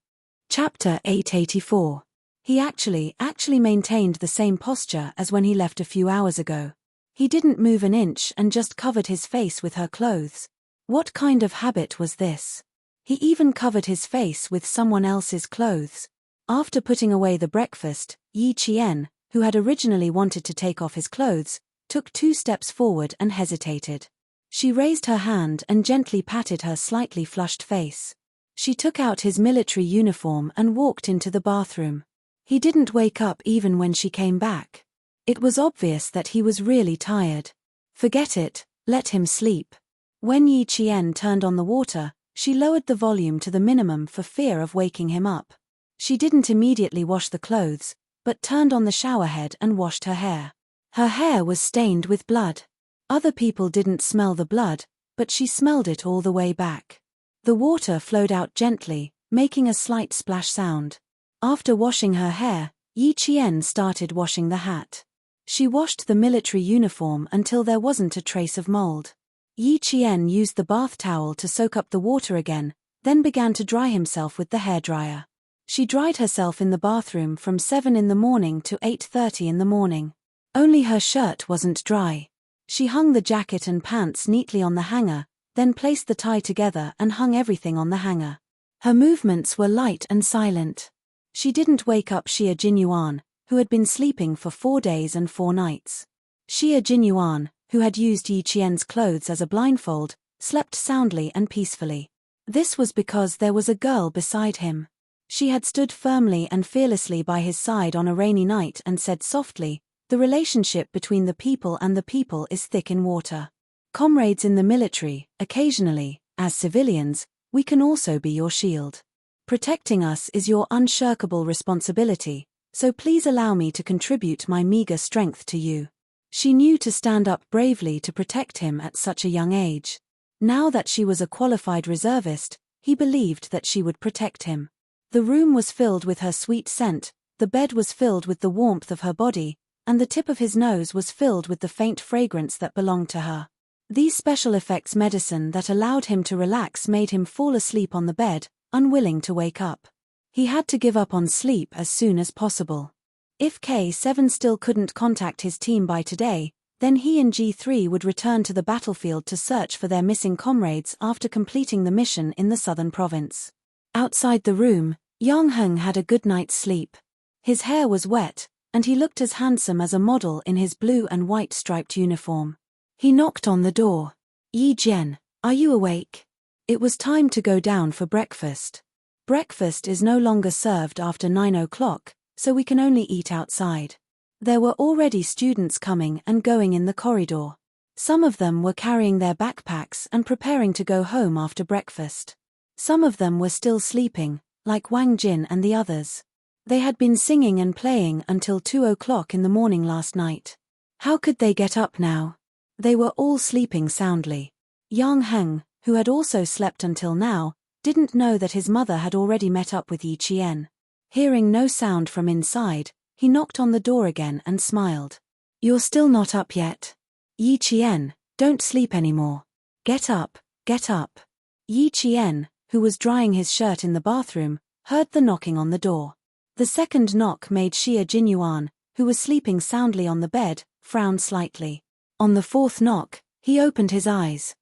Chapter 884. He actually maintained the same posture as when he left a few hours ago. He didn't move an inch and just covered his face with her clothes. What kind of habit was this? He even covered his face with someone else's clothes. After putting away the breakfast, Yi Qian, who had originally wanted to take off his clothes, took 2 steps forward and hesitated. She raised her hand and gently patted her slightly flushed face. She took out his military uniform and walked into the bathroom. He didn't wake up even when she came back. It was obvious that he was really tired. Forget it, let him sleep. When Yi Qian turned on the water, she lowered the volume to the minimum for fear of waking him up. She didn't immediately wash the clothes, but turned on the showerhead and washed her hair. Her hair was stained with blood. Other people didn't smell the blood, but she smelled it all the way back. The water flowed out gently, making a slight splash sound. After washing her hair, Yi Qian started washing the hat. She washed the military uniform until there wasn't a trace of mold. Yi Qian used the bath towel to soak up the water again, then began to dry himself with the hairdryer. She dried herself in the bathroom from 7 in the morning to 8:30 in the morning. Only her shirt wasn't dry. She hung the jacket and pants neatly on the hanger, then placed the tie together and hung everything on the hanger. Her movements were light and silent. She didn't wake up Xia Jinyuan, who had been sleeping for 4 days and 4 nights. Xia Jinyuan, who had used Yi Qian's clothes as a blindfold, slept soundly and peacefully. This was because there was a girl beside him. She had stood firmly and fearlessly by his side on a rainy night and said softly, "The relationship between the people and the people is thick in water. Comrades in the military, occasionally, as civilians, we can also be your shield. Protecting us is your unshirkable responsibility, so please allow me to contribute my meager strength to you." She knew to stand up bravely to protect him at such a young age. Now that she was a qualified reservist, he believed that she would protect him. The room was filled with her sweet scent, the bed was filled with the warmth of her body, and the tip of his nose was filled with the faint fragrance that belonged to her. These special effects medicine that allowed him to relax made him fall asleep on the bed, unwilling to wake up. He had to give up on sleep as soon as possible. If K7 still couldn't contact his team by today, then he and G3 would return to the battlefield to search for their missing comrades after completing the mission in the southern province. Outside the room, Yang Heng had a good night's sleep. His hair was wet, and he looked as handsome as a model in his blue and white striped uniform. He knocked on the door. "Yi Jian, are you awake? It was time to go down for breakfast. Breakfast is no longer served after 9 o'clock, so we can only eat outside." There were already students coming and going in the corridor. Some of them were carrying their backpacks and preparing to go home after breakfast. Some of them were still sleeping, like Wang Jin and the others. They had been singing and playing until 2 o'clock in the morning last night. How could they get up now? They were all sleeping soundly. Yang Heng, who had also slept until now, didn't know that his mother had already met up with Yi Qian. Hearing no sound from inside, he knocked on the door again and smiled. "You're still not up yet? Yi Qian, don't sleep anymore. Get up, get up." Yi Qian, who was drying his shirt in the bathroom, heard the knocking on the door. The second knock made Xia Jinyuan, who was sleeping soundly on the bed, frown slightly. On the fourth knock, he opened his eyes.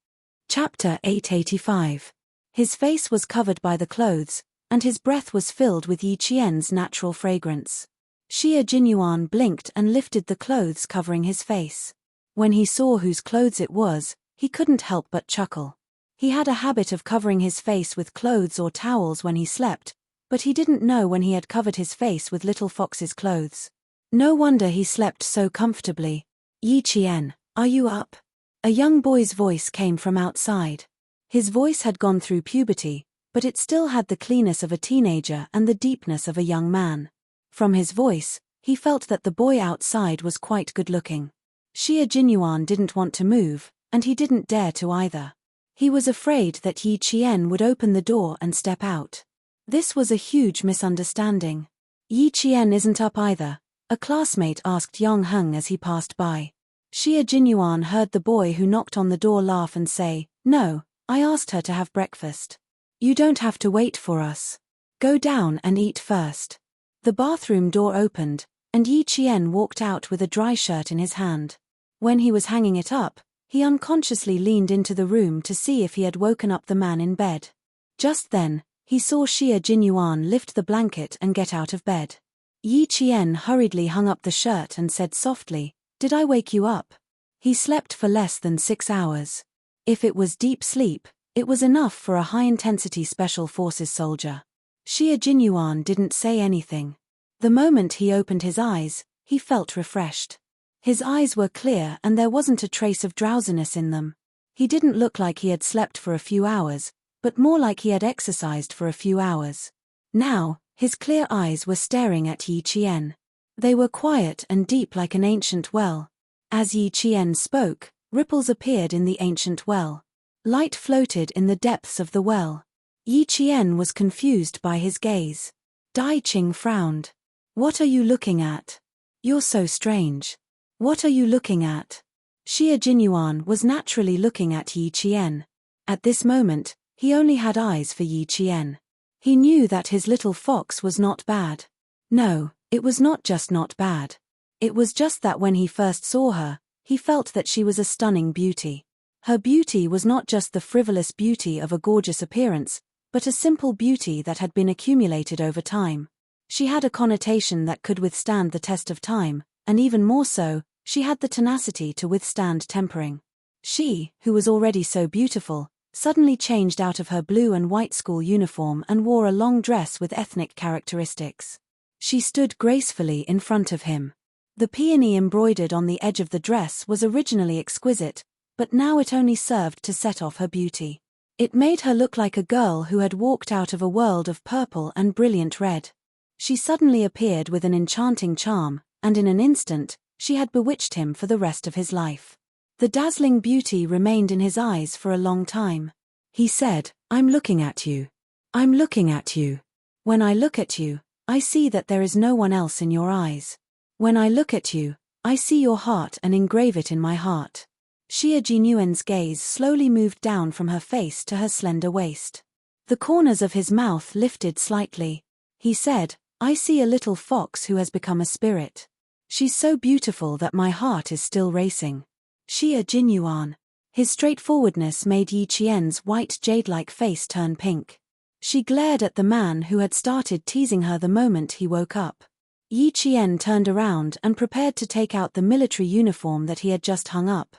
Chapter 885. His face was covered by the clothes, and his breath was filled with Yi Qian's natural fragrance. Xie Jinyuan blinked and lifted the clothes covering his face. When he saw whose clothes it was, he couldn't help but chuckle. He had a habit of covering his face with clothes or towels when he slept, but he didn't know when he had covered his face with Little Fox's clothes. No wonder he slept so comfortably. Yi Qian, are you up? A young boy's voice came from outside. His voice had gone through puberty, but it still had the cleanness of a teenager and the deepness of a young man. From his voice, he felt that the boy outside was quite good-looking. Xie Jinyuan didn't want to move, and he didn't dare to either. He was afraid that Yi Qian would open the door and step out. This was a huge misunderstanding. Yi Qian isn't up either, a classmate asked Yang Heng as he passed by. Xie Jinyuan heard the boy who knocked on the door laugh and say, "No, I asked her to have breakfast. You don't have to wait for us. Go down and eat first." The bathroom door opened, and Yi Qian walked out with a dry shirt in his hand. When he was hanging it up, he unconsciously leaned into the room to see if he had woken up the man in bed. Just then, he saw Xie Jinyuan lift the blanket and get out of bed. Yi Qian hurriedly hung up the shirt and said softly, "Did I wake you up?" He slept for less than 6 hours. If it was deep sleep, it was enough for a high-intensity Special Forces soldier. Xie Jinyuan didn't say anything. The moment he opened his eyes, he felt refreshed. His eyes were clear and there wasn't a trace of drowsiness in them. He didn't look like he had slept for a few hours, but more like he had exercised for a few hours. Now, his clear eyes were staring at Yi Qian. They were quiet and deep like an ancient well. As Yi Qian spoke, ripples appeared in the ancient well. Light floated in the depths of the well. Yi Qian was confused by his gaze. Dai Qing frowned. "What are you looking at? You're so strange. What are you looking at?" Xie Jinyuan was naturally looking at Yi Qian. At this moment, he only had eyes for Yi Qian. He knew that his little fox was not bad. No, it was not just not bad. It was just that when he first saw her, he felt that she was a stunning beauty. Her beauty was not just the frivolous beauty of a gorgeous appearance, but a simple beauty that had been accumulated over time. She had a connotation that could withstand the test of time, and even more so, she had the tenacity to withstand tempering. She, who was already so beautiful, suddenly changed out of her blue and white school uniform and wore a long dress with ethnic characteristics. She stood gracefully in front of him. The peony embroidered on the edge of the dress was originally exquisite, but now it only served to set off her beauty. It made her look like a girl who had walked out of a world of purple and brilliant red. She suddenly appeared with an enchanting charm, and in an instant, she had bewitched him for the rest of his life. The dazzling beauty remained in his eyes for a long time. He said, "I'm looking at you. I'm looking at you. When I look at you, I see that there is no one else in your eyes. When I look at you, I see your heart and engrave it in my heart." Xie Jinyuan's gaze slowly moved down from her face to her slender waist. The corners of his mouth lifted slightly. He said, "I see a little fox who has become a spirit. She's so beautiful that my heart is still racing." Xie Jinyuan. His straightforwardness made Yi Qian's white jade-like face turn pink. She glared at the man who had started teasing her the moment he woke up. Yi Qian turned around and prepared to take out the military uniform that he had just hung up.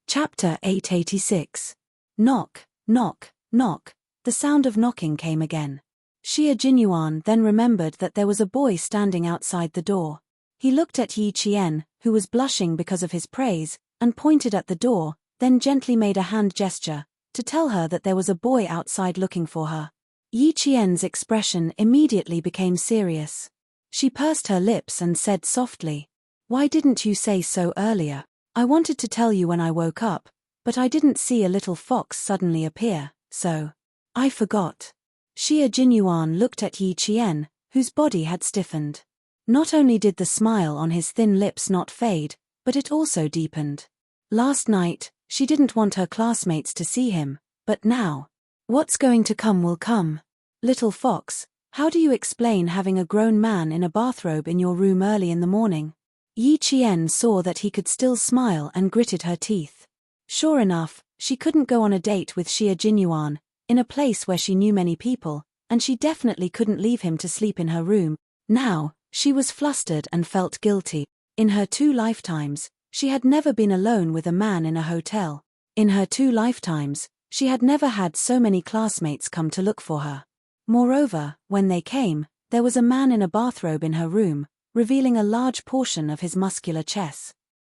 Chapter 886. Knock, knock, knock. The sound of knocking came again. Xie Jinyuan then remembered that there was a boy standing outside the door. He looked at Yi Qian, who was blushing because of his praise, and pointed at the door, then gently made a hand gesture, to tell her that there was a boy outside looking for her. Yi Qian's expression immediately became serious. She pursed her lips and said softly, "Why didn't you say so earlier? I wanted to tell you when I woke up, but I didn't see a little fox suddenly appear, so I forgot." Xie Jinyuan looked at Yi Qian, whose body had stiffened. Not only did the smile on his thin lips not fade, but it also deepened. Last night, she didn't want her classmates to see him, but now, what's going to come will come. Little fox, how do you explain having a grown man in a bathrobe in your room early in the morning? Yi Qian saw that he could still smile and gritted her teeth. Sure enough, she couldn't go on a date with Xie Jinyuan, in a place where she knew many people, and she definitely couldn't leave him to sleep in her room. Now, She was flustered and felt guilty. In her 2 lifetimes, she had never been alone with a man in a hotel. In her 2 lifetimes, she had never had so many classmates come to look for her. Moreover, when they came, there was a man in a bathrobe in her room, revealing a large portion of his muscular chest.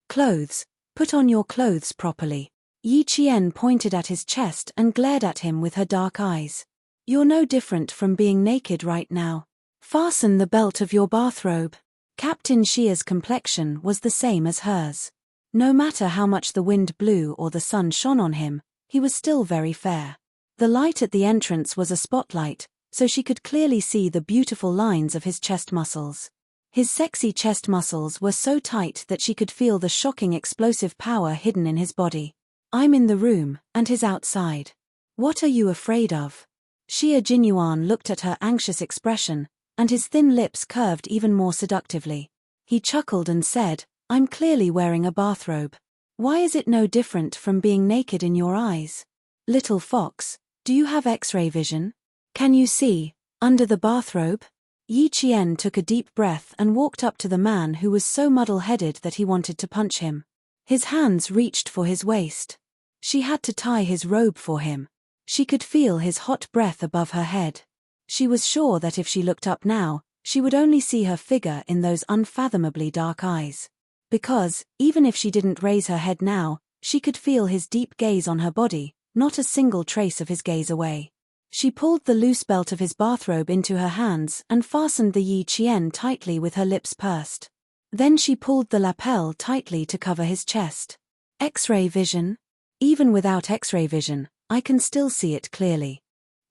Clothes. Put on your clothes properly. Yi Qian pointed at his chest and glared at him with her dark eyes. You're no different from being naked right now. Fasten the belt of your bathrobe. Captain Xia's complexion was the same as hers. No matter how much the wind blew or the sun shone on him, he was still very fair. The light at the entrance was a spotlight, so she could clearly see the beautiful lines of his chest muscles. His sexy chest muscles were so tight that she could feel the shocking explosive power hidden in his body. I'm in the room, and he's outside. What are you afraid of? Xia Jinyuan looked at her anxious expression, and his thin lips curved even more seductively. He chuckled and said, I'm clearly wearing a bathrobe. Why is it no different from being naked in your eyes? Little fox, do you have X-ray vision? Can you see, under the bathrobe? Yi Qian took a deep breath and walked up to the man who was so muddle-headed that he wanted to punch him. His hands reached for his waist. She had to tie his robe for him. She could feel his hot breath above her head. She was sure that if she looked up now, she would only see her figure in those unfathomably dark eyes. Because, even if she didn't raise her head now, she could feel his deep gaze on her body, not a single trace of his gaze away. She pulled the loose belt of his bathrobe into her hands and fastened the Yi Qian tightly with her lips pursed. Then she pulled the lapel tightly to cover his chest. X-ray vision? Even without X-ray vision, I can still see it clearly.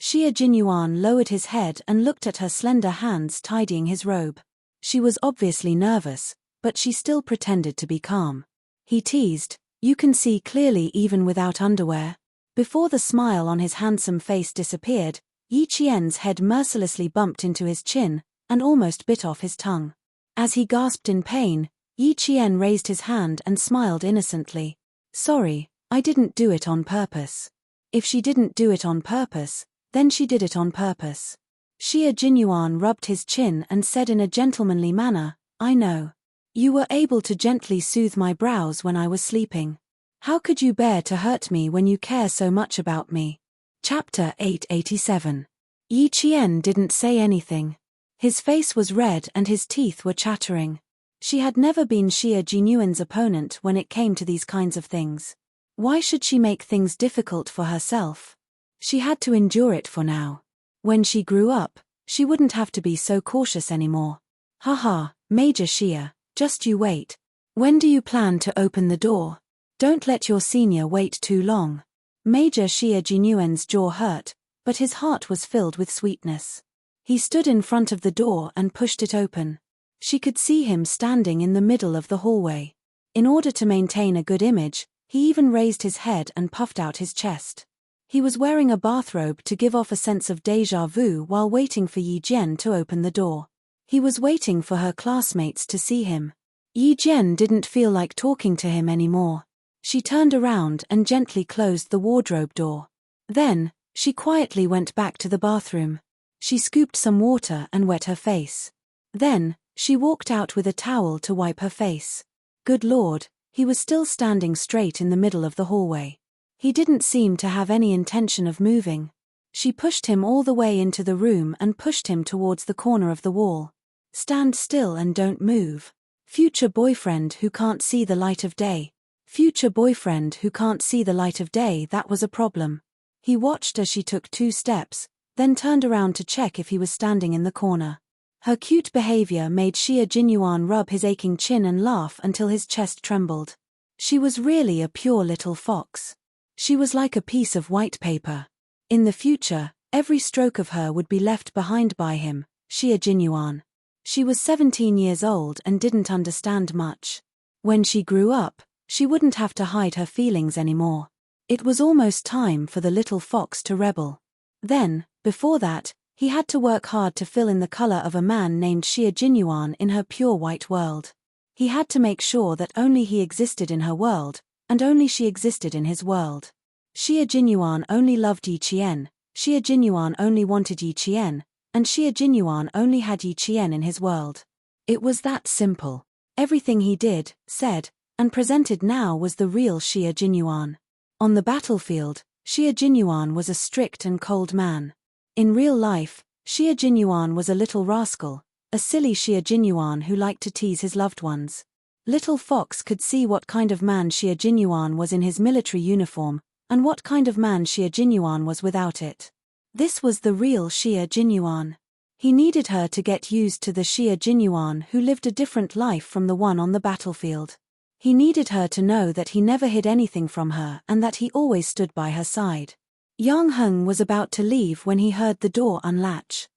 Xia Jinyuan lowered his head and looked at her slender hands tidying his robe. She was obviously nervous, but she still pretended to be calm. He teased, you can see clearly even without underwear. Before the smile on his handsome face disappeared, Yi Qian's head mercilessly bumped into his chin and almost bit off his tongue. As he gasped in pain, Yi Qian raised his hand and smiled innocently. Sorry, I didn't do it on purpose. If she didn't do it on purpose, then she did it on purpose. Xia Jinyuan rubbed his chin and said in a gentlemanly manner, I know. You were able to gently soothe my brows when I was sleeping. How could you bear to hurt me when you care so much about me? Chapter 887. Yi Qian didn't say anything. His face was red and his teeth were chattering. She had never been Xia Jinyuan's opponent when it came to these kinds of things. Why should she make things difficult for herself? She had to endure it for now. When she grew up, she wouldn't have to be so cautious anymore. Haha, Major Xia, just you wait. When do you plan to open the door? Don't let your senior wait too long. Major Xia Jinyuan's jaw hurt, but his heart was filled with sweetness. He stood in front of the door and pushed it open. She could see him standing in the middle of the hallway. In order to maintain a good image, he even raised his head and puffed out his chest. He was wearing a bathrobe to give off a sense of déjà vu while waiting for Yi Jian to open the door. He was waiting for her classmates to see him. Yi Jian didn't feel like talking to him anymore. She turned around and gently closed the wardrobe door. Then, she quietly went back to the bathroom. She scooped some water and wet her face. Then, she walked out with a towel to wipe her face. Good Lord, he was still standing straight in the middle of the hallway. He didn't seem to have any intention of moving. She pushed him all the way into the room and pushed him towards the corner of the wall. Stand still and don't move. Future boyfriend who can't see the light of day. Future boyfriend who can't see the light of day, that was a problem. He watched as she took 2 steps, then turned around to check if he was standing in the corner. Her cute behavior made Xia Jinyuan rub his aching chin and laugh until his chest trembled. She was really a pure little fox. She was like a piece of white paper. In the future, every stroke of her would be left behind by him, Xia Jinyuan. She was 17 years old and didn't understand much. When she grew up, she wouldn't have to hide her feelings anymore. It was almost time for the little fox to rebel. Then, before that, he had to work hard to fill in the color of a man named Xia Jinyuan in her pure white world. He had to make sure that only he existed in her world, and only she existed in his world. Xia Jinyuan only loved Yi Qian, Xia Jinyuan only wanted Yi Qian, and Xia Jinyuan only had Yi Qian in his world. It was that simple. Everything he did, said, and presented now was the real Xie Jinyuan. On the battlefield, Xie Jinyuan was a strict and cold man. In real life, Xie Jinyuan was a little rascal, a silly Xie Jinyuan who liked to tease his loved ones. Little Fox could see what kind of man Xie Jinyuan was in his military uniform, and what kind of man Xie Jinyuan was without it. This was the real Xie Jinyuan. He needed her to get used to the Xie Jinyuan who lived a different life from the one on the battlefield. He needed her to know that he never hid anything from her and that he always stood by her side. Yang Heng was about to leave when he heard the door unlatch.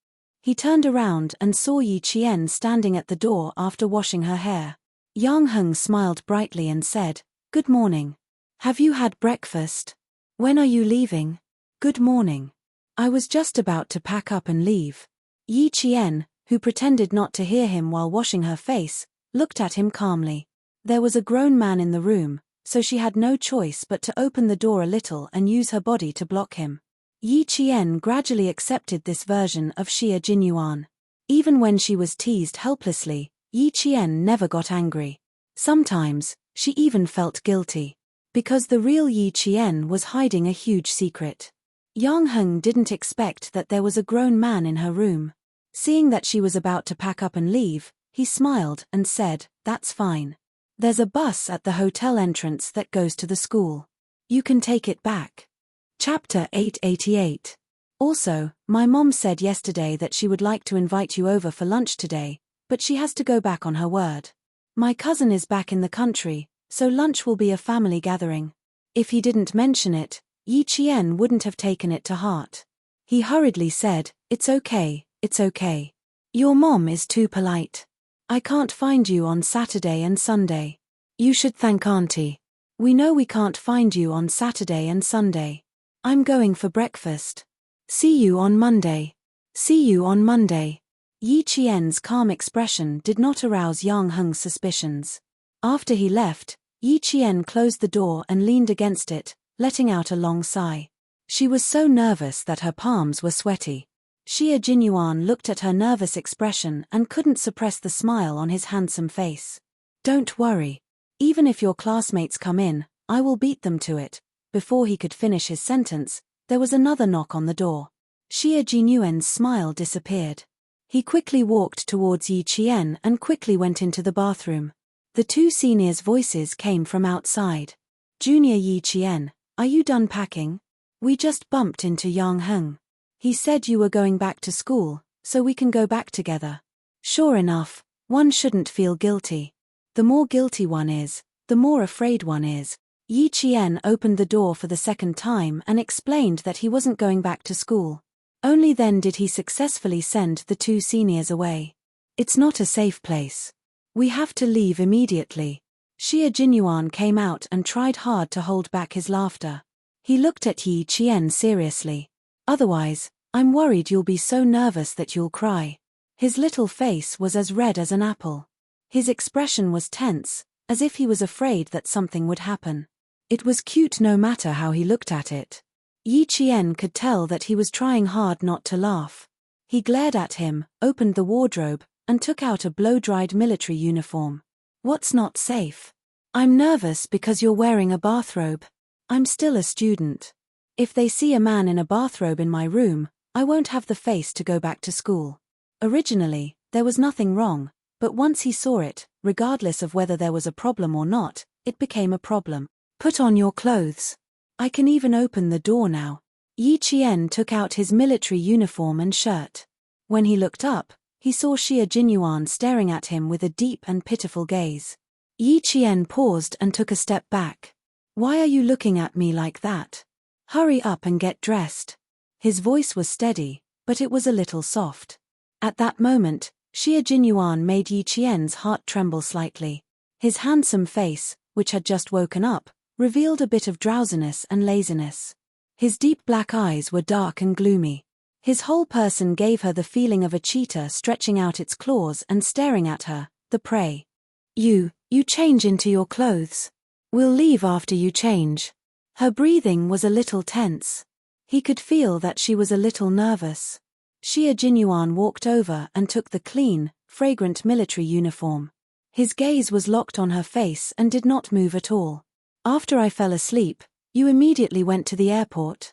He turned around and saw Yi Qian standing at the door after washing her hair. Yang Heng smiled brightly and said, "Good morning. Have you had breakfast? When are you leaving?" "Good morning. I was just about to pack up and leave." Yi Qian, who pretended not to hear him while washing her face, looked at him calmly. There was a grown man in the room, so she had no choice but to open the door a little and use her body to block him. Yi Qian gradually accepted this version of Xie Jinyuan. Even when she was teased helplessly, Yi Qian never got angry. Sometimes, she even felt guilty. Because the real Yi Qian was hiding a huge secret. Yang Heng didn't expect that there was a grown man in her room. Seeing that she was about to pack up and leave, he smiled and said, "That's fine. There's a bus at the hotel entrance that goes to the school. You can take it back." Chapter 888. Also, my mom said yesterday that she would like to invite you over for lunch today, but she has to go back on her word. My cousin is back in the country, so lunch will be a family gathering. If he didn't mention it, Yi Qian wouldn't have taken it to heart. He hurriedly said, "It's okay, it's okay. Your mom is too polite. I can't find you on Saturday and Sunday. You should thank Auntie. We know we can't find you on Saturday and Sunday. I'm going for breakfast. See you on Monday. See you on Monday." Yi Qian's calm expression did not arouse Yang Heng's suspicions. After he left, Yi Qian closed the door and leaned against it, letting out a long sigh. She was so nervous that her palms were sweaty. Xie Jinyuan looked at her nervous expression and couldn't suppress the smile on his handsome face. "Don't worry. Even if your classmates come in, I will beat them to it." Before he could finish his sentence, there was another knock on the door. Xie Jinyuan's smile disappeared. He quickly walked towards Yi Qian and quickly went into the bathroom. The two seniors' voices came from outside. "Junior Yi Qian, are you done packing? We just bumped into Yang Heng. He said you were going back to school, so we can go back together." Sure enough, one shouldn't feel guilty. The more guilty one is, the more afraid one is. Yi Qian opened the door for the second time and explained that he wasn't going back to school. Only then did he successfully send the two seniors away. "It's not a safe place. We have to leave immediately." Xie Jinyuan came out and tried hard to hold back his laughter. He looked at Yi Qian seriously. "Otherwise, I'm worried you'll be so nervous that you'll cry." His little face was as red as an apple. His expression was tense, as if he was afraid that something would happen. It was cute no matter how he looked at it. Yi Qian could tell that he was trying hard not to laugh. He glared at him, opened the wardrobe, and took out a blow-dried military uniform. "What's not safe?" "I'm nervous because you're wearing a bathrobe. I'm still a student. If they see a man in a bathrobe in my room, I won't have the face to go back to school." Originally, there was nothing wrong, but once he saw it, regardless of whether there was a problem or not, it became a problem. "Put on your clothes. I can even open the door now." Yi Qian took out his military uniform and shirt. When he looked up, he saw Xie Jinyuan staring at him with a deep and pitiful gaze. Yi Qian paused and took a step back. "Why are you looking at me like that? Hurry up and get dressed." His voice was steady, but it was a little soft. At that moment, Xie Jinyuan made Yi Qian's heart tremble slightly. His handsome face, which had just woken up, revealed a bit of drowsiness and laziness. His deep black eyes were dark and gloomy. His whole person gave her the feeling of a cheetah stretching out its claws and staring at her, the prey. You change into your clothes. We'll leave after you change." Her breathing was a little tense. He could feel that she was a little nervous. Xie Jinyuan walked over and took the clean, fragrant military uniform. His gaze was locked on her face and did not move at all. After I fell asleep, you immediately went to the airport.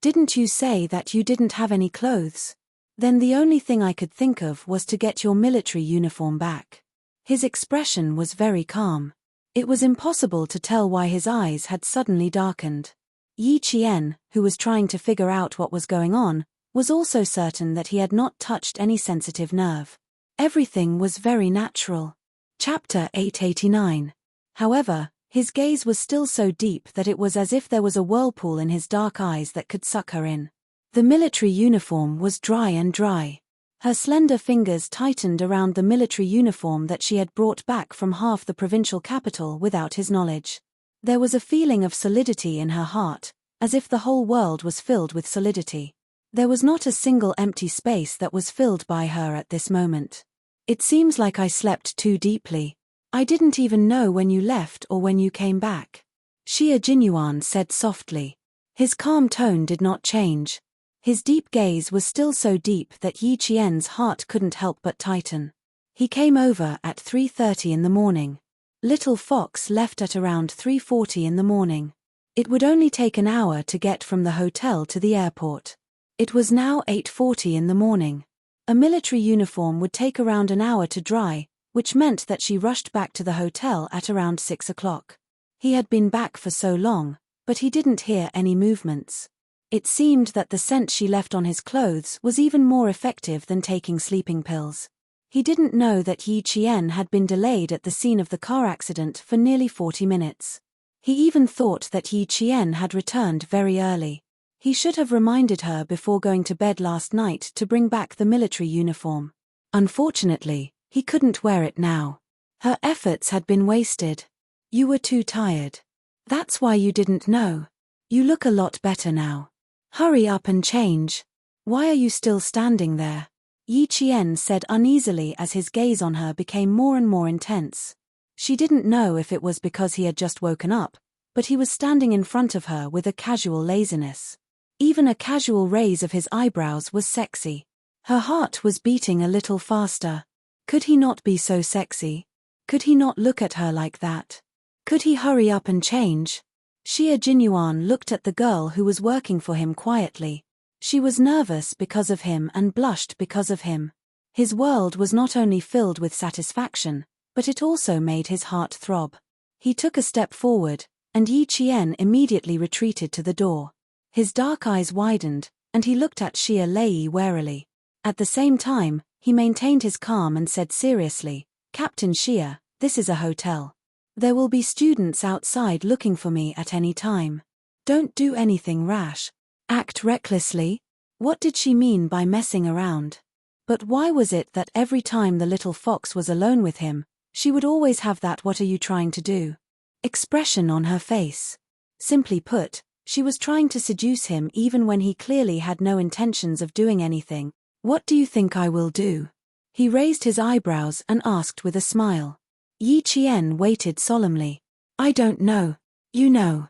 Didn't you say that you didn't have any clothes? Then the only thing I could think of was to get your military uniform back. His expression was very calm. It was impossible to tell why his eyes had suddenly darkened. Yi Qian, who was trying to figure out what was going on, was also certain that he had not touched any sensitive nerve. Everything was very natural. Chapter 889. However, his gaze was still so deep that it was as if there was a whirlpool in his dark eyes that could suck her in. The military uniform was dry and dry. Her slender fingers tightened around the military uniform that she had brought back from half the provincial capital without his knowledge. There was a feeling of solidity in her heart, as if the whole world was filled with solidity. There was not a single empty space that was filled by her at this moment. It seems like I slept too deeply. I didn't even know when you left or when you came back. Xie Jinyuan said softly. His calm tone did not change. His deep gaze was still so deep that Yi Qian's heart couldn't help but tighten. He came over at 3:30 in the morning. Little Fox left at around 3:40 in the morning. It would only take an hour to get from the hotel to the airport. It was now 8:40 in the morning. A military uniform would take around an hour to dry, which meant that she rushed back to the hotel at around 6 o'clock. He had been back for so long, but he didn't hear any movements. It seemed that the scent she left on his clothes was even more effective than taking sleeping pills. He didn't know that Yi Qian had been delayed at the scene of the car accident for nearly 40 minutes. He even thought that Yi Qian had returned very early. He should have reminded her before going to bed last night to bring back the military uniform. Unfortunately, he couldn't wear it now. Her efforts had been wasted. You were too tired. That's why you didn't know. You look a lot better now. Hurry up and change. Why are you still standing there? Yi Qian said uneasily as his gaze on her became more and more intense. She didn't know if it was because he had just woken up, but he was standing in front of her with a casual laziness. Even a casual raise of his eyebrows was sexy. Her heart was beating a little faster. Could he not be so sexy? Could he not look at her like that? Could he hurry up and change? Xie Jinyuan looked at the girl who was working for him quietly. She was nervous because of him and blushed because of him. His world was not only filled with satisfaction, but it also made his heart throb. He took a step forward, and Yi Qian immediately retreated to the door. His dark eyes widened, and he looked at Xie Lei warily. At the same time, he maintained his calm and said seriously, "Captain Xie, this is a hotel. There will be students outside looking for me at any time. Don't do anything rash. Act recklessly." What did she mean by messing around? But why was it that every time the little fox was alone with him, she would always have that "what are you trying to do?" expression on her face? Simply put, she was trying to seduce him even when he clearly had no intentions of doing anything. "What do you think I will do?" He raised his eyebrows and asked with a smile. Yi Qian waited solemnly. "I don't know. You know."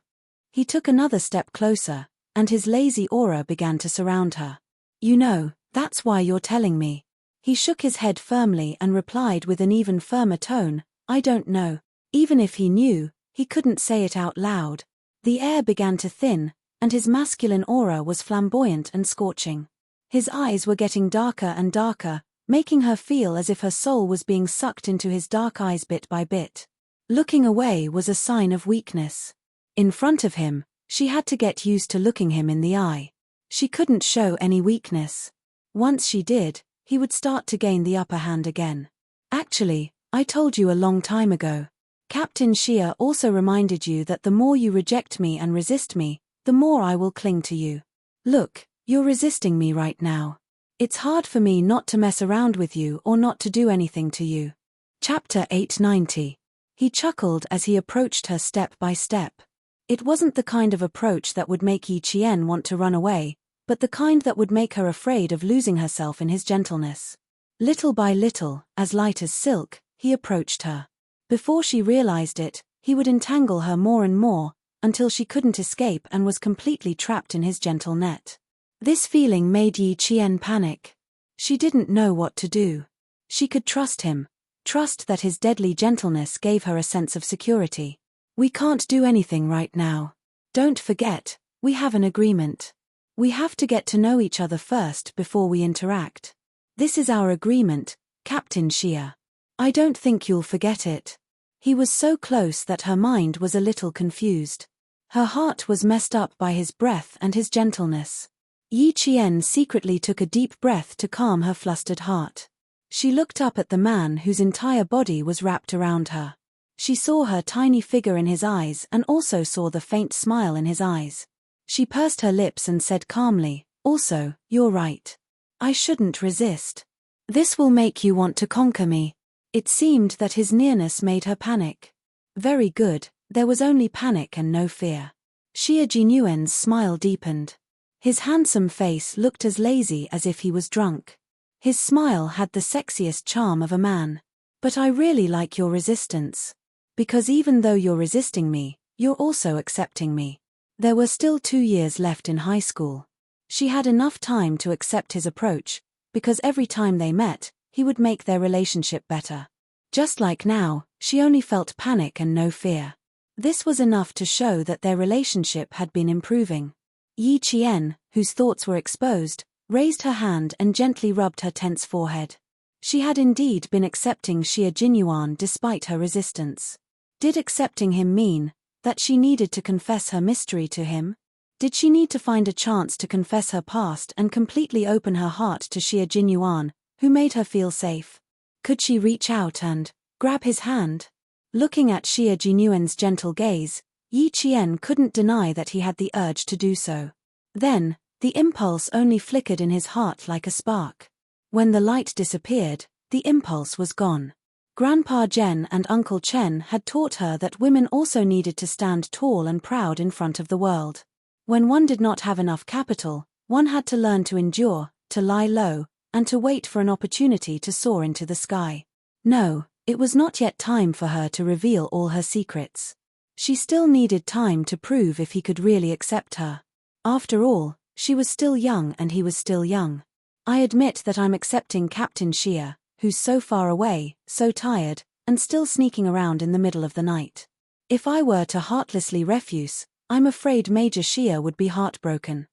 He took another step closer, and his lazy aura began to surround her. "You know, that's why you're telling me." He shook his head firmly and replied with an even firmer tone, "I don't know." Even if he knew, he couldn't say it out loud. The air began to thin, and his masculine aura was flamboyant and scorching. His eyes were getting darker and darker, making her feel as if her soul was being sucked into his dark eyes bit by bit. Looking away was a sign of weakness. In front of him, she had to get used to looking him in the eye. She couldn't show any weakness. Once she did, he would start to gain the upper hand again. "Actually, I told you a long time ago. Captain Xie also reminded you that the more you reject me and resist me, the more I will cling to you. Look, you're resisting me right now. It's hard for me not to mess around with you or not to do anything to you." Chapter 890. He chuckled as he approached her step by step. It wasn't the kind of approach that would make Yi Qian want to run away, but the kind that would make her afraid of losing herself in his gentleness. Little by little, as light as silk, he approached her. Before she realized it, he would entangle her more and more, until she couldn't escape and was completely trapped in his gentle net. This feeling made Yi Qian panic. She didn't know what to do. She could trust him. Trust that his deadly gentleness gave her a sense of security. We can't do anything right now. Don't forget, we have an agreement. We have to get to know each other first before we interact. This is our agreement, Captain Shia. I don't think you'll forget it. He was so close that her mind was a little confused. Her heart was messed up by his breath and his gentleness. Yi Qian secretly took a deep breath to calm her flustered heart. She looked up at the man whose entire body was wrapped around her. She saw her tiny figure in his eyes and also saw the faint smile in his eyes. She pursed her lips and said calmly, "Also, you're right. I shouldn't resist. This will make you want to conquer me." It seemed that his nearness made her panic. Very good, there was only panic and no fear. Xie Jinyuan's smile deepened. His handsome face looked as lazy as if he was drunk. His smile had the sexiest charm of a man. But I really like your resistance. Because even though you're resisting me, you're also accepting me. There were still 2 years left in high school. She had enough time to accept his approach, because every time they met, he would make their relationship better. Just like now, she only felt panic and no fear. This was enough to show that their relationship had been improving. Yi Qian, whose thoughts were exposed, raised her hand and gently rubbed her tense forehead. She had indeed been accepting Xie Jinyuan despite her resistance. Did accepting him mean that she needed to confess her mystery to him? Did she need to find a chance to confess her past and completely open her heart to Xie Jinyuan, who made her feel safe? Could she reach out and grab his hand? Looking at Xie Jinyuan's gentle gaze, Yi Qian couldn't deny that he had the urge to do so. Then, the impulse only flickered in his heart like a spark. When the light disappeared, the impulse was gone. Grandpa Zhen and Uncle Chen had taught her that women also needed to stand tall and proud in front of the world. When one did not have enough capital, one had to learn to endure, to lie low, and to wait for an opportunity to soar into the sky. No, it was not yet time for her to reveal all her secrets. She still needed time to prove if he could really accept her. After all, she was still young and he was still young. I admit that I'm accepting Captain Xia, who's so far away, so tired, and still sneaking around in the middle of the night. If I were to heartlessly refuse, I'm afraid Major Xia would be heartbroken.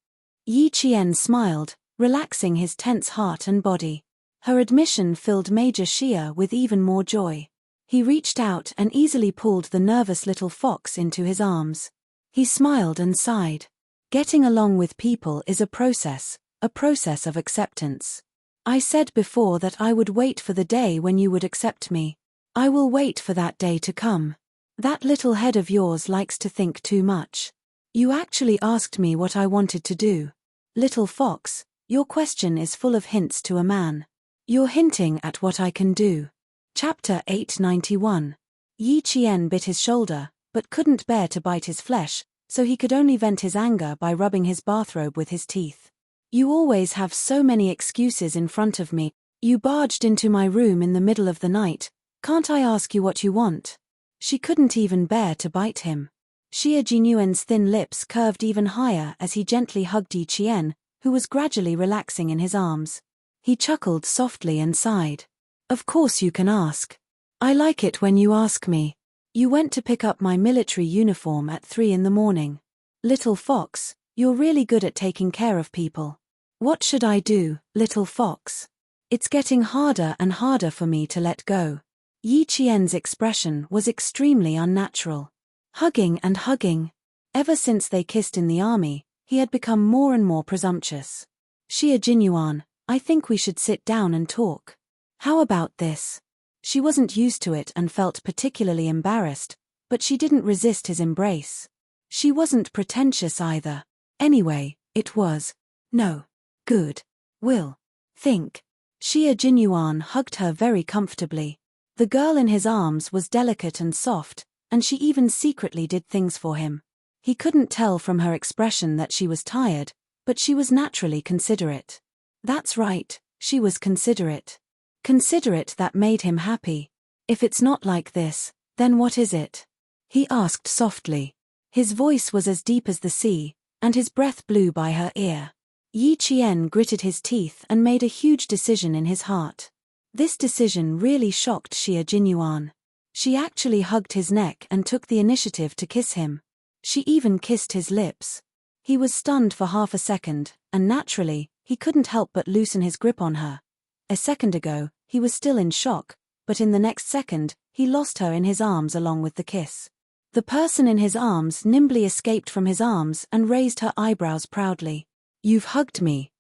Yi Qian smiled, relaxing his tense heart and body. Her admission filled Major Xia with even more joy. He reached out and easily pulled the nervous little fox into his arms. He smiled and sighed. Getting along with people is a process of acceptance. I said before that I would wait for the day when you would accept me. I will wait for that day to come. That little head of yours likes to think too much. You actually asked me what I wanted to do. Little fox, your question is full of hints to a man. You're hinting at what I can do. Chapter 891. Yi Qian bit his shoulder, but couldn't bear to bite his flesh, so he could only vent his anger by rubbing his bathrobe with his teeth. You always have so many excuses in front of me. You barged into my room in the middle of the night. Can't I ask you what you want? She couldn't even bear to bite him. Xie Jinyuan's thin lips curved even higher as he gently hugged Yi Qian, who was gradually relaxing in his arms. He chuckled softly and sighed. Of course you can ask. I like it when you ask me. You went to pick up my military uniform at 3 in the morning. Little fox, you're really good at taking care of people. What should I do, little fox? It's getting harder and harder for me to let go. Yi Qian's expression was extremely unnatural. Hugging and hugging. Ever since they kissed in the army, he had become more and more presumptuous. Xie Jinyuan, I think we should sit down and talk. How about this? She wasn't used to it and felt particularly embarrassed, but she didn't resist his embrace. She wasn't pretentious either. Anyway, it was. No. Good. Will. Think. Xie Jinyuan hugged her very comfortably. The girl in his arms was delicate and soft, and she even secretly did things for him. He couldn't tell from her expression that she was tired, but she was naturally considerate. That's right, she was considerate. Considerate that made him happy. If it's not like this, then what is it? He asked softly. His voice was as deep as the sea, and his breath blew by her ear. Yi Qian gritted his teeth and made a huge decision in his heart. This decision really shocked Xia Jinyuan. She actually hugged his neck and took the initiative to kiss him. She even kissed his lips. He was stunned for half a second, and naturally, he couldn't help but loosen his grip on her. A second ago, he was still in shock, but in the next second, he lost her in his arms along with the kiss. The person in his arms nimbly escaped from his arms and raised her eyebrows proudly. "You've hugged me,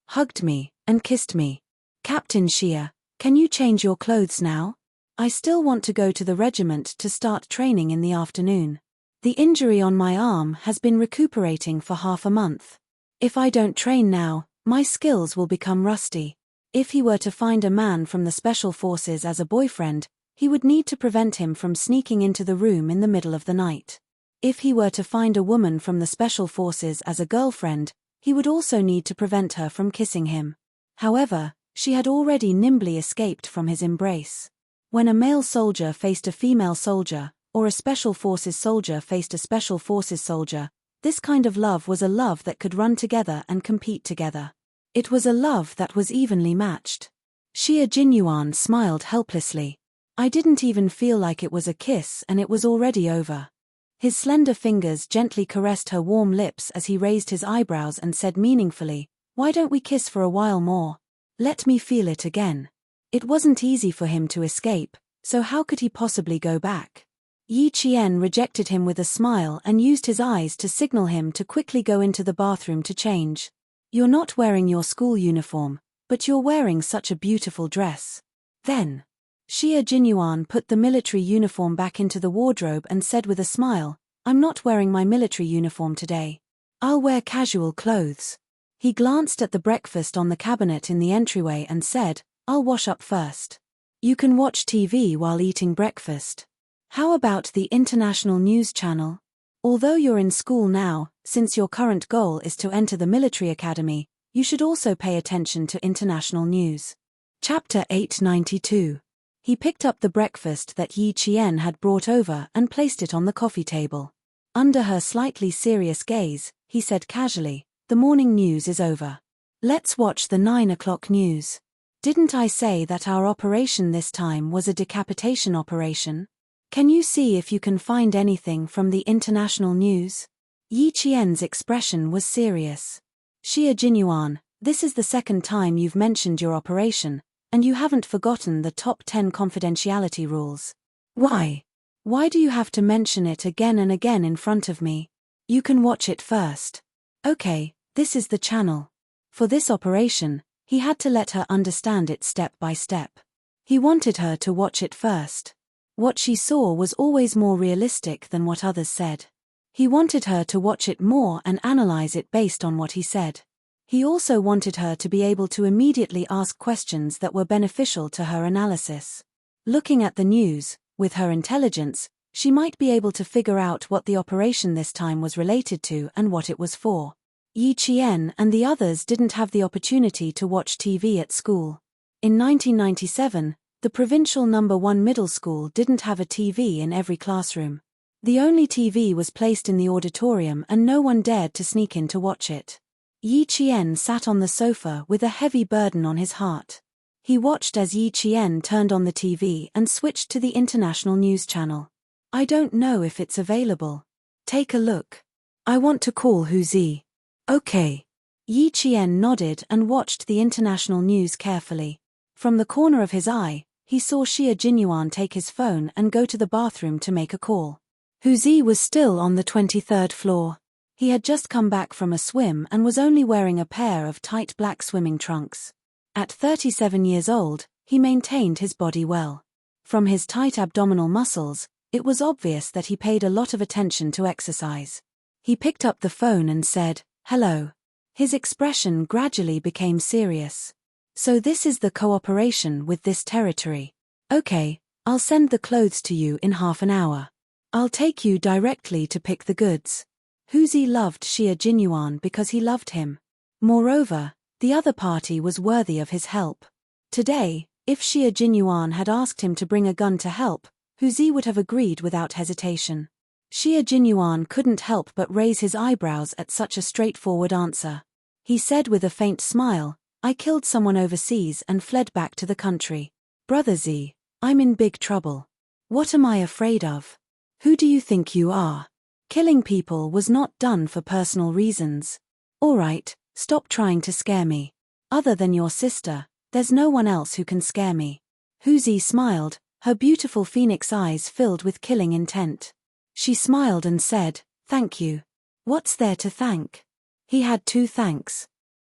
and kissed me. Captain Xia, can you change your clothes now? I still want to go to the regiment to start training in the afternoon. The injury on my arm has been recuperating for half a month. If I don't train now, my skills will become rusty." If he were to find a man from the Special Forces as a boyfriend, he would need to prevent him from sneaking into the room in the middle of the night. If he were to find a woman from the Special Forces as a girlfriend, he would also need to prevent her from kissing him. However, she had already nimbly escaped from his embrace. When a male soldier faced a female soldier, or a Special Forces soldier faced a Special Forces soldier, this kind of love was a love that could run together and compete together. It was a love that was evenly matched. Xia Jinyuan smiled helplessly. "I didn't even feel like it was a kiss and it was already over." His slender fingers gently caressed her warm lips as he raised his eyebrows and said meaningfully, "Why don't we kiss for a while more? Let me feel it again." It wasn't easy for him to escape, so how could he possibly go back? Yi Qian rejected him with a smile and used his eyes to signal him to quickly go into the bathroom to change. "You're not wearing your school uniform, but you're wearing such a beautiful dress." Then, Xia Jinyuan put the military uniform back into the wardrobe and said with a smile, "I'm not wearing my military uniform today. I'll wear casual clothes." He glanced at the breakfast on the cabinet in the entryway and said, "I'll wash up first. You can watch TV while eating breakfast. How about the International News Channel? Although you're in school now, since your current goal is to enter the military academy, you should also pay attention to international news." Chapter 892. He picked up the breakfast that Yi Qian had brought over and placed it on the coffee table. Under her slightly serious gaze, he said casually, "The morning news is over. Let's watch the 9 o'clock news. Didn't I say that our operation this time was a decapitation operation? Can you see if you can find anything from the international news?" Yi Qian's expression was serious. "Xia Jinyuan, this is the second time you've mentioned your operation, and you haven't forgotten the top 10 confidentiality rules. Why? Why do you have to mention it again and again in front of me? You can watch it first." "Okay, this is the channel." For this operation, he had to let her understand it step by step. He wanted her to watch it first. What she saw was always more realistic than what others said. He wanted her to watch it more and analyze it based on what he said. He also wanted her to be able to immediately ask questions that were beneficial to her analysis. Looking at the news, with her intelligence, she might be able to figure out what the operation this time was related to and what it was for. Yi Qian and the others didn't have the opportunity to watch TV at school. In 1997, the provincial No. 1 middle school didn't have a TV in every classroom. The only TV was placed in the auditorium and no one dared to sneak in to watch it. Yi Qian sat on the sofa with a heavy burden on his heart. He watched as Yi Qian turned on the TV and switched to the international news channel. "I don't know if it's available. Take a look. I want to call Hu Zi." "Okay." Yi Qian nodded and watched the international news carefully. From the corner of his eye, he saw Xia Jinyuan take his phone and go to the bathroom to make a call. Hu Zi was still on the 23rd floor. He had just come back from a swim and was only wearing a pair of tight black swimming trunks. At 37 years old, he maintained his body well. From his tight abdominal muscles, it was obvious that he paid a lot of attention to exercise. He picked up the phone and said, "Hello." His expression gradually became serious. "So this is the cooperation with this territory. Okay, I'll send the clothes to you in half an hour. I'll take you directly to pick the goods." Hu Zi loved Xia Jinyuan because he loved him. Moreover, the other party was worthy of his help. Today, if Xia Jinyuan had asked him to bring a gun to help, Hu Zi would have agreed without hesitation. Xia Jinyuan couldn't help but raise his eyebrows at such a straightforward answer. He said with a faint smile, "I killed someone overseas and fled back to the country. Brother Z, I'm in big trouble. What am I afraid of? Who do you think you are? Killing people was not done for personal reasons. Alright, stop trying to scare me. Other than your sister, there's no one else who can scare me. Huzi smiled, her beautiful phoenix eyes filled with killing intent. She smiled and said, "Thank you." What's there to thank? He had two thanks.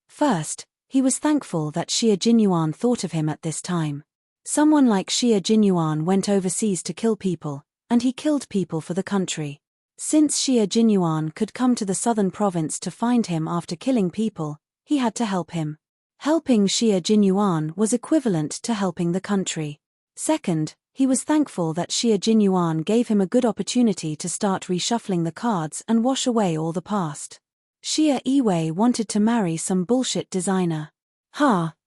First, he was thankful that Xia Jinyuan thought of him at this time. Someone like Xia Jinyuan went overseas to kill people, and he killed people for the country. Since Xia Jinyuan could come to the southern province to find him after killing people, he had to help him. Helping Xia Jinyuan was equivalent to helping the country. Second, he was thankful that Xia Jinyuan gave him a good opportunity to start reshuffling the cards and wash away all the past. Xia Yiwei wanted to marry some bullshit designer.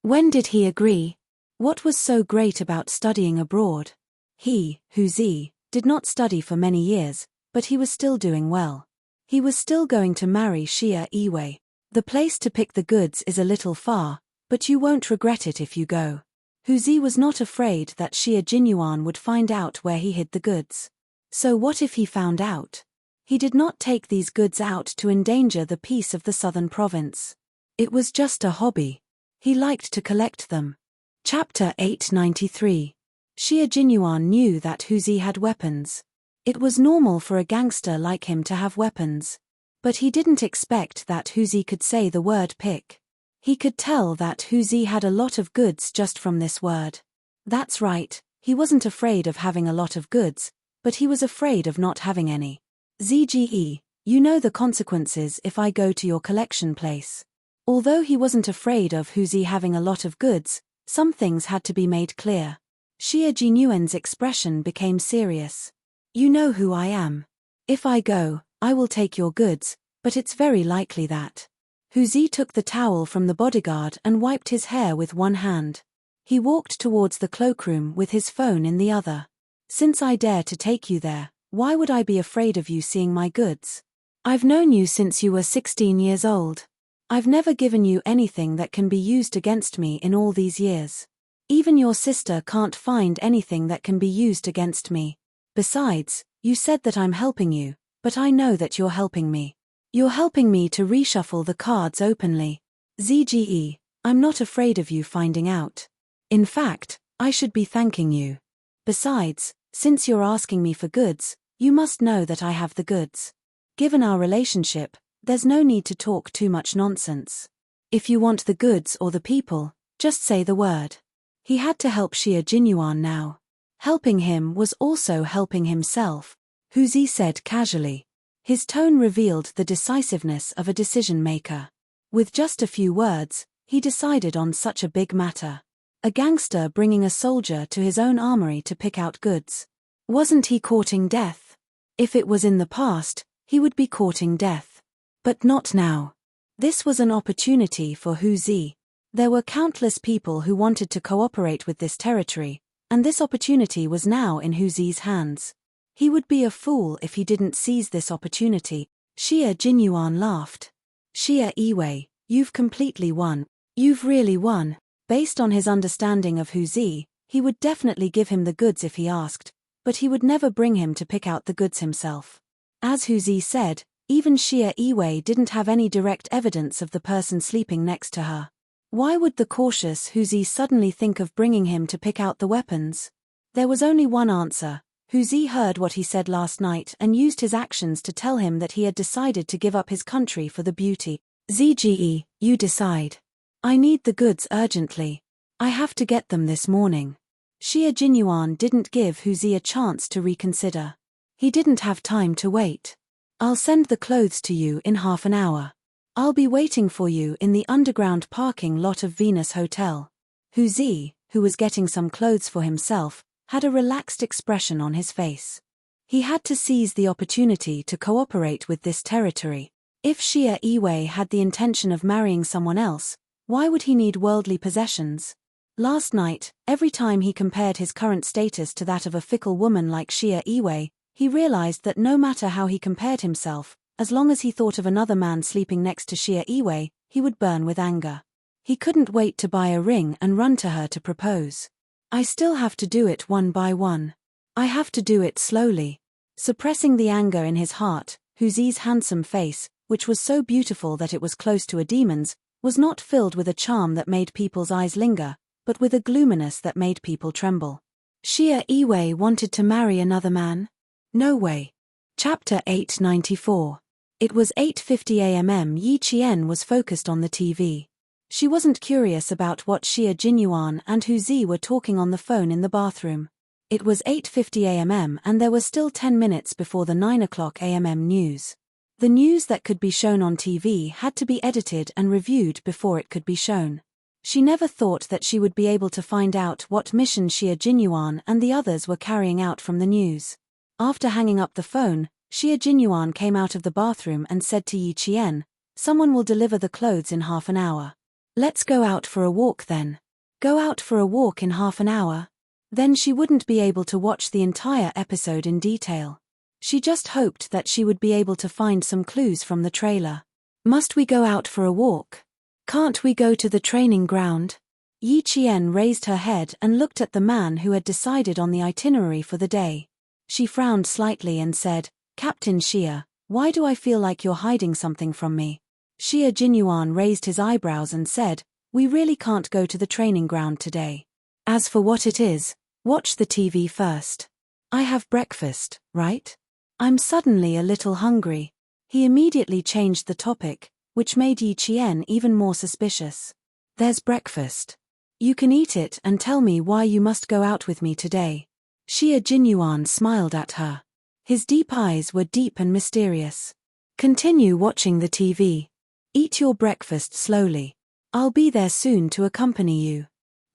When did he agree? What was so great about studying abroad? He, Huzi, did not study for many years, but he was still doing well. He was still going to marry Xia Yiwei. The place to pick the goods is a little far, but you won't regret it if you go. Huzi was not afraid that Xia Jinyuan would find out where he hid the goods. So what if he found out? He did not take these goods out to endanger the peace of the southern province. It was just a hobby. He liked to collect them. Chapter 893. Xia Jinyuan knew that Huzi had weapons. It was normal for a gangster like him to have weapons. But he didn't expect that Huzi could say the word pick. He could tell that Huzi had a lot of goods just from this word. That's right, he wasn't afraid of having a lot of goods, but he was afraid of not having any. ZGE, you know the consequences if I go to your collection place. Although he wasn't afraid of Huzi having a lot of goods, some things had to be made clear. Xia Jinyuan's expression became serious. You know who I am. If I go, I will take your goods, but it's very likely that. Huzi took the towel from the bodyguard and wiped his hair with one hand. He walked towards the cloakroom with his phone in the other. Since I dare to take you there, why would I be afraid of you seeing my goods? I've known you since you were 16 years old. I've never given you anything that can be used against me in all these years. Even your sister can't find anything that can be used against me. Besides, you said that I'm helping you, but I know that you're helping me. You're helping me to reshuffle the cards openly. ZGE, I'm not afraid of you finding out. In fact, I should be thanking you. Besides, since you're asking me for goods, you must know that I have the goods. Given our relationship, there's no need to talk too much nonsense. If you want the goods or the people, just say the word. He had to help Xia Jinyuan now. Helping him was also helping himself, Huzi said casually. His tone revealed the decisiveness of a decision-maker. With just a few words, he decided on such a big matter. A gangster bringing a soldier to his own armory to pick out goods. Wasn't he courting death? If it was in the past, he would be courting death. But not now. This was an opportunity for Huzi. There were countless people who wanted to cooperate with this territory, and this opportunity was now in Huzi's hands. He would be a fool if he didn't seize this opportunity. Xia Jinyuan laughed. Xia Yiwei, you've completely won. You've really won. Based on his understanding of Huzi, he would definitely give him the goods if he asked, but he would never bring him to pick out the goods himself. As Huzi said, even Xia Yiwei didn't have any direct evidence of the person sleeping next to her. Why would the cautious Huzi suddenly think of bringing him to pick out the weapons? There was only one answer. Huzi heard what he said last night and used his actions to tell him that he had decided to give up his country for the beauty. ZGE, you decide. I need the goods urgently. I have to get them this morning. Xia Jinyuan didn't give Huzi a chance to reconsider. He didn't have time to wait. I'll send the clothes to you in half an hour. I'll be waiting for you in the underground parking lot of Venus Hotel. Huzi, who was getting some clothes for himself, had a relaxed expression on his face. He had to seize the opportunity to cooperate with this territory. If Xia Yiwei had the intention of marrying someone else, why would he need worldly possessions? Last night, every time he compared his current status to that of a fickle woman like Xia Yiwei, he realized that no matter how he compared himself, as long as he thought of another man sleeping next to Xia Yiwei, he would burn with anger. He couldn't wait to buy a ring and run to her to propose. I still have to do it one by one. I have to do it slowly. Suppressing the anger in his heart, Huzi's handsome face, which was so beautiful that it was close to a demon's, was not filled with a charm that made people's eyes linger, but with a gloominess that made people tremble. Xia Yiwei wanted to marry another man? No way. Chapter 894. It was 8:50 a.m. Yi Qian was focused on the TV. She wasn't curious about what Xia Jinyuan and Huzi were talking on the phone in the bathroom. It was 8:50 a.m. and there were still 10 minutes before the 9 o'clock a.m. news. The news that could be shown on TV had to be edited and reviewed before it could be shown. She never thought that she would be able to find out what mission Xia Jinyuan and the others were carrying out from the news. After hanging up the phone, Xia Jinyuan came out of the bathroom and said to Yi Qian, "Someone will deliver the clothes in half an hour. Let's go out for a walk then." Go out for a walk in half an hour? Then she wouldn't be able to watch the entire episode in detail. She just hoped that she would be able to find some clues from the trailer. Must we go out for a walk? Can't we go to the training ground? Yi Qian raised her head and looked at the man who had decided on the itinerary for the day. She frowned slightly and said, "Captain Xia, why do I feel like you're hiding something from me?" Xia Jinyuan raised his eyebrows and said, "We really can't go to the training ground today. As for what it is, watch the TV first. I have breakfast, right? I'm suddenly a little hungry." He immediately changed the topic, which made Yi Qian even more suspicious. "There's breakfast. You can eat it and tell me why you must go out with me today." Xia Jinyuan smiled at her. His deep eyes were deep and mysterious. "Continue watching the TV. Eat your breakfast slowly. I'll be there soon to accompany you."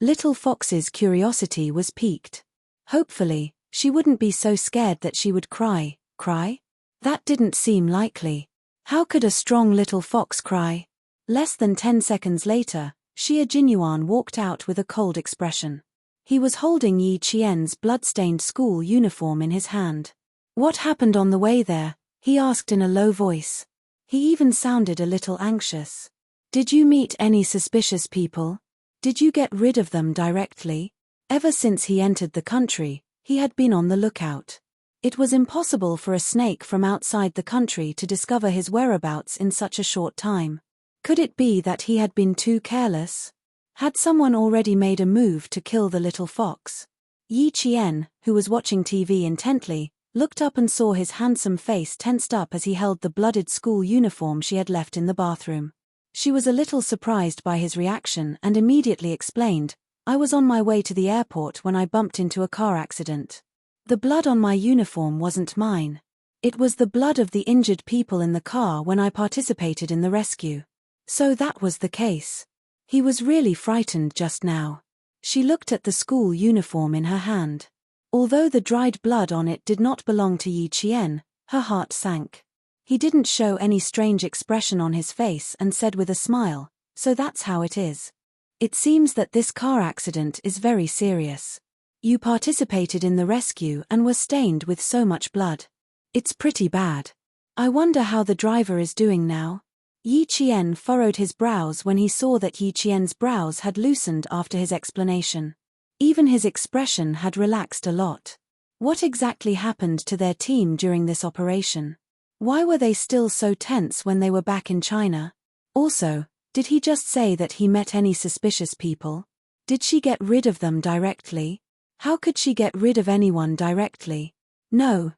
Little Fox's curiosity was piqued. Hopefully, she wouldn't be so scared that she would cry. Cry? That didn't seem likely. How could a strong little fox cry? Less than 10 seconds later, Xia Jinyuan walked out with a cold expression. He was holding Yi Qian's blood-stained school uniform in his hand. "What happened on the way there?" he asked in a low voice. He even sounded a little anxious. "Did you meet any suspicious people? Did you get rid of them directly?" Ever since he entered the country, he had been on the lookout. It was impossible for a snake from outside the country to discover his whereabouts in such a short time. Could it be that he had been too careless? Had someone already made a move to kill the little fox? Yi Qian, who was watching TV intently, looked up and saw his handsome face tensed up as he held the blooded school uniform she had left in the bathroom. She was a little surprised by his reaction and immediately explained, "I was on my way to the airport when I bumped into a car accident. The blood on my uniform wasn't mine. It was the blood of the injured people in the car when I participated in the rescue." So that was the case. He was really frightened just now. She looked at the school uniform in her hand. Although the dried blood on it did not belong to Yi Qian, her heart sank. He didn't show any strange expression on his face and said with a smile, "So that's how it is. It seems that this car accident is very serious. You participated in the rescue and were stained with so much blood. It's pretty bad. I wonder how the driver is doing now." Yi Qian furrowed his brows when he saw that Yi Qian's brows had loosened after his explanation. Even his expression had relaxed a lot. What exactly happened to their team during this operation? Why were they still so tense when they were back in China? Also, did he just say that he met any suspicious people? Did she get rid of them directly? How could she get rid of anyone directly? No,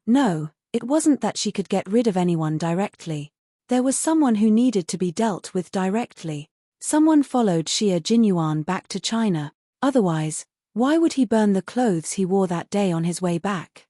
it wasn't that she could get rid of anyone directly. There was someone who needed to be dealt with directly. Someone followed Xia Jinyuan back to China. Otherwise, why would he burn the clothes he wore that day on his way back?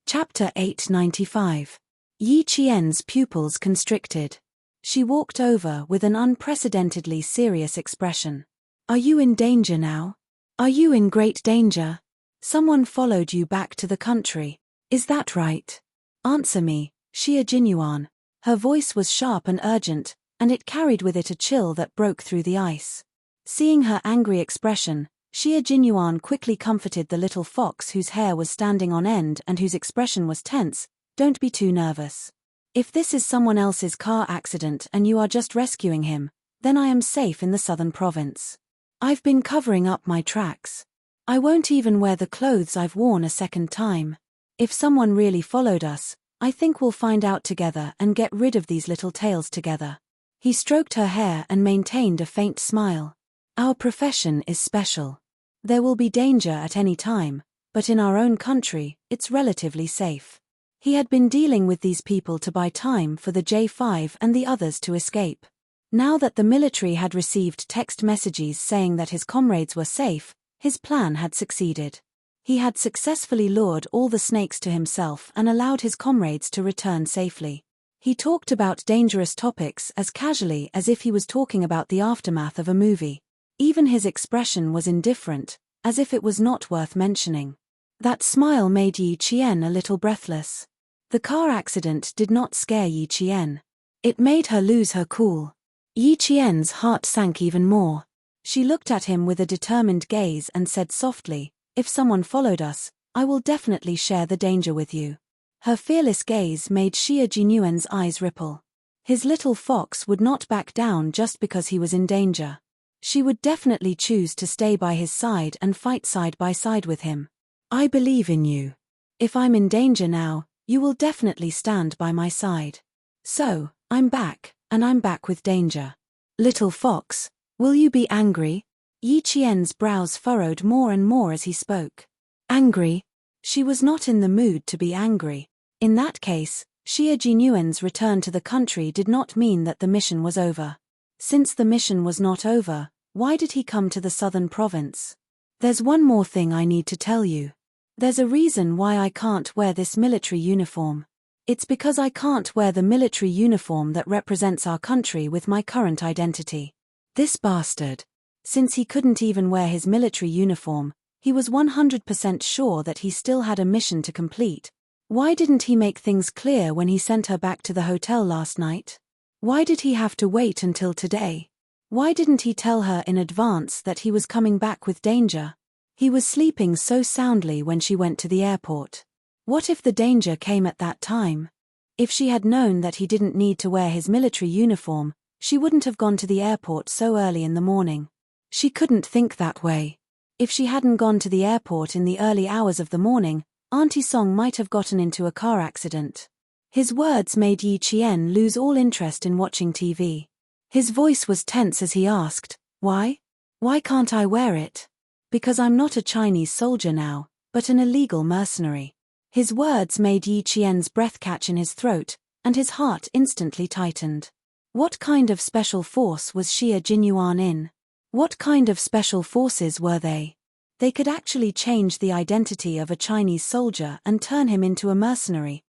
Chapter 895. Yi Qian's pupils constricted. She walked over with an unprecedentedly serious expression. "Are you in danger now? Are you in great danger? Someone followed you back to the country. Is that right? Answer me, Xia Jinyuan." Her voice was sharp and urgent, and it carried with it a chill that broke through the ice. Seeing her angry expression, Xia Jinyuan quickly comforted the little fox whose hair was standing on end and whose expression was tense. "Don't be too nervous. If this is someone else's car accident and you are just rescuing him, then I am safe in the southern province. I've been covering up my tracks. I won't even wear the clothes I've worn a second time. If someone really followed us, I think we'll find out together and get rid of these little tales together. He stroked her hair and maintained a faint smile. Our profession is special. There will be danger at any time, but in our own country, it's relatively safe. He had been dealing with these people to buy time for the J5 and the others to escape. Now that the military had received text messages saying that his comrades were safe, his plan had succeeded. He had successfully lured all the snakes to himself and allowed his comrades to return safely. He talked about dangerous topics as casually as if he was talking about the aftermath of a movie. Even his expression was indifferent, as if it was not worth mentioning. That smile made Yi Qian a little breathless. The car accident did not scare Yi Qian. It made her lose her cool. Yi Qian's heart sank even more. She looked at him with a determined gaze and said softly, "If someone followed us, I will definitely share the danger with you." Her fearless gaze made Xie Jinyuan's eyes ripple. His little fox would not back down just because he was in danger. She would definitely choose to stay by his side and fight side by side with him. "I believe in you. If I'm in danger now, you will definitely stand by my side. So, I'm back, and I'm back with danger. Little fox, will you be angry?" Yi Qian's brows furrowed more and more as he spoke. Angry? She was not in the mood to be angry. In that case, Xie Jinyuan's return to the country did not mean that the mission was over. Since the mission was not over, why did he come to the southern province? "There's one more thing I need to tell you. There's a reason why I can't wear this military uniform. It's because I can't wear the military uniform that represents our country with my current identity." This bastard. Since he couldn't even wear his military uniform, he was 100% sure that he still had a mission to complete. Why didn't he make things clear when he sent her back to the hotel last night? Why did he have to wait until today? Why didn't he tell her in advance that he was coming back with danger? He was sleeping so soundly when she went to the airport. What if the danger came at that time? If she had known that he didn't need to wear his military uniform, she wouldn't have gone to the airport so early in the morning. She couldn't think that way. If she hadn't gone to the airport in the early hours of the morning, Auntie Song might have gotten into a car accident. His words made Yi Qian lose all interest in watching TV. His voice was tense as he asked, "Why? Why can't I wear it?" "Because I'm not a Chinese soldier now, but an illegal mercenary." His words made Yi Qian's breath catch in his throat, and his heart instantly tightened. What kind of special force was Xie Jinyuan in? What kind of special forces were they? They could actually change the identity of a Chinese soldier and turn him into a mercenary,